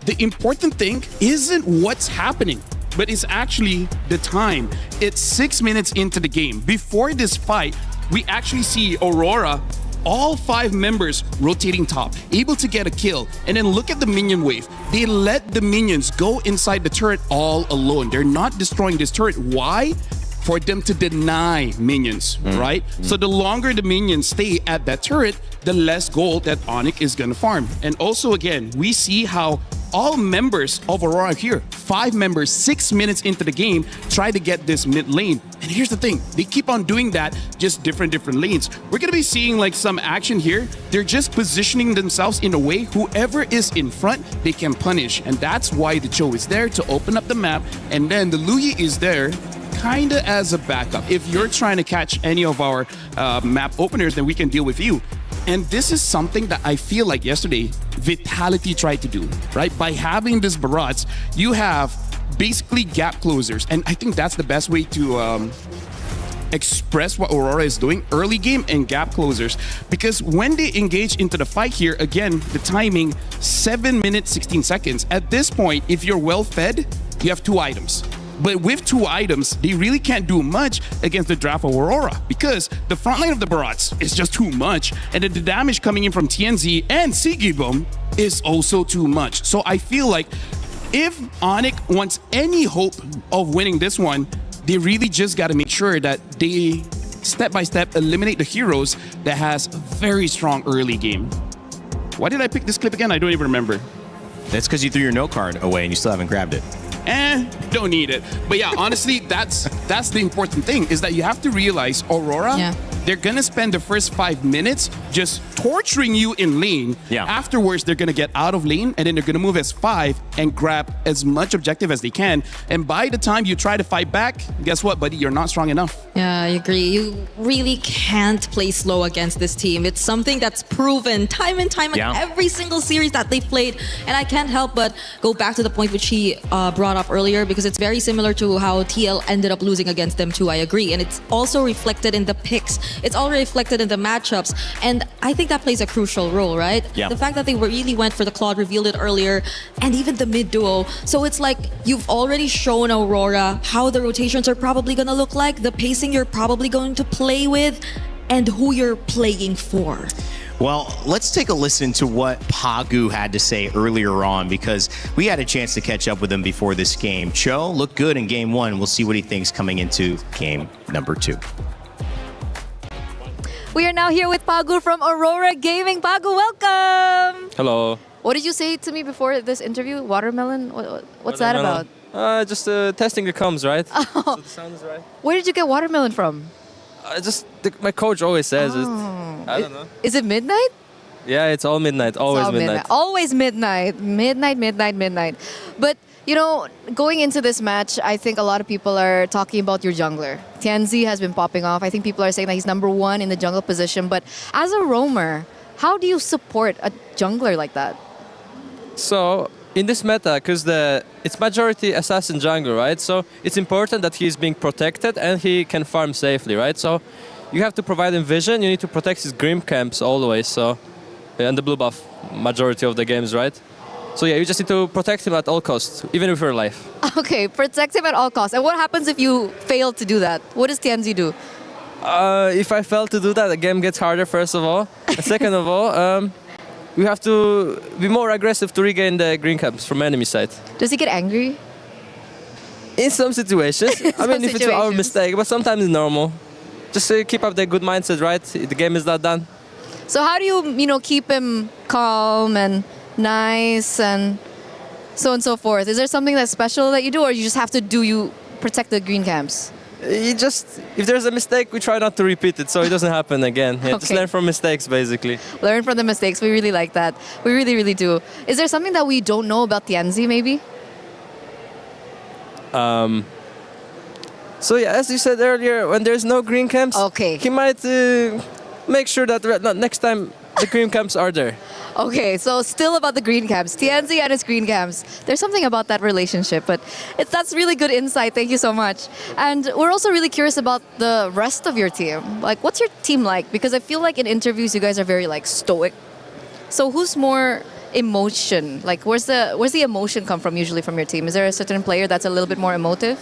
the important thing isn't what's happening, but it's actually the time. It's 6 minutes into the game. Before this fight, we actually see Aurora, all 5 members rotating top, able to get a kill. And then look at the minion wave. They let the minions go inside the turret all alone. They're not destroying this turret. Why? For them to deny minions, right? So the longer the minions stay at that turret, the less gold that Onyx is gonna farm. And also again, we see how all members of Aurora here, 5 members, 6 minutes into the game, try to get this mid lane. And here's the thing, they keep on doing that, just different lanes. We're gonna be seeing like some action here. They're just positioning themselves in a way whoever is in front, they can punish. And that's why the Cho is there to open up the map. And then the Luyi is there kinda as a backup. If you're trying to catch any of our map openers, then we can deal with you. And this is something that I feel like yesterday Vitality tried to do, right? By having this barrage, you have basically gap closers. And I think that's the best way to express what Aurora is doing, early game and gap closers. Because when they engage into the fight here, again, the timing, 7 minutes, 16 seconds. At this point, if you're well fed, you have 2 items. But with 2 items, they really can't do much against the draft of Aurora because the front line of the Barats is just too much, and then the damage coming in from TNZ and Sigibum is also too much. So I feel like if Onyx wants any hope of winning this one, they really just got to make sure that they step by step eliminate the heroes that has a very strong early game. Why did I pick this clip again? I don't even remember. That's because you threw your note card away and you still haven't grabbed it. Don't need it. But yeah, honestly, that's the important thing is that you have to realize Aurora, they're gonna spend the first 5 minutes just torturing you in lane. Yeah. Afterwards, they're gonna get out of lane and then they're gonna move as 5 and grab as much objective as they can. And by the time you try to fight back, guess what, buddy? You're not strong enough. Yeah, I agree. You really can't play slow against this team. It's something that's proven time and time in every single series that they've played. And I can't help but go back to the point which he brought up earlier because it's very similar to how TL ended up losing against them too, I agree. And it's also reflected in the picks. It's all reflected in the matchups. And I think that plays a crucial role, right? Yeah. The fact that they really went for the Claude, revealed it earlier, and even the mid duo. So it's like you've already shown Aurora how the rotations are probably going to look like, the pacing you're probably going to play with, and who you're playing for. Well, let's take a listen to what Pagu had to say earlier on because we had a chance to catch up with him before this game. Cho looked good in game 1. We'll see what he thinks coming into game number 2. We are now here with Pagu from Aurora Gaming. Pagu, welcome! Hello. What did you say to me before this interview? Watermelon? What's that about? Just testing the comms, right? So the sound is right. Where did you get watermelon from? My coach always says it. I don't know. Is it midnight? Yeah, it's all midnight. Always midnight. Always midnight. Midnight. But, you know, going into this match, I think a lot of people are talking about your jungler. Tianzi has been popping off. I think people are saying that he's #1 in the jungle position. But as a roamer, how do you support a jungler like that? So, in this meta, because it's majority assassin jungle, right? So it's important that he's being protected and he can farm safely, right? So you have to provide him vision. You need to protect his Grim camps always. So, and the blue buff majority of the games, right? So yeah, you just need to protect him at all costs, even with your life. Okay, protect him at all costs. And what happens if you fail to do that? What does Tianzi do? If I fail to do that, the game gets harder, first of all. And second of all, we have to be more aggressive to regain the green camps from enemy side. Does he get angry? In some situations. I mean, if it's our mistake, but sometimes it's normal. Just keep up the good mindset, right? The game is not done. So how do you, keep him calm and nice and so on and so forth? Is there something that's special that you do, or you just have to protect the green camps? If there's a mistake, we try not to repeat it so it doesn't happen again. Yeah, just learn from mistakes, basically. Learn from the mistakes. We really like that. We really, really do. Is there something that we don't know about Tianzi, maybe? So yeah, as you said earlier, when there's no green camps, he might make sure that next time the green camps are there. Okay, so still about the green camps. TNC and its green camps. There's something about that relationship, but that's really good insight. Thank you so much. And we're also really curious about the rest of your team. Like, what's your team like? Because I feel like in interviews, you guys are very like stoic. So who's more emotion? Like, where's the emotion come from usually from your team? Is there a certain player that's a little bit more emotive?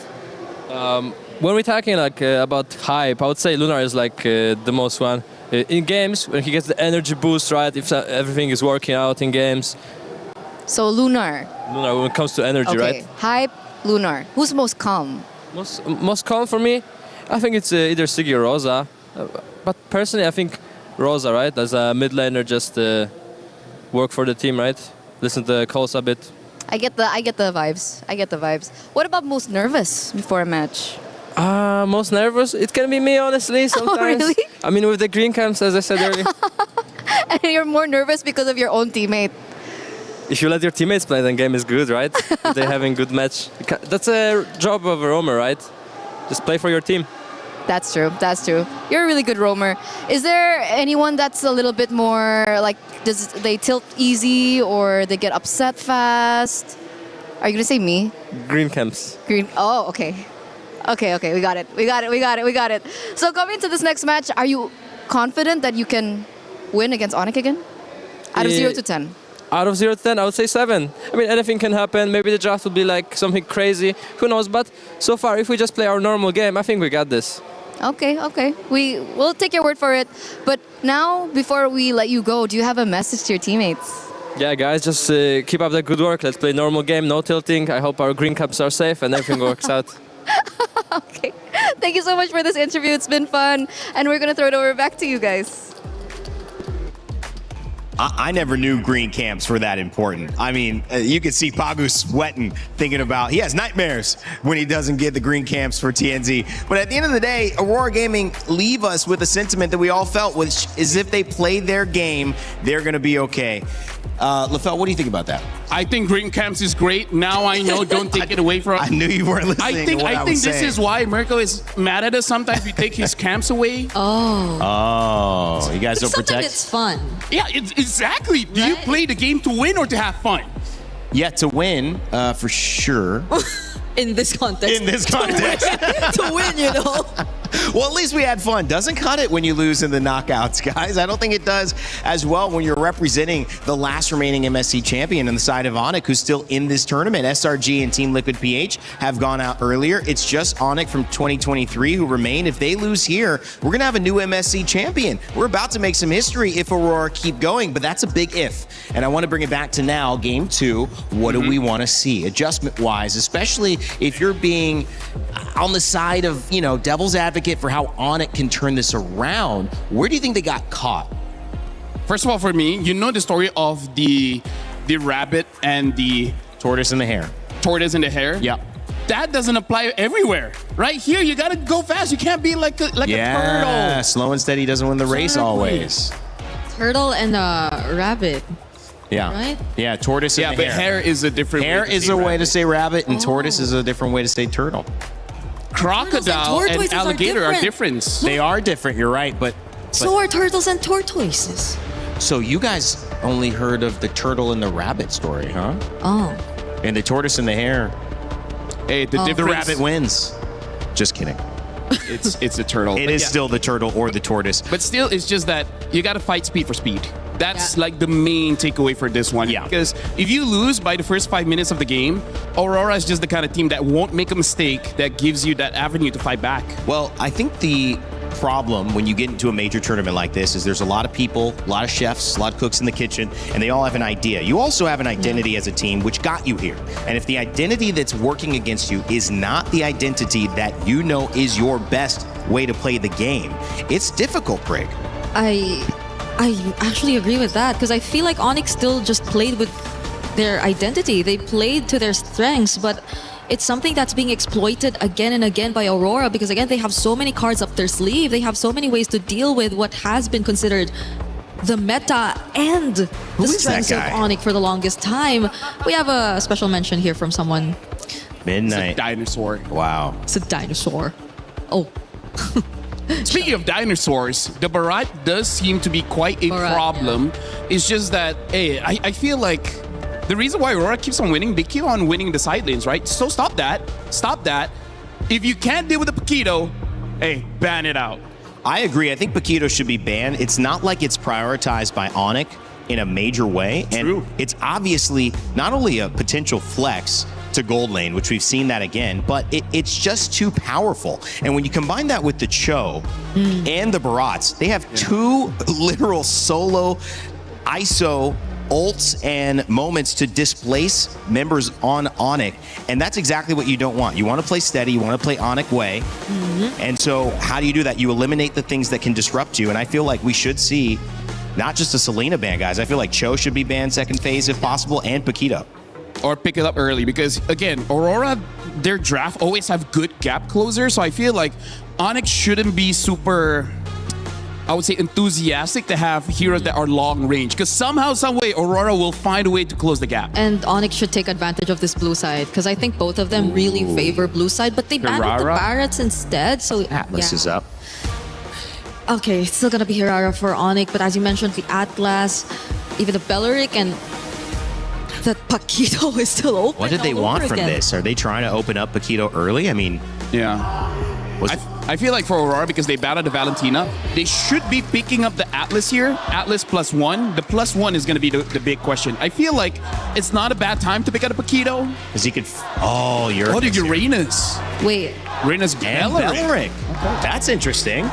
When we're talking like about hype, I would say Lunar is like the most one. In games, when he gets the energy boost, right? If everything is working out in games. So Lunar. Lunar, when it comes to energy, Okay, right? hype, Lunar. Who's most calm? Most calm for me, I think it's either Siggy or Rosa. But personally, I think Rosa, right? As a mid laner, just work for the team, right? Listen to the calls a bit. I get the vibes. I get the vibes. What about most nervous before a match? Most nervous? It can be me, honestly, sometimes. Oh, really? I mean, with the green camps, as I said earlier. And you're more nervous because of your own teammate. If you let your teammates play, then game is good, right? If they're having good match. That's a job of a roamer, right? Just play for your team. That's true. That's true. You're a really good roamer. Is there anyone that's a little bit more like, does they tilt easy or they get upset fast? Are you gonna say me? Green camps. Green. Oh, okay. Okay. We got it. So coming to this next match, are you confident that you can win against Onyx again? Out of 0 to 10. Out of 0 to 10, I would say 7. I mean, anything can happen. Maybe the draft will be like something crazy. Who knows? But so far, if we just play our normal game, I think we got this. Okay. We'll take your word for it. But now, before we let you go, do you have a message to your teammates? Yeah, guys, just keep up the good work. Let's play normal game, no tilting. I hope our green caps are safe and everything works out. Okay. Thank you so much for this interview. It's been fun. And we're going to throw it over back to you guys. I never knew green camps were that important. I mean, you could see Pagu sweating, thinking about, he has nightmares when he doesn't get the green camps for TNZ. But at the end of the day, Aurora Gaming leave us with a sentiment that we all felt, which is if they play their game, they're going to be okay. LaFell, what do you think about that? I think green camps is great. Now I know, don't take it away from. I knew you weren't listening. I think this is why Mirko is mad at us. Sometimes we take his camps away. Oh, you guys don't protect? Sometimes it's fun. Yeah, exactly. Do you play the game to win or to have fun? Yeah, to win, for sure. In this context. To win, you know. Well, at least we had fun. Doesn't cut it when you lose in the knockouts, guys. I don't think it does as well when you're representing the last remaining MSC champion on the side of Onyx, who's still in this tournament. SRG and Team Liquid PH have gone out earlier. It's just Onyx from 2023 who remain. If they lose here, we're going to have a new MSC champion. We're about to make some history if Aurora keep going, but that's a big if. And I want to bring it back to now, game 2. What do we want to see adjustment-wise, especially if you're being on the side of, you know, devil's advocate for how Onyx can turn this around? Where do you think they got caught? First of all, for me, you know the story of the rabbit and the tortoise and the hare. Tortoise and the hare? Yeah. That doesn't apply everywhere. Right here, you gotta go fast. You can't be like a turtle. Yeah, slow and steady doesn't win the race always. Turtle and a rabbit. Yeah. Right? Yeah, tortoise and the but hare is a different hare way to is say a way rabbit. to say rabbit, and tortoise is a different way to say turtle. Crocodile and tortoises are alligator are different. different. They are different, you're right, but So are turtles and tortoises. so you guys only heard of the turtle and the rabbit story, huh? Oh. And the tortoise and the hare. Hey, the The difference. rabbit wins. Just kidding. It's a turtle. It But is yeah. still the turtle or the tortoise. But still, it's just that you gotta fight speed for speed. That's like the main takeaway for this one. Yeah. Because if you lose by the first 5 minutes of the game, Aurora is just the kind of team that won't make a mistake that gives you that avenue to fight back. Well, I think the problem when you get into a major tournament like this is there's a lot of people, a lot of chefs, a lot of cooks in the kitchen, and they all have an idea. You also have an identity as a team, which got you here. And if the identity that's working against you is not the identity that you know is your best way to play the game, it's difficult, Brig. I actually agree with that because I feel like Onyx still just played with their identity. They played to their strengths, but it's something that's being exploited again and again by Aurora because, again, they have so many cards up their sleeve. They have so many ways to deal with what has been considered the meta and the strengths of Onyx for the longest time. We have a special mention here from someone. Midnight. It's a dinosaur. Wow. It's a dinosaur. Oh. Speaking of dinosaurs, the Barat does seem to be quite a problem. It's just that, hey, I feel like the reason why Aurora keeps on winning, they keep on winning the side lanes, right? So stop that. Stop that. If you can't deal with the Paquito, hey, ban it out. I agree. I think Paquito should be banned. It's not like it's prioritized by Onyx in a major way. And it's obviously not only a potential flex to gold lane, which we've seen that again, but it's just too powerful. And when you combine that with the Cho and the Barats, they have two literal solo ISO ults and moments to displace members on Onyx. And that's exactly what you don't want. You want to play steady, you want to play Onyx way. And so how do you do that? You eliminate the things that can disrupt you. And I feel like we should see not just a Selena ban, guys. I feel like Cho should be banned second phase if possible, and Paquito. Or pick it up early, because again, Aurora, their draft always have good gap closers. So I feel like Onyx shouldn't be super, I would say, enthusiastic to have heroes that are long range, because somehow, some way, Aurora will find a way to close the gap. And Onyx should take advantage of this blue side, because I think both of them really favor blue side, but they banned the Barretts instead. So Atlas is up. Okay, it's still gonna be Hirara for Onyx, but as you mentioned, the Atlas, even the Belleric, and that Paquito is still open. What did they want from this? Are they trying to open up Paquito early? I mean, I feel like for Aurora, because they battled the Valentina, they should be picking up the Atlas here. Atlas +1. The +1 is going to be the big question. I feel like it's not a bad time to pick up a Paquito. Because he could... Oh, you're... Oh, the Uranus. Wait. Uranus and Belleric. Okay. That's interesting.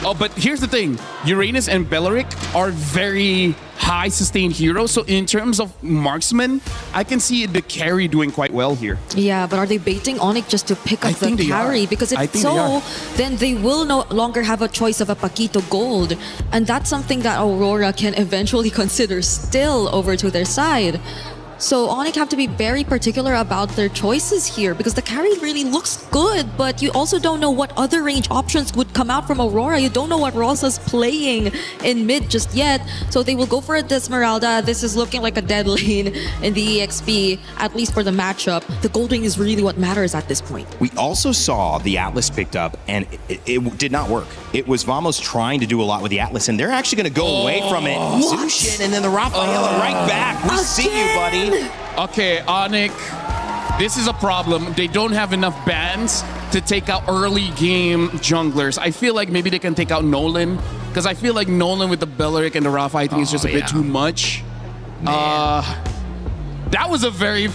Oh, but here's the thing. Uranus and Belleric are very high sustained heroes. So in terms of marksman, I can see the carry doing quite well here. Yeah, but are they baiting Onyx just to pick up the carry? Because if so, then they will no longer have a choice of a Paquito gold. And that's something that Aurora can eventually consider still over to their side. So Onyx have to be very particular about their choices here, because the carry really looks good, but you also don't know what other range options would come out from Aurora. You don't know what Rosa's playing in mid just yet. So they will go for it, Esmeralda. This is looking like a dead lane in the EXP, at least for the matchup. The gold ring is really what matters at this point. We also saw the Atlas picked up, and it did not work. It was Vamos trying to do a lot with the Atlas, and they're actually going to go away from it. Zushin, and then the Rafaela right back. We see you, buddy. Okay, Onyx, this is a problem. They don't have enough bans to take out early game junglers. I feel like maybe they can take out Nolan, because I feel like Nolan with the Belleric and the Rafa, I think is just a bit too much. That was a very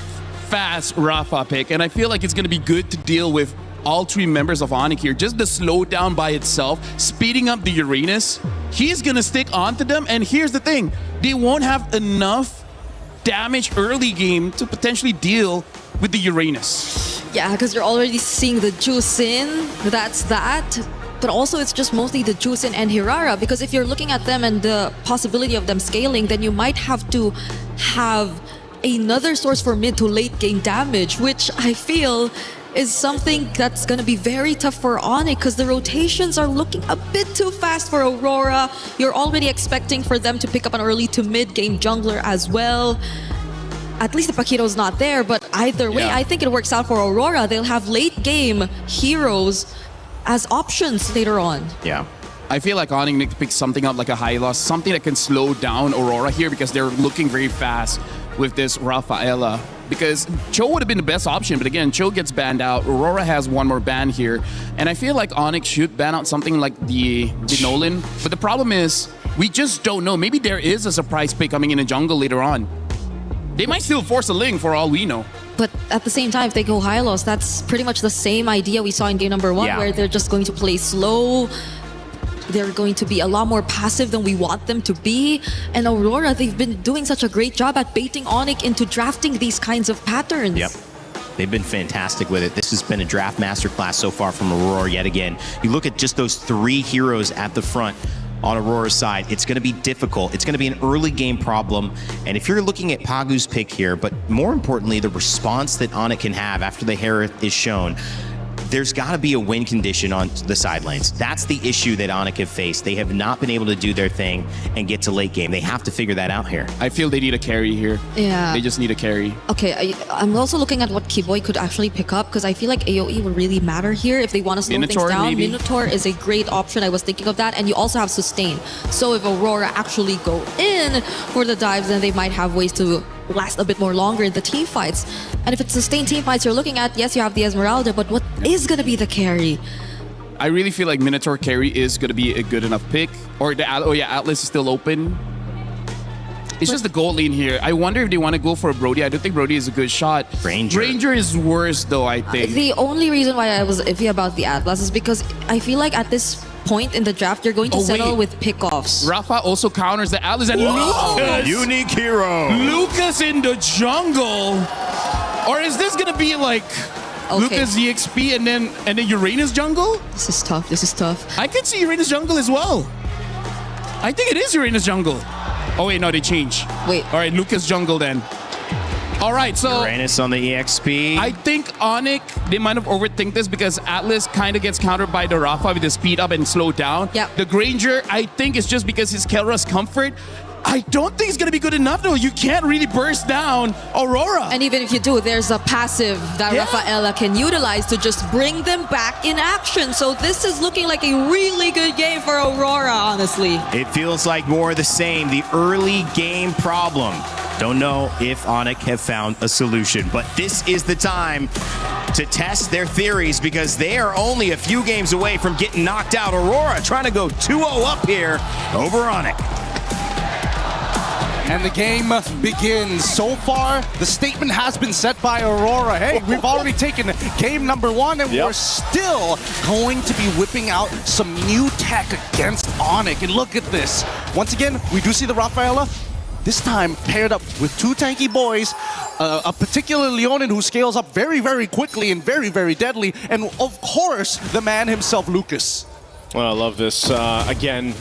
fast Rafa pick, and I feel like it's going to be good to deal with all three members of Onyx here. Just the slowdown by itself, speeding up the Uranus, he's going to stick onto them. And here's the thing, they won't have enough damage early game to potentially deal with the Uranus. Yeah, because you're already seeing the juice in. That's that. But also it's just mostly the juice in and Hirara, because if you're looking at them and the possibility of them scaling, then you might have to have another source for mid to late game damage, which I feel is something that's going to be very tough for Onyx, because the rotations are looking a bit too fast for Aurora. You're already expecting for them to pick up an early to mid game jungler as well. At least the Paquito's not there, but either way, I think it works out for Aurora. They'll have late game heroes as options later on. Yeah. I feel like Onyx needs to pick something up like a Hylos, something that can slow down Aurora here, because they're looking very fast with this Rafaela. Because Cho would have been the best option, but again, Cho gets banned out. Aurora has one more ban here. And I feel like Onyx should ban out something like the Nolan. But the problem is, we just don't know. Maybe there is a surprise pick coming in the jungle later on. They might still force a Ling for all we know. But at the same time, if they go Hylos, that's pretty much the same idea we saw in game number 1, where they're just going to play slow. They're going to be a lot more passive than we want them to be. And Aurora, they've been doing such a great job at baiting Onyx into drafting these kinds of patterns. Yep. They've been fantastic with it. This has been a draft masterclass so far from Aurora yet again. You look at just those 3 heroes at the front on Aurora's side, it's going to be difficult. It's going to be an early game problem. And if you're looking at Pagu's pick here, but more importantly, the response that Onyx can have after the Hereth is shown, there's got to be a win condition on the side lanes. That's the issue that Onyx have faced. They have not been able to do their thing and get to late game. They have to figure that out here. I feel they need a carry here. Yeah. They just need a carry. Okay, I'm also looking at what Keyboy could actually pick up because I feel like AoE would really matter here if they want to slow Minotaur, things down. maybe? Minotaur is a great option. I was thinking of that. And you also have Sustain. So if Aurora actually go in for the dives, then they might have ways to last a bit more longer in the team fights. And if it's Sustain team fights you're looking at, yes, you have the Esmeralda, but what is going to be the carry? I really feel like Minotaur carry is going to be a good enough pick. Or the Atlas is still open. It's just the gold lane here. I wonder if they want to go for a Brody. I don't think Brody is a good shot. Ranger is worse though, I think. The only reason why I was iffy about the Atlas is because I feel like at this point in the draft, you're going to settle with pickoffs. Rafa also counters the Atlas and Lucas. Unique hero. Lucas in the jungle. Or is this going to be like Lucas EXP and then Uranus jungle? This is tough. This is tough. I can see Uranus jungle as well. I think it is Uranus jungle. Oh wait, no, they change. Wait. All right, Lucas jungle then. All right, so Uranus on the EXP. I think Onyx, they might have overthink this because Atlas kind of gets countered by the Rafa with the speed up and slow down. Yep. The Granger, I think it's just because his Kelra's comfort. I don't think it's going to be good enough though. You can't really burst down Aurora. And even if you do, there's a passive that Rafaela can utilize to just bring them back in action. So this is looking like a really good game for Aurora, honestly. It feels like more of the same. The early game problem. Don't know if Onyx have found a solution, but this is the time to test their theories because they are only a few games away from getting knocked out. Aurora trying to go 2-0 up here over Onyx. And the game begins. So far, the statement has been set by Aurora. Hey, we've already taken game number 1, and we're still going to be whipping out some new tech against Onyx. And look at this. Once again, we do see the Rafaela. This time paired up with 2 tanky boys, a particular Leonin who scales up very, very quickly and very, very deadly, and of course, the man himself, Lucas. Well, I love this. Again,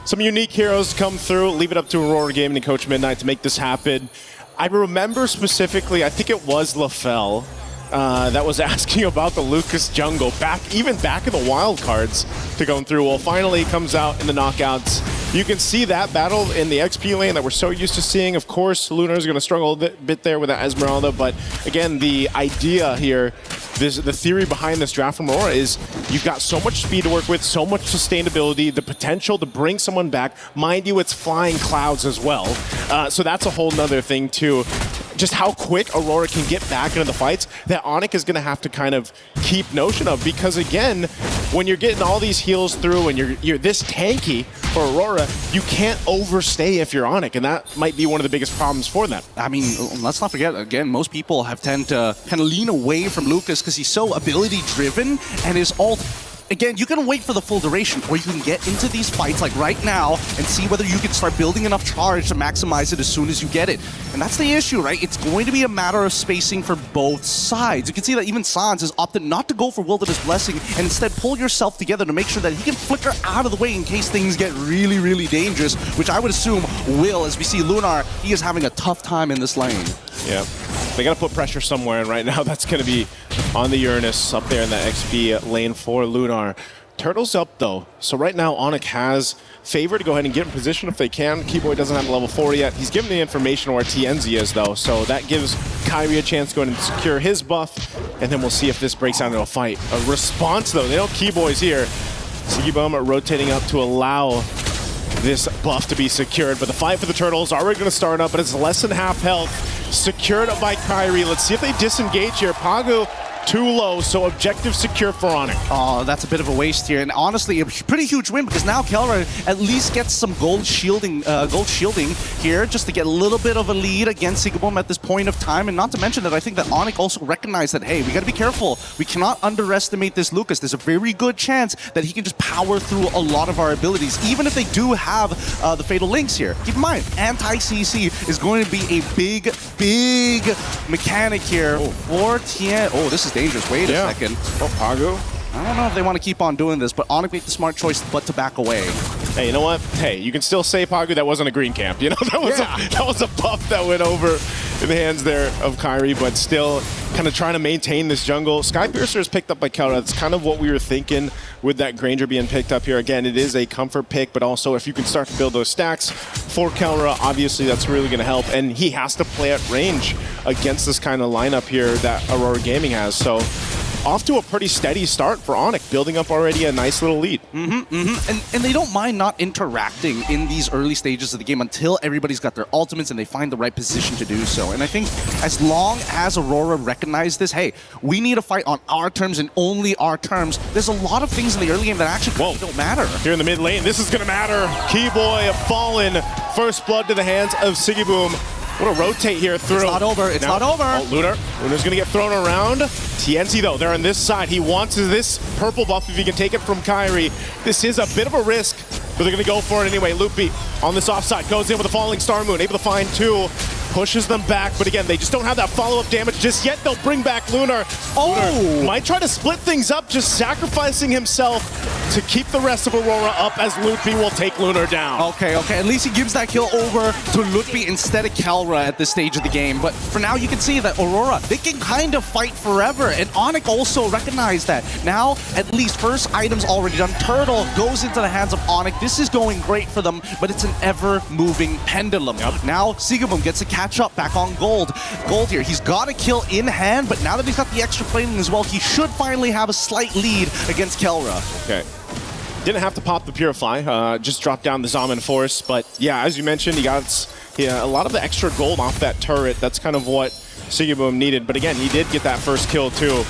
some unique heroes come through, leave it up to Aurora Gaming and Coach Midnight to make this happen. I remember specifically, I think it was LaFell that was asking about the Lucas jungle, even back in the wild cards to going through. Well, finally it comes out in the knockouts. You can see that battle in the XP lane that we're so used to seeing. Of course, Lunar is going to struggle a bit there with that Esmeralda, but again, the idea here, the theory behind this draft from Aurora is you've got so much speed to work with, so much sustainability, the potential to bring someone back. Mind you, it's flying clouds as well. So that's a whole nother thing too. Just how quick Aurora can get back into the fights that Onyx is going to have to kind of keep notion of, because again, when you're getting all these heals through and you're this tanky for Aurora, you can't overstay if you're Onyx, and that might be one of the biggest problems for them. I mean, let's not forget, again, most people have tend to kind of lean away from Lucas because he's so ability-driven, and his ult, again, you can wait for the full duration, or you can get into these fights like right now and see whether you can start building enough charge to maximize it as soon as you get it. And that's the issue, right? It's going to be a matter of spacing for both sides. You can see that even Sans has opted not to go for Wilderness Blessing and instead pull yourself together to make sure that he can flicker out of the way in case things get really, really dangerous, which I would assume will, as we see Lunar, he is having a tough time in this lane. Yeah, they got to put pressure somewhere, and right now that's going to be on the Uranus up there in that XP lane for Lunar. Turtle's up though, so right now Onyx has favor to go ahead and get in position if they can. Keyboy doesn't have a level 4 yet. He's given the information where TNZ is though, so that gives Kyrie a chance to go ahead and secure his buff, and then we'll see if this breaks out into a fight. A response though, they know Keyboy's here. Sigibum rotating up to allow this buff to be secured, but the fight for the Turtles are already going to start up, but it's less than half health. Secured up by Kyrie. Let's see if they disengage here. Pagu too low, so objective secure for Onyx. Oh, that's a bit of a waste here, and honestly, a pretty huge win because now Kelra at least gets some gold shielding here just to get a little bit of a lead against Sigibum at this point of time, and not to mention that I think that Onyx also recognized that, hey, we got to be careful. We cannot underestimate this Lucas. There's a very good chance that he can just power through a lot of our abilities, even if they do have the Fatal Links here. Keep in mind, anti-CC is going to be a big mechanic here for Tien. Oh, this is dangerous. Wait a second. Oh, Pagu. I don't know if they want to keep on doing this, but Onyx made the smart choice but to back away. Hey, you know what? Hey, you can still say, Pagu, that wasn't a green camp. You know, that was a buff that went over in the hands there of Kyrie, but still kind of trying to maintain this jungle. Skypiercer is picked up by Kelra. That's kind of what we were thinking with that Granger being picked up here. Again, it is a comfort pick, but also if you can start to build those stacks for Kelra, obviously that's really going to help. And he has to play at range against this kind of lineup here that Aurora Gaming has. So off to a pretty steady start for Onyx, building up already a nice little lead. And they don't mind not interacting in these early stages of the game until everybody's got their ultimates and they find the right position to do so. And I think as long as Aurora recognize this, hey, we need to fight on our terms and only our terms, there's a lot of things in the early game that actually don't matter. Here in the mid lane, this is going to matter. Keyboy fallen. First blood to the hands of Sigiboom. What a rotate here through. It's not over. It's not over. Oh, Lunar's going to get thrown around. TNC, though, they're on this side. He wants this purple buff if he can take it from Kyrie. This is a bit of a risk, but they're going to go for it anyway. Loopy on this offside goes in with a falling Star Moon, able to find two. Pushes them back, but again, they just don't have that follow-up damage just yet. They'll bring back Lunar. Lunar might try to split things up, just sacrificing himself to keep the rest of Aurora up as Lutpi will take Lunar down. Okay. At least he gives that kill over to Lutpi instead of Kelra at this stage of the game. But for now, you can see that Aurora, they can kind of fight forever. And Onyx also recognized that. Now, at least first item's already done. Turtle goes into the hands of Onyx. This is going great for them, but it's an ever-moving pendulum. Now, Sigiboom gets a catch up back on Gold. Gold here, he's got a kill in hand, but now that he's got the extra plating as well, he should finally have a slight lead against Kelra. Okay. Didn't have to pop the Purify, just dropped down the Zaman Force, but yeah, as you mentioned, he got a lot of the extra gold off that turret. That's kind of what Sigiboom needed, but again, he did get that first kill too.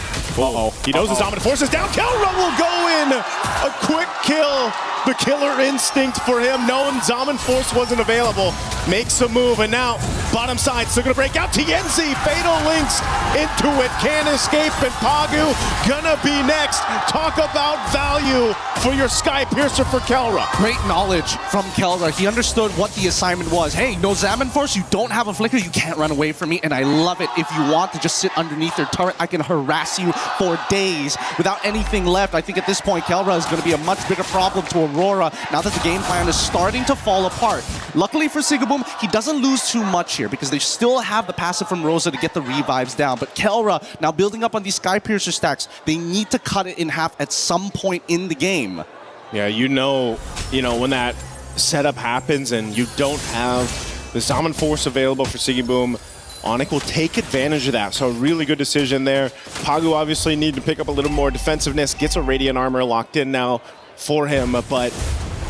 He knows the Zaman Force is down. Kelra will go in! A quick kill. The killer instinct for him, knowing Zaman Force wasn't available. Makes a move, and now bottom side still gonna break out. TNC, Fatal Links into it, can't escape, and Pagu gonna be next. Talk about value for your Sky Piercer for Kelra. Great knowledge from Kelra. He understood what the assignment was. Hey, no Zaman Force, you don't have a flicker, you can't run away from me, and I love it. If you want to just sit underneath their turret, I can harass you for days without anything left. I think at this point, Kelra is gonna be a much bigger problem to Aurora now that the game plan is starting to fall apart. Luckily for Sigiboom, he doesn't lose too much here because they still have the passive from Rosa to get the revives down. But Kelra, now building up on these Sky Piercer stacks, they need to cut it in half at some point in the game. Yeah, you know when that setup happens and you don't have the Zaman Force available for Sigiboom, Onyx will take advantage of that. So a really good decision there. Pagu obviously need to pick up a little more defensiveness, gets a Radiant Armor locked in now for him, but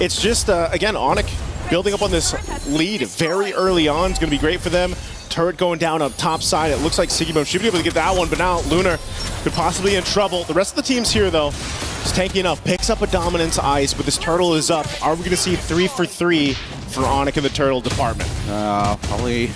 it's just, again, Onyx building up on this lead very early on is going to be great for them. Turret going down up top side. It looks like Sigiboom should be able to get that one, but now Lunar could possibly be in trouble. The rest of the teams here, though, is tanky enough. Picks up a Dominance Ice, but this Turtle is up. Are we going to see 3 for 3 for Onyx in the Turtle department? Probably.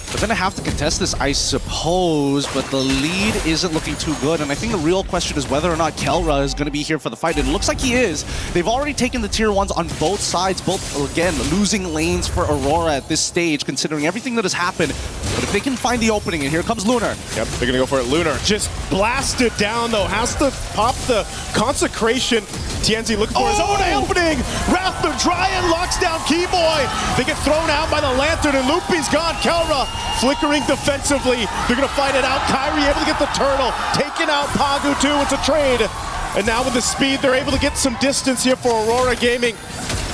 They're going to have to contest this, I suppose, but the lead isn't looking too good, and I think the real question is whether or not Kelra is going to be here for the fight, and it looks like he is. They've already taken the tier 1s on both sides, both, again, losing lanes for Aurora at this stage, considering everything that has happened. But if they can find the opening, and here comes Lunar. Yep, they're going to go for it. Lunar just blasted down, though. Has to pop the Consecration. TNC looking for his own opening. Wrath the Dryad locks down Keyboy. They get thrown out by the Lantern, and Loopy's gone. Kelra flickering defensively. They're going to fight it out. Kyrie able to get the Turtle. Taking out Pagu, too. It's a trade. And now with the speed, they're able to get some distance here for Aurora Gaming.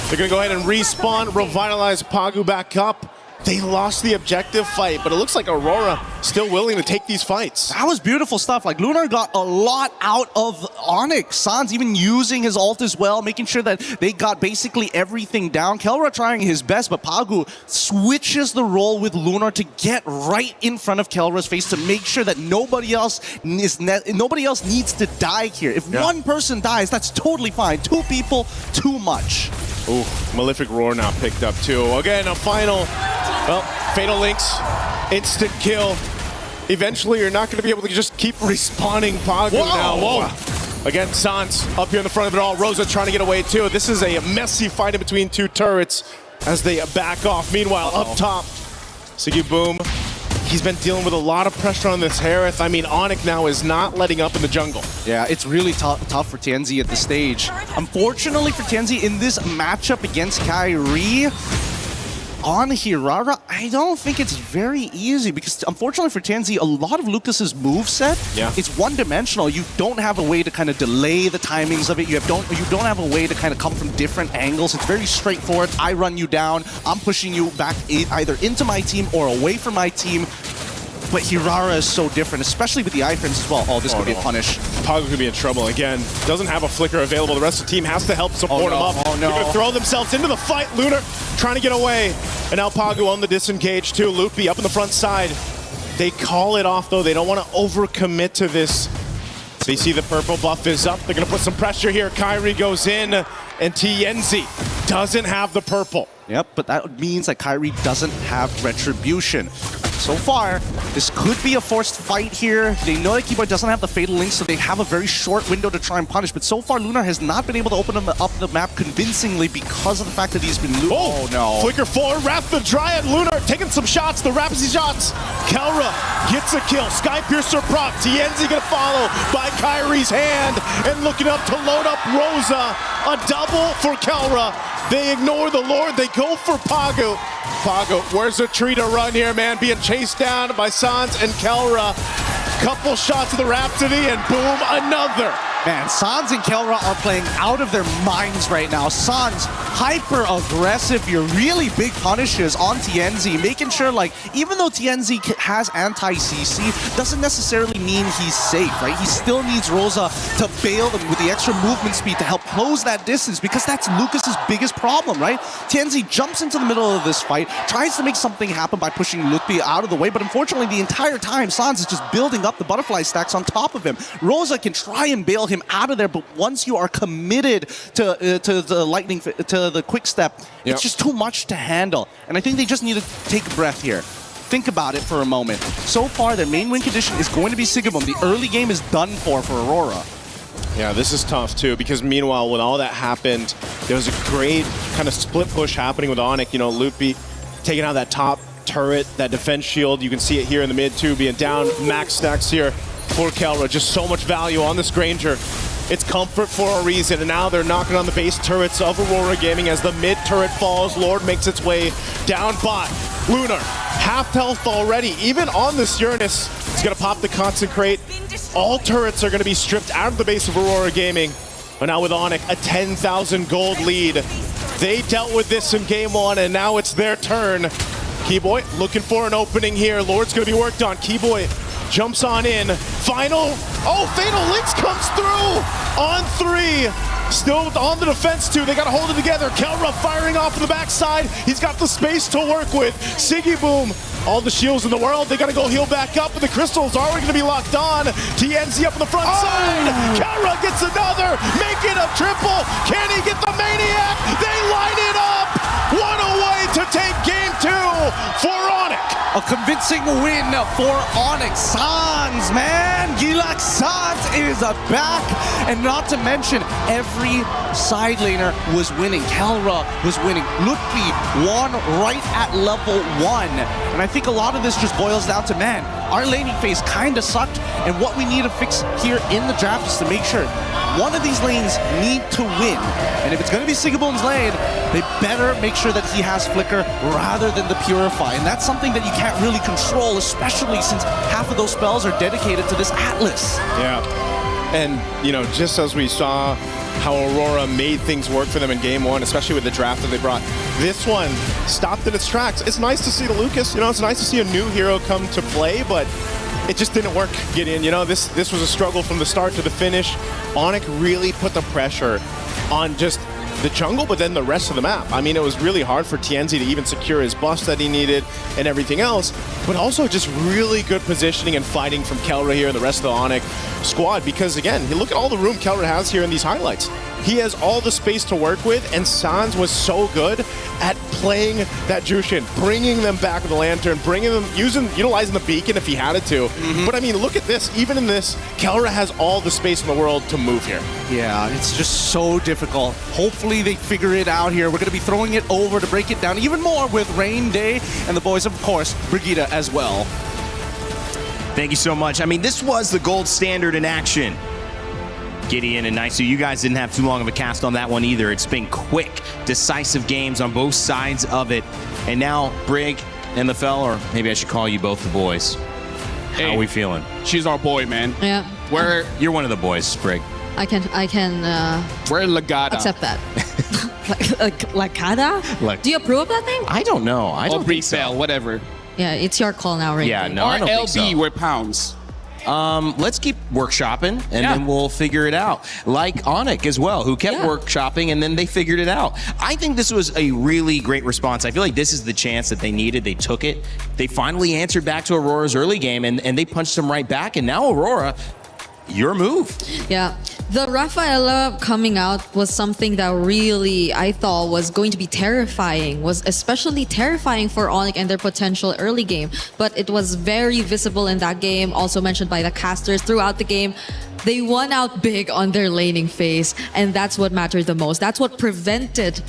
They're going to go ahead and respawn, revitalize Pagu back up. They lost the objective fight, but it looks like Aurora still willing to take these fights. That was beautiful stuff. Like, Lunar got a lot out of Onyx. Sans even using his ult as well, making sure that they got basically everything down. Kelra trying his best, but Pagu switches the role with Lunar to get right in front of Kelra's face to make sure that nobody else needs to die here. If one person dies, that's totally fine. 2 people, too much. Ooh, Malefic Roar now picked up too. Again, a final, well, Fatal Links, instant kill. Eventually, you're not going to be able to just keep respawning Pagu now. Whoa. Again, Sans up here in the front of it all. Rosa trying to get away too. This is a messy fight in between 2 turrets as they back off. Meanwhile, up top, Sigiboom He's been dealing with a lot of pressure on this Harith. I mean, Onyx now is not letting up in the jungle. Yeah, it's really tough for TNZ at this stage. Unfortunately for TNZ, in this matchup against Kyrie, on Hirara, I don't think it's very easy because unfortunately for TNZ, a lot of Lucas's moveset, it's one-dimensional. You don't have a way to kind of delay the timings of it. You don't have a way to kind of come from different angles. It's very straightforward. I run you down. I'm pushing you back either into my team or away from my team. But Hirara is so different, especially with the iframes as well. Oh, this could be a punish. Pago could be in trouble again. Doesn't have a flicker available. The rest of the team has to help support him up. Oh, no. They're going to throw themselves into the fight. Lunar trying to get away. And now Pago on the disengage too. Loopy up in the front side. They call it off though. They don't want to overcommit to this. They see the purple buff is up. They're going to put some pressure here. Kyrie goes in and TNZ doesn't have the purple. Yep, but that means that Kyrie doesn't have Retribution. So far, this could be a forced fight here. They know that Keyboy doesn't have the Fatal Link, so they have a very short window to try and punish. But so far, Lunar has not been able to open up the map convincingly because of the fact that he's been Oh no. Flicker forward, Wrath the Dryad, Lunar taking some shots, the Rapsy shots. Kelra gets a kill, Sky Piercer proc, TNZ gonna follow by Kyrie's hand and looking up to load up Rosa. A double for Kelra. They ignore the Lord, they go for Pago. Pago, where's the tree to run here, man? Being chased down by Sans and Kelra. Couple shots of the Rhapsody and boom, another. Man, Sans and Kelra are playing out of their minds right now. Sans, hyper-aggressive, your really big punishes on TNZ, making sure, like, even though TNZ has anti-CC, doesn't necessarily mean he's safe, right? He still needs Rosa to bail them with the extra movement speed to help close that distance, because that's Lucas's biggest problem, right? TNZ jumps into the middle of this fight, tries to make something happen by pushing Lutfi out of the way, but unfortunately, the entire time, Sans is just building up the butterfly stacks on top of him. Rosa can try and bail him out of there, but once you are committed to the lightning, to the quick step, it's just too much to handle. And I think they just need to take a breath here. Think about it for a moment. So far, their main win condition is going to be Sigabum. The early game is done for Aurora. Yeah, this is tough too, because meanwhile, when all that happened, there was a great kind of split push happening with Onyx. You know, Loopy taking out that top turret, that defense shield. You can see it here in the mid too, being down. Max stacks here for Kelra. Just so much value on this Granger. It's comfort for a reason, and now they're knocking on the base turrets of Aurora Gaming as the mid turret falls. Lord makes its way down bot. Lunar, half health already. Even on this Uranus, he's gonna pop the Consecrate. All turrets are gonna be stripped out of the base of Aurora Gaming. But now with Onyx, a 10,000 gold lead. They dealt with this in game one, and now it's their turn. Keyboy looking for an opening here. Lord's gonna be worked on. Keyboy jumps on in. Final. Oh, Fatal Links comes through on 3. Still on the defense too. They got to hold it together. Kelra firing off in the backside. He's got the space to work with. Siggy Boom. All the shields in the world. They got to go heal back up. And the crystals are already going to be locked on. TNZ up on the front side. Kelra gets another. Make it a triple. Can he get the Maniac? They line it up. What a way to take game 2 for Onyx. A convincing win for Onyx. Sans, man! Gilak Sans is back! And not to mention, every side laner was winning. Kelra was winning. Lutfi won right at level 1. And I think a lot of this just boils down to, man, our laning phase kind of sucked. And what we need to fix here in the draft is to make sure one of these lanes need to win. And if it's going to be Sigaboom's lane, they better make sure that he has Flicker rather than the Purify. And that's something that you can't really control, especially since half of those spells are dedicated to this Atlas. Yeah. And, you know, just as we saw how Aurora made things work for them in game 1, especially with the draft that they brought, this one stopped in its tracks. It's nice to see the Lucas, you know, it's nice to see a new hero come to play, but it just didn't work, Gideon. You know, this was a struggle from the start to the finish. Onyx really put the pressure on just the jungle, but then the rest of the map. I mean, it was really hard for TNZ to even secure his buffs that he needed and everything else, but also just really good positioning and fighting from Kelra here and the rest of the Onyx squad, because again, you look at all the room Kelra has here in these highlights. He has all the space to work with, and Sans was so good at playing that Jushin, bringing them back with the Lantern, bringing them, utilizing the beacon if he had it to. But I mean, look at this. Even in this, Kelra has all the space in the world to move here. Yeah, it's just so difficult. Hopefully they figure it out here. We're going to be throwing it over to break it down even more with Rain Day and the boys, of course, Brigitte as well. Thank you so much. I mean, this was the gold standard in action. Gideon and Naisu, you guys didn't have too long of a cast on that one either. It's been quick, decisive games on both sides of it. And now Brig and LaFell, or maybe I should call you both the boys. How are we feeling? She's our boy, man. Yeah. You're one of the boys, Brig. I can We're Lagada. accept that. like Kada? Do you approve of that thing? I don't know. I don't think so. Whatever. Yeah, it's your call now, right? Yeah, no, or I don't LB, think so. we're pounds. Let's keep workshopping, and then we'll figure it out. Like Onik as well, who kept workshopping, and then they figured it out. I think this was a really great response. I feel like this is the chance that they needed. They took it. They finally answered back to Aurora's early game, and they punched them right back. And now Aurora, your move. Yeah. The Rafaela coming out was something that really I thought was going to be terrifying, was especially terrifying for Onik and their potential early game. But it was very visible in that game, also mentioned by the casters throughout the game. They won out big on their laning phase, and that's what mattered the most. That's what prevented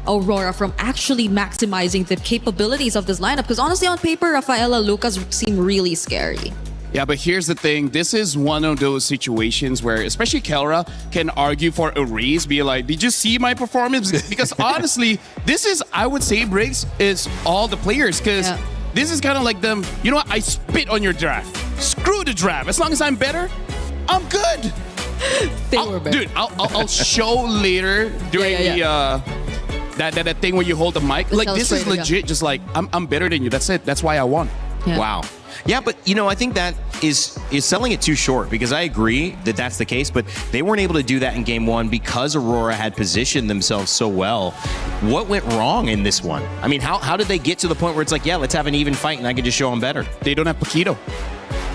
Aurora from actually maximizing the capabilities of this lineup. Because honestly, on paper, Rafaela, Lucas seem really scary. Yeah, but here's the thing. This is one of those situations where, especially Kelra, can argue for a raise, be like, did you see my performance? Because honestly, this is, I would say, Briggs, is all the players. Because this is kind of like them, you know what? I spit on your draft. Screw the draft. As long as I'm better, I'm good. They were better. Dude, I'll show later during the... That thing where you hold the mic. Like, this is legit just like, I'm better than you. That's it. That's why I won. Yeah. Wow. Yeah, but I think that is selling it too short, because I agree that that's the case, but they weren't able to do that in game one because Aurora had positioned themselves so well. What went wrong in this one? I mean, how did they get to the point where it's like, yeah, let's have an even fight and I can just show them better? They don't have Paquito.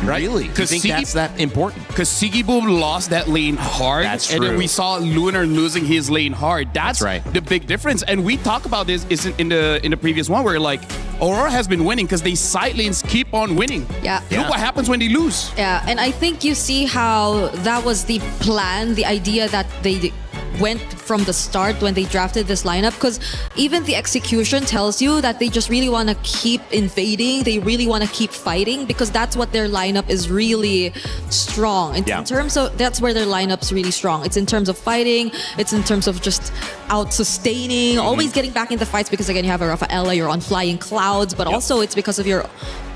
Right? Really? You think that's that important? Because Sigiboom lost that lane hard. That's true. And then we saw Lunar losing his lane hard. That's right. The big difference. And we talk about this in the previous one where like Aurora has been winning because they side lanes keep on winning. Yeah. Look what happens when they lose. Yeah, and I think you see how that was the plan, the idea that they went from the start when they drafted this lineup, because even the execution tells you that they just really want to keep invading, they really want to keep fighting, because that's what their lineup is really strong. In terms of, that's where their lineup's really strong. It's in terms of fighting, it's in terms of just out-sustaining, always getting back into fights, because again, you have a Rafaela, you're on flying clouds, but also it's because of your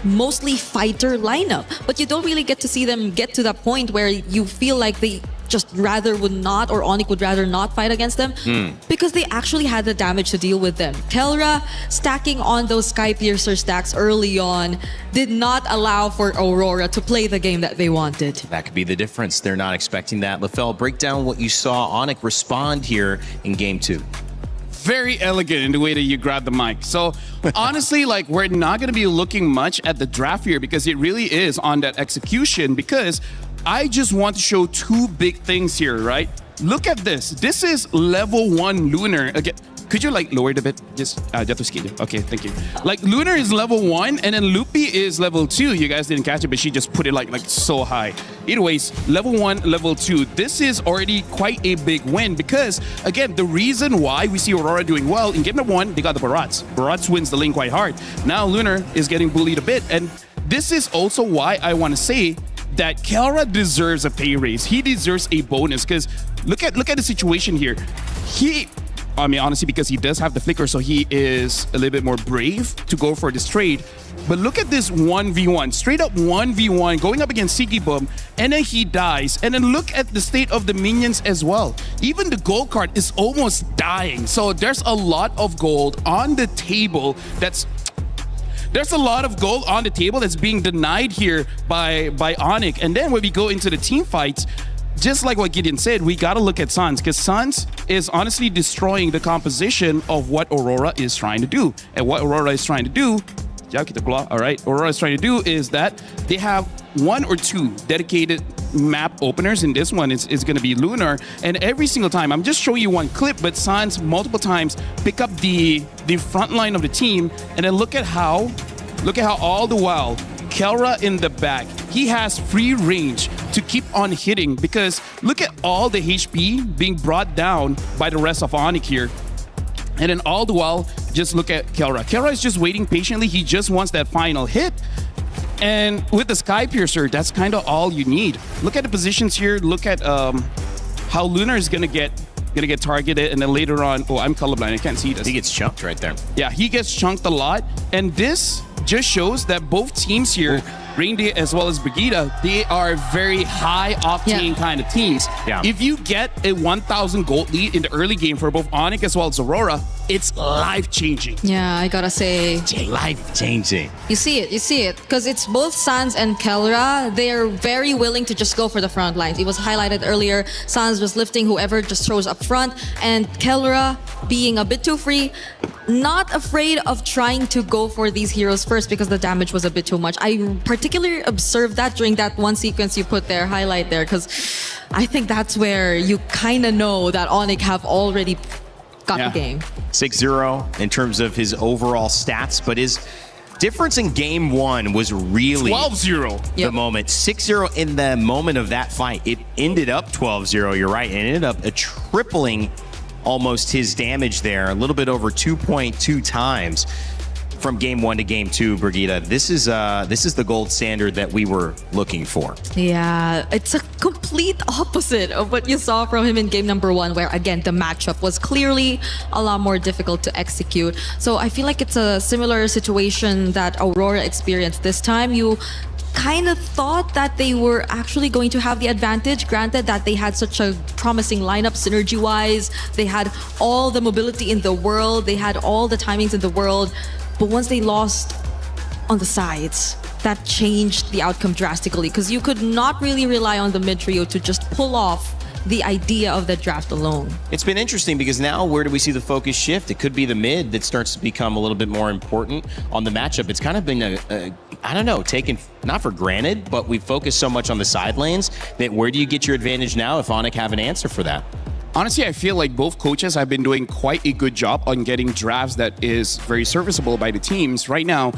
mostly fighter lineup. But you don't really get to see them get to that point where you feel like they just rather would not, or Onik would rather not fight against them, because they actually had the damage to deal with them. Kelra stacking on those Sky Piercer stacks early on did not allow for Aurora to play the game that they wanted. That could be the difference. They're not expecting that. LaFell, break down what you saw Onik respond here in game two. Very elegant in the way that you grab the mic. So honestly, like, we're not going to be looking much at the draft here, because it really is on that execution, because I just want to show two big things here, right? Look at this. This is level 1 Lunar. Again, could you like lower it a bit? Just okay, thank you. Like, Lunar is level 1 and then Loopy is level 2. You guys didn't catch it, but she just put it like so high. Anyways, level 1, level 2. This is already quite a big win, because again, the reason why we see Aurora doing well in game number 1, they got the Barats. Barats wins the lane quite hard. Now Lunar is getting bullied a bit, and this is also why I want to say that Kelra deserves a pay raise. He deserves a bonus, because look at the situation here. I mean, honestly, because he does have the flicker, so he is a little bit more brave to go for this trade. But look at this 1v1, straight up 1v1, going up against Sigiboom, and then he dies. And then look at the state of the minions as well. Even the gold card is almost dying. So there's a lot of gold on the table There's a lot of gold on the table that's being denied here by Onik. And then when we go into the team fights, just like what Gideon said, we got to look at Suns, because Suns is honestly destroying the composition of what Aurora is trying to do. And what Aurora is trying to do, all right, Aurora is trying to do is that they have 1 or 2 dedicated map openers. In this one, it's going to be Lunar. And every single time, I'm just showing you one clip, but Suns multiple times pick up the front line of the team, and then look at how all the while, Kelra in the back, he has free range to keep on hitting, because look at all the HP being brought down by the rest of Onik here. And then all the while, just look at Kelra. Kelra is just waiting patiently. He just wants that final hit. And with the Skypiercer, that's kind of all you need. Look at the positions here. Look at how Lunar is gonna get targeted, and then later on, oh, I'm colorblind. I can't see this. He gets chunked right there. Yeah, he gets chunked a lot, and this just shows that both teams here, Reindeer as well as Brigitte, they are very high octane kind of teams. Yeah. If you get a 1,000 gold lead in the early game for both Onyx as well as Aurora, it's life-changing. Yeah, I gotta say. Life-changing. You see it. Because it's both Sans and Kelra. They're very willing to just go for the front lines. It was highlighted earlier. Sans was lifting whoever just throws up front. And Kelra, being a bit too free, not afraid of trying to go for these heroes first because the damage was a bit too much. I particularly observed that during that one sequence you put there, highlight there, because I think that's where you kind of know that Onyx have already got the game. 6-0 in terms of his overall stats, but his difference in game one was really 12-0. The moment. 6-0 in the moment of that fight. It ended up 12-0, you're right, and it ended up tripling almost his damage there, a little bit over 2.2 times from game one to game two, Brigitte. This is the gold standard that we were looking for. Yeah, it's a complete opposite of what you saw from him in game number one, where again the matchup was clearly a lot more difficult to execute. So I feel like it's a similar situation that Aurora experienced this time. You kind of thought that they were actually going to have the advantage, granted that they had such a promising lineup synergy-wise. They had all the mobility in the world. They had all the timings in the world. But once they lost on the sides, that changed the outcome drastically because you could not really rely on the mid trio to just pull off the idea of the draft alone. It's been interesting because now where do we see the focus shift? It could be the mid that starts to become a little bit more important on the matchup. It's kind of been I don't know, taken not for granted, but we focus so much on the side lanes that where do you get your advantage now if Onyx have an answer for that? Honestly, I feel like both coaches have been doing quite a good job on getting drafts that is very serviceable by the teams. Right now,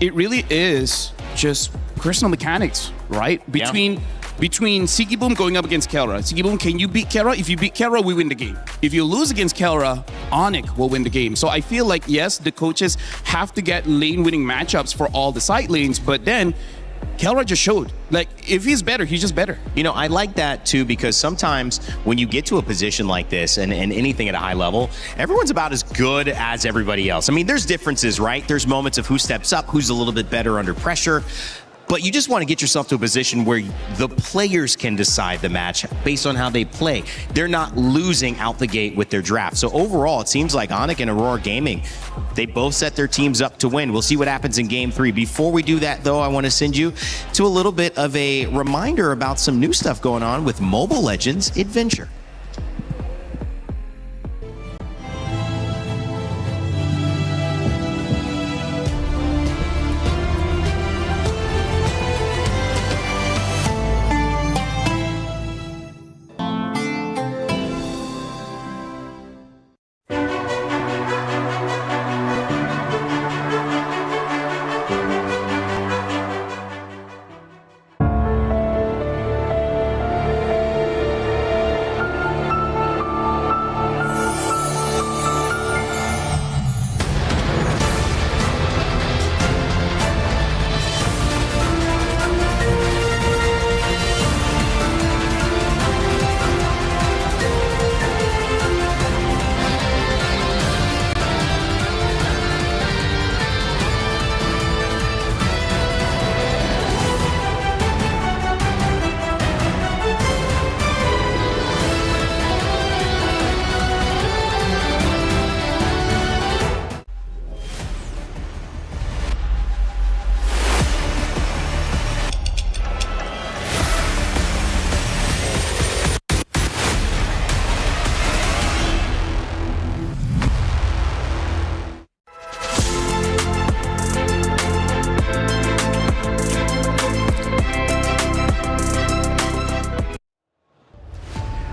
it really is just personal mechanics, right? Between Sigiboom going up against Kelra. Sigiboom, can you beat Kelra? If you beat Kelra, we win the game. If you lose against Kelra, Onyx will win the game. So I feel like, yes, the coaches have to get lane-winning matchups for all the side lanes, but then Kelra just showed, like, if he's better, he's just better. You know, I like that too, because sometimes when you get to a position like this and anything at a high level, everyone's about as good as everybody else. I mean, there's differences, right? There's moments of who steps up, who's a little bit better under pressure. But you just want to get yourself to a position where the players can decide the match based on how they play. They're not losing out the gate with their draft. So overall, it seems like Onyx and Aurora Gaming, they both set their teams up to win. We'll see what happens in game three. Before we do that, though, I want to send you to a little bit of a reminder about some new stuff going on with Mobile Legends Adventure.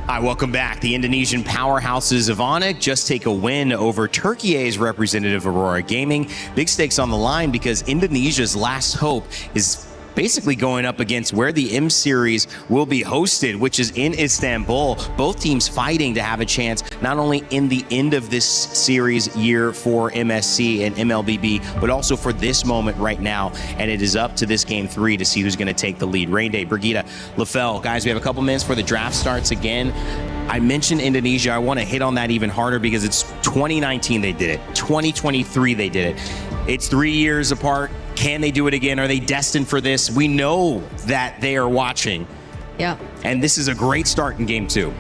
Hi, welcome back. The Indonesian powerhouses of Onyx just take a win over Turkey's representative Aurora Gaming. Big stakes on the line because Indonesia's last hope is basically going up against where the M Series will be hosted, which is in Istanbul. Both teams fighting to have a chance, not only in the end of this series year for MSC and MLBB, but also for this moment right now. And it is up to this game 3 to see who's going to take the lead. Rain Day, Brigitte, Lefel, guys, we have a couple minutes before the draft starts again. I mentioned Indonesia. I want to hit on that even harder because it's 2019 they did it. 2023 they did it. It's 3 years apart. Can they do it again? Are they destined for this? We know that they are watching. Yeah. And this is a great start in game 2.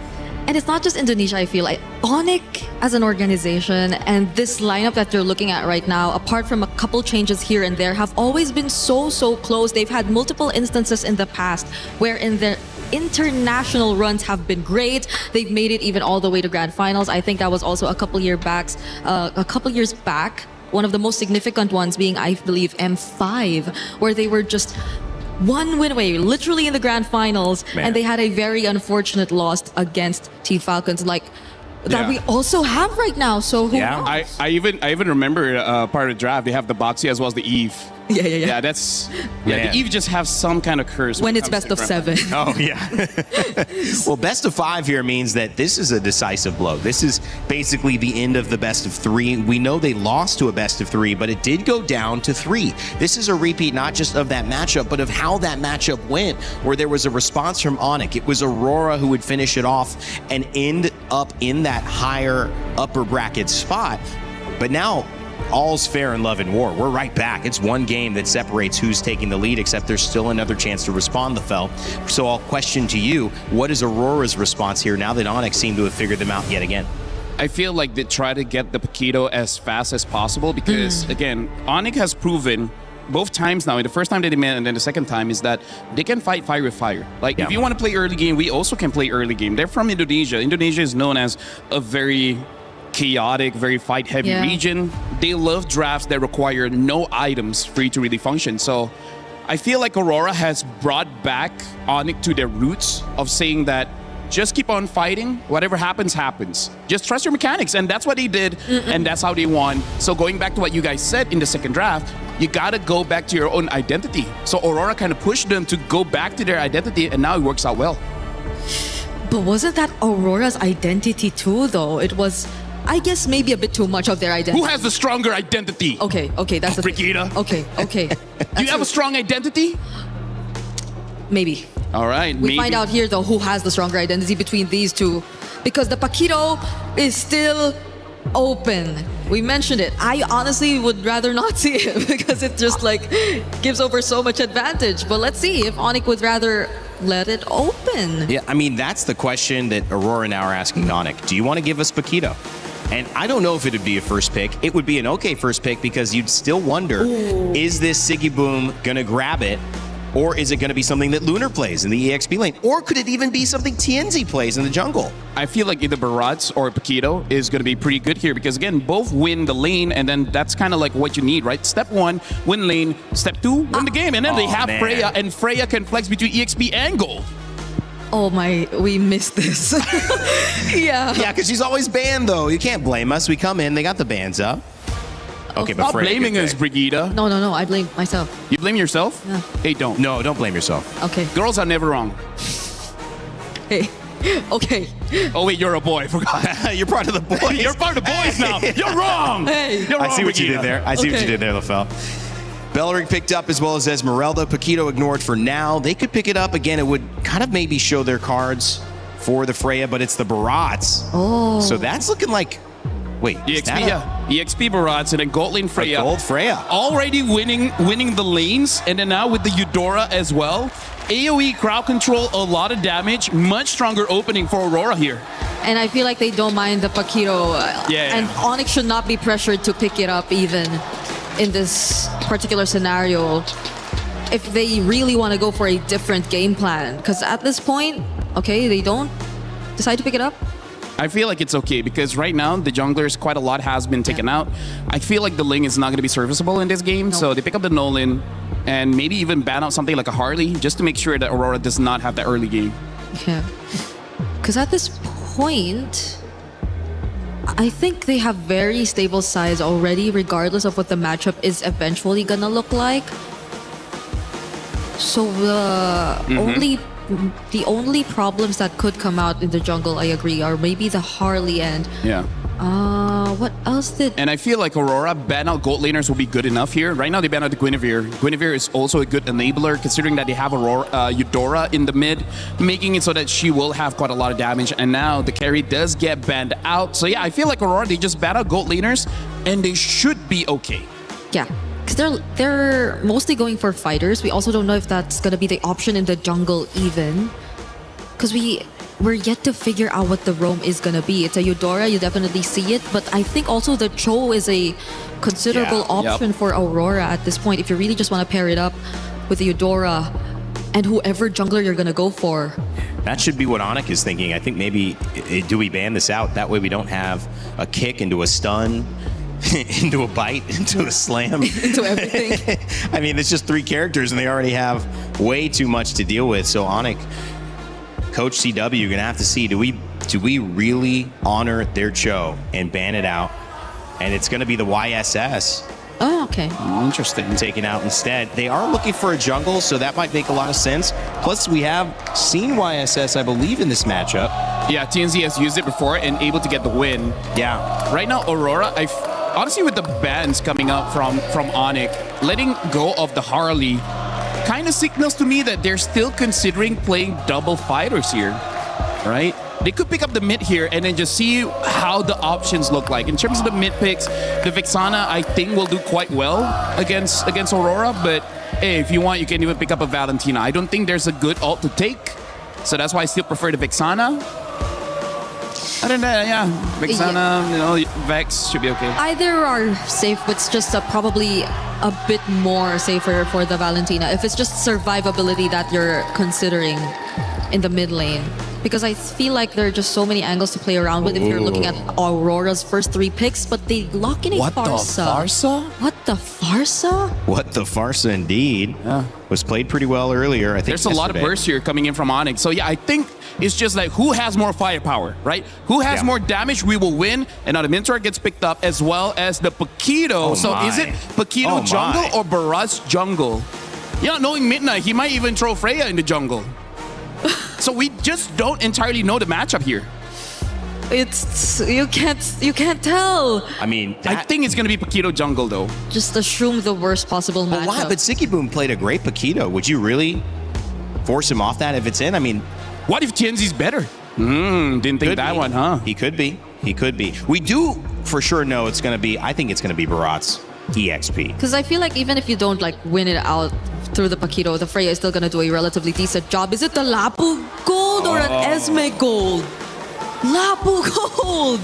And it's not just Indonesia, I feel like. ONIC as an organization and this lineup that they're looking at right now, apart from a couple changes here and there, have always been so close. They've had multiple instances in the past wherein their international runs have been great. They've made it even all the way to grand finals. I think that was also a couple years back. One of the most significant ones being, I believe, M5, where they were just one win away, literally in the grand finals, and they had a very unfortunate loss against Team Falcons, that we also have right now. So who knows? I even remember part of the draft. They have the Boxy as well as the Eve. Yeah. The Eve just have some kind of curse when it's best of 7. Oh yeah. Well, best of 5 here means that this is a decisive blow. This is basically the end of the best of 3. We know they lost to a best of 3, but it did go down to 3. This is a repeat not just of that matchup, but of how that matchup went, where there was a response from ONIC. It was Aurora who would finish it off and end up in that higher upper bracket spot. But now all's fair in love and war. We're right back. It's one game that separates who's taking the lead, except there's still another chance to respond, Lefel. So I'll question to you, what is Aurora's response here now that ONIC seem to have figured them out yet again? I feel like they try to get the Paquito as fast as possible because, again, ONIC has proven both times now, the first time that they met and then the second time, is that they can fight fire with fire. If you want to play early game, we also can play early game. They're from Indonesia. Indonesia is known as a very chaotic, very fight-heavy region. They love drafts that require no items for you to really function. So I feel like Aurora has brought back ONIC to their roots of saying that just keep on fighting. Whatever happens, happens. Just trust your mechanics. And that's what they did, and that's how they won. So going back to what you guys said in the second draft, you got to go back to your own identity. So Aurora kind of pushed them to go back to their identity, and now it works out well. But wasn't that Aurora's identity too, though? It was, I guess, maybe a bit too much of their identity. Who has the stronger identity? Okay, that's the Brigitte. Okay. Do you have a strong identity? Maybe. All right. We find out here, though, who has the stronger identity between these two. Because the Paquito is still open. We mentioned it. I honestly would rather not see it because it just gives over so much advantage. But let's see if ONIC would rather let it open. Yeah, I mean, that's the question that Aurora now are asking ONIC. Do you want to give us Paquito? And I don't know if it would be a first pick. It would be an okay first pick because you'd still wonder, is this Siggy Boom going to grab it? Or is it going to be something that Lunar plays in the EXP lane? Or could it even be something TNZ plays in the jungle? I feel like either Barats or Paquito is going to be pretty good here because, again, both win the lane, and then that's kind of like what you need, right? Step 1, win lane. Step 2, win the game. And then they have Freya, and Freya can flex between EXP and gold. Oh my, we missed this. Yeah. Yeah, because she's always banned, though. You can't blame us. We come in, they got the bans up. Okay, but Stop blaming us, Brigitte. No, I blame myself. You blame yourself? Yeah. Hey, don't. No, don't blame yourself. Okay. Girls are never wrong. Hey. Okay. Oh, wait, you're a boy. Forgot. You're part of the boys. You're part of the boys now. You're wrong. Hey. You're wrong, I see what you did there. I see what you did there, Lefel. Bellering picked up as well as Esmeralda. Paquito ignored for now. They could pick it up again. It would kind of maybe show their cards for the Freya, but it's the Barats. Oh. So that's looking like... Wait, EXP, EXP Barats and then gold lane Freya. Gold Freya. Already winning the lanes, and then now with the Eudora as well. AoE crowd control, a lot of damage, much stronger opening for Aurora here. And I feel like they don't mind the Paquito. And ONIC should not be pressured to pick it up even in this particular scenario if they really want to go for a different game plan. Because at this point, okay, they don't decide to pick it up. I feel like it's okay because right now the junglers, quite a lot has been taken out. I feel like the Ling is not going to be serviceable in this game, so they pick up the Nolan and maybe even ban out something like a Harley just to make sure that Aurora does not have the early game. Yeah, because at this point, I think they have very stable sides already, regardless of what the matchup is eventually gonna look like. So the only problems that could come out in the jungle, I agree, are maybe the Harley and Yeah. what else did... And I feel like Aurora ban out gold laners will be good enough here. Right now they ban out the Guinevere. Guinevere is also a good enabler considering that they have Eudora in the mid, making it so that she will have quite a lot of damage. And now the carry does get banned out. So yeah, I feel like Aurora, they just ban out gold laners and they should be okay. Yeah, because they're mostly going for fighters. We also don't know if that's going to be the option in the jungle even. Because we're yet to figure out what the roam is going to be. It's a Eudora, you definitely see it. But I think also the Cho is a considerable option for Aurora at this point. If you really just want to pair it up with the Eudora and whoever jungler you're going to go for. That should be what Onic is thinking. I think maybe, do we ban this out? That way we don't have a kick into a stun, into a bite, into a slam. Into everything. I mean, it's just 3 characters and they already have way too much to deal with. So Onic, Coach CW, you're gonna have to see, do we really honor their Cho and ban it out? And it's gonna be the YSS. Oh, okay. Interesting. Taken out instead. They are looking for a jungle, so that might make a lot of sense. Plus, we have seen YSS, I believe, in this matchup. Yeah, TNZ has used it before and able to get the win. Yeah. Right now, Aurora, honestly, with the bans coming up from Onic, letting go of the Harley kind of signals to me that they're still considering playing double fighters here, right? They could pick up the mid here and then just see how the options look like. In terms of the mid picks, the Vexana, I think, will do quite well against Aurora, but hey, if you want, you can even pick up a Valentina. I don't think there's a good ult to take, so that's why I still prefer the Vexana. Other than that, yeah, Vexana, you know, Vex should be okay. Either are safe, but it's just probably a bit more safer for the Valentina if it's just survivability that you're considering in the mid lane. Because I feel like there are just so many angles to play around with if you're looking at Aurora's first 3 picks, but they lock in a Farsa. What the Farsa? What the Farsa indeed. Yeah. Was played pretty well earlier, I think. There's a lot of bursts here coming in from Onyx. So yeah, I think it's just like who has more firepower, right? Who has more damage, we will win. And now the Minotaur gets picked up as well as the Paquito. Is it Paquito jungle or Baraz jungle? Yeah, knowing Midnight, he might even throw Freya in the jungle. So we just don't entirely know the matchup here. It's you can't tell. I mean, I think it's gonna be Paquito jungle though. Just assume the worst possible matchup. Why? But Sicky Boom played a great Paquito. Would you really force him off that if it's in? I mean, what if Tienzi's better? Didn't think that one, huh? He could be. He could be. We do for sure know it's gonna be. I think it's gonna be Barat's EXP. Because I feel like even if you don't like win it out through the Paquito, the Freya is still gonna do a relatively decent job. Is it the Lapu gold or an Esme gold? Lapu gold!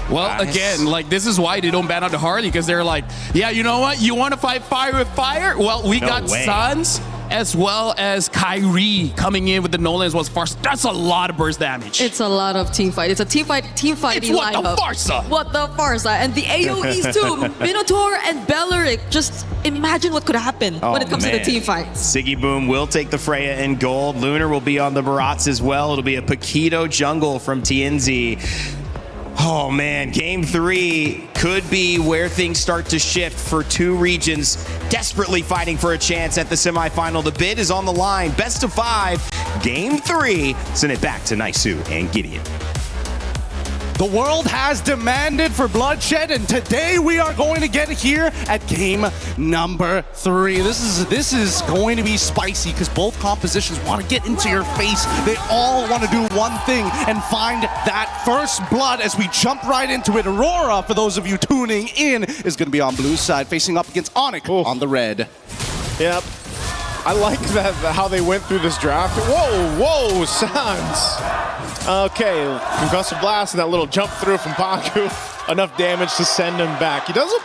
Well, again, like this is why they don't ban out the Harley, because they're like, yeah, you know what? You want to fight fire with fire? Well, we got Suns as well as Kyrie coming in with the Nolan as well as Farsa. That's a lot of burst damage. It's a lot of team fight. It's a team fight lineup. It's what the Farsa. What the Farsa. And the AoEs too. Minotaur and Belleric. Just imagine what could happen when it comes to the team fights. Siggy Boom will take the Freya in gold. Lunar will be on the Barats as well. It'll be a Paquito jungle from TNZ. Oh man, game 3 could be where things start to shift for 2 regions desperately fighting for a chance at the semifinal. The bid is on the line. Best of 5, game 3. Send it back to Naisu and Gideon. The world has demanded for bloodshed, and today we are going to get here at game number 3. This is going to be spicy because both compositions want to get into your face. They all want to do one thing and find that first blood as we jump right into it. Aurora, for those of you tuning in, is going to be on blue side, facing up against Onic on the red. Yep. I like that how they went through this draft. Whoa, Sans. Okay, concussive blast and that little jump through from Paku. Enough damage to send him back. He doesn't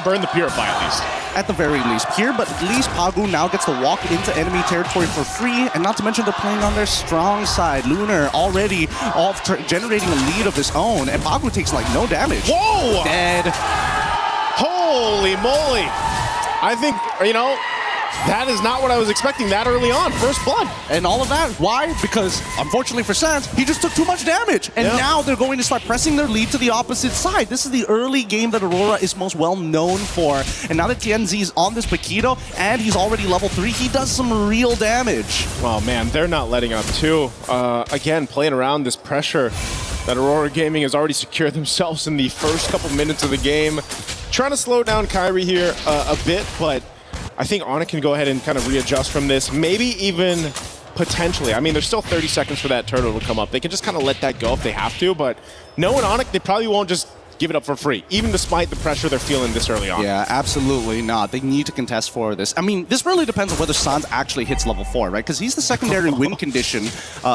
burn the Purify at least. At the very least. Here, but at least Pagu now gets to walk into enemy territory for free, and not to mention they're playing on their strong side. Lunar already generating a lead of his own, and Pagu takes like no damage. Whoa! Dead. Holy moly! I think, you know, That is not what I was expecting that early on. First blood. And all of that, why? Because, unfortunately for Sans, he just took too much damage. And now they're going to start pressing their lead to the opposite side. This is the early game that Aurora is most well known for. And now that TNZ is on this Paquito, and he's already level 3, he does some real damage. Oh man, they're not letting up too. Again, playing around this pressure that Aurora Gaming has already secured themselves in the first couple minutes of the game. Trying to slow down Kyrie here a bit, but I think Onyx can go ahead and kind of readjust from this. Maybe even potentially. I mean, there's still 30 seconds for that turtle to come up. They can just kind of let that go if they have to, but knowing Onyx, they probably won't just give it up for free, even despite the pressure they're feeling this early on. Yeah, absolutely not. They need to contest for this. I mean, this really depends on whether Sans actually hits level 4, right? Because he's the secondary win condition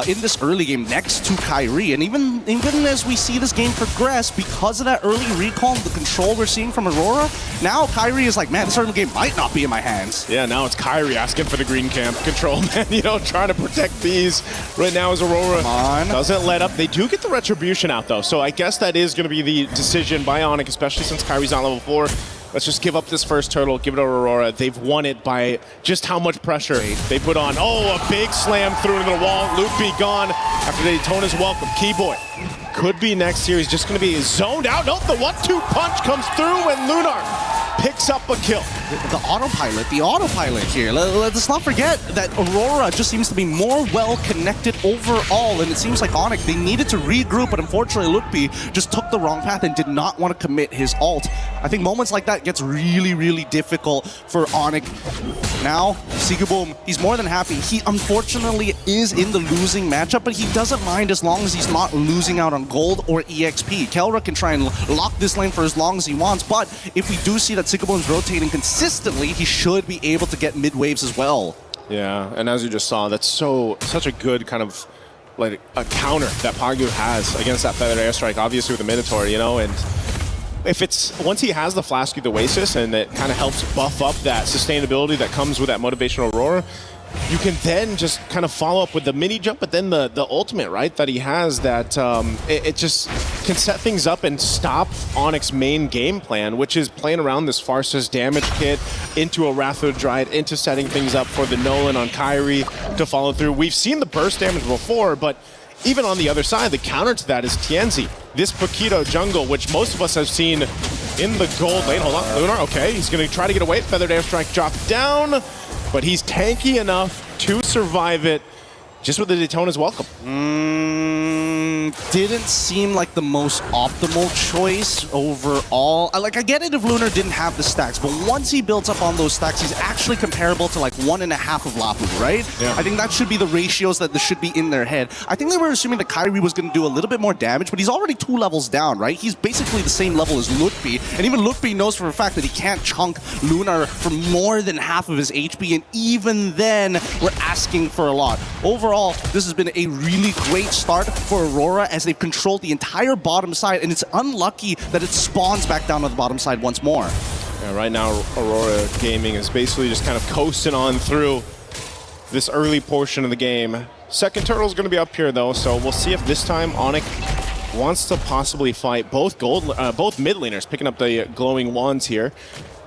in this early game next to Kyrie. And even as we see this game progress, because of that early recall and the control we're seeing from Aurora, now Kyrie is like, man, this early game might not be in my hands. Yeah, now it's Kyrie asking for the green camp control, man. You know, trying to protect these. Right now is Aurora. Doesn't let up. They do get the retribution out, though. So I guess that is going to be the decision by Onyx, especially since Kyrie's on level 4. Let's just give up this first turtle, give it to Aurora. They've won it by just how much pressure they put on. Oh, a big slam through into the wall. Loopy gone after Daytona's welcome. Keyboy could be next here. He's just going to be zoned out. Nope, the 1-2 punch comes through and Lunar picks up a kill. The autopilot here. Let's not forget that Aurora just seems to be more well-connected overall, and it seems like Onyx, they needed to regroup, but unfortunately Lukpi just took the wrong path and did not want to commit his ult. I think moments like that gets really, really difficult for Onyx. Now, Sigaboom, he's more than happy. He unfortunately is in the losing matchup, but he doesn't mind as long as he's not losing out on gold or EXP. Kelra can try and lock this lane for as long as he wants, but if we do see that Sigaboom's rotating consistently, he should be able to get mid waves as well. Yeah, and as you just saw, that's such a good kind of like a counter that Pagu has against that feathered airstrike, obviously with the Minotaur, you know, and if it's once he has the Flask of the Oasis and it kind of helps buff up that sustainability that comes with that motivational Aurora, you can then just kind of follow up with the mini jump, but then the ultimate, right, that he has that it just can set things up and stop Onyx's main game plan, which is playing around this Farsa's damage kit into a Wrath of the Dryad, into setting things up for the Nolan on Kyrie to follow through. We've seen the burst damage before, but even on the other side, the counter to that is Tienzi. This Paquito jungle, which most of us have seen in the gold lane. Hold on, Lunar, okay. He's going to try to get away. Feathered Airstrike dropped down, but he's tanky enough to survive it just with the Daytona's welcome. Didn't seem like the most optimal choice overall. I get it if Lunar didn't have the stacks, but once he builds up on those stacks, he's actually comparable to like 1.5 of Lapu, right? Yeah. I think that should be the ratios that should be in their head. I think they were assuming that Kyrie was going to do a little bit more damage, but he's already 2 levels down, right? He's basically the same level as Lutpi, and even Lutpi knows for a fact that he can't chunk Lunar for more than half of his HP, and even then, we're asking for a lot. Overall, this has been a really great start for Aurora as they've controlled the entire bottom side, and it's unlucky that it spawns back down to the bottom side once more. Yeah, right now, Aurora Gaming is basically just kind of coasting on through this early portion of the game. Second turtle's going to be up here, though, so we'll see if this time Onyx wants to possibly fight both mid laners, picking up the glowing wands here.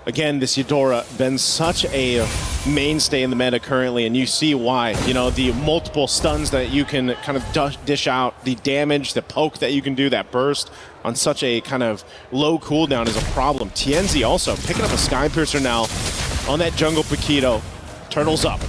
Again, this Eudora been such a mainstay in the meta currently, and you see why. You know, the multiple stuns that you can kind of dish out, the damage, the poke that you can do, that burst on such a kind of low cooldown is a problem. Tienzi also picking up a Sky Piercer now on that jungle Paquito. Turtle's up.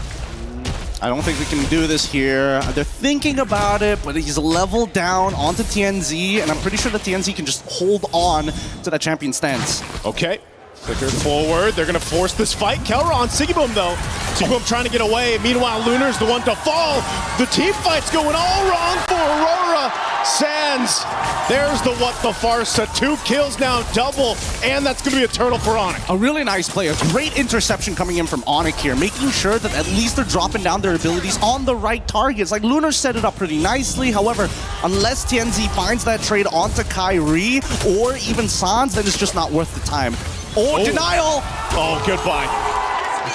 I don't think we can do this here. They're thinking about it, but he's leveled down onto TNZ, and I'm pretty sure that TNZ can just hold on to that champion stance. Okay. Flicker forward. They're going to force this fight. Kelra on Sigaboom, though. Sigaboom trying to get away. Meanwhile, Lunar's the one to fall. The team fight's going all wrong for Aurora. Sans. There's the what the Farsa. 2 kills now, double. And that's going to be a turtle for Onyx. A really nice play. A great interception coming in from Onyx here, making sure that at least they're dropping down their abilities on the right targets. Like, Lunar set it up pretty nicely. However, unless TNZ finds that trade onto Kyrie or even Sans, then it's just not worth the time. Oh, denial! Oh, goodbye.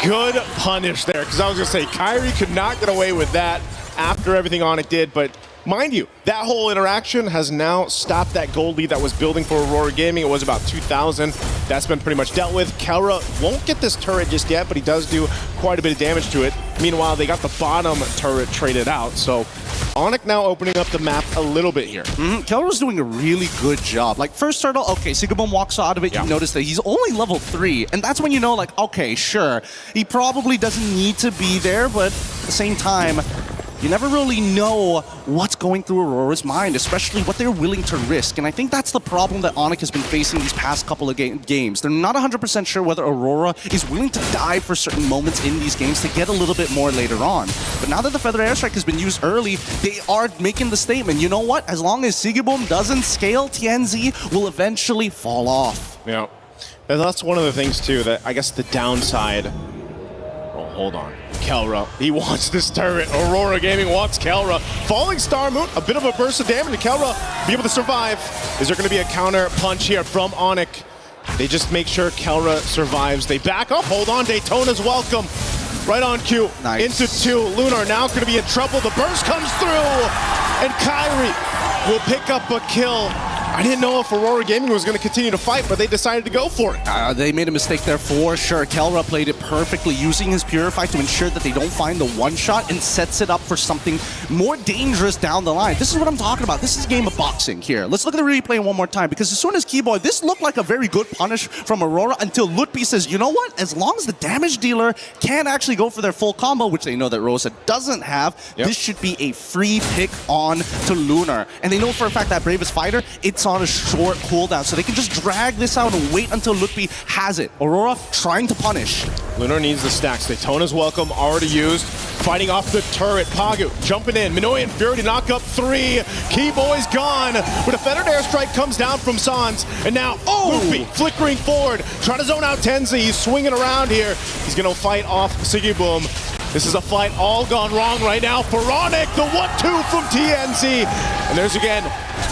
Good punish there, because I was going to say, Kyrie could not get away with that after everything Onyx did, but Mind you, that whole interaction has now stopped that gold lead that was building for Aurora Gaming. It was about 2,000. That's been pretty much dealt with. Kelra won't get this turret just yet, but he does do quite a bit of damage to it. Meanwhile, they got the bottom turret traded out, so Onyx now opening up the map a little bit here. Kelra's doing a really good job. Like, first turtle, okay, Sigabum walks out of it, you notice that he's only level 3, and that's when you know, like, okay, sure, he probably doesn't need to be there, but at the same time, you never really know what's going through Aurora's mind, especially what they're willing to risk. And I think that's the problem that Onyx has been facing these past couple of games. They're not 100% sure whether Aurora is willing to die for certain moments in these games to get a little bit more later on. But now that the Feather Airstrike has been used early, they are making the statement, you know what? As long as Sigibum doesn't scale, TNZ will eventually fall off. Yeah. And that's one of the things, too, that I guess the downside... Oh, hold on. Kelra, he wants this turret. Aurora Gaming wants Kelra. Falling Star Moon, a bit of a burst of damage. Kelra be able to survive. Is there going to be a counter punch here from Onyx? They just make sure Kelra survives. They back up. Hold on, Daytona's welcome. Right on cue. Nice. Into 2. Lunar now going to be in trouble. The burst comes through. And Kyrie will pick up a kill. I didn't know if Aurora Gaming was going to continue to fight, but they decided to go for it. They made a mistake there for sure. Kelra played it perfectly, using his Purify to ensure that they don't find the one-shot and sets it up for something more dangerous down the line. This is what I'm talking about. This is a game of boxing here. Let's look at the replay one more time, because as soon as Keyboy, this looked like a very good punish from Aurora until Lutpi says, you know what? As long as the damage dealer can actually go for their full combo, which they know that Rosa doesn't have, this should be a free pick on to Lunar. And they know for a fact that Bravest Fighter, it's on a short cooldown, so they can just drag this out and wait until Lutpi has it. Aurora trying to punish. Lunar needs the stacks. Daytona's welcome, already used. Fighting off the turret. Pagu jumping in. Minoy and Fury to knock up 3. Keyboy's gone. But a Feathered Airstrike comes down from Sans. And now, Lutpi flickering forward. Trying to zone out Tenzi. He's swinging around here. He's going to fight off Sigiboom. This is a fight all gone wrong right now for Onyx. The 1-2 from TNZ. And there's again,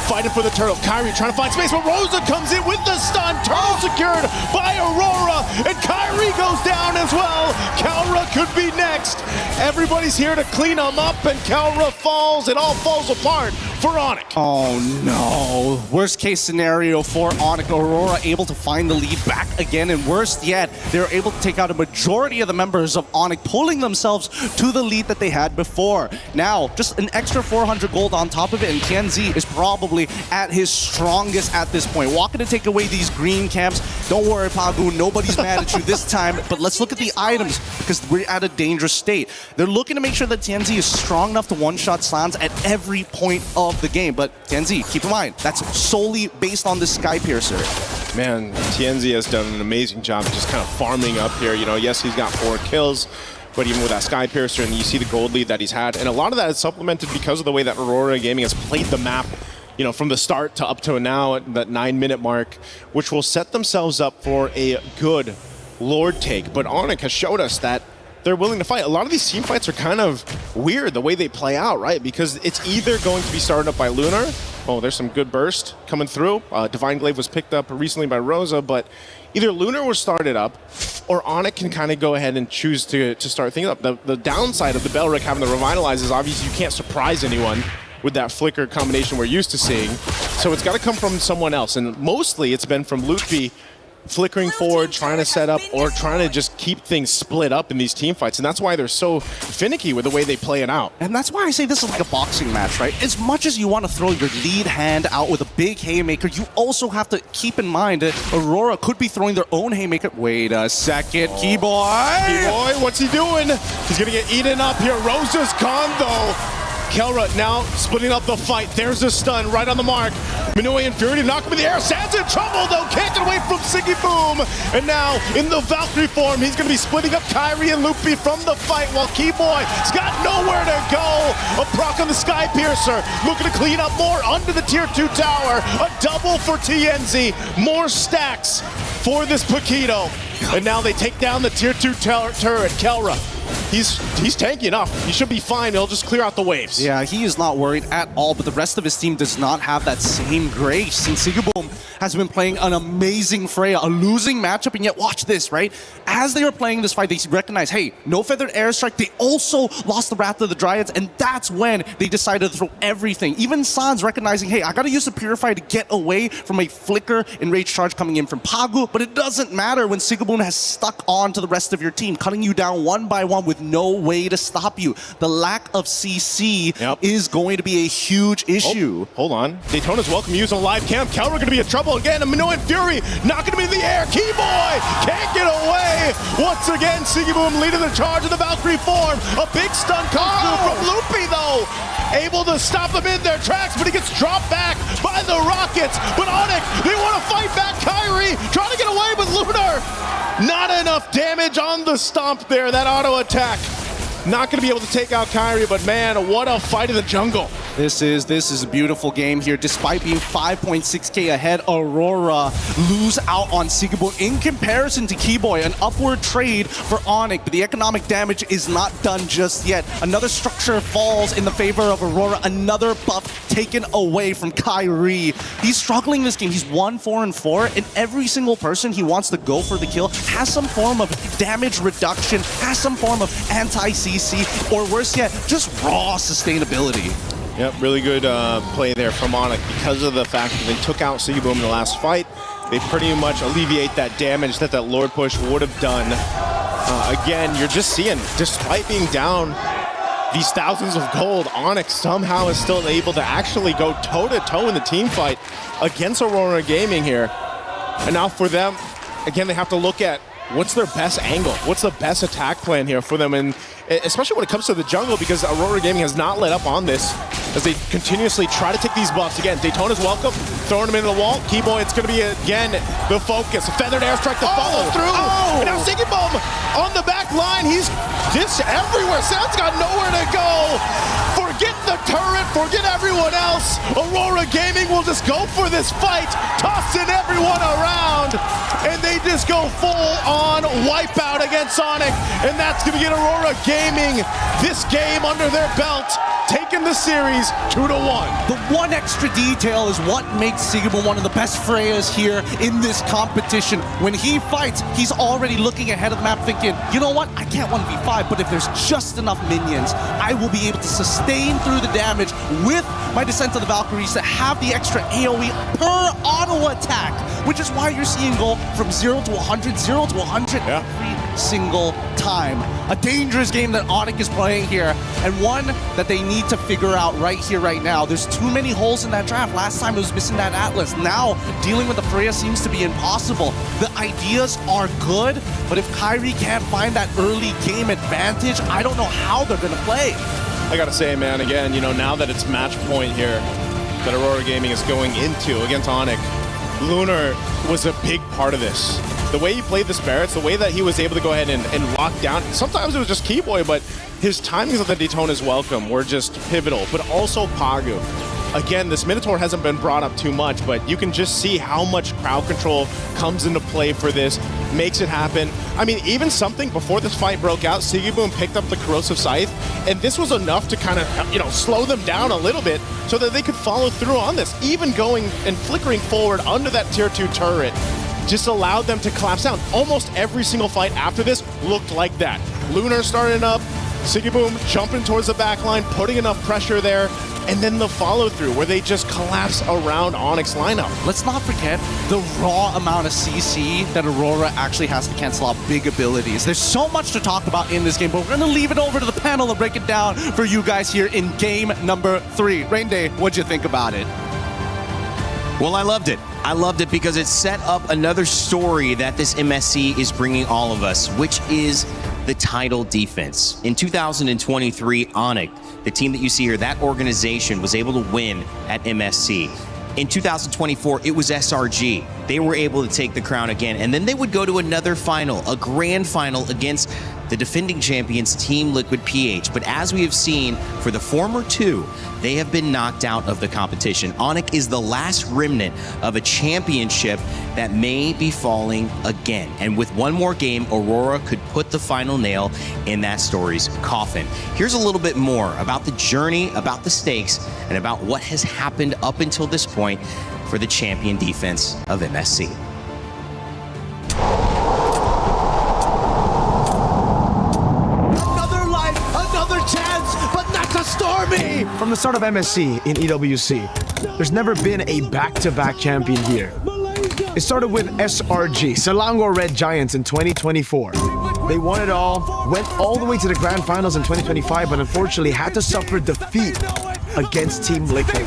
fighting for the turtle. Kyrie trying to find space, but Rosa comes in with the stun. Turtle secured by Aurora, and Kyrie goes down as well. Kelra could be next. Everybody's here to clean them up, and Kelra falls. It all falls apart for Onyx. Oh no. Worst case scenario for Onyx. Aurora able to find the lead back again, and worst yet, they're able to take out a majority of the members of Onyx, pulling themselves to the lead that they had before. Now, just an extra 400 gold on top of it, and TNZ is probably at his strongest at this point. Walking to take away these green camps. Don't worry, Pagu, nobody's mad at you this time, but let's look at the items, because we're at a dangerous state. They're looking to make sure that TNZ is strong enough to one-shot Slans at every point of the game, but TNZ, keep in mind, that's solely based on this Sky Piercer. Man, TNZ has done an amazing job just kind of farming up here. You know, yes, he's got 4 kills, but even with that Sky Piercer, and you see the gold lead that he's had, and a lot of that is supplemented because of the way that Aurora Gaming has played the map, you know, from the start to up to now at that 9-minute mark, which will set themselves up for a good Lord take. But Onyx has showed us that they're willing to fight. A lot of these team fights are kind of weird the way they play out, right? Because it's either going to be started up by Lunar. Oh, there's some good burst coming through. Divine Glaive was picked up recently by Rosa, but either Lunar was started up, or Onyx can kind of go ahead and choose to start things up. The downside of the Belric having the Revitalize is obviously you can't surprise anyone with that flicker combination we're used to seeing. So it's got to come from someone else, and mostly it's been from Lutpi flickering forward, trying to set up, or trying to just keep things split up in these team fights. And that's why they're so finicky with the way they play it out. And that's why I say this is like a boxing match, right? As much as you want to throw your lead hand out with a big haymaker, you also have to keep in mind that Aurora could be throwing their own haymaker. Wait a second, Keyboy! Keyboy, what's he doing? He's gonna get eaten up here. Rosa's gone though. Kelra now splitting up the fight. There's a stun right on the mark. Minoy and Fury to knock him in the air. Sans in trouble though. Can't get away from Sigiboom. And now in the Valkyrie form, he's going to be splitting up Kyrie and Lutpi from the fight while Keyboy's got nowhere to go. A proc on the Sky Piercer. Looking to clean up more under the tier 2 tower. A double for TNZ. More stacks for this Paquito. And now they take down the tier 2 turret. Kelra he's tanky enough. He should be fine. He'll just clear out the waves. Yeah, he is not worried at all, but the rest of his team does not have that same grace. And Sigiboom has been playing an amazing Freya, a losing matchup, and yet watch this, right? As they were playing this fight, they recognize, hey, no feathered airstrike. They also lost the Wrath of the Dryads, and that's when they decided to throw everything. Even Sans recognizing, hey, I gotta use the Purify to get away from a flicker enraged charge coming in from Pagu, but it doesn't matter when Sigiboom has stuck on to the rest of your team, cutting you down one by one with no way to stop you. The lack of CC is going to be a huge issue. Oh, hold on. Daytona's welcome use on live cam. Kelra going to be in trouble again. And Minoan Fury not going to be in the air. Keyboy can't get away. Once again, Sigiboom leading the charge in the Valkyrie form. A big stun comes through from Loopy though. Able to stop them in their tracks, but he gets dropped back by the Rockets. But Onyx, they want to fight back. Kyrie trying to get away with Lunar. Not enough damage on the stomp there, that auto attack. Not going to be able to take out Kyrie, but man, what a fight in the jungle. This is a beautiful game here. Despite being 5.6k ahead, Aurora lose out on Sigiboom in comparison to Keyboy. An upward trade for Onyx, but the economic damage is not done just yet. Another structure falls in the favor of Aurora. Another buff taken away from Kyrie. He's struggling this game. He's 1-4-4, and every single person he wants to go for the kill has some form of damage reduction, has some form of anti-CC, or worse yet, just raw sustainability. Yep, really good play there from Onyx because of the fact that they took out Sigiboom in the last fight. They pretty much alleviate that damage that Lord push would have done. Again, you're just seeing, despite being down these thousands of gold, Onyx somehow is still able to actually go toe-to-toe in the team fight against Aurora Gaming here. And now for them, again, they have to look at what's their best angle? What's the best attack plan here for them? And especially when it comes to the jungle, because Aurora Gaming has not let up on this as they continuously try to take these buffs. Again, Daytona's welcome, throwing him into the wall. Keyboy, it's going to be, again, the focus. A feathered airstrike to follow through. And now Sigiboom on the back line. He's just everywhere. Sound's got nowhere to go. Forget the turret, forget everyone else. Aurora Gaming will just go for this fight, tossing everyone around, and they just go full-on wipeout against Sonic, and that's going to get Aurora Gaming this game under their belt, taking the series 2-1. The one extra detail is what makes Sigiboom one of the best Freyas here in this competition. When he fights, he's already looking ahead of the map thinking, you know what, I can't 1v5, but if there's just enough minions, I will be able to sustain through the damage with my Descent of the Valkyries to have the extra AoE per auto attack, which is why you're seeing go from 0 to 100, 0 to 100 every single time. A dangerous game that Onyx is playing here, and one that they need to figure out right here, right now. There's too many holes in that draft. Last time it was missing that Atlas. Now, dealing with the Freya seems to be impossible. The ideas are good, but if Kyrie can't find that early game advantage, I don't know how they're going to play. I gotta say, man, again, you know, now that it's match point here that Aurora Gaming is going into against Onyx, Lunar was a big part of this. The way he played the Barretts, the way that he was able to go ahead and lock down, sometimes it was just Keyboy, but his timings of the Daytona's welcome were just pivotal, but also Pagu. Again, this Minotaur hasn't been brought up too much, but you can just see how much crowd control comes into play for this, makes it happen. I mean, even something before this fight broke out, Sigiboom picked up the Corrosive Scythe, and this was enough to kind of, you know, slow them down a little bit so that they could follow through on this. Even going and flickering forward under that tier 2 turret just allowed them to collapse down. Almost every single fight after this looked like that. Lunar starting up, Sigiboom jumping towards the back line, putting enough pressure there, and then the follow-through where they just collapse around Onyx lineup. Let's not forget the raw amount of CC that Aurora actually has to cancel out big abilities. There's so much to talk about in this game, but we're going to leave it over to the panel to break it down for you guys here in game number 3. Rainday, what'd you think about it? Well, I loved it. I loved it because it set up another story that this MSC is bringing all of us, which is the title defense. In 2023, Onyx, the team that you see here, that organization was able to win at MSC. In 2024, it was SRG. They were able to take the crown again, and then they would go to another final, a grand final against the defending champions Team Liquid PH. But as we have seen for the former two, they have been knocked out of the competition. Onyx is the last remnant of a championship that may be falling again. And with one more game, Aurora could put the final nail in that story's coffin. Here's a little bit more about the journey, about the stakes, and about what has happened up until this point for the champion defense of MSC. Another life, another chance, but not to Stormy! From the start of MSC in EWC, there's never been a back-to-back champion here. It started with SRG, Selangor Red Giants in 2024. They won it all, went all the way to the grand finals in 2025, but unfortunately had to suffer defeat against Team Liquid.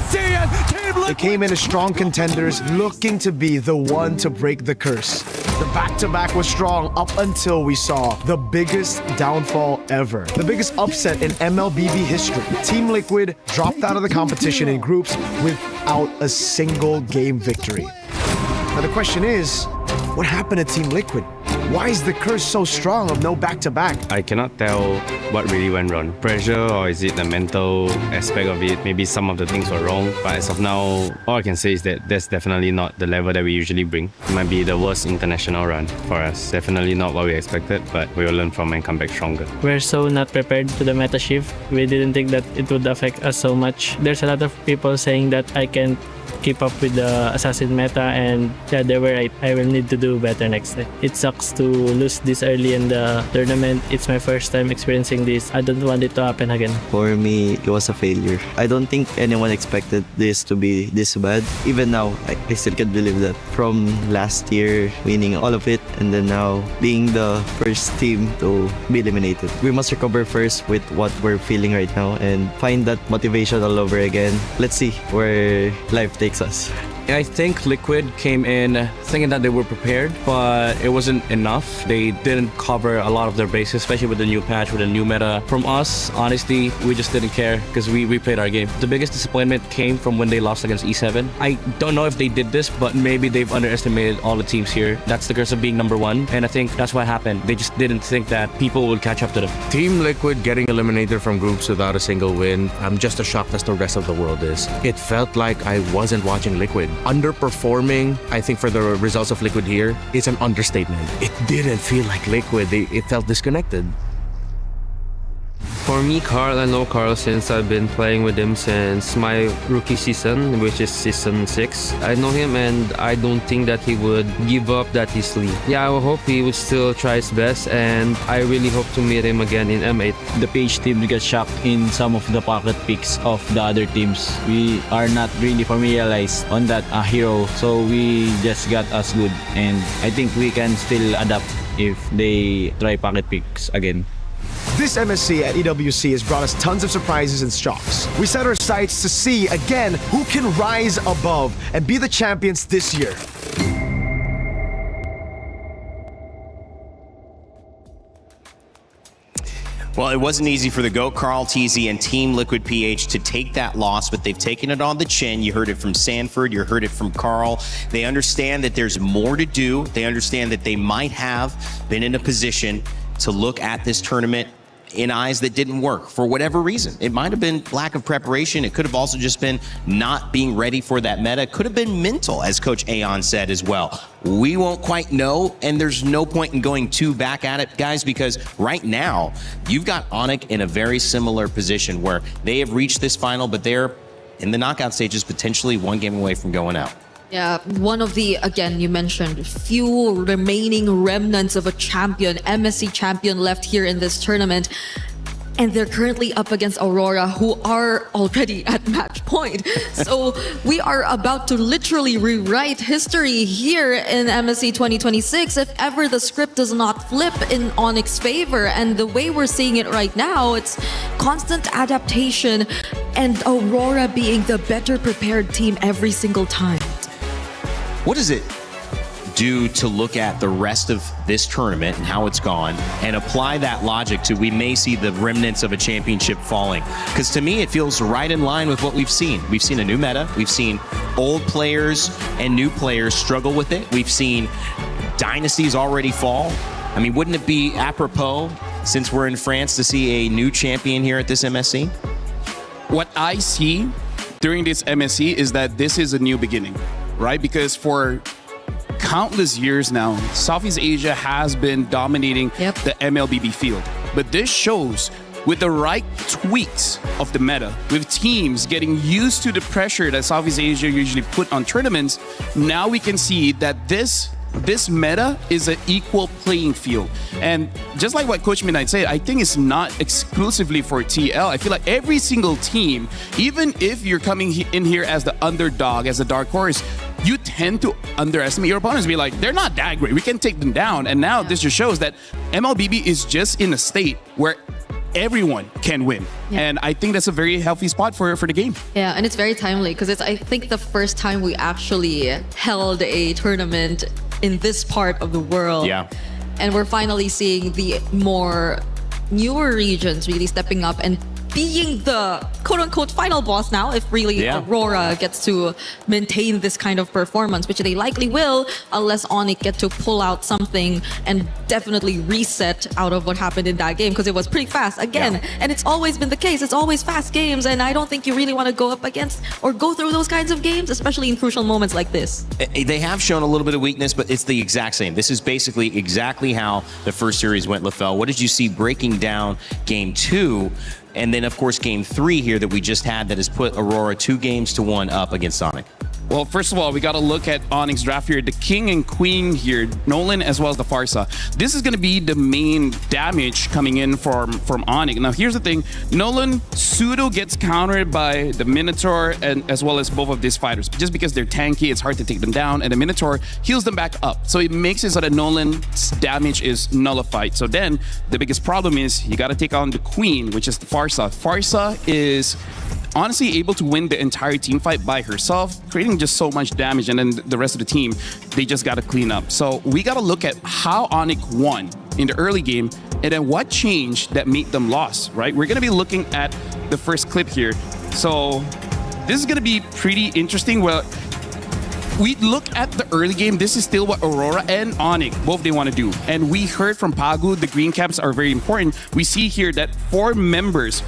They came in as strong contenders, looking to be the one to break the curse. The back-to-back was strong up until we saw the biggest downfall ever. The biggest upset in MLBB history. Team Liquid dropped out of the competition in groups without a single game victory. Now the question is, what happened to Team Liquid? Why is the curse so strong of no back-to-back? I cannot tell what really went wrong. Pressure, or is it the mental aspect of it? Maybe some of the things were wrong. But as of now, all I can say is that that's definitely not the level that we usually bring. It might be the worst international run for us. Definitely not what we expected, but we will learn from and come back stronger. We're so not prepared to the meta shift. We didn't think that it would affect us so much. There's a lot of people saying that I can't keep up with the assassin meta, and yeah, they were right. I will need to do better next time. It sucks to lose this early in the tournament. It's my first time experiencing this. I don't want it to happen again. For me, it was a failure. I don't think anyone expected this to be this bad. Even now, I still can't believe that. From last year, winning all of it, and then now being the first team to be eliminated. We must recover first with what we're feeling right now and find that motivation all over again. Let's see where life takes us. I think Liquid came in thinking that they were prepared, but it wasn't enough. They didn't cover a lot of their bases, especially with the new patch, with the new meta. From us, honestly, we just didn't care because we played our game. The biggest disappointment came from when they lost against E7. I don't know if they did this, but maybe they've underestimated all the teams here. That's the curse of being number one, and I think that's what happened. They just didn't think that people would catch up to them. Team Liquid getting eliminated from groups without a single win. I'm just as shocked as the rest of the world is. It felt like I wasn't watching Liquid. Underperforming, I think, for the results of Liquid here is an understatement. It didn't feel like Liquid. It felt disconnected. For me, Carl, I know Carl since I've been playing with him since my rookie season, which is season 6. I know him and I don't think that he would give up that easily. Yeah, I hope he would still try his best, and I really hope to meet him again in M8. The PH team got shocked in some of the pocket picks of the other teams. We are not really familiarized on that hero, so we just got us good, and I think we can still adapt if they try pocket picks again. This MSC at EWC has brought us tons of surprises and shocks. We set our sights to see, again, who can rise above and be the champions this year. Well, it wasn't easy for the GOAT, Carl TZ, and Team Liquid PH to take that loss, but they've taken it on the chin. You heard it from Sanford, you heard it from Carl. They understand that there's more to do. They understand that they might have been in a position to look at this tournament in eyes that didn't work for whatever reason. It might have been lack of preparation. It could have also just been not being ready for that meta. It could have been mental, as Coach Aeon said as well. We won't quite know, and there's no point in going too back at it, guys, because right now, you've got Onyx in a very similar position where they have reached this final, but they're in the knockout stages, potentially one game away from going out. Yeah, one of the, again, you mentioned, few remaining remnants of a champion, MSC champion left here in this tournament. And they're currently up against Aurora, who are already at match point. So we are about to literally rewrite history here in MSC 2026 if ever the script does not flip in Onyx's favor. And the way we're seeing it right now, it's constant adaptation and Aurora being the better prepared team every single time. What does it do to look at the rest of this tournament and how it's gone and apply that logic to we may see the remnants of a championship falling? Because to me, it feels right in line with what we've seen. We've seen a new meta. We've seen old players and new players struggle with it. We've seen dynasties already fall. I mean, wouldn't it be apropos since we're in France to see a new champion here at this MSC? What I see during this MSC is that this is a new beginning, right? Because for countless years now, Southeast Asia has been dominating the MLBB field. But this shows with the right tweaks of the meta, with teams getting used to the pressure that Southeast Asia usually put on tournaments, now we can see that this meta is an equal playing field. And just like what Coach Midnight said, I think it's not exclusively for TL. I feel like every single team, even if you're coming in here as the underdog, as a dark horse, you tend to underestimate your opponents. Be like, they're not that great. We can take them down. And now this just shows that MLBB is just in a state where everyone can win. And I think that's a very healthy spot for the game. Yeah, and it's very timely because it's, I think, the first time we actually held a tournament in this part of the world. Yeah. And we're finally seeing the more newer regions really stepping up and being the quote-unquote final boss now, if really Aurora gets to maintain this kind of performance, which they likely will, unless Onyx get to pull out something and definitely reset out of what happened in that game, because it was pretty fast again. And it's always been the case. It's always fast games, and I don't think you really want to go up against or go through those kinds of games, especially in crucial moments like this. They have shown a little bit of weakness, but it's the exact same. This is basically exactly how the first series went, LaFell. What did you see breaking down game 2? And then, of course, game 3 here that we just had that has put Aurora 2-1 up against Sonic. Well, first of all, we got to look at Onyx draft here. The king and queen here, Nolan as well as the Farsa. This is going to be the main damage coming in from Onyx. Now, here's the thing. Nolan pseudo gets countered by the Minotaur and as well as both of these fighters. Just because they're tanky, it's hard to take them down. And the Minotaur heals them back up. So it makes it so that Nolan's damage is nullified. So then, the biggest problem is you got to take on the queen, which is the Farsa. Farsa is honestly able to win the entire team fight by herself, creating just so much damage, and then the rest of the team, they just got to clean up. So we got to look at how Onyx won in the early game, and then what changed that made them lost, right? We're going to be looking at the first clip here. So this is going to be pretty interesting. Well, we look at the early game, this is still what Aurora and Onyx, both they want to do. And we heard from Pagu, the green caps are very important. We see here that four members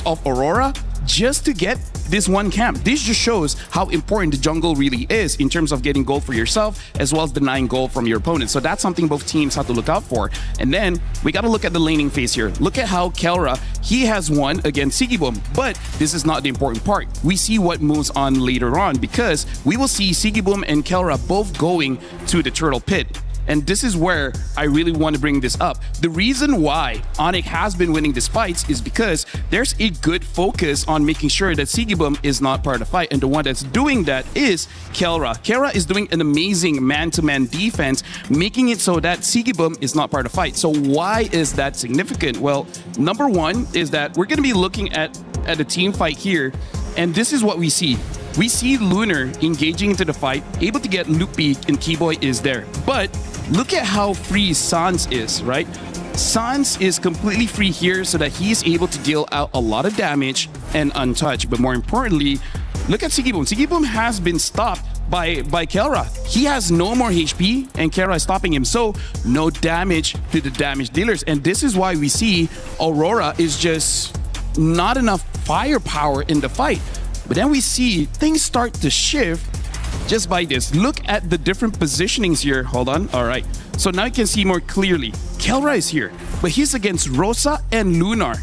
of Aurora just to get this one camp. This just shows how important the jungle really is in terms of getting gold for yourself as well as denying gold from your opponent. So that's something both teams have to look out for. And then we got to look at the laning phase here. Look at how Kelra, he has won against Sigibum, but this is not the important part. We see what moves on later on because we will see Sigibum and Kelra both going to the turtle pit. And this is where I really want to bring this up. The reason why Onyx has been winning these fights is because there's a good focus on making sure that Sigibum is not part of the fight. And the one that's doing that is Kelra. Kelra is doing an amazing man-to-man defense, making it so that Sigibum is not part of the fight. So why is that significant? Well, number one is that we're going to be looking at a team fight here. And this is what we see. We see Lunar engaging into the fight, able to get Loopy, and Keyboy is there. But look at how free Sans is, right? Sans is completely free here so that he's able to deal out a lot of damage and untouched. But more importantly, look at Sigibum. Sigibum has been stopped by Kelra. He has no more HP and Kelra is stopping him. So no damage to the damage dealers. And this is why we see Aurora is just not enough firepower in the fight. But then we see things start to shift just by this. Look at the different positionings here. Hold on. All right. So now you can see more clearly. Kelra is here, but he's against Rosa and Lunar.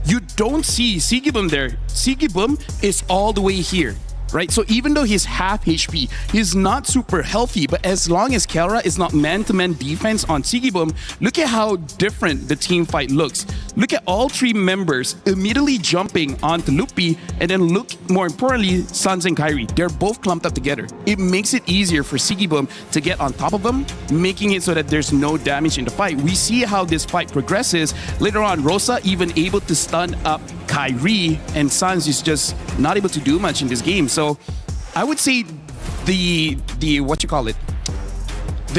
You don't see Sigibum there. Sigibum is all the way here, right? So even though he's half HP, he's not super healthy, but as long as Kelra is not man-to-man defense on Sigibum, look at how different the team fight looks. Look at all three members immediately jumping onto Loopy, and then look, more importantly, Sans and Kyrie. They're both clumped up together. It makes it easier for Sigibum to get on top of them, making it so that there's no damage in the fight. We see how this fight progresses. Later on, Rosa even able to stun up Kyrie, and Sans is just not able to do much in this game. So I would say the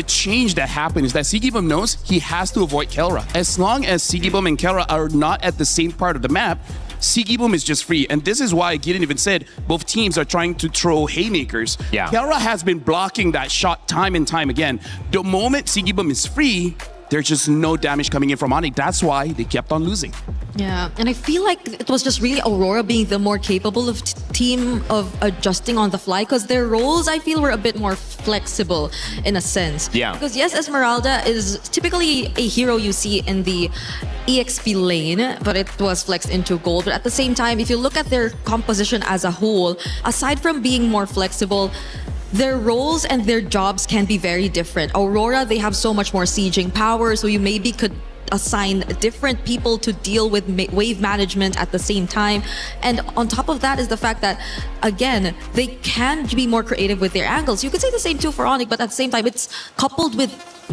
change that happened is that Sigibum knows he has to avoid Kelra. As long as Sigibum and Kelra are not at the same part of the map, Sigibum is just free. And this is why Gideon even said both teams are trying to throw haymakers. Yeah. Kelra has been blocking that shot time and time again. The moment Sigibum is free, there's just no damage coming in from Onyx. That's why they kept on losing. Yeah, and I feel like it was just really Aurora being the more capable of team of adjusting on the fly, because their roles, I feel, were a bit more flexible in a sense. Yeah. Because yes, Esmeralda is typically a hero you see in the EXP lane, but it was flexed into gold. But at the same time, if you look at their composition as a whole, aside from being more flexible, their roles and their jobs can be very different. Aurora, they have so much more sieging power, so you maybe could assign different people to deal with wave management at the same time. And on top of that is the fact that, again, they can be more creative with their angles. You could say the same too for Onyx, but at the same time, it's coupled with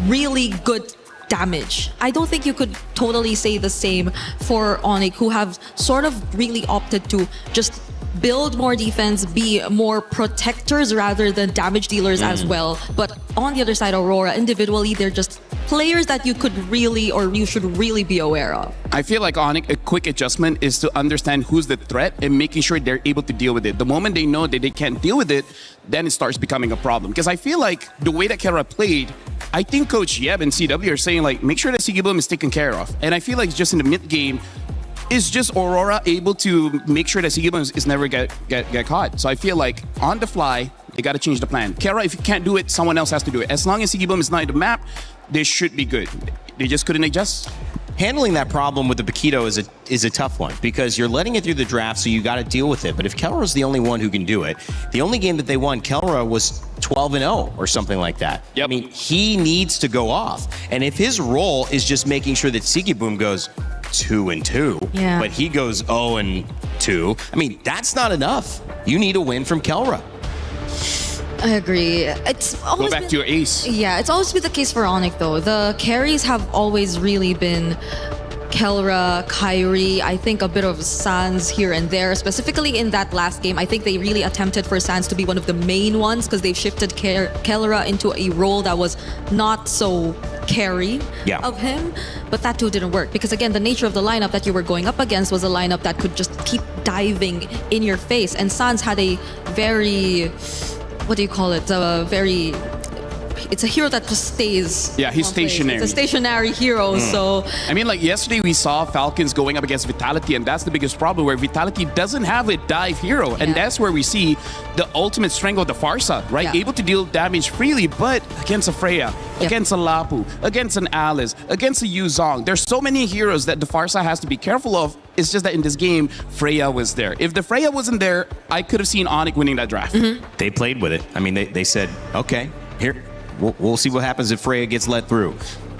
really good damage. I don't think you could totally say the same for Onyx, who have sort of really opted to just build more defense, be more protectors rather than damage dealers as well. But on the other side, Aurora, individually, they're just players that you could really, or you should really be aware of. I feel like Onyx, a quick adjustment is to understand who's the threat and making sure they're able to deal with it. The moment they know that they can't deal with it, then it starts becoming a problem. Because I feel like the way that Kara played, I think Coach Yeb and CW are saying, like, make sure that Sigibum is taken care of. And I feel like just in the mid game, is just Aurora able to make sure that Sigibum is never get caught. So I feel like on the fly, they got to change the plan. Kara, if you can't do it, someone else has to do it. As long as Sigibum is not in the map, they should be good. They just couldn't adjust. Handling that problem with the Paquito is a tough one, because you're letting it through the draft, so you got to deal with it. But if Kelra's the only one who can do it, the only game that they won, Kelra was 12-0 or something like that. Yep. I mean, he needs to go off. And if his role is just making sure that Sigibum goes 2-2, Yeah. but he goes 0-2, I mean, that's not enough. You need a win from Kelra. I agree. It's always Go back to your ace. Yeah, it's always been the case for Onyx though. The carries have always really been Kelra, Kyrie, I think a bit of Sans here and there. Specifically in that last game, I think they really attempted for Sans to be one of the main ones, because they've shifted Kelra into a role that was not so carry of him. But that too didn't work, because again, the nature of the lineup that you were going up against was a lineup that could just keep diving in your face. And Sans had a very, what do you call it? It's a hero that just stays. Yeah, he's stationary. It's a stationary hero, so. I mean, like yesterday we saw Falcons going up against Vitality, and that's the biggest problem, where Vitality doesn't have a dive hero. And that's where we see the ultimate strength of the Farsa, right? Yeah. Able to deal damage freely, but against a Freya, against a Lapu, against an Alice, against a Yuzong. There's so many heroes that the Farsa has to be careful of. It's just that in this game, Freya was there. If the Freya wasn't there, I could have seen Onyx winning that draft. They played with it. I mean, they said, okay, here, we'll see what happens if Freya gets let through.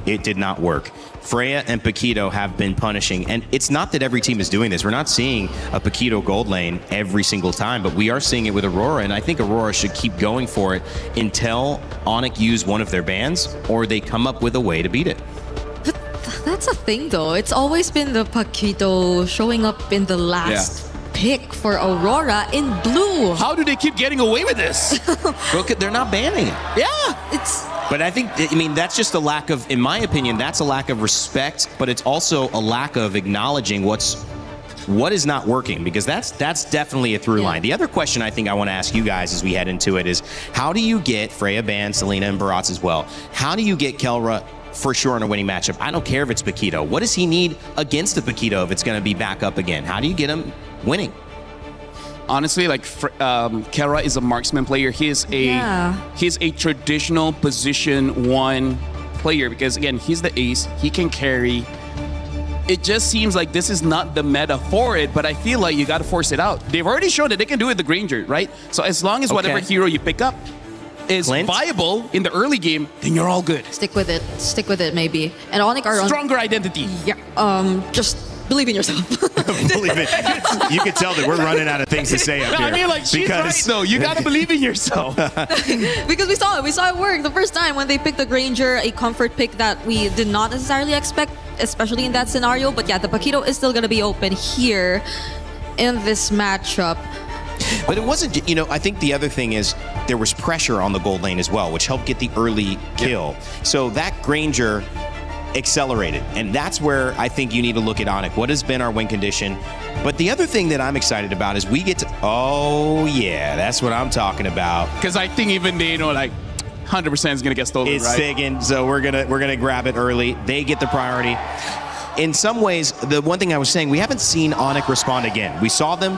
It did not work. Freya and Paquito have been punishing, and it's not that every team is doing this. We're not seeing a Paquito gold lane every single time, but we are seeing it with Aurora, and I think Aurora should keep going for it until Onyx use one of their bans, or they come up with a way to beat it. That's a thing though. It's always been the Paquito showing up in the last pick for Aurora in blue. How do they keep getting away with this? Look, they're not banning it. Yeah, it's. But I think, I mean, that's just a lack of, in my opinion, that's a lack of respect, but it's also a lack of acknowledging what is not working, because that's definitely a through line. The other question I think I want to ask you guys as we head into it is, how do you get Freya banned, Selena and Barats as well? How do you get Kelra for sure in a winning matchup? I don't care if it's Paquito. What does he need against the Paquito if it's going to be back up again? How do you get him winning? Honestly, like Kelra is a marksman player. He's a traditional position 1 player, because again, he's the ace. He can carry. It just seems like this is not the meta for it, but I feel like you got to force it out. They've already shown that they can do it with the Granger, right? So as long as whatever hero you pick up is viable in the early game, then you're all good. Stick with it. Stick with it, maybe. And Onyx are stronger identity. Yeah. Just believe in yourself. Believe it. You can tell that we're running out of things to say up here. I mean, like, she's right, though. You got to believe in yourself. Because we saw it work the first time when they picked the Granger, a comfort pick that we did not necessarily expect, especially in that scenario. But yeah, the Paquito is still going to be open here in this matchup. But it wasn't, I think the other thing is there was pressure on the gold lane as well, which helped get the early kill. So that Granger accelerated, and that's where I think you need to look at Onyx. What has been our win condition? But the other thing that I'm excited about is we get to, oh yeah, that's what I'm talking about. Because I think even they, like, 100% is gonna get stolen. It's right? taken, so we're gonna grab it early. They get the priority. In some ways, the one thing I was saying, we haven't seen Onyx respond again. We saw them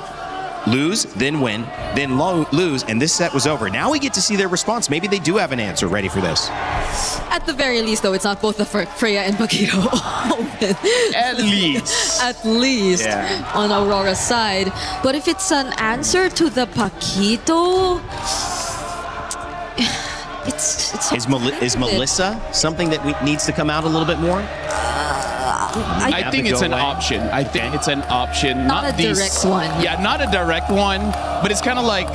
lose, then win, then lose, and this set was over. Now we get to see their response. Maybe they do have an answer ready for this. At the very least, though, it's not both the Freya and Paquito open. At least. At least Yeah. on Aurora's side. But if it's an answer to the Paquito, it's Is Melissa something that needs to come out a little bit more? I think it's an option. I think it's an option. Not a direct one. Yeah, not a direct one, but it's kind of like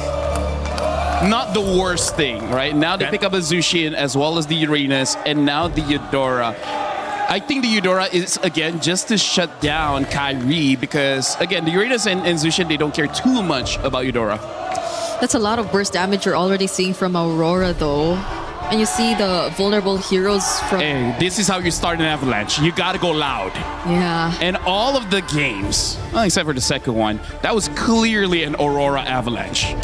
not the worst thing, right? Now they pick up a Zushin as well as the Uranus, and now the Eudora. I think the Eudora is, again, just to shut down Kyrie because, again, the Uranus and Zushin, they don't care too much about Eudora. That's a lot of burst damage you're already seeing from Aurora, though. And you see the vulnerable heroes from... Hey, this is how you start an avalanche. You gotta go loud. Yeah. And all of the games, well, except for the second one, that was clearly an Aurora avalanche.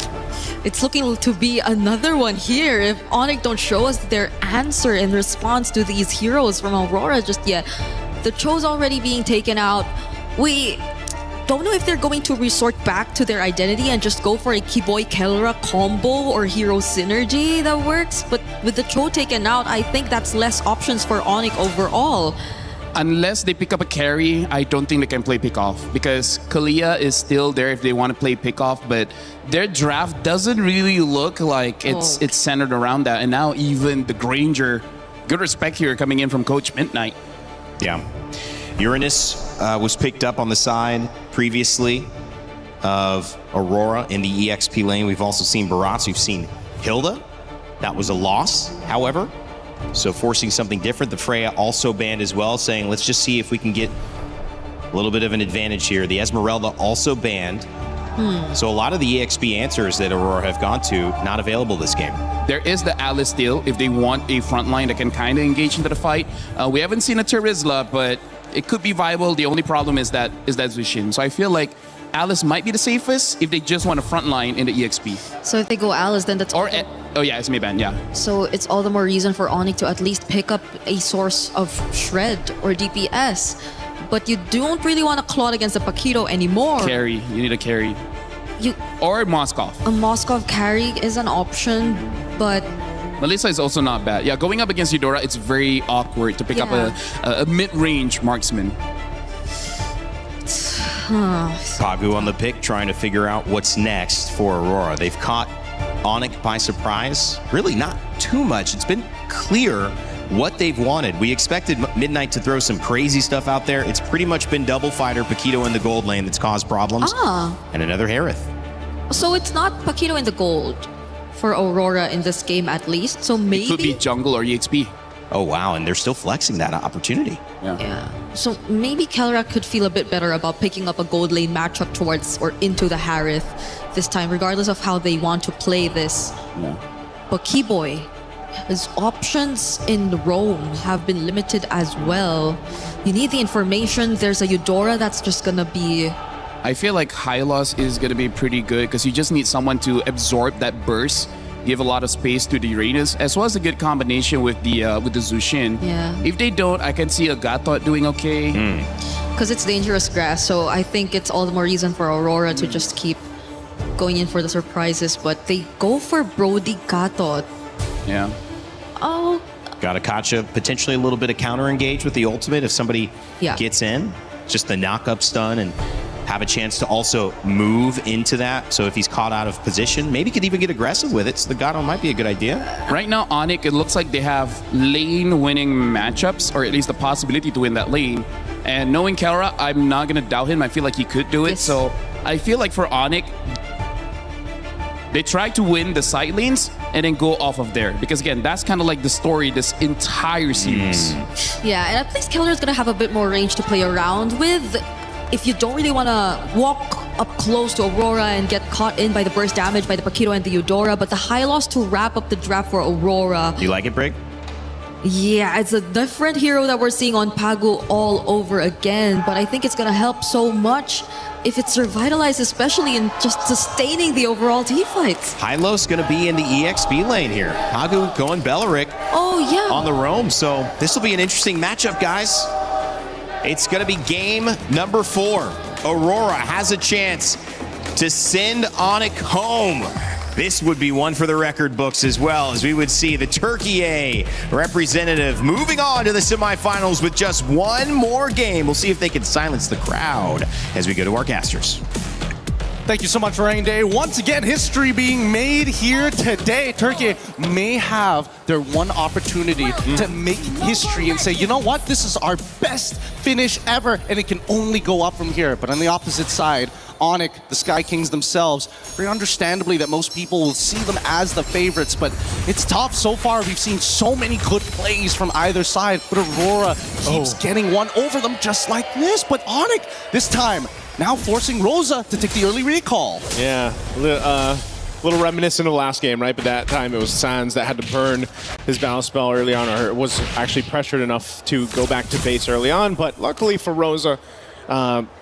It's looking to be another one here if Onyx don't show us their answer in response to these heroes from Aurora just yet. The Cho's already being taken out. We don't know if they're going to resort back to their identity and just go for a Kiboy Kelra combo or hero synergy that works. But with the Cho taken out, I think that's less options for Onyx overall. Unless they pick up a carry, I don't think they can play pickoff because Kalia is still there if they want to play pickoff, but their draft doesn't really look like it's centered around that. And now even the Granger, good respect here coming in from Coach Midnight. Yeah. Uranus was picked up on the side previously of Aurora in the EXP lane. We've also seen Barats. We've seen Hilda. That was a loss, however. So forcing something different. The Freya also banned as well, saying, let's just see if we can get a little bit of an advantage here. The Esmeralda also banned. So a lot of the EXP answers that Aurora have gone to, not available this game. There is the Alice deal if they want a front line that can kind of engage into the fight. We haven't seen a Terizla, but it could be viable. The only problem is that Zushin. So I feel like Alice might be the safest if they just want a front line in the EXP. So if they go Alice, then that's... Oh yeah, Esme ban, yeah. So it's all the more reason for Onyx to at least pick up a source of shred or DPS. But you don't really want to claw against the Paquito anymore. Carry, you need a carry. Or Moskov. A Moskov carry is an option, but... Melissa is also not bad. Yeah, going up against Eudora, it's very awkward to pick up a mid-range marksman. Pagu on the pick, trying to figure out what's next for Aurora. They've caught Onyx by surprise. Really not too much. It's been clear what they've wanted. We expected Midnight to throw some crazy stuff out there. It's pretty much been double fighter, Paquito in the gold lane that's caused problems. And another Harith. So it's not Paquito in the gold for Aurora in this game at least. So maybe... It could be jungle or EXP. Oh, wow. And they're still flexing that opportunity. Yeah. So maybe Kelra could feel a bit better about picking up a gold lane matchup towards or into the Harith this time, regardless of how they want to play this. But Keyboy, his options in Rome have been limited as well. You need the information. There's a Eudora that's just gonna be... I feel like Hylos is going to be pretty good because you just need someone to absorb that burst, give a lot of space to the Uranus, as well as a good combination with the Zushin. Yeah. If they don't, I can see a Gatot doing okay. Because it's dangerous grass, so I think it's all the more reason for Aurora to just keep going in for the surprises. But they go for Brody Gatot. Yeah. Oh. Got a Kacha, potentially a little bit of counter engage with the ultimate if somebody gets in. Just the knock-up stun and have a chance to also move into that. So if he's caught out of position, maybe could even get aggressive with it. So the Gato might be a good idea. Right now, Onyx, it looks like they have lane-winning matchups, or at least the possibility to win that lane. And knowing Kelra, I'm not going to doubt him. I feel like he could do it. So I feel like for Onyx, they try to win the side lanes and then go off of there. Because again, that's kind of like the story this entire series. Yeah, and at least Kelra is going to have a bit more range to play around with. If you don't really want to walk up close to Aurora and get caught in by the burst damage by the Paquito and the Eudora, but the Hylos to wrap up the draft for Aurora. You like it, Brig? Yeah, it's a different hero that we're seeing on Pagu all over again, but I think it's going to help so much if it's revitalized, especially in just sustaining the overall team fights. Hylos going to be in the EXP lane here. Pagu going Belleric on the roam. So this will be an interesting matchup, guys. It's going to be game number 4. Aurora has a chance to send Onic home. This would be one for the record books as well, as we would see the Turkey A representative moving on to the semifinals with just one more game. We'll see if they can silence the crowd as we go to our casters. Thank you so much, Rain Day. Once again, history being made here today. Turkey may have their one opportunity to make history and say, you know what, this is our best finish ever, and it can only go up from here. But on the opposite side, Onic, the Sky Kings themselves, very understandably that most people will see them as the favorites, but it's tough. So far, we've seen so many good plays from either side, but Aurora keeps getting one over them just like this. But Onic, this time, now forcing Rosa to take the early recall. Yeah, little reminiscent of last game, right? But that time it was Sans that had to burn his battle spell early on, or was actually pressured enough to go back to base early on. But luckily for Rosa,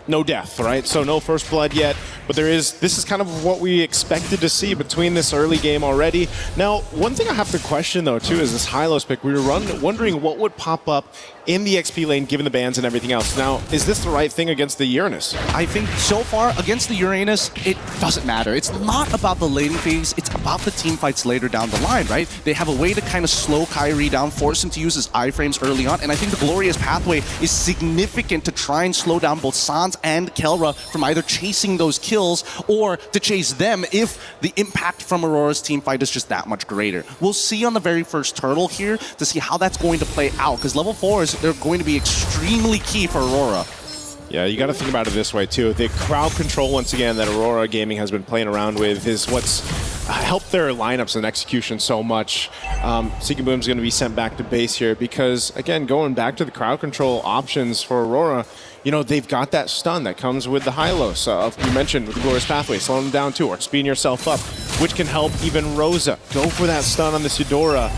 no death, right? So no first blood yet, but this is kind of what we expected to see between this early game already. Now, one thing I have to question though too is this Hylos pick. We were wondering what would pop up in the XP lane given the bans and everything else. Now, is this the right thing against the Uranus? I think so far against the Uranus, it doesn't matter. It's not about the laning phase, it's about the team fights later down the line, right? They have a way to kind of slow Kyrie down, force him to use his iframes early on, and I think the Glorious Pathway is significant to try and slow down both Sans and Kelra from either chasing those kills or to chase them if the impact from Aurora's team fight is just that much greater. We'll see on the very first turtle here to see how that's going to play out, because level 4s, they're going to be extremely key for Aurora. Yeah, you got to think about it this way too. The crowd control, once again, that Aurora Gaming has been playing around with is what's helped their lineups and execution so much. Sigaboom's going to be sent back to base here because, again, going back to the crowd control options for Aurora, you know, they've got that stun that comes with the Hylos. You mentioned with the Glorious Pathway, slowing them down too, or speeding yourself up, which can help even Rosa. Go for that stun on this Eudora.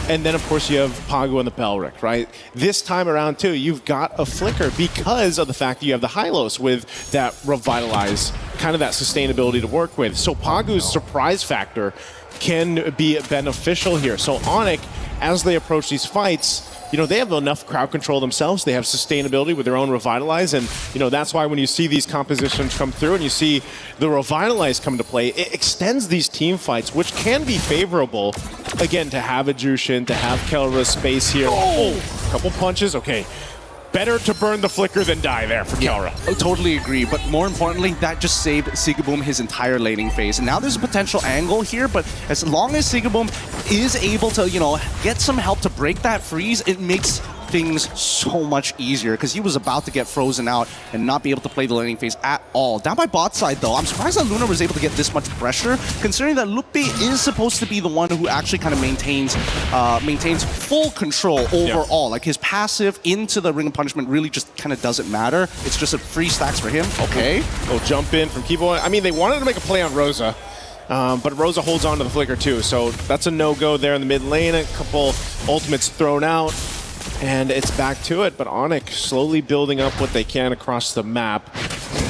And then, of course, you have Pagu and the Belleric, right? This time around, too, you've got a Flicker because of the fact that you have the Hylos with that Revitalize, kind of that sustainability to work with. So Pagu's surprise factor can be beneficial here. So Onic, as they approach these fights, you know, they have enough crowd control themselves. They have sustainability with their own Revitalize. And, you know, that's why when you see these compositions come through and you see the Revitalize come to play, it extends these team fights, which can be favorable, again, to have a Jushin, to have Kelra's space here. Oh, a couple punches. Okay. Better to burn the Flicker than die there for Kelra. I totally agree, but more importantly, that just saved Sigaboom his entire laning phase. And now there's a potential angle here, but as long as Sigaboom is able to, you know, get some help to break that freeze, it makes things so much easier because he was about to get frozen out and not be able to play the laning phase at all. Down by bot side though, I'm surprised that Luna was able to get this much pressure considering that Lupe is supposed to be the one who actually kind of maintains full control overall. Like his passive into the Ring of Punishment really just kind of doesn't matter. It's just a free stacks for him. Okay. Little jump in from Kivo. I mean, they wanted to make a play on Rosa. But Rosa holds on to the Flicker too, so that's a no-go there in the mid lane. A couple ultimates thrown out. And it's back to it, but Onic slowly building up what they can across the map.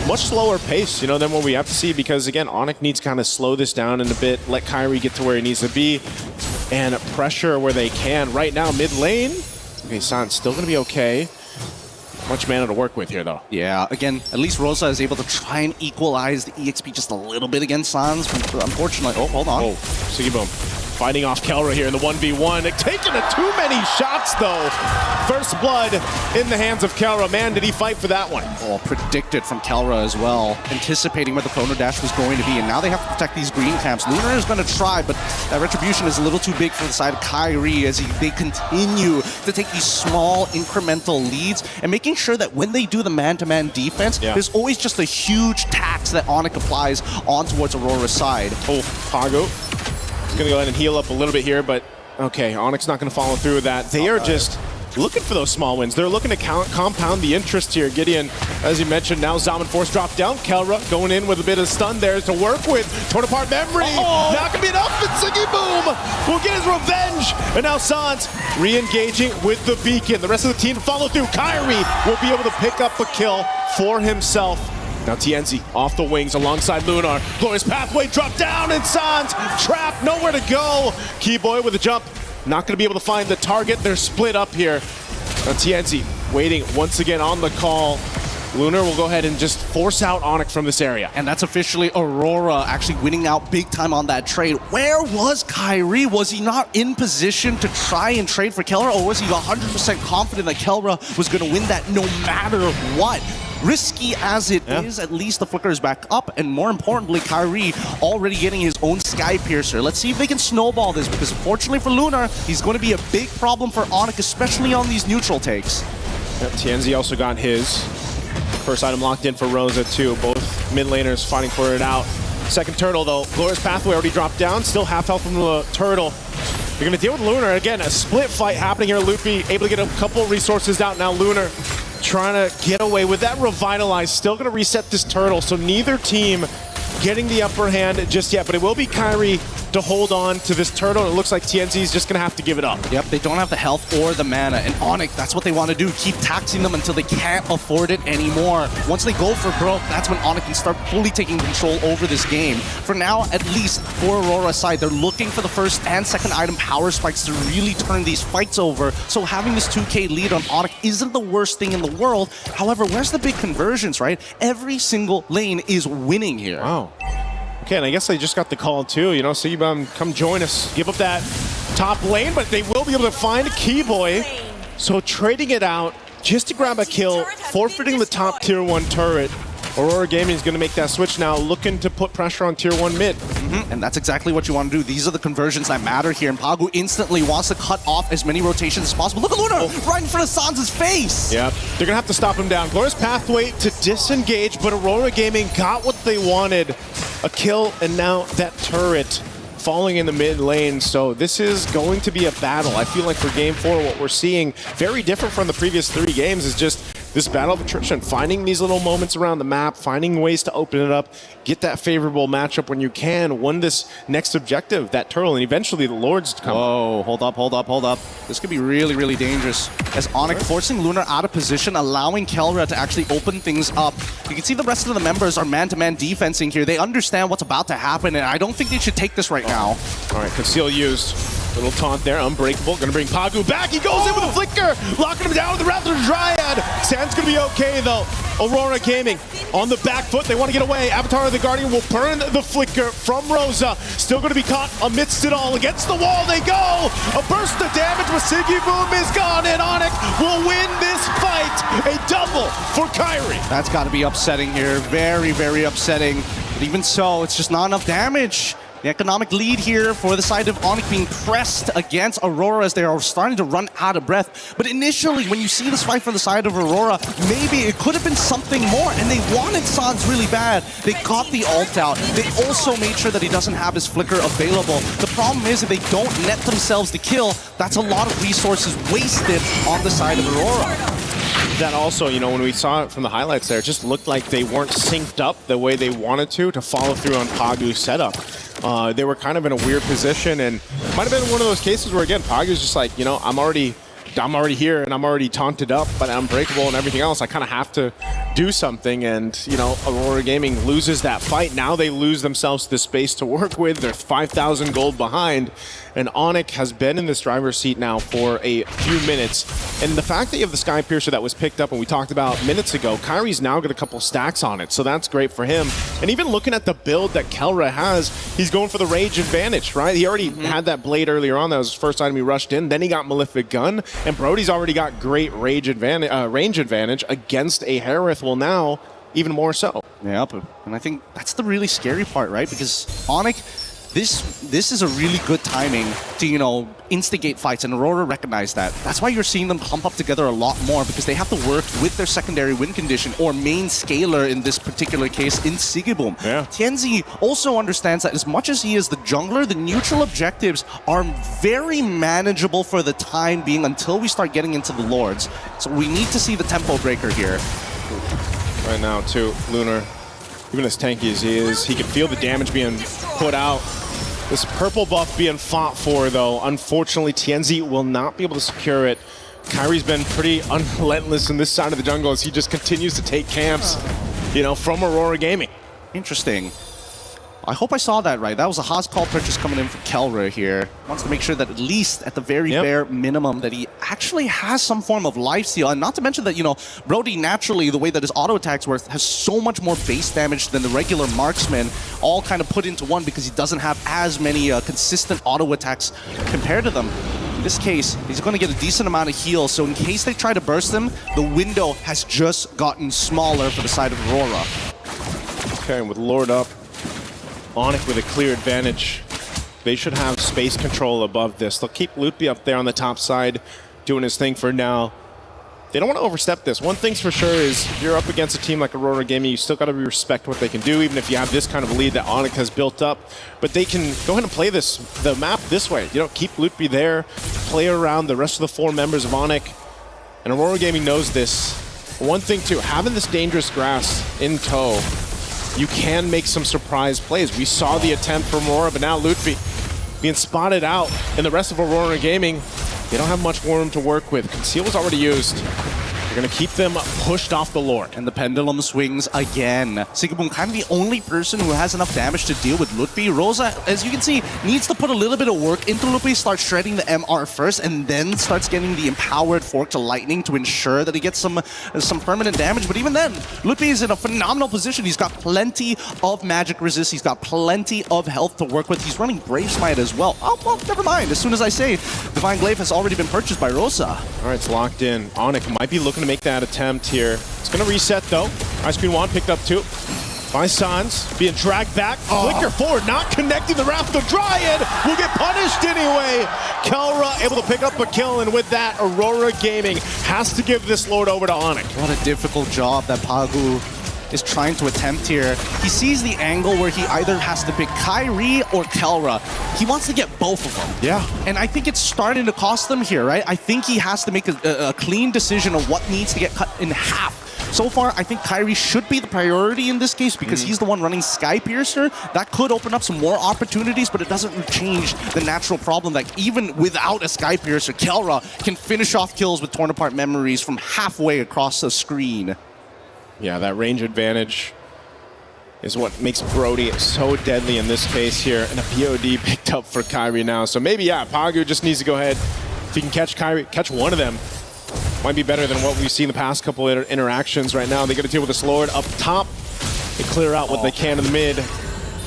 Much slower pace, you know, than what we have to see because, again, Onic needs to kind of slow this down in a bit, let Kyrie get to where he needs to be, and pressure where they can. Right now, mid lane, okay, San's still going to be okay. Much mana to work with here, though. Yeah, again, at least Rosa is able to try and equalize the EXP just a little bit against Sans. Unfortunately, oh, hold on. Oh, Sigaboom. Fighting off Kelra here in the 1v1. Taking too many shots, though. First blood in the hands of Kelra. Man, did he fight for that one. Oh, predicted from Kelra as well. Anticipating where the Chrono Dash was going to be. And now they have to protect these green camps. Lunar is going to try, but that Retribution is a little too big for the side of Kyrie as they continue to take these small incremental leads and making sure that when they do the man-to-man defense, there's always just a huge tax that Onic applies on towards Aurora's side. Oh, Pagu. Going to go ahead and heal up a little bit here, but okay, Onic's not going to follow through with that. They are just looking for those small wins. They're looking to compound the interest here. Gideon, as you mentioned, now Zaman Force dropped down. Kelra going in with a bit of stun there to work with. Torn apart memory. Not going to be enough. And Sigaboom will get his revenge. And now Sans re-engaging with the beacon. The rest of the team to follow through. Kyrie will be able to pick up a kill for himself. Now TNZ off the wings alongside Lunar. Glorious pathway, drop down, and Sans trapped, nowhere to go. Keyboy with a jump, not going to be able to find the target. They're split up here. Now TNZ waiting once again on the call. Lunar will go ahead and just force out Onyx from this area. And that's officially Aurora actually winning out big time on that trade. Where was Kyrie? Was he not in position to try and trade for Kelra, or was he 100% confident that Kelra was going to win that no matter what? Risky as it is, at least the flicker is back up, and more importantly, Kyrie already getting his own Sky Piercer. Let's see if they can snowball this, because unfortunately for Lunar, he's going to be a big problem for Onyx, especially on these neutral takes. Yep, TNZ also got his. First item locked in for Rosa too. Both mid laners fighting for it out. Second turtle though, Glorious Pathway already dropped down, still half health from the turtle. They're going to deal with Lunar. Again, a split fight happening here. Luffy able to get a couple resources out. Now Lunar trying to get away with that Revitalize. Still going to reset this turtle, so neither team getting the upper hand just yet, but it will be Kyrie to hold on to this turtle. It looks like TNZ is just going to have to give it up. Yep, they don't have the health or the mana, and Onyx, that's what they want to do. Keep taxing them until they can't afford it anymore. Once they go for broke, that's when Onyx can start fully taking control over this game. For now, at least for Aurora's side, they're looking for the first and second item power spikes to really turn these fights over. So having this 2K lead on Onyx isn't the worst thing in the world. However, where's the big conversions, right? Every single lane is winning here. Wow. Okay, and I guess they just got the call too, you know, Sigibum, come join us. Give up that top lane, but they will be able to find Keyboy. So trading it out just to grab a kill, forfeiting the top tier 1 turret. Aurora Gaming is going to make that switch now, looking to put pressure on tier 1 mid. And that's exactly what you want to do. These are the conversions that matter here. And Pagu instantly wants to cut off as many rotations as possible. Look at Luna right in front of Sans' face. Yep, they're going to have to stop him down. Glorious Pathway to disengage, but Aurora Gaming got what they wanted. A kill, and now that turret falling in the mid lane. So this is going to be a battle. I feel like for game 4, what we're seeing, very different from the previous 3 games, is just this battle of attrition, finding these little moments around the map, finding ways to open it up, get that favorable matchup when you can, win this next objective, that turtle, and eventually the Lords come. Whoa, hold up, hold up, hold up. This could be really, really dangerous. As Onyx forcing Lunar out of position, allowing Kelra to actually open things up. You can see the rest of the members are man-to-man defensing here. They understand what's about to happen, and I don't think they should take this right now. All right, Conceal used. Little taunt there, Unbreakable, gonna bring Pagu back. He goes in with a flicker, locking him down with the Raptor Dryad. Sand's gonna be okay though. Aurora Gaming on the back foot, they want to get away. Avatar of the Guardian will burn the flicker from Rosa. Still gonna be caught amidst it all. Against the wall they go. A burst of damage, but Sigibum is gone, and Onyx will win this fight. A double for Kyrie. That's gotta be upsetting here. Very, very upsetting. But even so, it's just not enough damage. The economic lead here for the side of Onyx being pressed against Aurora as they are starting to run out of breath. But initially, when you see this fight from the side of Aurora, maybe it could have been something more, and they wanted Sans really bad. They got the ult out. They also made sure that he doesn't have his flicker available. The problem is if they don't net themselves the kill, that's a lot of resources wasted on the side of Aurora. That also, you know, when we saw it from the highlights there, it just looked like they weren't synced up the way they wanted to follow through on Pagu's setup. They were kind of in a weird position, and might have been one of those cases where, again, Pagu's just like, you know, I'm already here and I'm already taunted up, but Unbreakable and everything else, I kind of have to do something. And, you know, Aurora Gaming loses that fight. Now they lose themselves the space to work with. They're 5,000 gold behind. And Onyx has been in this driver's seat now for a few minutes. And the fact that you have the Sky Piercer that was picked up and we talked about minutes ago, Kyrie's now got a couple stacks on it, so that's great for him. And even looking at the build that Kelra has, he's going for the Rage Advantage, right? He already had that blade earlier on. That was his first item he rushed in. Then he got Malefic Gun, and Brody's already got great range advantage against a Harith. Well, now, even more so. Yep, and I think that's the really scary part, right? Because Onyx, this is a really good timing to, you know, instigate fights, and Aurora recognized that. That's why you're seeing them clump up together a lot more, because they have to work with their secondary win condition or main scaler in this particular case in Sigibum. Yeah. TNZ also understands that as much as he is the jungler, the neutral objectives are very manageable for the time being until we start getting into the Lords. So we need to see the tempo breaker here. Right now, too, Lunar, even as tanky as he is, he can feel the damage being put out. This purple buff being fought for, though, unfortunately, TNZ will not be able to secure it. Kyrie's been pretty unrelentless in this side of the jungle as he just continues to take camps. from Aurora Gaming. Interesting. I hope I saw that right. That was a Haas call purchase coming in from Kelra here. Wants to make sure that at least at the very bare minimum that he actually has some form of lifesteal. And not to mention that, Brody naturally, the way that his auto attacks work, has so much more base damage than the regular marksman, all kind of put into one because he doesn't have as many consistent auto attacks compared to them. In this case, he's going to get a decent amount of heal, so in case they try to burst him, the window has just gotten smaller for the side of Aurora. Okay, and with Lord up, Onyx with a clear advantage. They should have space control above this. They'll keep Loopy up there on the top side doing his thing for now. They don't want to overstep this. One thing's for sure is if you're up against a team like Aurora Gaming, you still got to respect what they can do, even if you have this kind of lead that Onyx has built up. But they can go ahead and play the map this way. Keep Loopy there, play around the rest of the 4 members of Onyx. And Aurora Gaming knows this. One thing too, having this dangerous grass in tow, you can make some surprise plays. We saw the attempt from Aurora, but now Lutfi being spotted out, and the rest of Aurora Gaming, they don't have much more room to work with. Conceal was already used. They're going to keep them pushed off the Lord. And the pendulum swings again. Sigaboom kind of the only person who has enough damage to deal with Lutfi. Rosa, as you can see, needs to put a little bit of work into Lutfi, start shredding the MR first, and then starts getting the empowered fork to lightning to ensure that he gets some permanent damage. But even then, Lutfi is in a phenomenal position. He's got plenty of magic resist. He's got plenty of health to work with. He's running Brave Smite as well. Oh, well, never mind. As soon as I say, Divine Glaive has already been purchased by Rosa. All right, it's locked in. Onyx might be looking to make that attempt here. It's going to reset though. Ice Queen Wand picked up too. By Sans, being dragged back. Flicker forward, not connecting the Wrath of the Dryad. Will get punished anyway. Kelra able to pick up a kill, and with that, Aurora Gaming has to give this Lord over to Onyx. What a difficult job that Pagu is trying to attempt here. He sees the angle where he either has to pick Kyrie or Kelra. He wants to get both of them. Yeah. And I think it's starting to cost them here, right? I think he has to make a clean decision of what needs to get cut in half. So far, I think Kyrie should be the priority in this case because he's the one running Sky Piercer. That could open up some more opportunities, but it doesn't change the natural problem that even without a Sky Piercer, Kelra can finish off kills with torn apart memories from halfway across the screen. Yeah, that range advantage is what makes Brody so deadly in this case here. And a POD picked up for Kyrie now. So maybe, yeah, Pagu just needs to go ahead. If he can catch Kyrie, catch one of them, might be better than what we've seen the past couple of interactions right now. They got to deal with this Lord up top. They clear out what they can in the mid.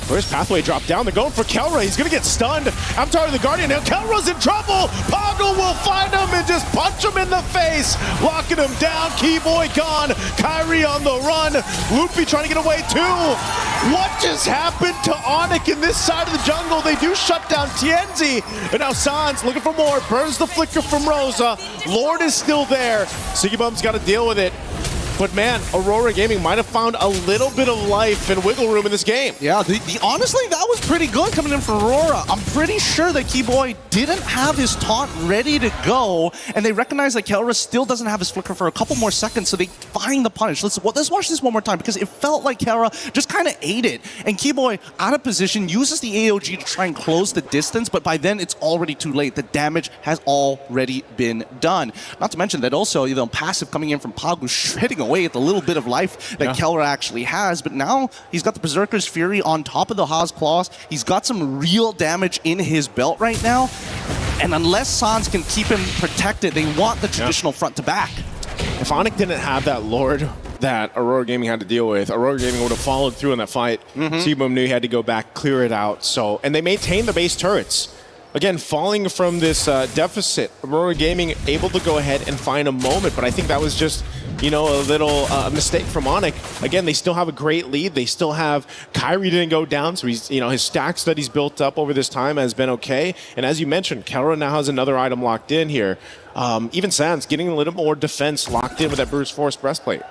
Where's Pathway drop down? They're going for Kelra. He's going to get stunned. Avatar of the Guardian. Now Kelra's in trouble. Pagu will find him and just punch him in the face. Locking him down. Keyboy gone. Kyrie on the run. Loopy trying to get away too. What just happened to Onyx in this side of the jungle? They do shut down Tienzi. And now Sans looking for more. Burns the flicker from Rosa. Lord is still there. Sigibum's got to deal with it. But man, Aurora Gaming might have found a little bit of life and wiggle room in this game. Yeah, honestly, that was pretty good coming in from Aurora. I'm pretty sure that Keyboy didn't have his taunt ready to go, and they recognize that Kelra still doesn't have his flicker for a couple more seconds, so they find the punish. Let's watch this one more time, because it felt like Kelra just kind of ate it. And Keyboy, out of position, uses the AOG to try and close the distance, but by then it's already too late. The damage has already been done. Not to mention that also, passive coming in from Pagu, shredding away at the little bit of life that Kelra actually has, but now he's got the Berserker's Fury on top of the Haas Claws. He's got some real damage in his belt right now, and unless Sans can keep him protected, they want the traditional front to back. If Onyx didn't have that Lord that Aurora Gaming had to deal with, Aurora Gaming would have followed through in that fight. Seaboom knew he had to go back, clear it out. So, and they maintained the base turrets. Again, falling from this deficit, Aurora Gaming able to go ahead and find a moment, but I think that was just, a little mistake from Onyx. Again, they still have a great lead. They still have Kyrie didn't go down, so he's, his stacks that he's built up over this time has been okay. And as you mentioned, Kelra now has another item locked in here. Even Sans getting a little more defense locked in with that Bruce Force breastplate.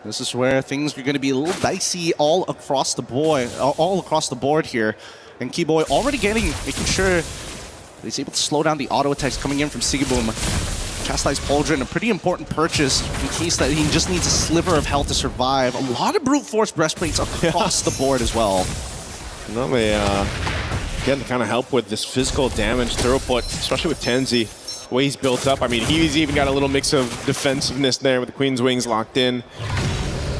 This is where things are going to be a little dicey all across the board here. And Keyboy already making sure he's able to slow down the auto attacks coming in from Sigaboom. Chastise Pauldron, a pretty important purchase in case that he just needs a sliver of health to survive. A lot of brute force breastplates across the board as well. No, they again to kind of help with this physical damage throughput, especially with Tenzi. The way he's built up. I mean, he's even got a little mix of defensiveness there with the Queen's Wings locked in.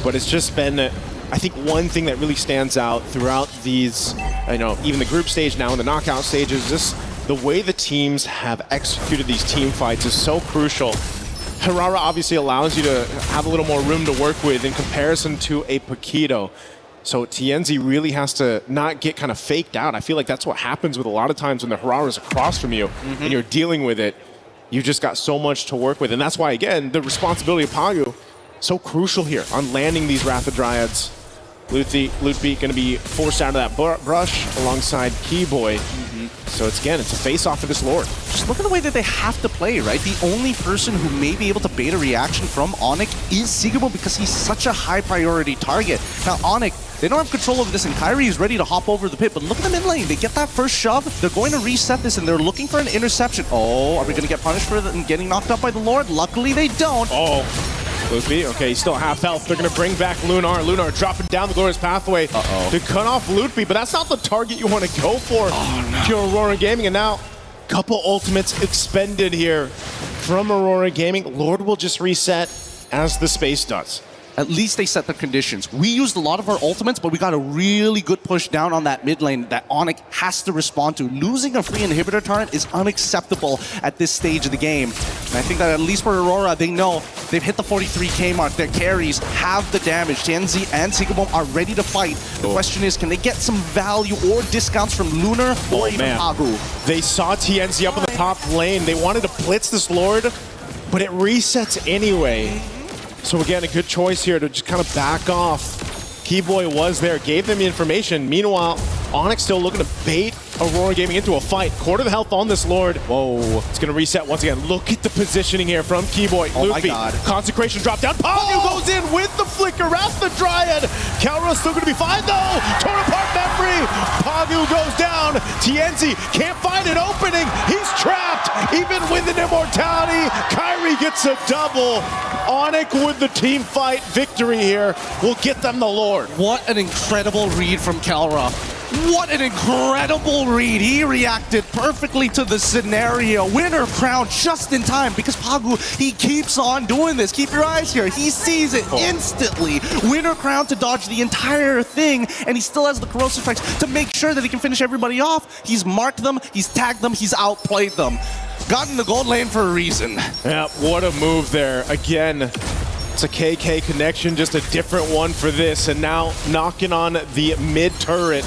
but it's just been, I think, one thing that really stands out throughout these, even the group stage, now in the knockout stage, is just the way the teams have executed these team fights is so crucial. Herrera obviously allows you to have a little more room to work with in comparison to a Paquito. So TNZ really has to not get kind of faked out. I feel like that's what happens with a lot of times when the Herrera is across from you and you're dealing with it. You just got so much to work with. And that's why, again, the responsibility of Pagu so crucial here on landing these Rapid Dryads. Lutfi going to be forced out of that brush alongside Keyboy. So it's a face-off for this Lord. Just look at the way that they have to play, right? The only person who may be able to bait a reaction from Onyx is Sigurbo because he's such a high-priority target. Now, Onyx, they don't have control over this, and Kyrie is ready to hop over the pit, but look at the mid lane. They get that first shove, they're going to reset this, and they're looking for an interception. Oh, are we going to get punished for getting knocked up by the Lord? Luckily, they don't. Oh. Lutfi, okay, he's still half health. They're going to bring back Lunar. Lunar dropping down the Glorious Pathway to cut off Lutfi, but that's not the target you want to go for if you're Aurora Gaming. And now, couple ultimates expended here from Aurora Gaming. Lord will just reset as the space does. At least they set the conditions. We used a lot of our ultimates, but we got a really good push down on that mid lane that Onyx has to respond to. Losing a free inhibitor turret is unacceptable at this stage of the game. And I think that at least for Aurora, they know they've hit the 43k mark. Their carries have the damage. TNZ and Sigabom are ready to fight. The question is, can they get some value or discounts from Lunar or even Pagu? They saw TNZ up in the top lane. They wanted to blitz this Lord, but it resets anyway. So again, a good choice here to just kind of back off. Keyboy was there, gave them the information. Meanwhile, Onyx still looking to bait Aurora Gaming into a fight. Quarter the health on this Lord. Whoa, it's going to reset once again. Look at the positioning here from Keyboy. Oh Lutfi, my God. Consecration drop down. Pagu goes in with the flicker at the Dryad. Calra's still going to be fine though. Torn apart memory. Pagu goes down. TNZ can't find an opening. He's trapped. Even with an immortality, Kyrie gets a double. Onyx with the team fight victory here will get them the Lord. What an incredible read from Calra. What an incredible read. He reacted perfectly to the scenario. Winner crown just in time because Pagu, he keeps on doing this. Keep your eyes here. He sees it instantly. Winner crown to dodge the entire thing, and he still has the corrosive strikes to make sure that he can finish everybody off. He's marked them, he's tagged them, he's outplayed them. Got in the gold lane for a reason. Yeah, what a move there. Again, it's a KK connection, just a different one for this. And now knocking on the mid turret.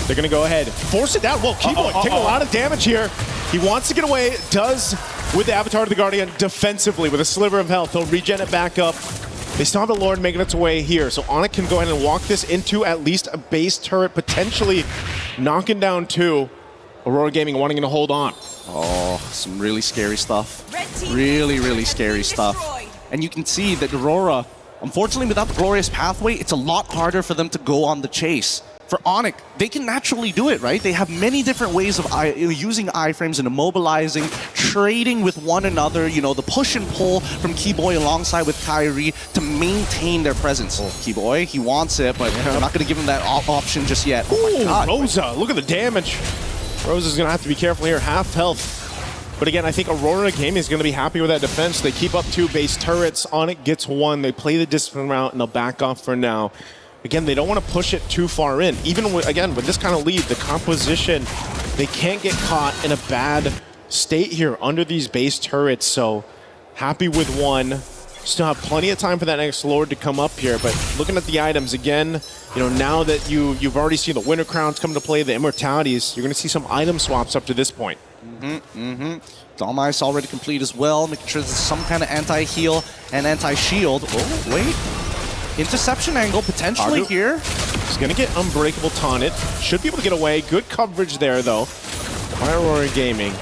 They're going to go ahead. Force it down. Whoa, Keyboy taking a lot of damage here. He wants to get away. Does with the Avatar of the Guardian defensively with a sliver of health. He'll regen it back up. They still have the Lord making its way here. So Onyx can go ahead and walk this into at least a base turret, potentially knocking down two. Aurora Gaming wanting to hold on. Oh, some really scary stuff. Really, really scary stuff. And you can see that Aurora, unfortunately without the Glorious Pathway, it's a lot harder for them to go on the chase. For Onyx, they can naturally do it, right? They have many different ways of using iframes and immobilizing, trading with one another, the push and pull from Keyboy alongside with Kyrie to maintain their presence. Keyboy, he wants it, but they're not going to give him that option just yet. Oh my God. Rosa, look at the damage. Rosa's going to have to be careful here, half health. But again, I think Aurora Gaming is going to be happy with that defense. They keep up two base turrets. Onyx gets one. They play the discipline route, and they'll back off for now. Again, they don't want to push it too far in. Even with, again, with this kind of lead, the composition, they can't get caught in a bad state here under these base turrets. So happy with one. Still have plenty of time for that next Lord to come up here. But looking at the items again, now that you've already seen the Winter Crowns come to play, the Immortalities, you're going to see some item swaps up to this point. Dom-Ice already complete as well, making sure there's some kind of anti-heal and anti-shield. Oh, wait. Interception angle potentially here. He's going to get Unbreakable taunted. Should be able to get away. Good coverage there, though, by Aurora Gaming.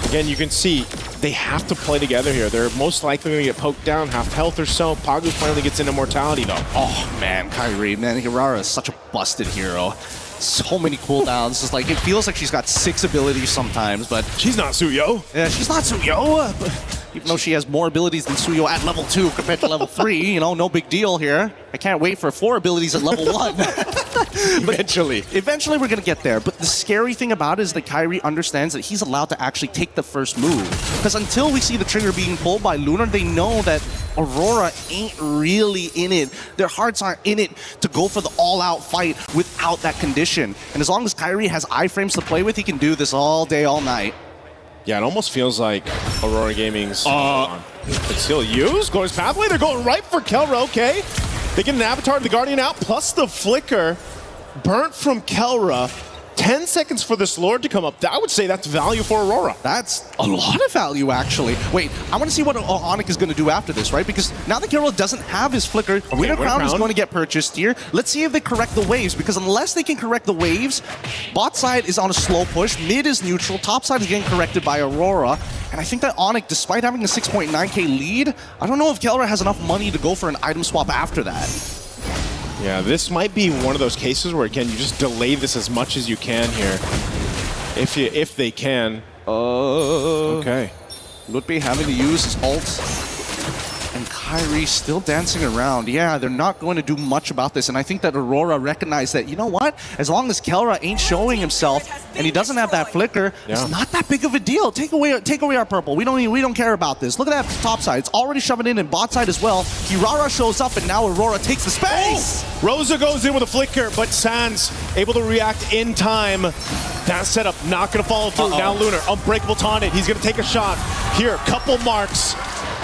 Again, you can see they have to play together here. They're most likely going to get poked down, half health or so. Pagu finally gets an immortality, though. Oh, man, Kyrie. Man, Hirara is such a busted hero. So many cooldowns. It's like, it feels like she's got 6 abilities sometimes, but... She's not Suyo. Yeah, she's not Suyo. Even though she has more abilities than Suyo at level 2 compared to level 3, no big deal here. I can't wait for 4 abilities at level 1. Eventually we're going to get there. But the scary thing about it is that Kyrie understands that he's allowed to actually take the first move. Because until we see the trigger being pulled by Lunar, they know that Aurora ain't really in it. Their hearts aren't in it to go for the all-out fight without that condition. And as long as Kyrie has iframes to play with, he can do this all day, all night. Yeah, it almost feels like Aurora Gaming's it's still used. Glorious Pathway, they're going right for Kelra, okay. They get an Avatar of the Guardian out, plus the Flicker. Burnt from Kelra. 10 seconds for this Lord to come up. I would say that's value for Aurora. That's a lot of value, actually. Wait, I want to see what Onic is going to do after this, right? Because now that Kelra doesn't have his Flicker, Winter Crown is going to get purchased here. Let's see if they correct the waves, because unless they can correct the waves, bot side is on a slow push, mid is neutral, top side is getting corrected by Aurora. And I think that Onic, despite having a 6.9k lead, I don't know if Kelra has enough money to go for an item swap after that. Yeah, this might be one of those cases where, again, you just delay this as much as you can here. If they can. Okay. Lutfi having to use his ult. And Kyrie still dancing around. Yeah, they're not going to do much about this. And I think that Aurora recognized that, you know what? As long as Kelra ain't showing himself and he doesn't have that Flicker, it's not that big of a deal. Take away our purple. We don't care about this. Look at that top side. It's already shoving in bot side as well. Kirara shows up and now Aurora takes the space. Oh! Rosa goes in with a Flicker, but Sans able to react in time. That setup not going to follow through. Now Lunar, unbreakable taunted. He's going to take a shot. Here, couple marks.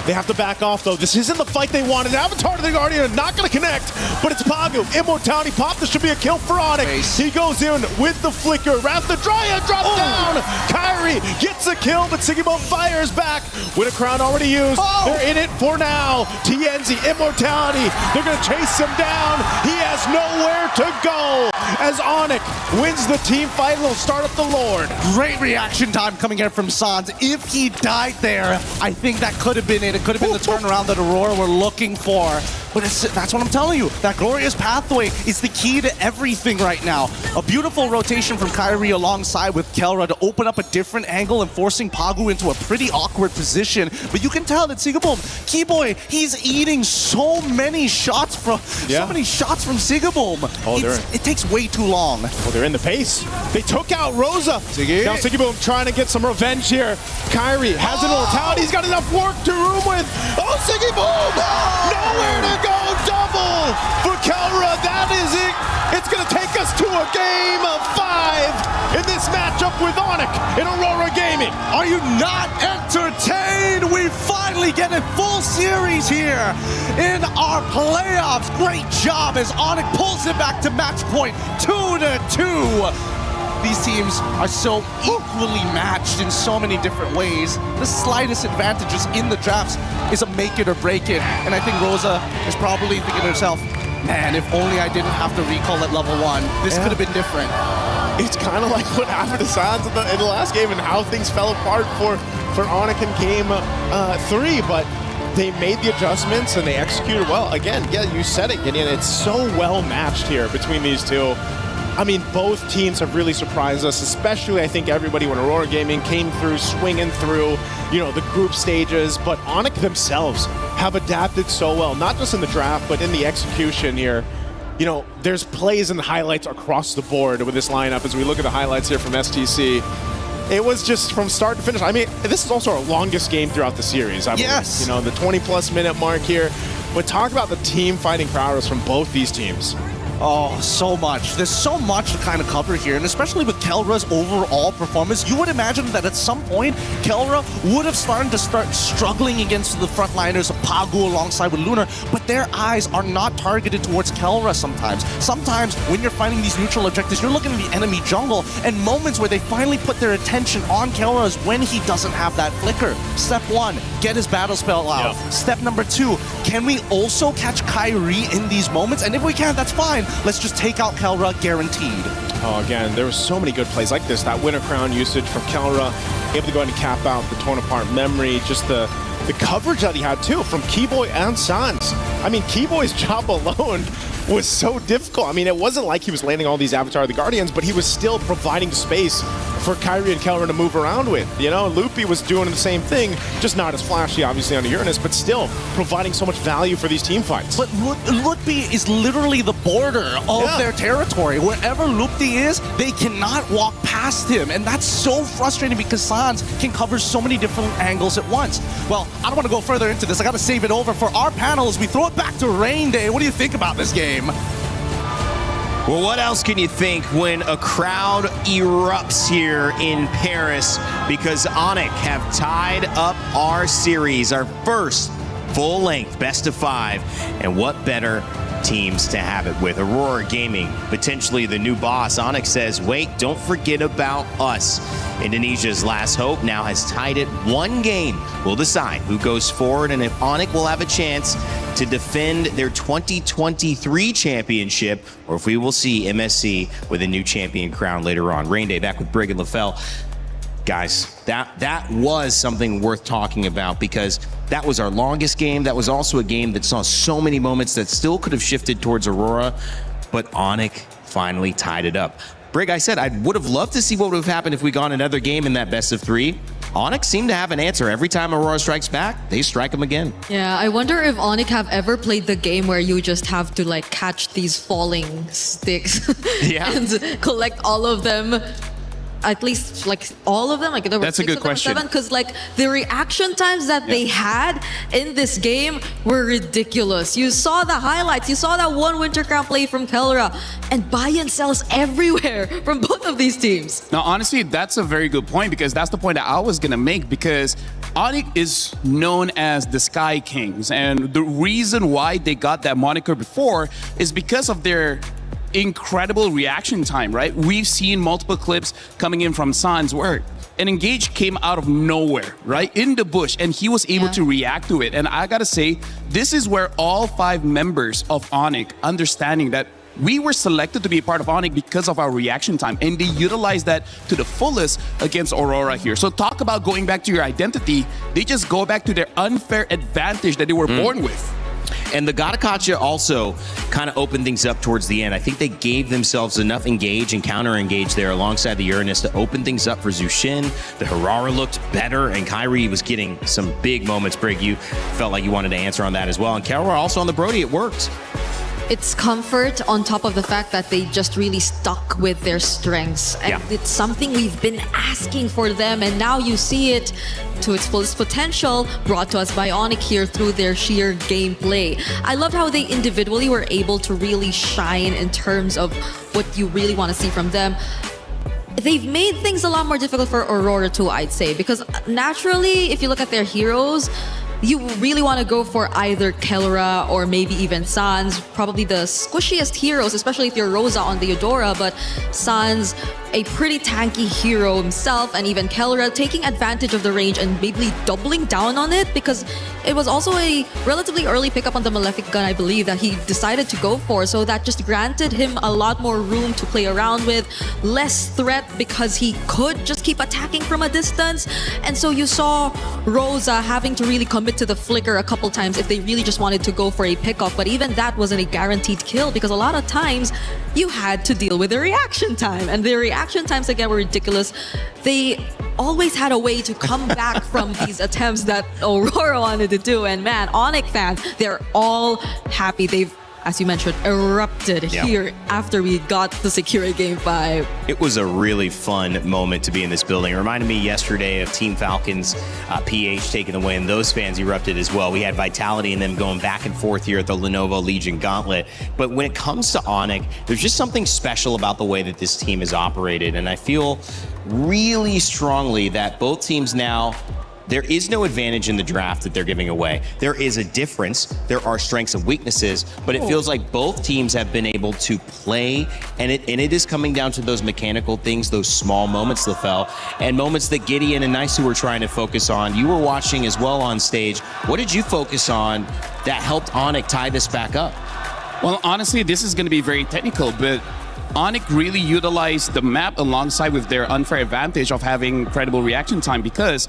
They have to back off, though. This isn't the fight they wanted. Avatar of the Guardian not going to connect, but it's Pagu. Immortality pop. This should be a kill for Onyx. He goes in with the Flicker. Wrath the Dryad drops down. Kyrie gets a kill, but Sigibone fires back. With a crown already used. They're in it for now. TNZ, Immortality. They're going to chase him down. He has nowhere to go. As Onyx wins the team fight, he'll start up the Lord. Great reaction time coming in from Sans. If he died there, I think that could have been it. It could have been the turnaround that Aurora were looking for. But that's what I'm telling you. That glorious pathway is the key to everything right now. A beautiful rotation from Kyrie alongside with Kelra to open up a different angle and forcing Pagu into a pretty awkward position. But you can tell that Sigibome, Keyboy, he's eating so many shots from Sigibome. It takes way too long. Well, they're in the pace. They took out Rosa. Now Sigibome trying to get some revenge here. Kyrie has an immortality. He's got enough work to room with. Oh, Sigibome! Nowhere to go. Double for Kelra. That is it. It's going to take us to a game of 5 in this matchup with Onyx in Aurora Gaming. Are you not entertained? We finally get a full series here in our playoffs. Great job as Onyx pulls it back to match point 2-2. These teams are so equally matched in so many different ways. The slightest advantages in the drafts is a make it or break it. And I think Rosa is probably thinking to herself, man, if only I didn't have to recall at level 1. This could have been different. It's kind of like what happened to Sans in the last game and how things fell apart for Onyx in game 3. But they made the adjustments and they executed well. Again, yeah, you said it, Gideon. It's so well matched here between these two. I mean, both teams have really surprised us, especially I think everybody when Aurora Gaming came through, swinging through, the group stages. But Onyx themselves have adapted so well, not just in the draft, but in the execution here. There's plays and highlights across the board with this lineup as we look at the highlights here from STC. It was just from start to finish. I mean, this is also our longest game throughout the series, I believe. Yes. The 20-plus minute mark here. But talk about the team fighting prowess from both these teams. Oh, so much. There's so much to kind of cover here, and especially with Kelra's overall performance, you would imagine that at some point, Kelra would have started to struggling against the frontliners of Pagu alongside with Lunar, but their eyes are not targeted towards Kelra sometimes. Sometimes, when you're fighting these neutral objectives, you're looking at the enemy jungle, and moments where they finally put their attention on Kelra is when he doesn't have that Flicker. Step 1, get his battle spell out. Step number 2, can we also catch Kyrie in these moments? And if we can, that's fine. Let's just take out Kelra, guaranteed. Oh, again, there were so many good plays like this. That Winter Crown usage from Kelra, able to go ahead and cap out the torn apart memory. Just the coverage that he had, too, from Keyboy and Sans. I mean, Keyboy's job alone was so difficult. I mean, it wasn't like he was landing all these Avatar of the Guardians, but he was still providing space for Kyrie and Kelleran to move around with. You know, Loopy was doing the same thing, just not as flashy, obviously, on the Uranus, but still providing so much value for these team fights. But Loopy is literally the border of their territory. Wherever Loopy is, they cannot walk past him. And that's so frustrating because Sans can cover so many different angles at once. Well, I don't want to go further into this. I got to save it over for our panel as we throw it back to Rain Day. What do you think about this game? Well, what else can you think when a crowd erupts here in Paris because Onyx have tied up our series, our first full-length best-of-5, and what better teams to have it with? Aurora Gaming, potentially the new boss. Onyx says, wait, don't forget about us. Indonesia's last hope now has tied it. One game will decide who goes forward and if Onyx will have a chance to defend their 2023 championship, or if we will see MSC with a new champion crown later on. Rain Day back with Brig and LaFell. Guys, that was something worth talking about because that was our longest game. That was also a game that saw so many moments that still could have shifted towards Aurora, but Onyx finally tied it up. Brig, I said I would have loved to see what would have happened if we got another game in that best of 3. Onyx seemed to have an answer. Every time Aurora strikes back, they strike them again. Yeah, I wonder if Onyx have ever played the game where you just have to like catch these falling sticks and collect all of them. At least like all of them, like there were That's a good question. Because like the reaction times that they had in this game were ridiculous. You saw the highlights, you saw that one Winter Crown play from Kelra, and buy and sells everywhere from both of these teams. Now, honestly, that's a very good point because that's the point that I was gonna make because Onyx is known as the Sky Kings, and the reason why they got that moniker before is because of their incredible reaction time, right? We've seen multiple clips coming in from Sans where an engage came out of nowhere, right? In the bush, and he was able to react to it. And I gotta say, this is where all 5 members of Onyx understanding that we were selected to be a part of Onyx because of our reaction time, and they utilized that to the fullest against Aurora here. So talk about going back to your identity. They just go back to their unfair advantage that they were born with. And the Gatakacha also kind of opened things up towards the end. I think they gave themselves enough engage and counter-engage there alongside the Uranus to open things up for Zushin. The Harara looked better, and Kyrie was getting some big moments. Brig, you felt like you wanted to answer on that as well. And Kelra also on the Brody, it worked. It's comfort on top of the fact that they just really stuck with their strengths. And it's something we've been asking for them, and now you see it to its fullest potential, brought to us by Onyx here through their sheer gameplay. I loved how they individually were able to really shine in terms of what you really want to see from them. They've made things a lot more difficult for Aurora too, I'd say, because naturally, if you look at their heroes, you really want to go for either Kelra or maybe even Sans, probably the squishiest heroes, especially if you're Rosa on the Eudora, but Sans, a pretty tanky hero himself, and even Kelra taking advantage of the range and maybe doubling down on it because it was also a relatively early pickup on the Malefic gun, I believe, that he decided to go for, so that just granted him a lot more room to play around with, less threat because he could just keep attacking from a distance. And so you saw Rosa having to really commit to the flicker a couple times if they really just wanted to go for a pickoff, but even that wasn't a guaranteed kill because a lot of times you had to deal with the reaction time, and the reaction times again were ridiculous. They always had a way to come back from these attempts that Aurora wanted to do, and man, Onyx fans, they're all happy. They've, as you mentioned, erupted here after we got to secure Game 5. It was a really fun moment to be in this building. It reminded me yesterday of Team Falcons PH taking the win. Those fans erupted as well. We had vitality in them going back and forth here at the Lenovo Legion Gauntlet. But when it comes to Onyx, there's just something special about the way that this team is operated. And I feel really strongly that both teams now, there is no advantage in the draft that they're giving away. There is a difference. There are strengths and weaknesses, but it feels like both teams have been able to play, and it is coming down to those mechanical things, those small moments, LaFell, and moments that Gideon and Nice were trying to focus on. You were watching as well on stage. What did you focus on that helped Onyx tie this back up? Well, honestly, this is going to be very technical, but Onyx really utilized the map alongside with their unfair advantage of having incredible reaction time, because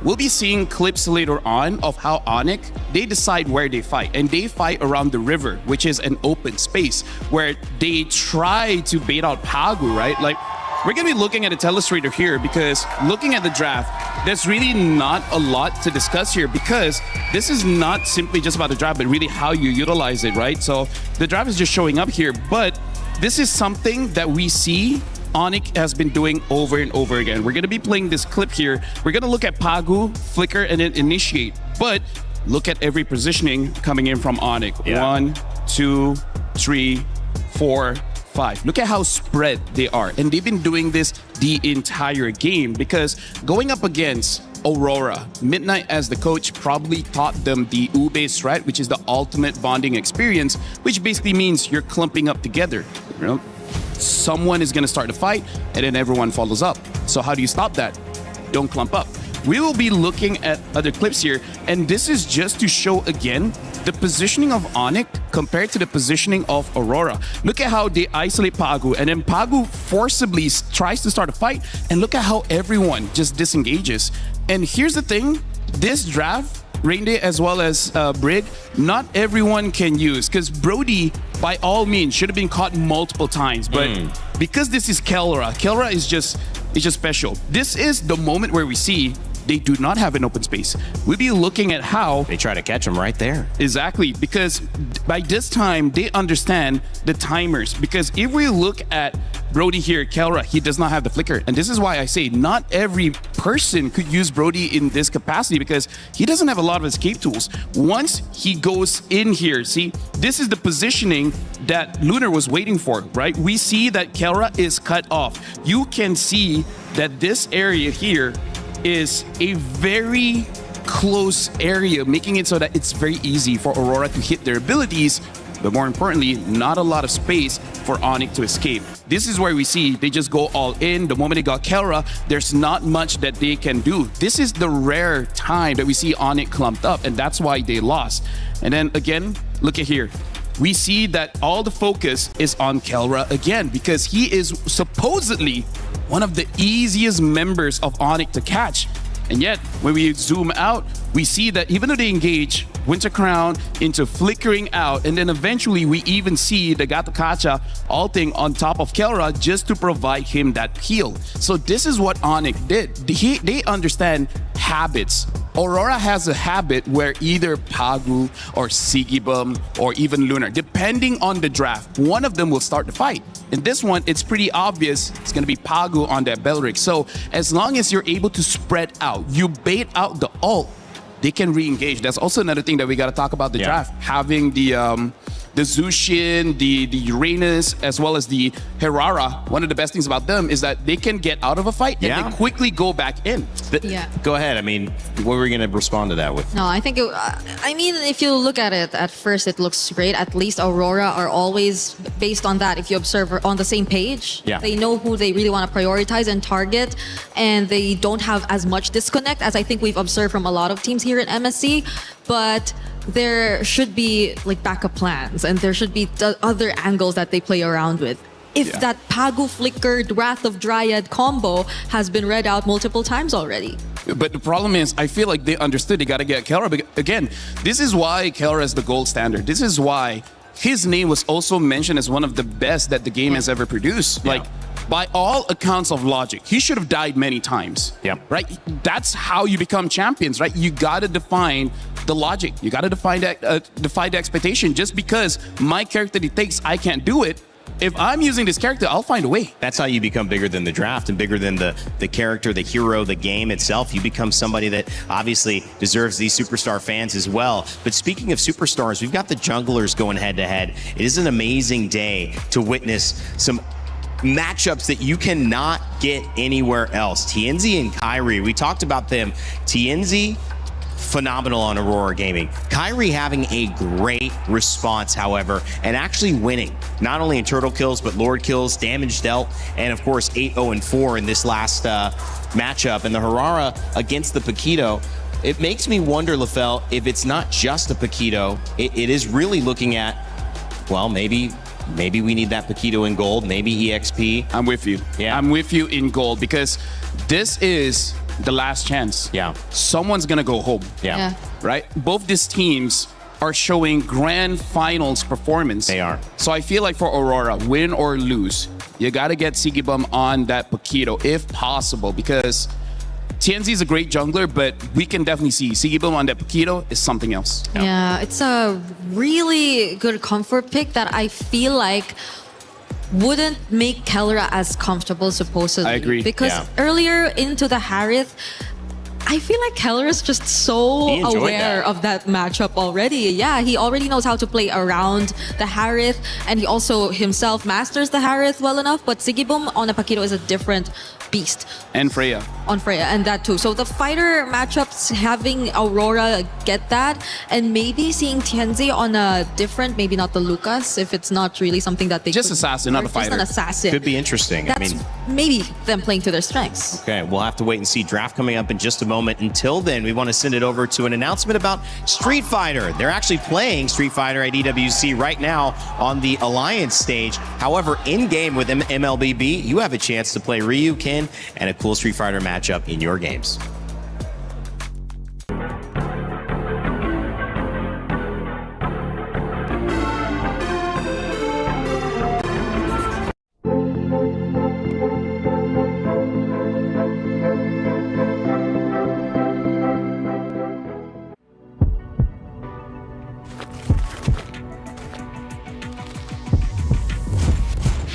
we'll be seeing clips later on of how Onyx, they decide where they fight. And they fight around the river, which is an open space where they try to bait out Pagu, right? Like, we're going to be looking at a telestrator here because looking at the draft, there's really not a lot to discuss here because this is not simply just about the draft, but really how you utilize it, right? So the draft is just showing up here, but this is something that we see Onyx has been doing over and over again. We're going to be playing this clip here. We're going to look at Pagu, flicker, and then initiate. But look at every positioning coming in from Onyx. Yeah. 1, 2, 3, 4, 5. Look at how spread they are. And they've been doing this the entire game because going up against Aurora, Midnight as the coach probably taught them the Ube strat, which is the ultimate bonding experience, which basically means you're clumping up together. You know? Someone is going to start a fight and then everyone follows up. So how do you stop that? Don't clump up. We will be looking at other clips here, and this is just to show again the positioning of Onyx compared to the positioning of Aurora. Look at how they isolate Pagu, and then Pagu forcibly tries to start a fight, and look at how everyone just disengages. And here's the thing, this draft, Rainday as well as Brig, not everyone can use, because Brody, by all means, should have been caught multiple times, but because this is Kelra is just special. This is the moment where we see they do not have an open space. We'll be looking at how they try to catch him right there. Exactly, because by this time, they understand the timers. Because if we look at Brody here, Kelra, he does not have the flicker. And this is why I say not every person could use Brody in this capacity because he doesn't have a lot of escape tools. Once he goes in here, see, this is the positioning that Lunar was waiting for, right? We see that Kelra is cut off. You can see that this area here is a very close area, making it so that it's very easy for Aurora to hit their abilities, but more importantly, not a lot of space for Onyx to escape. This is where we see they just go all in. The moment they got Kelra, there's not much that they can do. This is the rare time that we see Onyx clumped up, and that's why they lost. And then again, look at here. We see that all the focus is on Kelra again because he is supposedly one of the easiest members of Onyx to catch. And yet, when we zoom out, we see that even though they engage Winter Crown into flickering out, and then eventually we even see the Gato Kacha ulting on top of Kelra just to provide him that heal. So this is what Onyx did. They understand habits. Aurora has a habit where either Pagu or Sigibum or even Lunar, depending on the draft, one of them will start the fight. In this one, it's pretty obvious it's going to be Pagu on that Belric. So as long as you're able to spread out, you bait out the ult, they can re-engage. That's also another thing that we got to talk about the draft. Having the Zushin, the Uranus, as well as the Herrera. One of the best things about them is that they can get out of a fight and they quickly go back in. Go ahead. I mean, what were we going to respond to that with? No, I think, if you look at it at first, it looks great. At least Aurora are always based on that. If you observe on the same page, they know who they really want to prioritize and target, and they don't have as much disconnect as I think we've observed from a lot of teams here at MSC. But there should be like backup plans, and there should be other angles that they play around with. If that Pagu flickered Wrath of Dryad combo has been read out multiple times already. But the problem is, I feel like they understood they got to get Kelra. But again, this is why Kelra is the gold standard. This is why his name was also mentioned as one of the best that the game has ever produced. Like, by all accounts of logic, he should have died many times. Right? That's how you become champions, right? You got to define the logic. You got to define the expectation. Just because my character dictates I can't do it, if I'm using this character, I'll find a way. That's how you become bigger than the draft and bigger than the character, the hero, the game itself. You become somebody that obviously deserves these superstar fans as well. But speaking of superstars, we've got the junglers going head-to-head. It is an amazing day to witness some matchups that you cannot get anywhere else. TNZ and Kyrie, we talked about them. TNZ, phenomenal on Aurora Gaming. Kyrie having a great response, however, and actually winning, not only in turtle kills, but lord kills, damage dealt, and of course 8-0-4 in this last matchup. And the Herrera against the Paquito, it makes me wonder, LaFell, if it's not just a Paquito, it is really looking at, well, maybe we need that Paquito in gold, maybe EXP. I'm with you. I'm with you in gold because this is the last chance. Someone's gonna go home. Right? Both these teams are showing grand finals performance. They are. So I feel like for Aurora, win or lose, You got to get Sigibum on that Paquito if possible, because TNZ is a great jungler, but we can definitely see Sigibum on that Paquito is something else. Yeah, it's a really good comfort pick that I feel like wouldn't make Kelra as comfortable, supposedly. I agree. Because earlier into the Harith, I feel like Keller is just so aware of that matchup already. Yeah, he already knows how to play around the Harith, and he also himself masters the Harith well enough, but Sigibum on a Paquito is a different beast. And Freya. On Freya, and that too. So the fighter matchups, having Aurora get that, and maybe seeing Tianzi on a different, maybe not the Lucas, if it's not really something that they just assassin, not a fighter. Just an assassin. Could be interesting. That's maybe them playing to their strengths. Okay, we'll have to wait and see. Draft coming up in just a moment. Until then, we want to send it over to an announcement about Street Fighter. They're actually playing Street Fighter at EWC right now on the Alliance stage. However, in-game with MLBB, you have a chance to play Ryu, Ken, and a cool Street Fighter matchup in your games.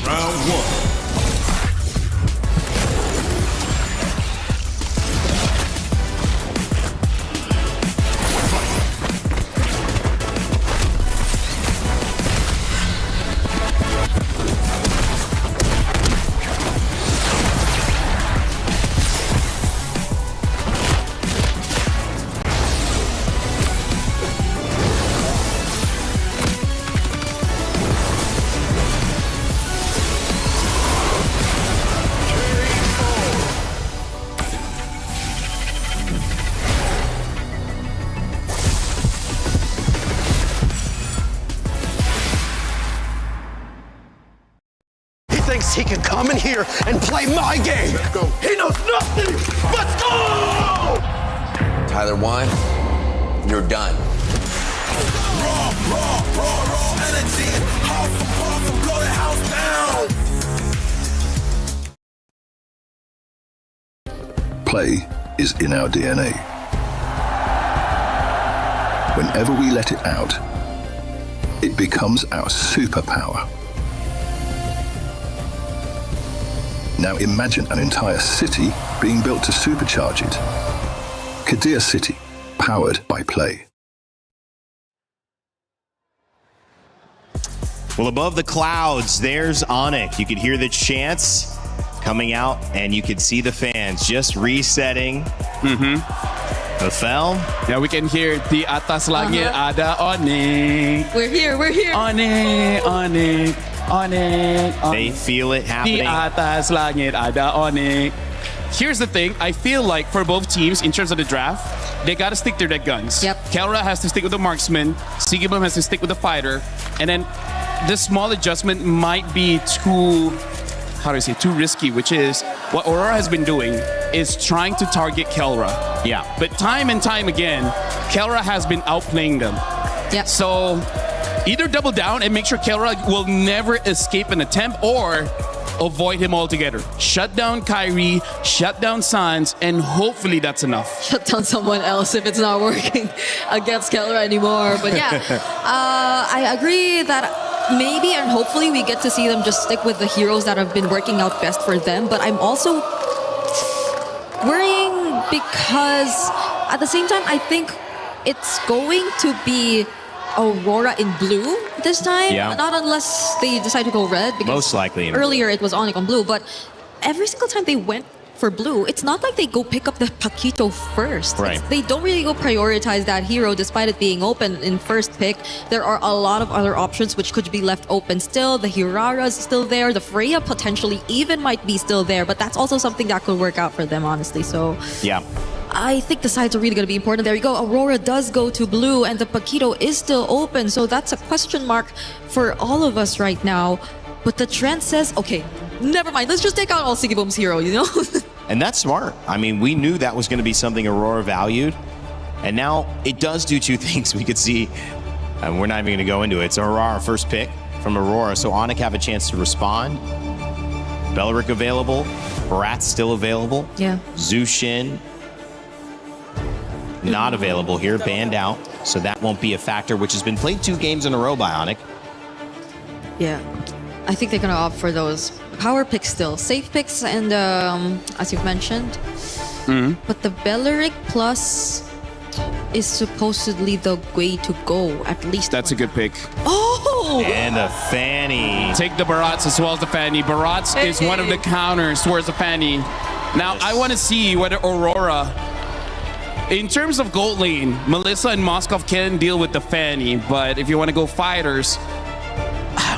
Round one. He can come in here and play my game. Let's go. He knows nothing. Let's go! Tyler Wine, you're done. Raw energy. Half a puff and blow the house down. Play is in our DNA. Whenever we let it out, it becomes our superpower. Now imagine an entire city being built to supercharge it. Kadir City, powered by Play. Well, above the clouds, there's Onyx. You could hear the chants coming out, and you could see the fans just resetting. Befel? Yeah, we can hear the atas langit ada Onyx. We're here. Onyx. They feel it happening. Di atas langit ada Onyx. Here's the thing. I feel like for both teams, in terms of the draft, they got to stick to their guns. Yep. Kelra has to stick with the marksman. Sigibum has to stick with the fighter. And then the small adjustment might be too risky, which is what Aurora has been doing is trying to target Kelra. Yeah. But time and time again, Kelra has been outplaying them. Yeah. So either double down and make sure Kelra will never escape an attempt, or avoid him altogether. Shut down Kyrie, shut down Sans, and hopefully that's enough. Shut down someone else if it's not working against Keller anymore. But yeah, I agree that maybe and hopefully we get to see them just stick with the heroes that have been working out best for them. But I'm also worrying because at the same time, I think it's going to be Aurora in blue this time. Yeah. Not unless they decide to go red. Because most likely in earlier it was Onyx on blue, but every single time they went for blue, it's not like they go pick up the Paquito first. Right. They don't really go prioritize that hero despite it being open in first pick. There are a lot of other options which could be left open still. The Hirara's still there. The Freya potentially even might be still there, but that's also something that could work out for them, honestly. So yeah. I think the sides are really going to be important. There you go. Aurora does go to blue and the Paquito is still open. So that's a question mark for all of us right now. But the trend says, okay, never mind. Let's just take out all Sigibum's hero, you know? And that's smart. I mean, we knew that was going to be something Aurora valued. And now it does do two things. We could see, and we're not even going to go into it. It's Aurora first pick from Aurora. So Onyx have a chance to respond. Beleric available. Barat's still available. Yeah. Zushin not available here, banned out. So that won't be a factor, which has been played 2 games in a row by Onic. Yeah. I think they're going to opt for those power picks still. Safe picks and, as you've mentioned. But the Beleric Plus is supposedly the way to go, at least. That's a good pick. Oh! And a Fanny. Take the Barats as well as the Fanny. Barats is one of the counters towards the Fanny. Now, I want to see whether Aurora, in terms of gold lane, Melissa and Moskov can deal with the Fanny, but if you want to go fighters,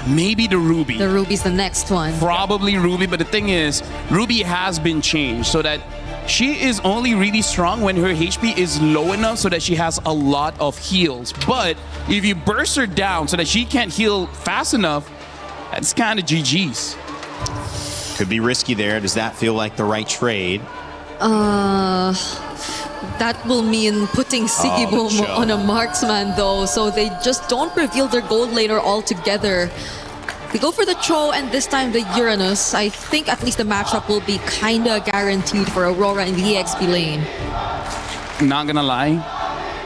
maybe the Ruby. The Ruby's the next one. Probably Ruby, but the thing is, Ruby has been changed so that she is only really strong when her HP is low enough so that she has a lot of heals. But if you burst her down so that she can't heal fast enough, that's kind of GG's. Could be risky there. Does that feel like the right trade? That will mean putting Sigiboom on a marksman though, so they just don't reveal their gold laner altogether. They go for the Cho and this time the Uranus. I think at least the matchup will be kinda guaranteed for Aurora in the EXP lane. Not gonna lie,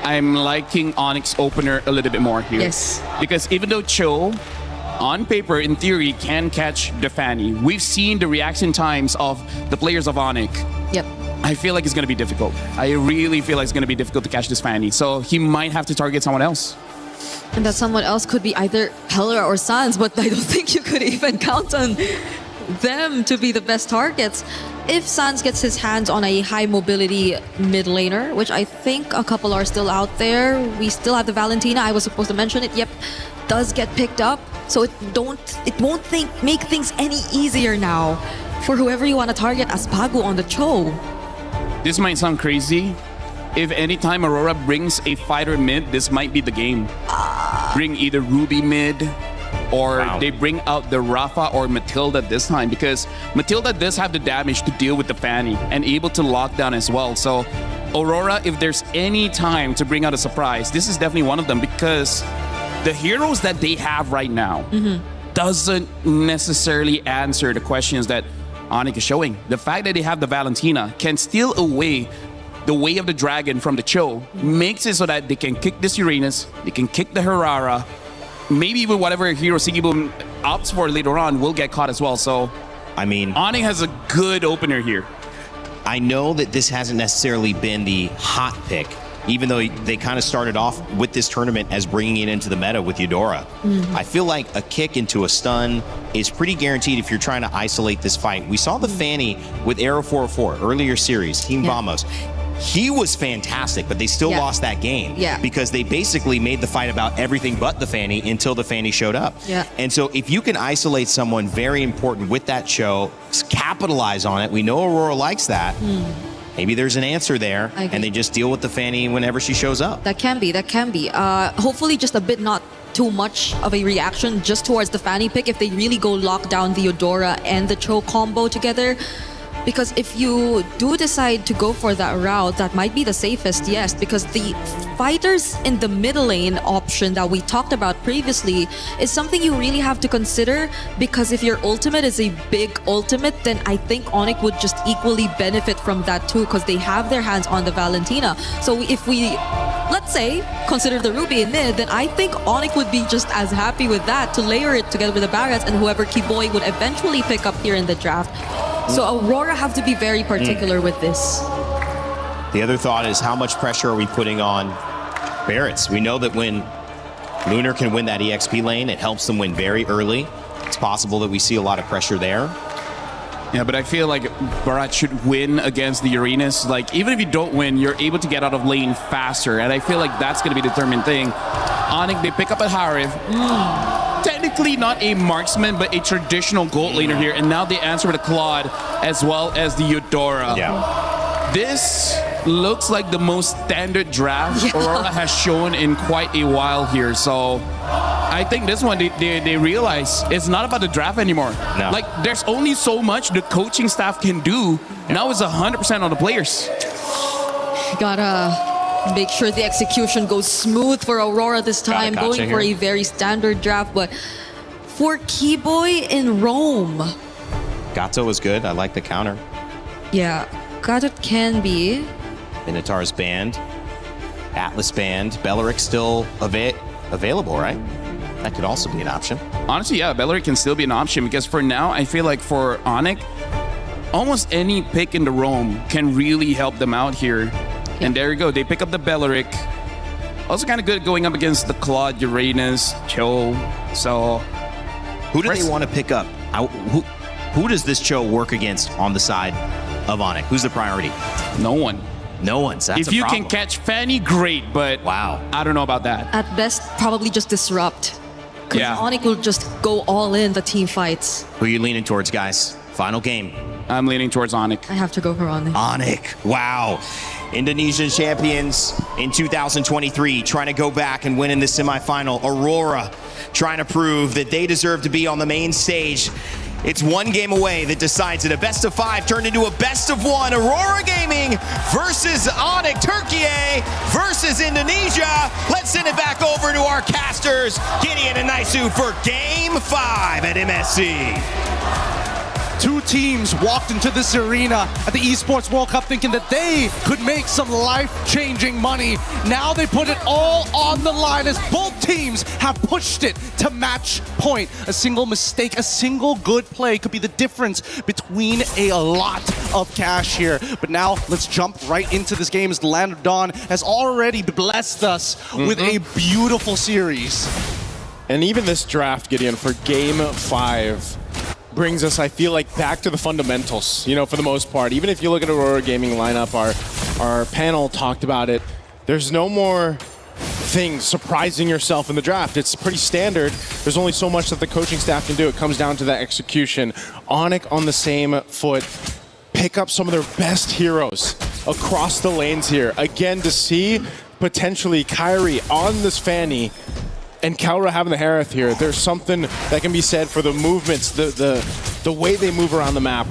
I'm liking Onyx opener a little bit more here. Yes. Because even though Cho, on paper, in theory, can catch the Fanny, we've seen the reaction times of the players of Onyx. Yep. I feel like it's going to be difficult. I really feel like it's going to be difficult to catch this Fanny. So he might have to target someone else. And that someone else could be either Pelra or Sans, but I don't think you could even count on them to be the best targets. If Sans gets his hands on a high mobility mid laner, which I think a couple are still out there. We still have the Valentina, I was supposed to mention it, yep, does get picked up. So it won't make things any easier now for whoever you want to target as Pago on the Cho. This might sound crazy. If anytime Aurora brings a fighter mid, this might be the game. Bring either Ruby mid, or they bring out the Rafa or Matilda this time, because Matilda does have the damage to deal with the Fanny and able to lock down as well. So Aurora, if there's any time to bring out a surprise, this is definitely one of them, because the heroes that they have right now doesn't necessarily answer the questions that Onyx is showing. The fact that they have the Valentina can steal away the Way of the Dragon from the Cho, makes it so that they can kick this Uranus, they can kick the Herrera, maybe even whatever hero Sigiboom opts for later on will get caught as well. So, I mean, Onyx has a good opener here. I know that this hasn't necessarily been the hot pick, even though they kind of started off with this tournament as bringing it into the meta with Eudora. I feel like a kick into a stun is pretty guaranteed if you're trying to isolate this fight. We saw the Fanny with Arrow 404 earlier series, Team Vamos. He was fantastic, but they still lost that game because they basically made the fight about everything but the Fanny until the Fanny showed up. And so if you can isolate someone very important with that show, capitalize on it. We know Aurora likes that. Maybe there's an answer there, and they just deal with the Fanny whenever she shows up. That can be. Hopefully just a bit not too much of a reaction just towards the Fanny pick if they really go lock down the Eudora and the Cho combo together. Because if you do decide to go for that route, that might be the safest, yes, because the fighters in the middle lane option that we talked about previously is something you really have to consider, because if your ultimate is a big ultimate, then I think Onyx would just equally benefit from that too, because they have their hands on the Valentina. So if we, let's say, consider the Ruby in mid, then I think Onyx would be just as happy with that to layer it together with the Barats and whoever Kiboy would eventually pick up here in the draft. So Aurora have to be very particular with this. The other thought is, how much pressure are we putting on Barretts? We know that when Lunar can win that EXP lane, it helps them win very early. It's possible that we see a lot of pressure there. Yeah, but I feel like Barat should win against the Uranus. Like, even if you don't win, you're able to get out of lane faster. And I feel like that's going to be the determined thing. Onyx, they pick up a Harif. Technically not a marksman, but a traditional gold laner here. And now they answer with a Claude as well as the Eudora. This looks like the most standard draft Aurora has shown in quite a while here. So I think this one, they realize it's not about the draft anymore. Like, there's only so much the coaching staff can do. Now it's 100% on the players. Gotta make sure the execution goes smooth for Aurora this time, going for a very standard draft. But for Kiboy in Rome, Gato is good. I like the counter. Yeah, God, it can be. Minotaur's banned. Atlas banned. Belleric still available, right? That could also be an option. Honestly, yeah, Belleric can still be an option because for now, I feel like for Onyx, almost any pick in the roam can really help them out here. And there you go. They pick up the Belleric. Also kind of good going up against the Claude, Uranus, Cho. So who do they want to pick up? Who does this Cho work against on the side of Onyx? Who's the priority? No one. No one. So that's if you can catch Fanny, great, but wow, I don't know about that. At best, probably just disrupt. Because Yeah. Onyx will just go all in the team fights. Who are you leaning towards, guys? Final game. I'm leaning towards Onyx. I have to go for Onyx. Onyx. Wow. Indonesian champions in 2023 trying to go back and win in the semifinal. Aurora trying to prove that they deserve to be on the main stage. It's one game away that decides it. A best of 5 turned into a best of 1. Aurora Gaming versus Onyx. Turkey versus Indonesia. Let's send it back over to our casters, Gideon and Naisu, for game 5 at MSC. Two teams walked into this arena at the Esports World Cup thinking that they could make some life-changing money. Now they put it all on the line as both teams have pushed it to match point. A single mistake, a single good play could be the difference between a lot of cash here. But now let's jump right into this game as the Land of Dawn has already blessed us with a beautiful series. And even this draft, Gideon, for game 5 brings us, I feel like, back to the fundamentals, you know, for the most part. Even if you look at Aurora Gaming lineup, our panel talked about it, there's no more things surprising yourself in the draft. It's pretty standard. There's only so much that the coaching staff can do. It comes down to the execution. Onyx on the same foot, pick up some of their best heroes across the lanes here. Again, to see potentially Kyrie on this Fanny and Kaura having the Harith here, there's something that can be said for the movements, the way they move around the map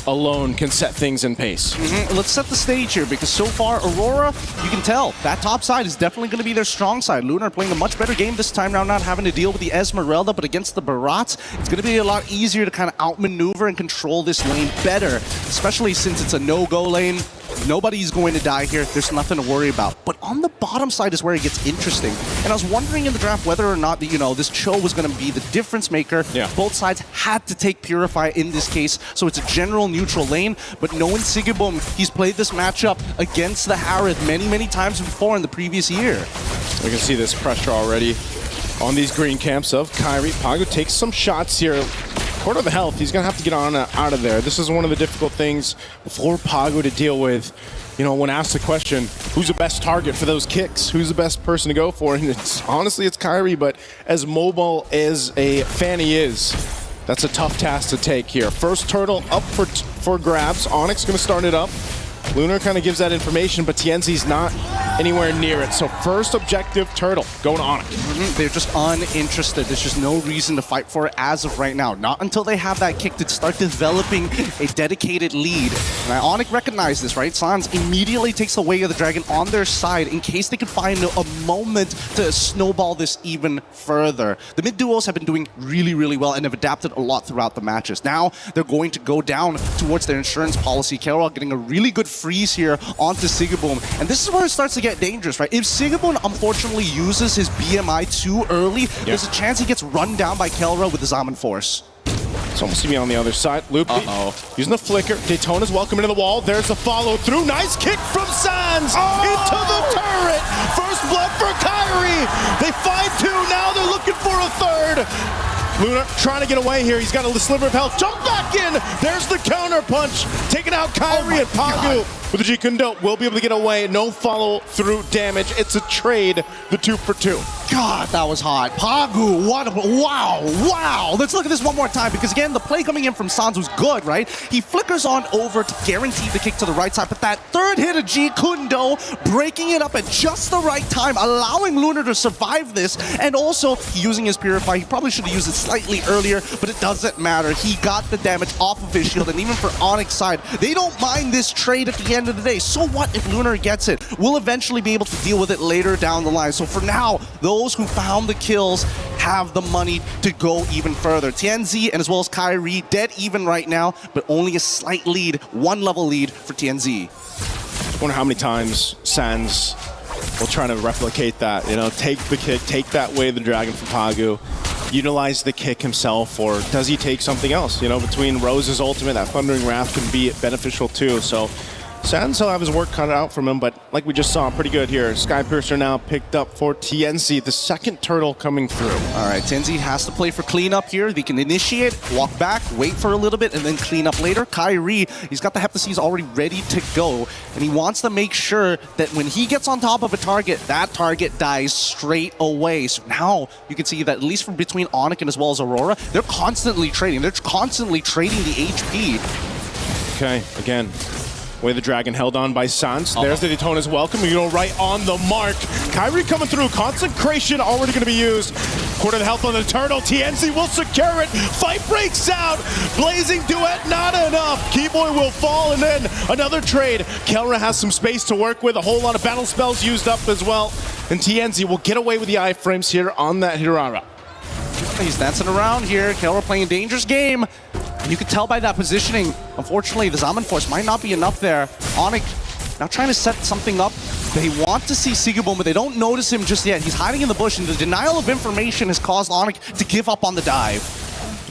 alone can set things in pace. Let's set the stage here because so far Aurora, you can tell that top side is definitely going to be their strong side. Lunar playing a much better game this time around, not having to deal with the Esmeralda, but against the Barats, it's going to be a lot easier to kind of outmaneuver and control this lane better, especially since it's a no-go lane. Nobody's going to die here. There's nothing to worry about. But on the bottom side is where it gets interesting. And I was wondering in the draft whether or not, you know, this Cho was going to be the difference maker. Yeah. Both sides had to take Purify in this case, so it's a general neutral lane. But knowing Sigibum, he's played this matchup against the Harith many, many times before in the previous year. We can see this pressure already on these green camps of Kyrie. Pago takes some shots here. Quarter of the health, he's gonna have to get on out of there. This is one of the difficult things for Pago to deal with. You know, when asked the question, who's the best target for those kicks? Who's the best person to go for? And honestly, it's Kyrie, but as mobile as a Fanny is, that's a tough task to take here. First turtle up for grabs. Onyx gonna start it up. Lunar kind of gives that information, but Tienzi's not anywhere near it. So first objective, turtle, going on it. They're just uninterested. There's just no reason to fight for it as of right now. Not until they have that kick to start developing a dedicated lead. And Ionic recognized this, right? Sans immediately takes the way of the dragon on their side in case they can find a moment to snowball this even further. The mid duos have been doing really, really well and have adapted a lot throughout the matches. Now they're going to go down towards their insurance policy. Carol getting a really good freeze here onto Sigaboom. And this is where it starts to get dangerous, right? If Sigaboom unfortunately uses his BMI too early, there's a chance he gets run down by Kelra with the Zaman Force. It's almost to me on the other side. Loop using the flicker. Daytona's welcome into the wall. There's the follow through. Nice kick from Sans into the turret. First blood for Kyrie. They find 2. Now they're looking for a third. Luna trying to get away here. He's got a sliver of health. Jump back in. There's the counter punch. Taking out Kyrie and Pagu. With the G-Kundo, will be able to get away. No follow-through damage. It's a trade, the 2 for 2. God, that was hot. Pagu, what a, wow. Let's look at this one more time because, again, the play coming in from Sans was good, right? He flickers on over to guarantee the kick to the right side, but that third hit of G-Kundo, breaking it up at just the right time, allowing Lunar to survive this, and also using his Purify. He probably should have used it slightly earlier, but it doesn't matter. He got the damage off of his shield, and even for Onyx side, they don't mind this trade at the end of the day. So what if Lunar gets it? We'll eventually be able to deal with it later down the line. So for now, those those who found the kills have the money to go even further. TNZ and as well as Kyrie dead even right now, but only a slight lead, 1 level lead for TNZ. I wonder how many times Sans will try to replicate that, you know, take the kick, take that way the dragon from Pagu, utilize the kick himself, or does he take something else? You know, between Rose's ultimate, that Thundering Wrath can be beneficial too. So Sans will have his work cut out from him, but like we just saw, pretty good here. Skypiercer now picked up for TNZ, the second turtle coming through. All right, TNZ has to play for cleanup here. They can initiate, walk back, wait for a little bit, and then clean up later. Kyrie, he's got the Heptaseas already ready to go, and he wants to make sure that when he gets on top of a target, that target dies straight away. So now you can see that at least from between Onyx and as well as Aurora, they're constantly trading. They're constantly trading the HP. Okay, again, way the dragon held on by Sans. There's the Daytona's welcome. You go right on the mark. Kyrie coming through. Consecration already going to be used. Quarter the health on the turtle. TNZ will secure it. Fight breaks out. Blazing duet, not enough. Keyboy will fall, and then another trade. Kelra has some space to work with. A whole lot of battle spells used up as well. And TNZ will get away with the iframes here on that Hirara. He's dancing around here. Kelra playing a dangerous game. You can tell by that positioning. Unfortunately, the Zaman Force might not be enough there. Onyx now trying to set something up. They want to see Sigabum, but they don't notice him just yet. He's hiding in the bush, and the denial of information has caused Onyx to give up on the dive.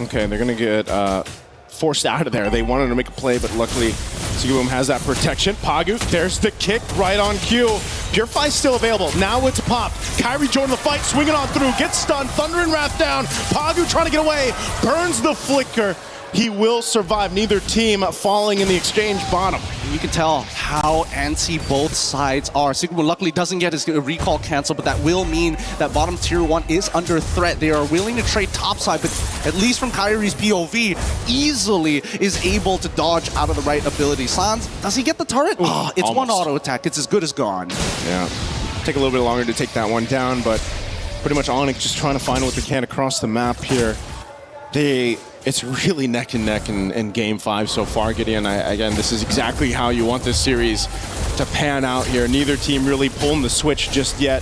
Okay, they're going to get forced out of there. They wanted to make a play, but luckily Sigabum has that protection. Pagu, there's the kick right on cue. Purify's still available. Now it's Pop. Kyrie joining the fight, swinging on through, gets stunned. Thundering Wrath down. Pagu trying to get away, burns the flicker. He will survive. Neither team falling in the exchange bottom. You can tell how antsy both sides are. Sigmund luckily doesn't get his recall canceled, but that will mean that bottom tier 1 is under threat. They are willing to trade topside, but at least from Kyrie's POV, easily is able to dodge out of the right ability. Sans, does he get the turret? Oh, it's almost. One auto attack. It's as good as gone. Yeah. Take a little bit longer to take that one down, but pretty much Onyx just trying to find what they can across the map here. It's really neck and neck in Game 5 so far, Gideon. Again, this is exactly how you want this series to pan out here. Neither team really pulling the switch just yet.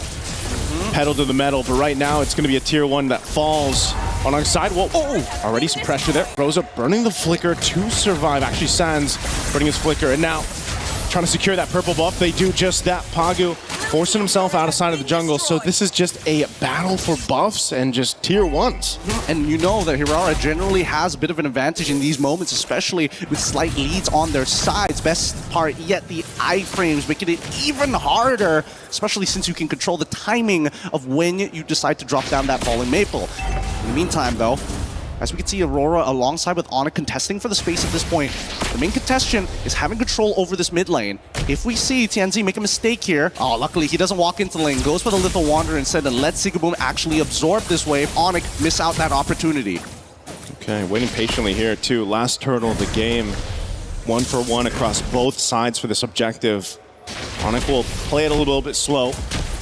Pedal to the metal, but right now it's going to be a tier 1 that falls on our side. Whoa, oh, already some pressure there. Rosa burning the flicker to survive. Actually, Sans burning his flicker, and now trying to secure that purple buff. They do just that. Pagu forcing himself out of side of the jungle. So this is just a battle for buffs and just tier 1s. And you know that Hirara generally has a bit of an advantage in these moments, especially with slight leads on their sides. Best part yet, the iframes making it even harder, especially since you can control the timing of when you decide to drop down that fallen maple. In the meantime, though, as we can see Aurora alongside with Onyx contesting for the space at this point. The main contestant is having control over this mid lane. If we see TNZ make a mistake here, luckily he doesn't walk into the lane, goes for the Lethal Wanderer instead and lets Sigabum actually absorb this wave. Onyx miss out that opportunity. Okay, waiting patiently here too. Last turtle of the game. 1 for 1 across both sides for this objective. Onyx will play it a little bit slow.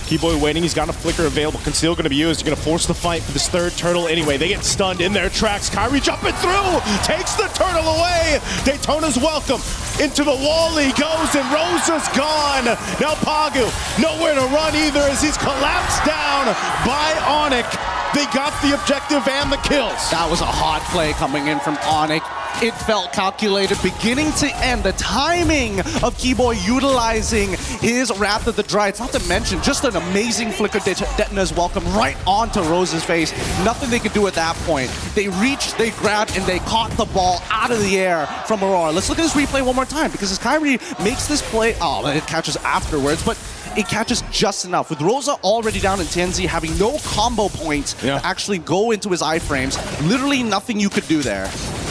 Keyboy waiting, he's got a flicker available. Conceal going to be used. You're going to force the fight for this third turtle anyway. They get stunned in their tracks. Kyrie jumping through, takes the turtle away. Daytona's welcome. Into the wall he goes, and Rosa's gone. Now Pagu, nowhere to run either as he's collapsed down by Onyx. They got the objective and the kills. That was a hot play coming in from Onyx. It felt calculated beginning to end. The timing of Keyboy utilizing his Wrath of the Dryades, not to mention just an amazing flicker Detona's welcome right onto Rose's face. Nothing they could do at that point. They reached, they grabbed, and they caught the ball out of the air from Aurora. Let's look at this replay one more time, because as Kyrie makes this play, it catches afterwards, but it catches just enough. With Rosa already down and TNZ having no combo points to actually go into his iframes, literally nothing you could do there.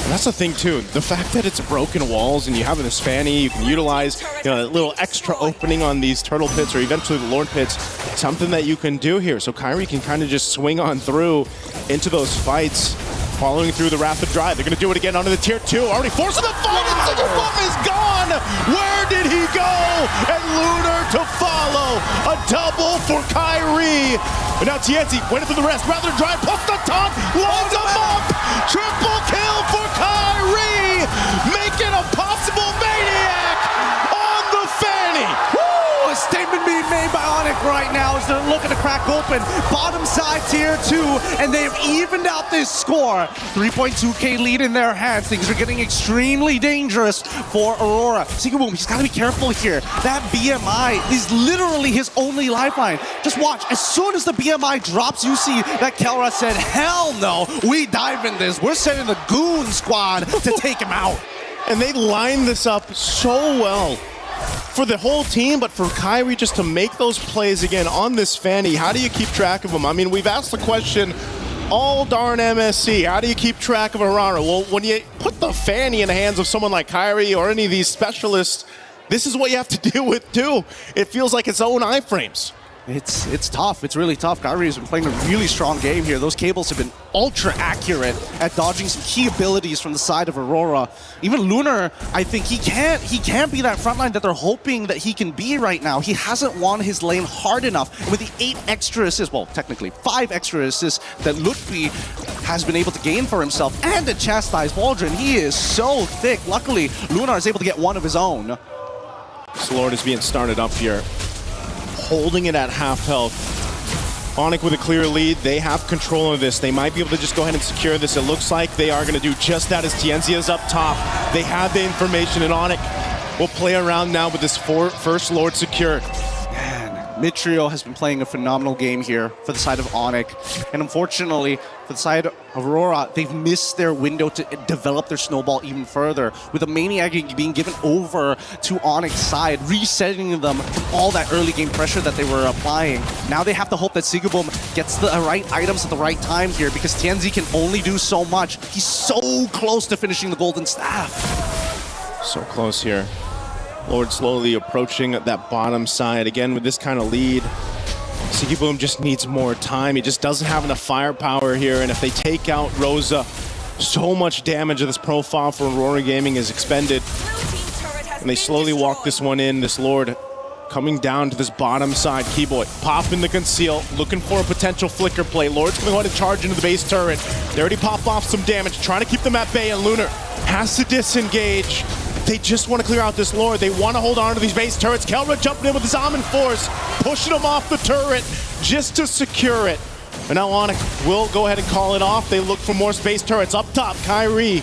And that's the thing too, the fact that it's broken walls and you have this fanny, you can utilize a little extra opening on these turtle pits or eventually the Lord pits, something that you can do here. So Kyrie can kind of just swing on through into those fights, following through the Wrath of Dryade. They're going to do it again onto the tier 2, already forcing the fight, and Sigabum is gone! Where did he go? And Lunar to follow, a double for Kyrie. And now TNZ went into the rest, Wrath of Dryade, puts the taunt, loads him up! Triple kill for Kyrie! Making a possible maniac on the fanny! Woo! A statement being made by Onyx right now as they're looking going to crack open. Bottom side tier 2, and they've evened out this score. 3.2k lead in their hands. Things are getting extremely dangerous for Aurora. SigaBoom, he's got to be careful here. That BMI is literally his only lifeline. Just watch, as soon as the BMI drops, you see that Kelra said, hell no, we dive in this. We're sending the goon squad to take him out. And they line this up so well for the whole team, but for Kyrie just to make those plays again on this Fanny. How do you keep track of them? I mean, we've asked the question all darn MSC. How do you keep track of Aurora? Well, when you put the Fanny in the hands of someone like Kyrie or any of these specialists, this is what you have to deal with too. It feels like its own iframes. It's tough. It's really tough. Kyrie has been playing a really strong game here. Those cables have been ultra accurate at dodging some key abilities from the side of Aurora. Even Lunar, I think he can't be that frontline that they're hoping that he can be right now. He hasn't won his lane hard enough. And with the 8 extra assists, well, technically 5 extra assists that Lutfi has been able to gain for himself and to chastise Baldrin, he is so thick. Luckily, Lunar is able to get one of his own. This Lord is being started up here, holding it at half health. Onyx with a clear lead. They have control of this. They might be able to just go ahead and secure this. It looks like they are going to do just that as Tienzia is up top. They have the information, and Onyx will play around now with this first Lord secured. Mitrio has been playing a phenomenal game here for the side of Onyx. And unfortunately, for the side of Aurora, they've missed their window to develop their snowball even further. With the Maniac being given over to Onyx's side, resetting them from all that early game pressure that they were applying. Now they have to hope that SigaBoom gets the right items at the right time here, because Tienzi can only do so much. He's so close to finishing the Golden Staff. So close here. Lord slowly approaching that bottom side. Again, with this kind of lead, SigaBoom just needs more time. He just doesn't have enough firepower here. And if they take out Rosa, so much damage of this profile for Aurora Gaming is expended. And they slowly walk this one in. This Lord coming down to this bottom side. Keyboy popping the conceal, looking for a potential flicker play. Lord's going to go ahead and charge into the base turret. They already pop off some damage, trying to keep them at bay, and Lunar has to disengage. They just want to clear out this Lord. They want to hold on to these base turrets. Kelra jumping in with his Almond Force, pushing him off the turret just to secure it. And now Onyx will go ahead and call it off. They look for more space turrets. Up top, Kyrie.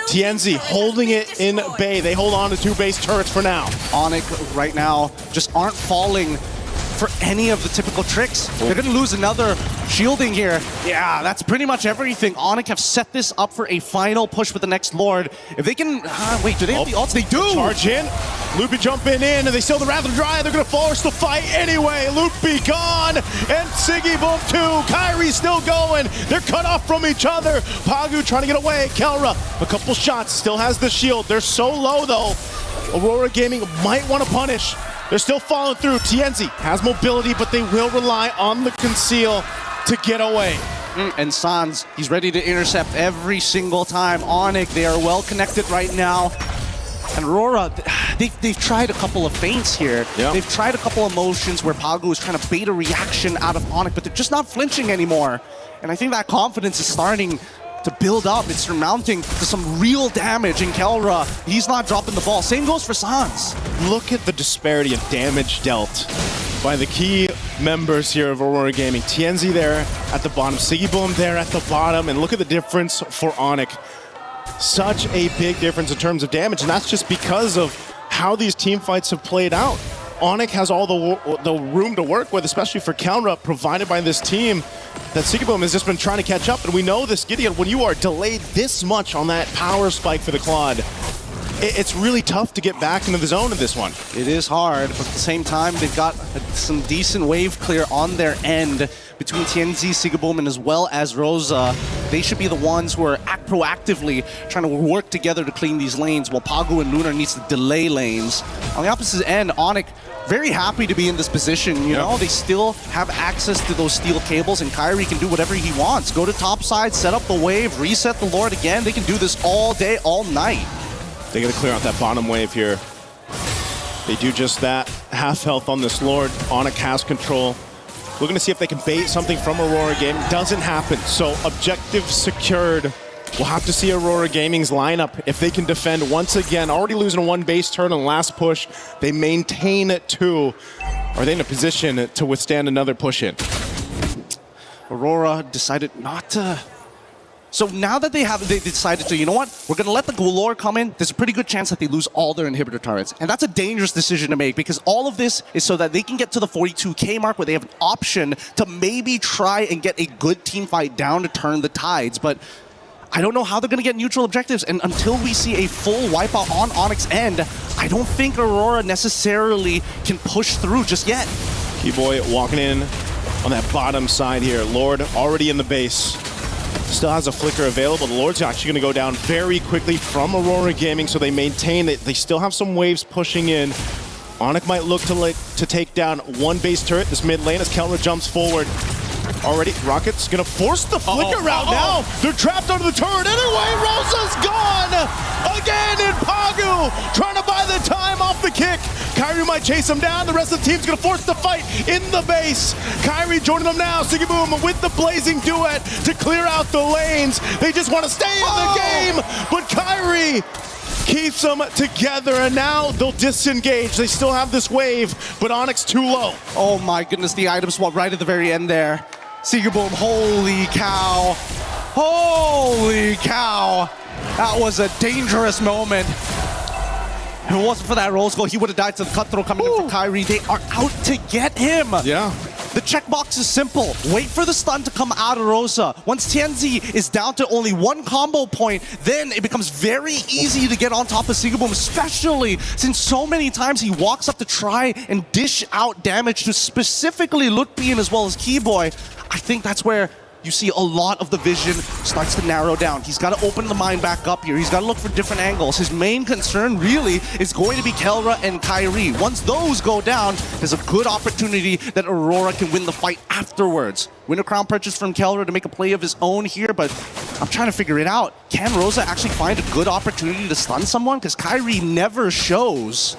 Tienzi holding it in bay. They hold on to 2 base turrets for now. Onyx right now just aren't falling for any of the typical tricks. They're going to lose another shielding here. Yeah, that's pretty much everything. Onyx have set this up for a final push with the next Lord. If they can... wait, do they have the ults? They do! Charge in. Loopy jumping in, and they still the Wrath of Dry. They're going to force the fight anyway. Loopy gone, and SigaBoom too. Kyrie still going. They're cut off from each other. Pagu trying to get away. Kelra, a couple shots, still has the shield. They're so low though. Aurora Gaming might want to punish. They're still falling through. Tienzi has mobility, but they will rely on the conceal to get away. And Sans, he's ready to intercept every single time. Onyx, they are well connected right now. And Aurora, they've tried a couple of feints here. Yep. They've tried a couple of motions where Pagu is trying to bait a reaction out of Onyx, but they're just not flinching anymore. And I think that confidence is starting to build up. It's surmounting to some real damage in Kelra. He's not dropping the ball. Same goes for Sans. Look at the disparity of damage dealt by the key members here of Aurora Gaming. Tienzi there at the bottom, SigaBoom there at the bottom, and look at the difference for Onyx. Such a big difference in terms of damage, and that's just because of how these team fights have played out. Onyx has all the room to work with, especially for Kelra, provided by this team that SigaBoom has just been trying to catch up. And we know this, Gideon, when you are delayed this much on that power spike for the Claude, it's really tough to get back into the zone in this one. It is hard, but at the same time, they've got some decent wave clear on their end between Tienzi, SigaBoom, and as well as Rosa. They should be the ones who are proactively trying to work together to clean these lanes, while Pagu and Lunar needs to delay lanes. On the opposite end, Onyx very happy to be in this position, you know? They still have access to those steel cables, and Kyrie can do whatever he wants. Go to top side, set up the wave, reset the Lord again. They can do this all day, all night. They gotta clear out that bottom wave here. They do just that. Half health on this Lord. Onyx has control. Looking to see if they can bait something from Aurora Gaming. Doesn't happen, so objective secured. We'll have to see Aurora Gaming's lineup if they can defend once again. Already losing 1 base turn on the last push. They maintain 2. are they in a position to withstand another push-in? Aurora decided not to. So now that they decided to, you know what? We're going to let the Galore come in. There's a pretty good chance that they lose all their inhibitor turrets. And that's a dangerous decision to make because all of this is so that they can get to the 42k mark where they have an option to maybe try and get a good team fight down to turn the tides. But I don't know how they're going to get neutral objectives. And until we see a full wipeout on Onyx end, I don't think Aurora necessarily can push through just yet. Keyboy walking in on that bottom side here. Lord already in the base. Still has a flicker available. The Lord's actually going to go down very quickly from Aurora Gaming, so they maintain that they still have some waves pushing in. Onyx might look to take down one base turret, this mid lane, as Kelra jumps forward. Already, Rocket's going to force the flicker route now. They're trapped under the turret anyway. Rosa's gone again in Pagu, trying to buy the time off the kick. Kyrie might chase him down. The rest of the team's going to force the fight in the base. Kyrie joining them now. Sigiboom with the blazing duet to clear out the lanes. They just want to stay in the game, but Kyrie keeps them together, and now they'll disengage. They still have this wave, but Onyx too low. Oh my goodness, the item swap right at the very end there. Sigiboom, holy cow. Holy cow. That was a dangerous moment. If it wasn't for that Rose goal, he would have died to the cutthroat coming in for Kyrie. They are out to get him. Yeah. The checkbox is simple. Wait for the stun to come out of Rosa. Once Tianzi is down to only one combo point, then it becomes very easy to get on top of Sigiboom, especially since so many times he walks up to try and dish out damage to specifically Lutpian as well as Keyboy. I think that's where you see a lot of the vision starts to narrow down. He's got to open the mind back up here. He's got to look for different angles. His main concern really is going to be Kelra and Kyrie. Once those go down, there's a good opportunity that Aurora can win the fight afterwards. Win a crown purchase from Kelra to make a play of his own here, but I'm trying to figure it out. Can Rosa actually find a good opportunity to stun someone? Because Kyrie never shows.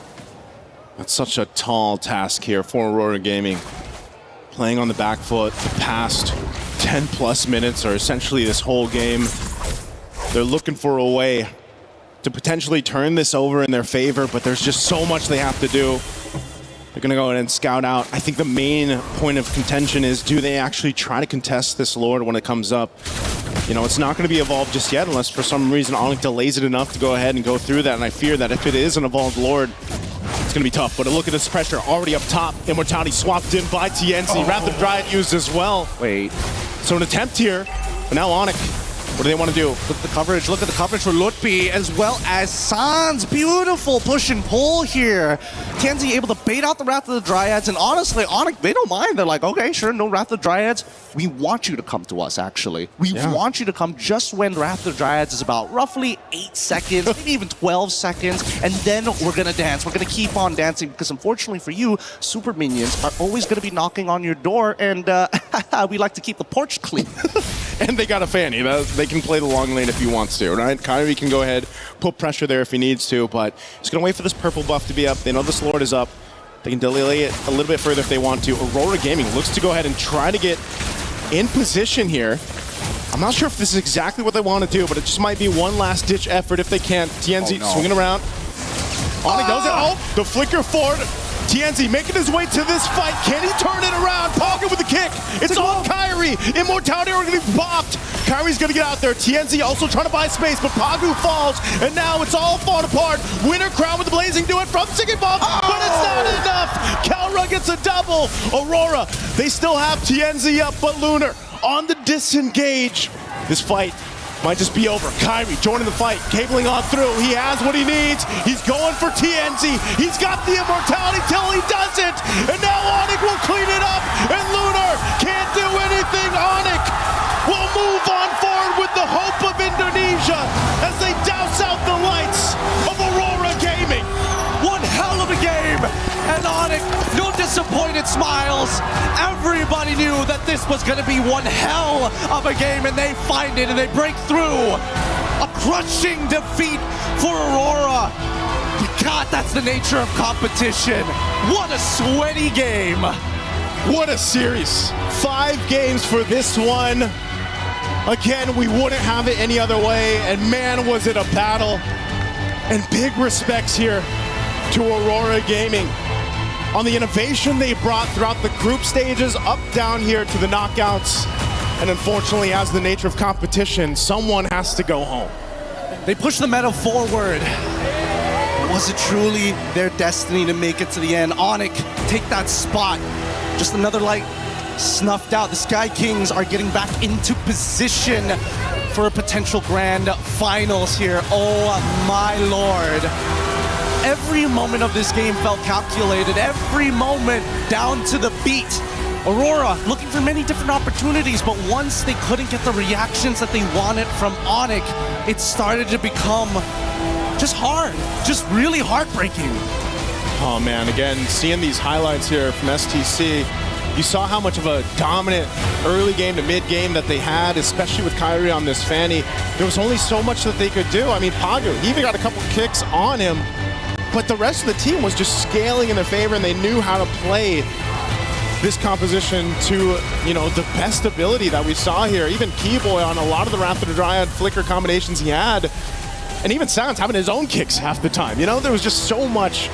That's such a tall task here for Aurora Gaming. Playing on the back foot the past 10 plus minutes, or essentially this whole game. They're looking for a way to potentially turn this over in their favor, but there's just so much they have to do. They're gonna go ahead and scout out. I think the main point of contention is, do they actually try to contest this Lord when it comes up? You know, it's not gonna be evolved just yet unless for some reason Onyx delays it enough to go ahead and go through that, and I fear that if it is an evolved Lord, it's going to be tough. But look at this pressure already up top. Immortality swapped in by TNC. Rapid Dryad used as well. Wait. So an attempt here. But now Onyx, what do they want to do? Look at the coverage. Look at the coverage for Lutpi as well as Sans. Beautiful push and pull here. Tianzi able to bait out the Wrath of the Dryads. And honestly, Onyx, they don't mind. They're like, okay, sure, no Wrath of the Dryads. We want you to come to us, actually. We want you to come just when Wrath of the Dryads is about roughly 8 seconds, maybe even 12 seconds. And then we're going to dance. We're going to keep on dancing because unfortunately for you, super minions are always going to be knocking on your door. And we like to keep the porch clean. And they got a Fanny. They can play the long lane if he wants to, right? Kyrie can go ahead, put pressure there if he needs to, but he's going to wait for this purple buff to be up. They know this Lord is up. They can delay it a little bit further if they want to. Aurora Gaming looks to go ahead and try to get in position here. I'm not sure if this is exactly what they want to do, but it just might be one last ditch effort if they can. TNZ swinging around. Onyx knows it. Oh, the flicker forward. TNZ making his way to this fight. Can he turn it around? Pagu with the kick. It's on Kyrie. Immortality are going to be popped. Kyrie's going to get out there. TNZ also trying to buy space, but Pagu falls, and now it's all falling apart. Winner crown with the blazing duet from Sigiboom, but it's not enough. Kelra gets a double. Aurora, they still have TNZ up, but Lunar on the disengage. This fight might just be over. Kyrie joining the fight, cabling on through. He has what he needs. He's going for TNZ. He's got the immortality till he doesn't. And now Onyx will clean it up. And Lunar can't do anything. Onyx will move on forward with the hope of Indonesia as they douse out the lights of Aurora Gaming. One hell of a game. And Onyx, no disappointed smiles. Everybody knew that this was going to be one hell of a game, and they find it and they break through. A crushing defeat for Aurora. God, that's the nature of competition. What a sweaty game. What a series. 5 games for this one. Again, we wouldn't have it any other way, and man, was it a battle. And big respects here to Aurora Gaming. on the innovation they brought throughout the group stages, up down here to the knockouts. And unfortunately, as the nature of competition, someone has to go home. They push the meta forward. Was it truly their destiny to make it to the end? Onyx take that spot. Just another light snuffed out. The Sky Kings are getting back into position for a potential grand finals here. Oh my lord. Every moment of this game felt calculated. Every moment down to the beat. Aurora looking for many different opportunities, but once they couldn't get the reactions that they wanted from Onyx, it started to become just hard, just really heartbreaking. Oh man, again, seeing these highlights here from STC, you saw how much of a dominant early game to mid game that they had, especially with Kyrie on this Fanny. There was only so much that they could do. I mean, Pagu, he even got a couple kicks on him, but the rest of the team was just scaling in their favor, and they knew how to play this composition to, you know, the best ability that we saw here. Even Keyboy on a lot of the Wrath of the Dryad flicker combinations he had, and even Sounds having his own kicks half the time. You know, there was just so much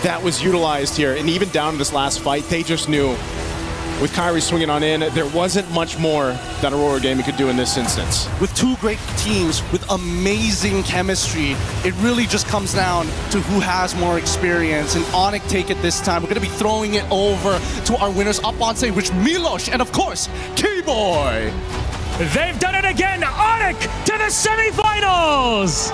that was utilized here, and even down to this last fight, they just knew with Kyrie swinging on in, there wasn't much more that Aurora Gaming could do in this instance. With two great teams with amazing chemistry, it really just comes down to who has more experience. And Onyx take it this time. We're going to be throwing it over to our winners up on stage, which Milosh and of course, Keyboy. They've done it again. Onyx to the semifinals.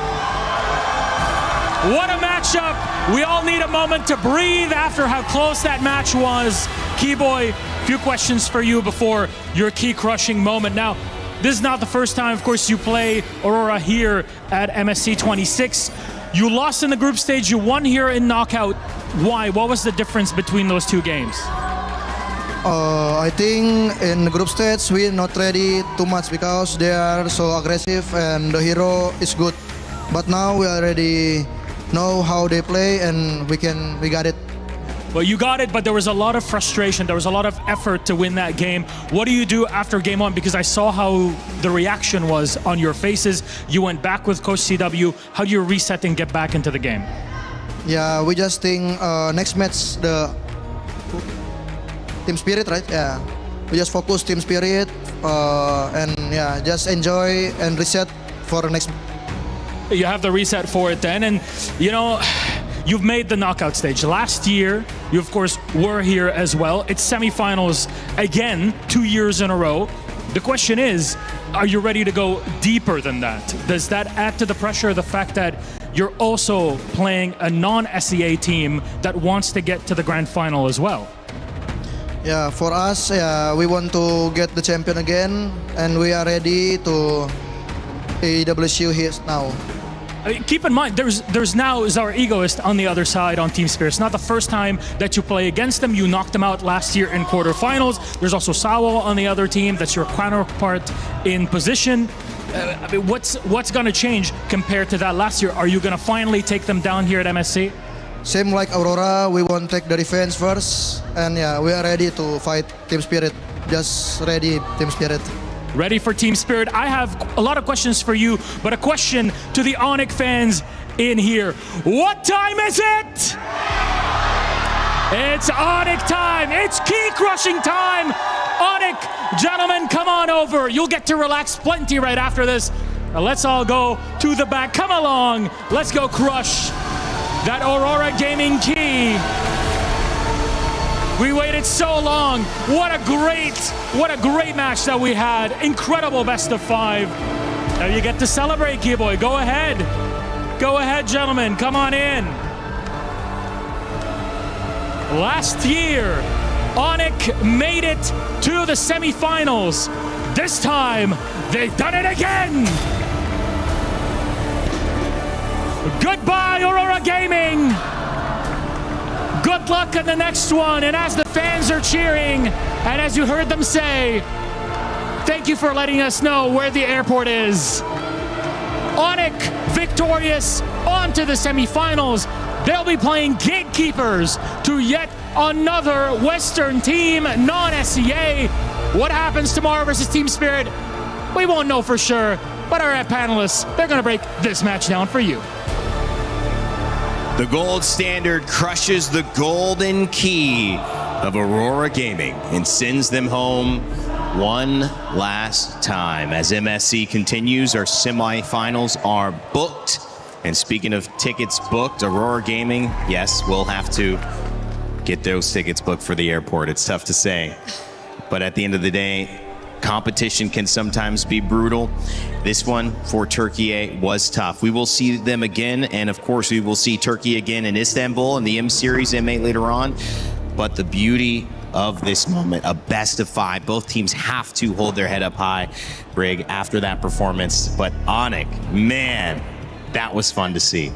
What a matchup. We all need a moment to breathe after how close that match was. Keyboy, few questions for you before your key crushing moment. Now, this is not the first time, of course, you play Aurora here at MSC 26. You lost in the group stage, you won here in knockout. Why? What was the difference between those two games? I think in the group stage we're not ready too much because they are so aggressive and the hero is good. But now we already know how they play and we got it. Well, you got it, but there was a lot of frustration. There was a lot of effort to win that game. What do you do after game one? Because I saw how the reaction was on your faces. You went back with Coach CW. How do you reset and get back into the game? Yeah, we just think next match the team spirit, right? Yeah, we just focus team spirit and yeah, just enjoy and reset for the next. You have the reset for it then, and you know, you've made the knockout stage. Last year, you of course were here as well. It's semifinals again, 2 years in a row. The question is, are you ready to go deeper than that? Does that add to the pressure, the fact that you're also playing a non-SEA team that wants to get to the grand final as well? Yeah, for us, we want to get the champion again, and we are ready to EWC here now. Keep in mind, there's now Zara Egoist on the other side on Team Spirit. It's not the first time that you play against them. You knocked them out last year in quarterfinals. There's also Sawo on the other team. That's your counterpart in position. I mean, what's going to change compared to that last year? Are you going to finally take them down here at MSC? Same like Aurora, we want to take the defense first. And yeah, we are ready to fight Team Spirit. Just ready, Team Spirit. Ready for Team Spirit. I have a lot of questions for you, but a question to the Onyx fans in here. What time is it? It's Onyx time. It's key crushing time. Onyx, gentlemen, come on over. You'll get to relax plenty right after this. Now let's all go to the back. Come along. Let's go crush that Aurora Gaming key. We waited so long. What a great match that we had. Incredible best of 5. Now you get to celebrate, Keyboy. Go ahead. Go ahead, gentlemen. Come on in. Last year, Onyx made it to the semifinals. This time, they've done it again. Goodbye, Aurora Gaming. Good luck in the next one. And as the fans are cheering, and as you heard them say, thank you for letting us know where the airport is. Onyx victorious on to the semifinals. They'll be playing gatekeepers to yet another Western team, non-SEA. What happens tomorrow versus Team Spirit? We won't know for sure, but our panelists, they're going to break this match down for you. The gold standard crushes the golden key of Aurora Gaming and sends them home one last time. As MSC continues, our semifinals are booked. And speaking of tickets booked, Aurora Gaming, yes, we'll have to get those tickets booked for the airport. It's tough to say. But at the end of the day, competition can sometimes be brutal. This one for Turkey was tough. We will see them again, and of course we will see Turkey again in Istanbul in the M Series M8 later on. But the beauty of this moment, a best of 5. Both teams have to hold their head up high, Brig, after that performance. But Onic, man, that was fun to see.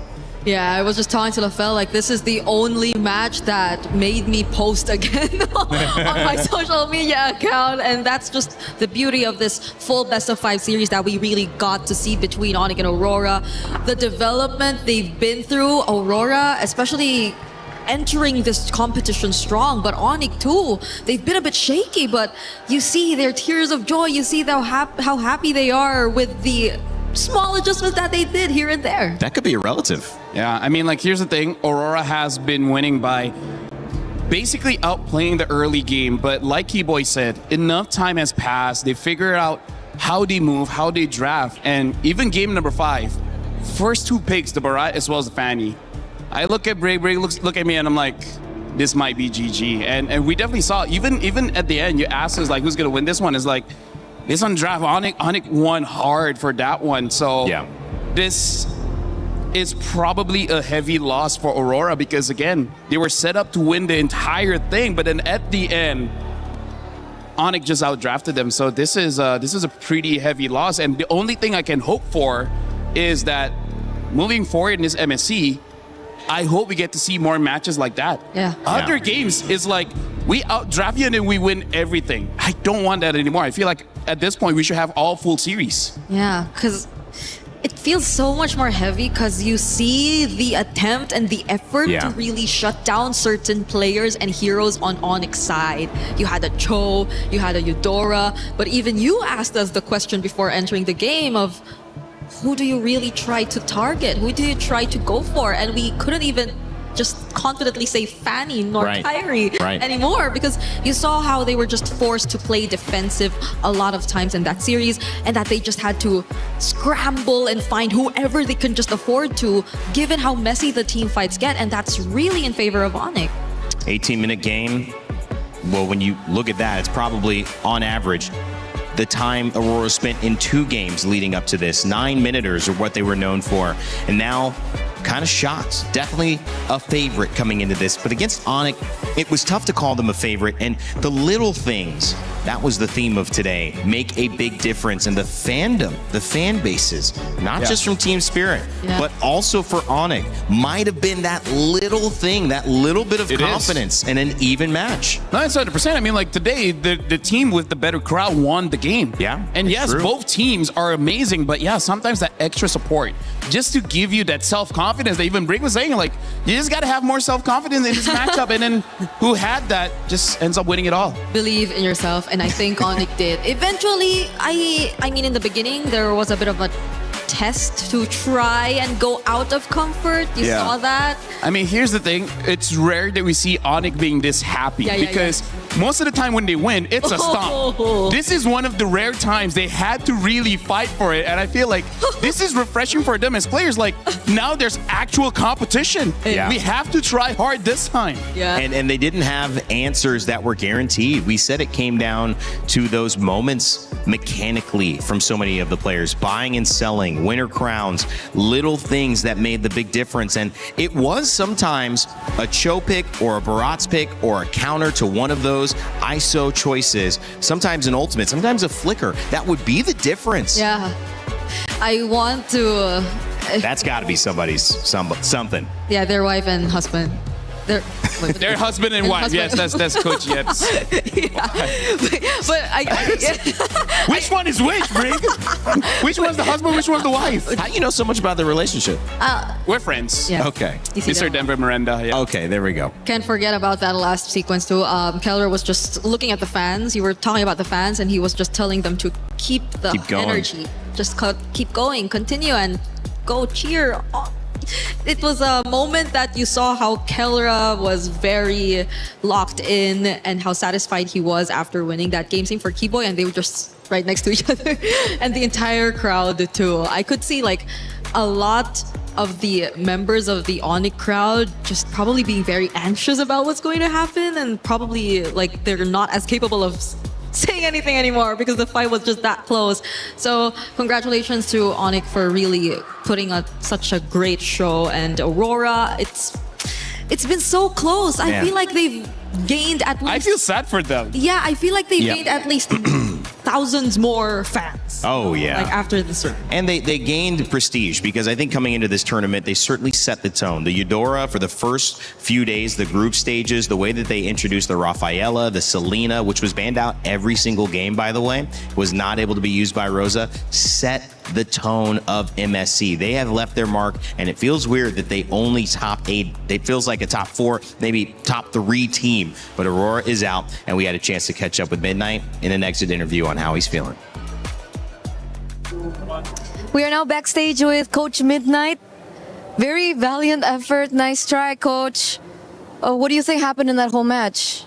Yeah, I was just talking to LaFell, like, this is the only match that made me post again on my social media account. And that's just the beauty of this full best of 5 series that we really got to see between Onic and Aurora. The development they've been through, Aurora, especially entering this competition strong, but Onic too. They've been a bit shaky, but you see their tears of joy. You see how happy they are with the small adjustments that they did here and there. That could be a relative. Yeah, I mean, like, here's the thing. Aurora has been winning by basically outplaying the early game. But like Keyboy said, enough time has passed. They figured out how they move, how they draft. And even game number 5, first 2 picks, the Barat as well as the Fanny. I look at Brig look at me, and I'm like, this might be GG. And we definitely saw, even at the end, you asked us, like, who's going to win this one? It's like, this on draft, Onic won hard for that one. So yeah, this is probably a heavy loss for Aurora because, again, they were set up to win the entire thing. But then at the end, Onic just outdrafted them. So this is a pretty heavy loss. And the only thing I can hope for is that moving forward in this MSC, I hope we get to see more matches like that. Yeah. Other games is like, we outdraft you and then we win everything. I don't want that anymore. I feel like at this point we should have all full series. Yeah, because it feels so much more heavy because you see the attempt and the effort to really shut down certain players and heroes on Onyx's side. You had a Cho, you had a Eudora, but even you asked us the question before entering the game of, who do you really try to target? Who do you try to go for? And we couldn't even just confidently say Fanny nor Kyrie anymore because you saw how they were just forced to play defensive a lot of times in that series and that they just had to scramble and find whoever they can just afford to, given how messy the team fights get, and that's really in favor of Onic. 18-minute game. Well, when you look at that, it's probably on average the time Aurora spent in 2 games leading up to this. 9-minuters are what they were known for. And now, kind of shocked. Definitely a favorite coming into this. But against Onic, it was tough to call them a favorite. And the little things, that was the theme of today, make a big difference. And the fandom, the fan bases, not just from Team Spirit, but also for Onic, might have been that little thing, that little bit of confidence in an even match. No, it's 100%. I mean, like today, the team with the better crowd won the game. Yeah. And yes, both teams are amazing, but yeah, sometimes that extra support, just to give you that self-confidence that even Brig was saying, like, you just got to have more self-confidence in this matchup. And then who had that just ends up winning it all. Believe in yourself, and I think Onic did. Eventually, I mean, in the beginning, there was a bit of a test to try and go out of comfort. You saw that? I mean, here's the thing. It's rare that we see Onic being this happy because most of the time when they win, it's a stomp. This is one of the rare times they had to really fight for it. And I feel like this is refreshing for them as players. Like, now there's actual competition. We have to try hard this time. And they didn't have answers that were guaranteed. We said it came down to those moments mechanically from so many of the players, buying and selling, winner crowns, little things that made the big difference. And it was sometimes a Cho pick or a Barat's pick or a counter to one of those ISO choices, sometimes an ultimate, sometimes a flicker. That would be the difference. Yeah. I want to... That's got to be somebody's something. Yeah, their wife and husband. Their husband and wife. Yes, that's Coach Yet's. Which one is which, Brig? Which one's the husband? Which one's the wife? How do you know so much about their relationship? We're friends. Yeah. Okay. Mr. Denver Miranda. Yeah. Okay, there we go. Can't forget about that last sequence too. Keller was just looking at the fans. You were talking about the fans, and he was just telling them to keep the energy. Just keep going, continue, and go cheer It was a moment that you saw how Kellra was very locked in and how satisfied he was after winning that game. Same for Keyboy, and they were just right next to each other. And the entire crowd too. I could see like a lot of the members of the Onyx crowd just probably being very anxious about what's going to happen, and probably like they're not as capable of saying anything anymore because the fight was just that close. So congratulations to Onyx for really putting on such a great show, and Aurora, it's been so close. I Man. feel like they've gained at least... I feel sad for them. Yeah, I feel like they've Yeah. gained at least thousands more fans. Oh, yeah. Like after this tournament. And they gained prestige because I think coming into this tournament, they certainly set the tone. The Eudora, for the first few days, the group stages, the way that they introduced the Rafaela, the Selena, which was banned out every single game, by the way, was not able to be used by Rosa, set the tone of MSC. They have left their mark, and it feels weird that they only top 8. It feels like a top 4, maybe top 3 team. But Aurora is out, and we had a chance to catch up with Midnight in an exit interview on how he's feeling. We are now backstage with Coach Midnight. Very valiant effort. Nice try, Coach. What do you think happened in that whole match?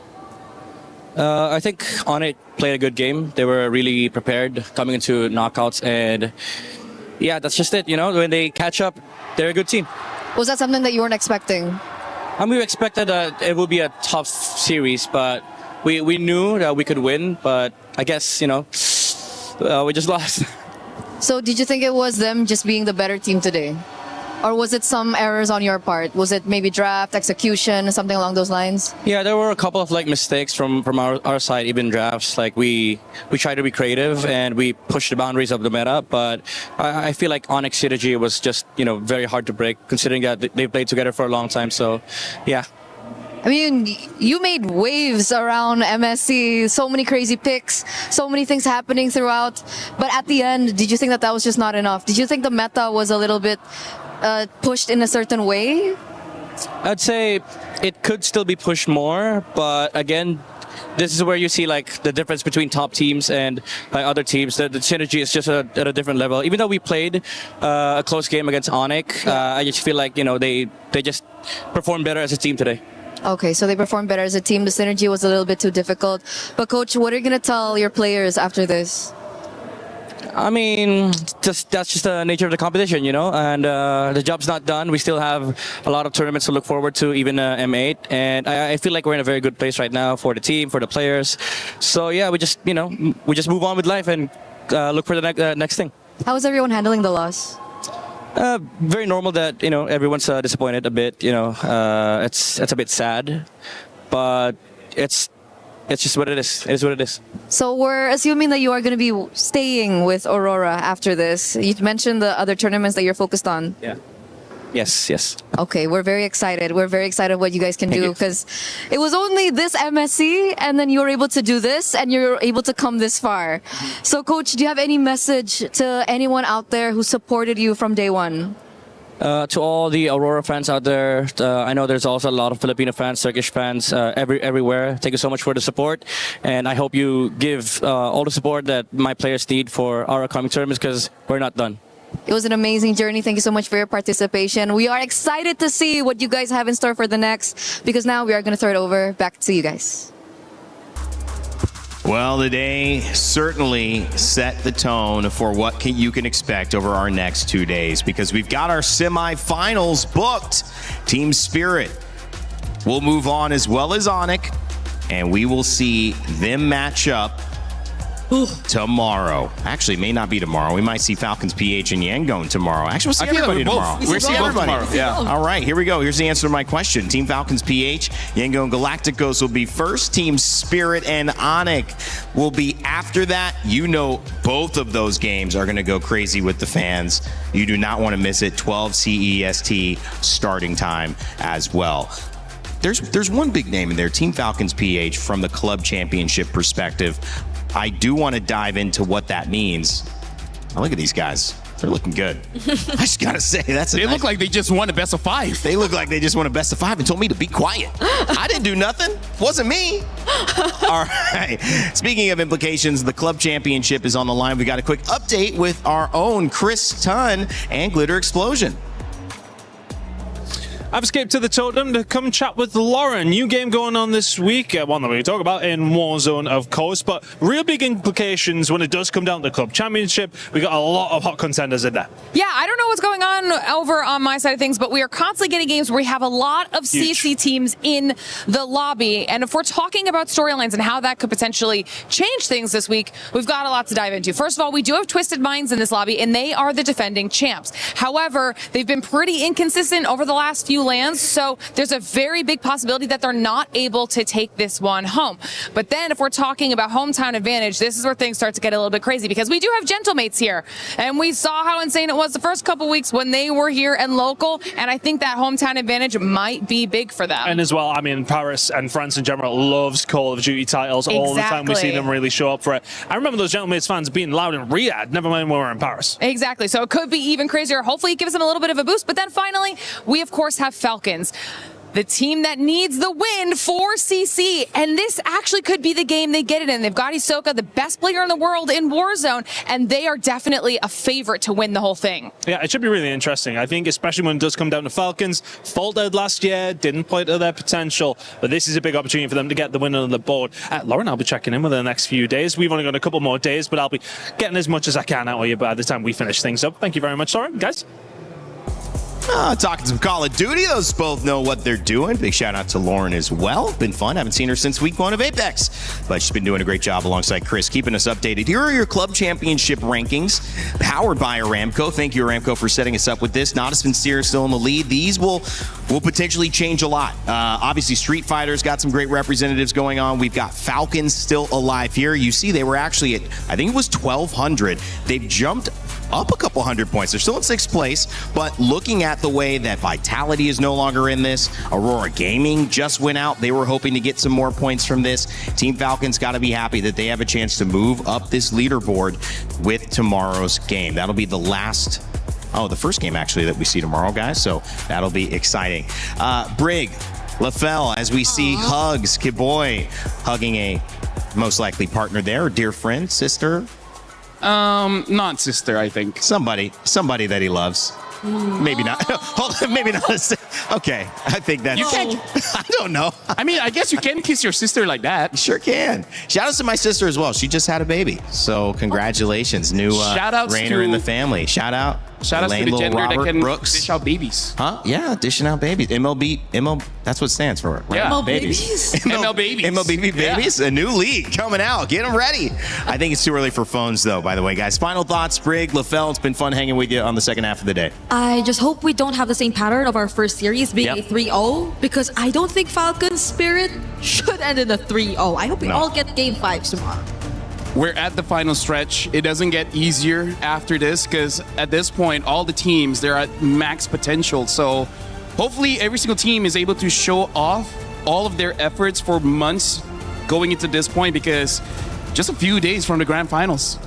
I think Onyx played a good game. They were really prepared coming into knockouts, and yeah, that's just it. You know, when they catch up, they're a good team. Was that something that you weren't expecting? We expected that it would be a tough series, but we knew that we could win. But I guess, you know, we just lost. So did you think it was them just being the better team today? Or was it some errors on your part? Was it maybe draft, execution, something along those lines? Yeah, there were a couple of like mistakes from our side, even drafts. Like we tried to be creative and we pushed the boundaries of the meta, but I feel like Onyx synergy was just, you know, very hard to break considering that they played together for a long time. So, yeah. I mean, you made waves around MSC, so many crazy picks, so many things happening throughout. But at the end, did you think that that was just not enough? Did you think the meta was a little bit pushed in a certain way? I'd say it could still be pushed more, but again, this is where you see like the difference between top teams and other teams. The synergy is just at a different level. Even though we played a close game against Onyx, I just feel like, you know, they just performed better as a team today. Okay, so they performed better as a team. The synergy was a little bit too difficult. But Coach, what are you going to tell your players after this? I mean, that's just the nature of the competition, you know, and the job's not done. We still have a lot of tournaments to look forward to, even M8, and I feel like we're in a very good place right now for the team, for the players. So yeah, we just move on with life and look for the next thing. How is everyone handling the loss? Very normal that, you know, everyone's disappointed a bit. You know, it's a bit sad, but it's just what it is. It is what it is. So we're assuming that you are going to be staying with Aurora after this. You mentioned the other tournaments that you're focused on. Yeah. Yes. Okay, we're very excited. We're very excited what you guys can do because it was only this MSC and then you were able to do this and you're able to come this far. So Coach, do you have any message to anyone out there who supported you from day one? To all the Aurora fans out there, I know there's also a lot of Filipino fans, Turkish fans everywhere. Thank you so much for the support, and I hope you give all the support that my players need for our upcoming tournaments because we're not done. It was an amazing journey. Thank you so much for your participation. We are excited to see what you guys have in store for the next, because now we are going to throw it over back to you guys. Well, the day certainly set the tone for what you can expect over our next 2 days, because we've got our semifinals booked. Team Spirit will move on as well as Onyx, and we will see them match up tomorrow. Actually, may not be tomorrow. We might see Falcons PH and Yangon tomorrow. Actually, we'll see everybody tomorrow. We'll see everybody tomorrow. Yeah. All right, here we go. Here's the answer to my question. Team Falcons PH, Yangon Galacticos will be first. Team Spirit and Onyx will be after that. You know both of those games are going to go crazy with the fans. You do not want to miss it. 12 CEST starting time as well. There's one big name in there, Team Falcons PH, from the club championship perspective. I do want to dive into what that means. Now look at these guys. They're looking good. I just got to say, they look like they just won a best of 5. They look like they just won a best of 5 and told me to be quiet. I didn't do nothing. Wasn't me. All right. Speaking of implications, the club championship is on the line. We got a quick update with our own Chris Tunn and Glitter Explosion. I've escaped to the Totem to come chat with Lauren. New game going on this week. One that we talk about in Warzone, of course, but real big implications when it does come down to the Club Championship. We got a lot of hot contenders in there. Yeah, I don't know what's going on over on my side of things, but we are constantly getting games where we have a lot of CC teams in the lobby. And if we're talking about storylines and how that could potentially change things this week, we've got a lot to dive into. First of all, we do have Twisted Minds in this lobby, and they are the defending champs. However, they've been pretty inconsistent over the last few lands, so there's a very big possibility that they're not able to take this one home. But then if we're talking about hometown advantage, this is where things start to get a little bit crazy, because we do have Gentlemates here, and we saw how insane it was the first couple weeks when they were here and local, and I think that hometown advantage might be big for them. And as well, I mean, Paris and France in general loves Call of Duty titles. All the time we see them really show up for it. I remember those Gentlemates fans being loud in Riyadh, never mind when we were in Paris. Exactly, so it could be even crazier. Hopefully it gives them a little bit of a boost, but then finally, we of course have Falcons, the team that needs the win for CC, and this actually could be the game they get it in. They've got Hisoka, the best player in the world in Warzone, and they are definitely a favorite to win the whole thing. Yeah, it should be really interesting. I think especially when it does come down to Falcons, faltered last year, didn't play to their potential, but this is a big opportunity for them to get the win on the board. Lauren, I'll be checking in with her the next few days. We've only got a couple more days, but I'll be getting as much as I can out of you by the time we finish things up. Thank you very much, Lauren, guys. Talking some Call of Duty. Those both know what they're doing. Big shout out to Lauren as well. Been fun. Haven't seen her since week 1 of Apex, but she's been doing a great job alongside Chris, keeping us updated. Here are your club championship rankings, powered by Aramco. Thank you, Aramco, for setting us up with this. Nodus and Seer still in the lead. These will potentially change a lot. Obviously, Street Fighter's got some great representatives going on. We've got Falcons still alive here. You see, they were actually at, I think it was 1,200. They've jumped up a couple hundred points. They're still in 6th place, but looking at the way that Vitality is no longer in this, Aurora Gaming just went out. They were hoping to get some more points from this. Team Falcons got to be happy that they have a chance to move up this leaderboard with tomorrow's game. That'll be the last, the first game actually that we see tomorrow, guys. So that'll be exciting. Brig, LaFell, as we see Hugs, Kiboy hugging a most likely partner there, dear friend, sister. Not sister, I think. Somebody that he loves. Maybe not. Maybe not. Okay, I think that's... You can't... I don't know. I mean, I guess you can kiss your sister like that. You sure can. Shout out to my sister as well. She just had a baby. So congratulations. New Rainer in the family. Shout out to the gender Robert, that can Brooks. Dish out babies. Huh? Yeah, dishing out babies. MLB, that's what it stands for. Right? Yeah. ML babies. ML babies. MLB babies. Yeah. A new league coming out. Get them ready. I think it's too early for phones, though, by the way, guys. Final thoughts, Brig, LaFell. It's been fun hanging with you on the second half of the day. I just hope we don't have the same pattern of our first series being a 3-0, because I don't think Falcons Spirit should end in a 3-0. I hope we all get game 5 tomorrow. We're at the final stretch. It doesn't get easier after this, because at this point, all the teams, they're at max potential. So hopefully every single team is able to show off all of their efforts for months going into this point, because just a few days from the grand finals.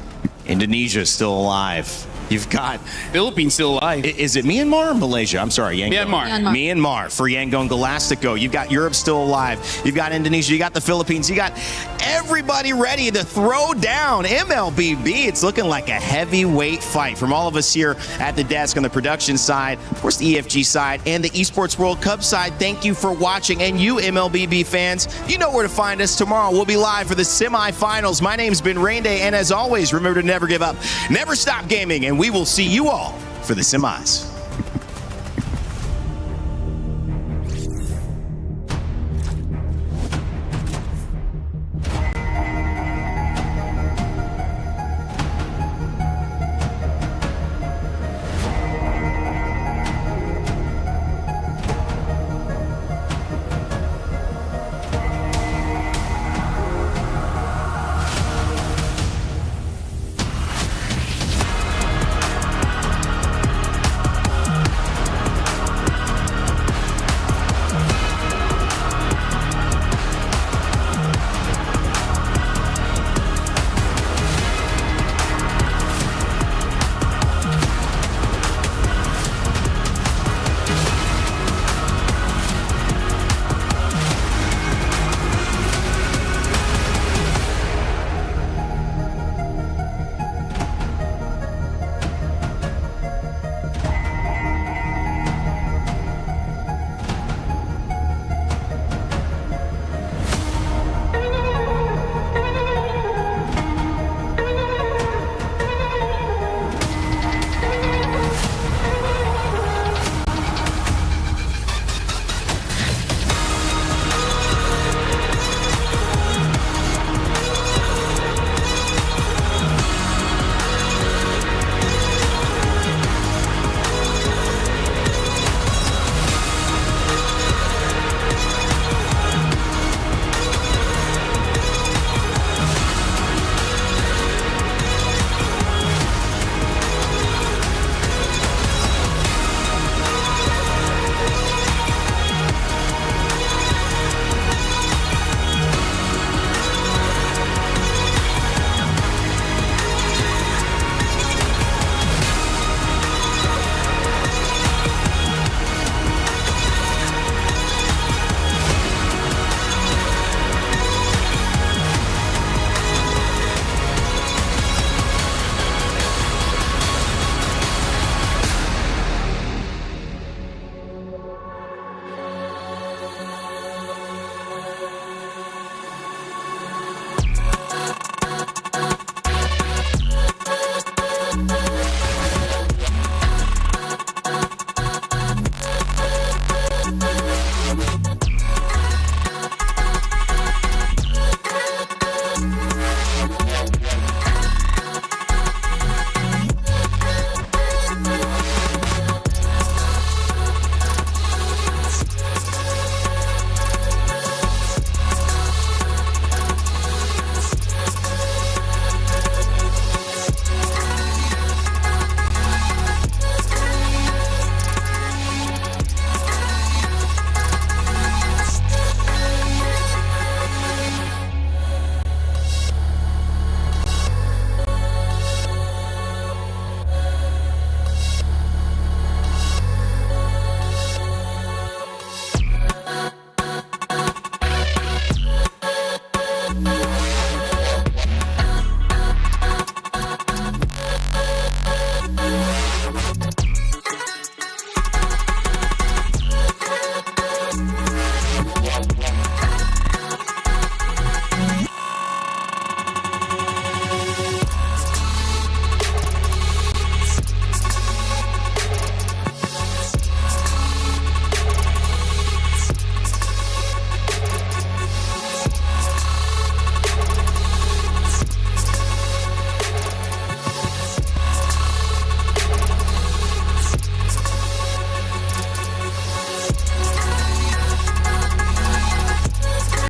Indonesia is still alive. You've got Philippines still alive. Is it Myanmar or Malaysia? I'm sorry, Yangon. Myanmar for Yangon Galastico. You've got Europe still alive. You've got Indonesia. You got the Philippines. You got everybody ready to throw down MLBB. It's looking like a heavyweight fight from all of us here at the desk on the production side, of course the EFG side, and the Esports World Cup side. Thank you for watching. And you MLBB fans, you know where to find us tomorrow. We'll be live for the semifinals. My name's been Rain Day, and as always, remember to never give up, never stop gaming, and we will see you all for the semis.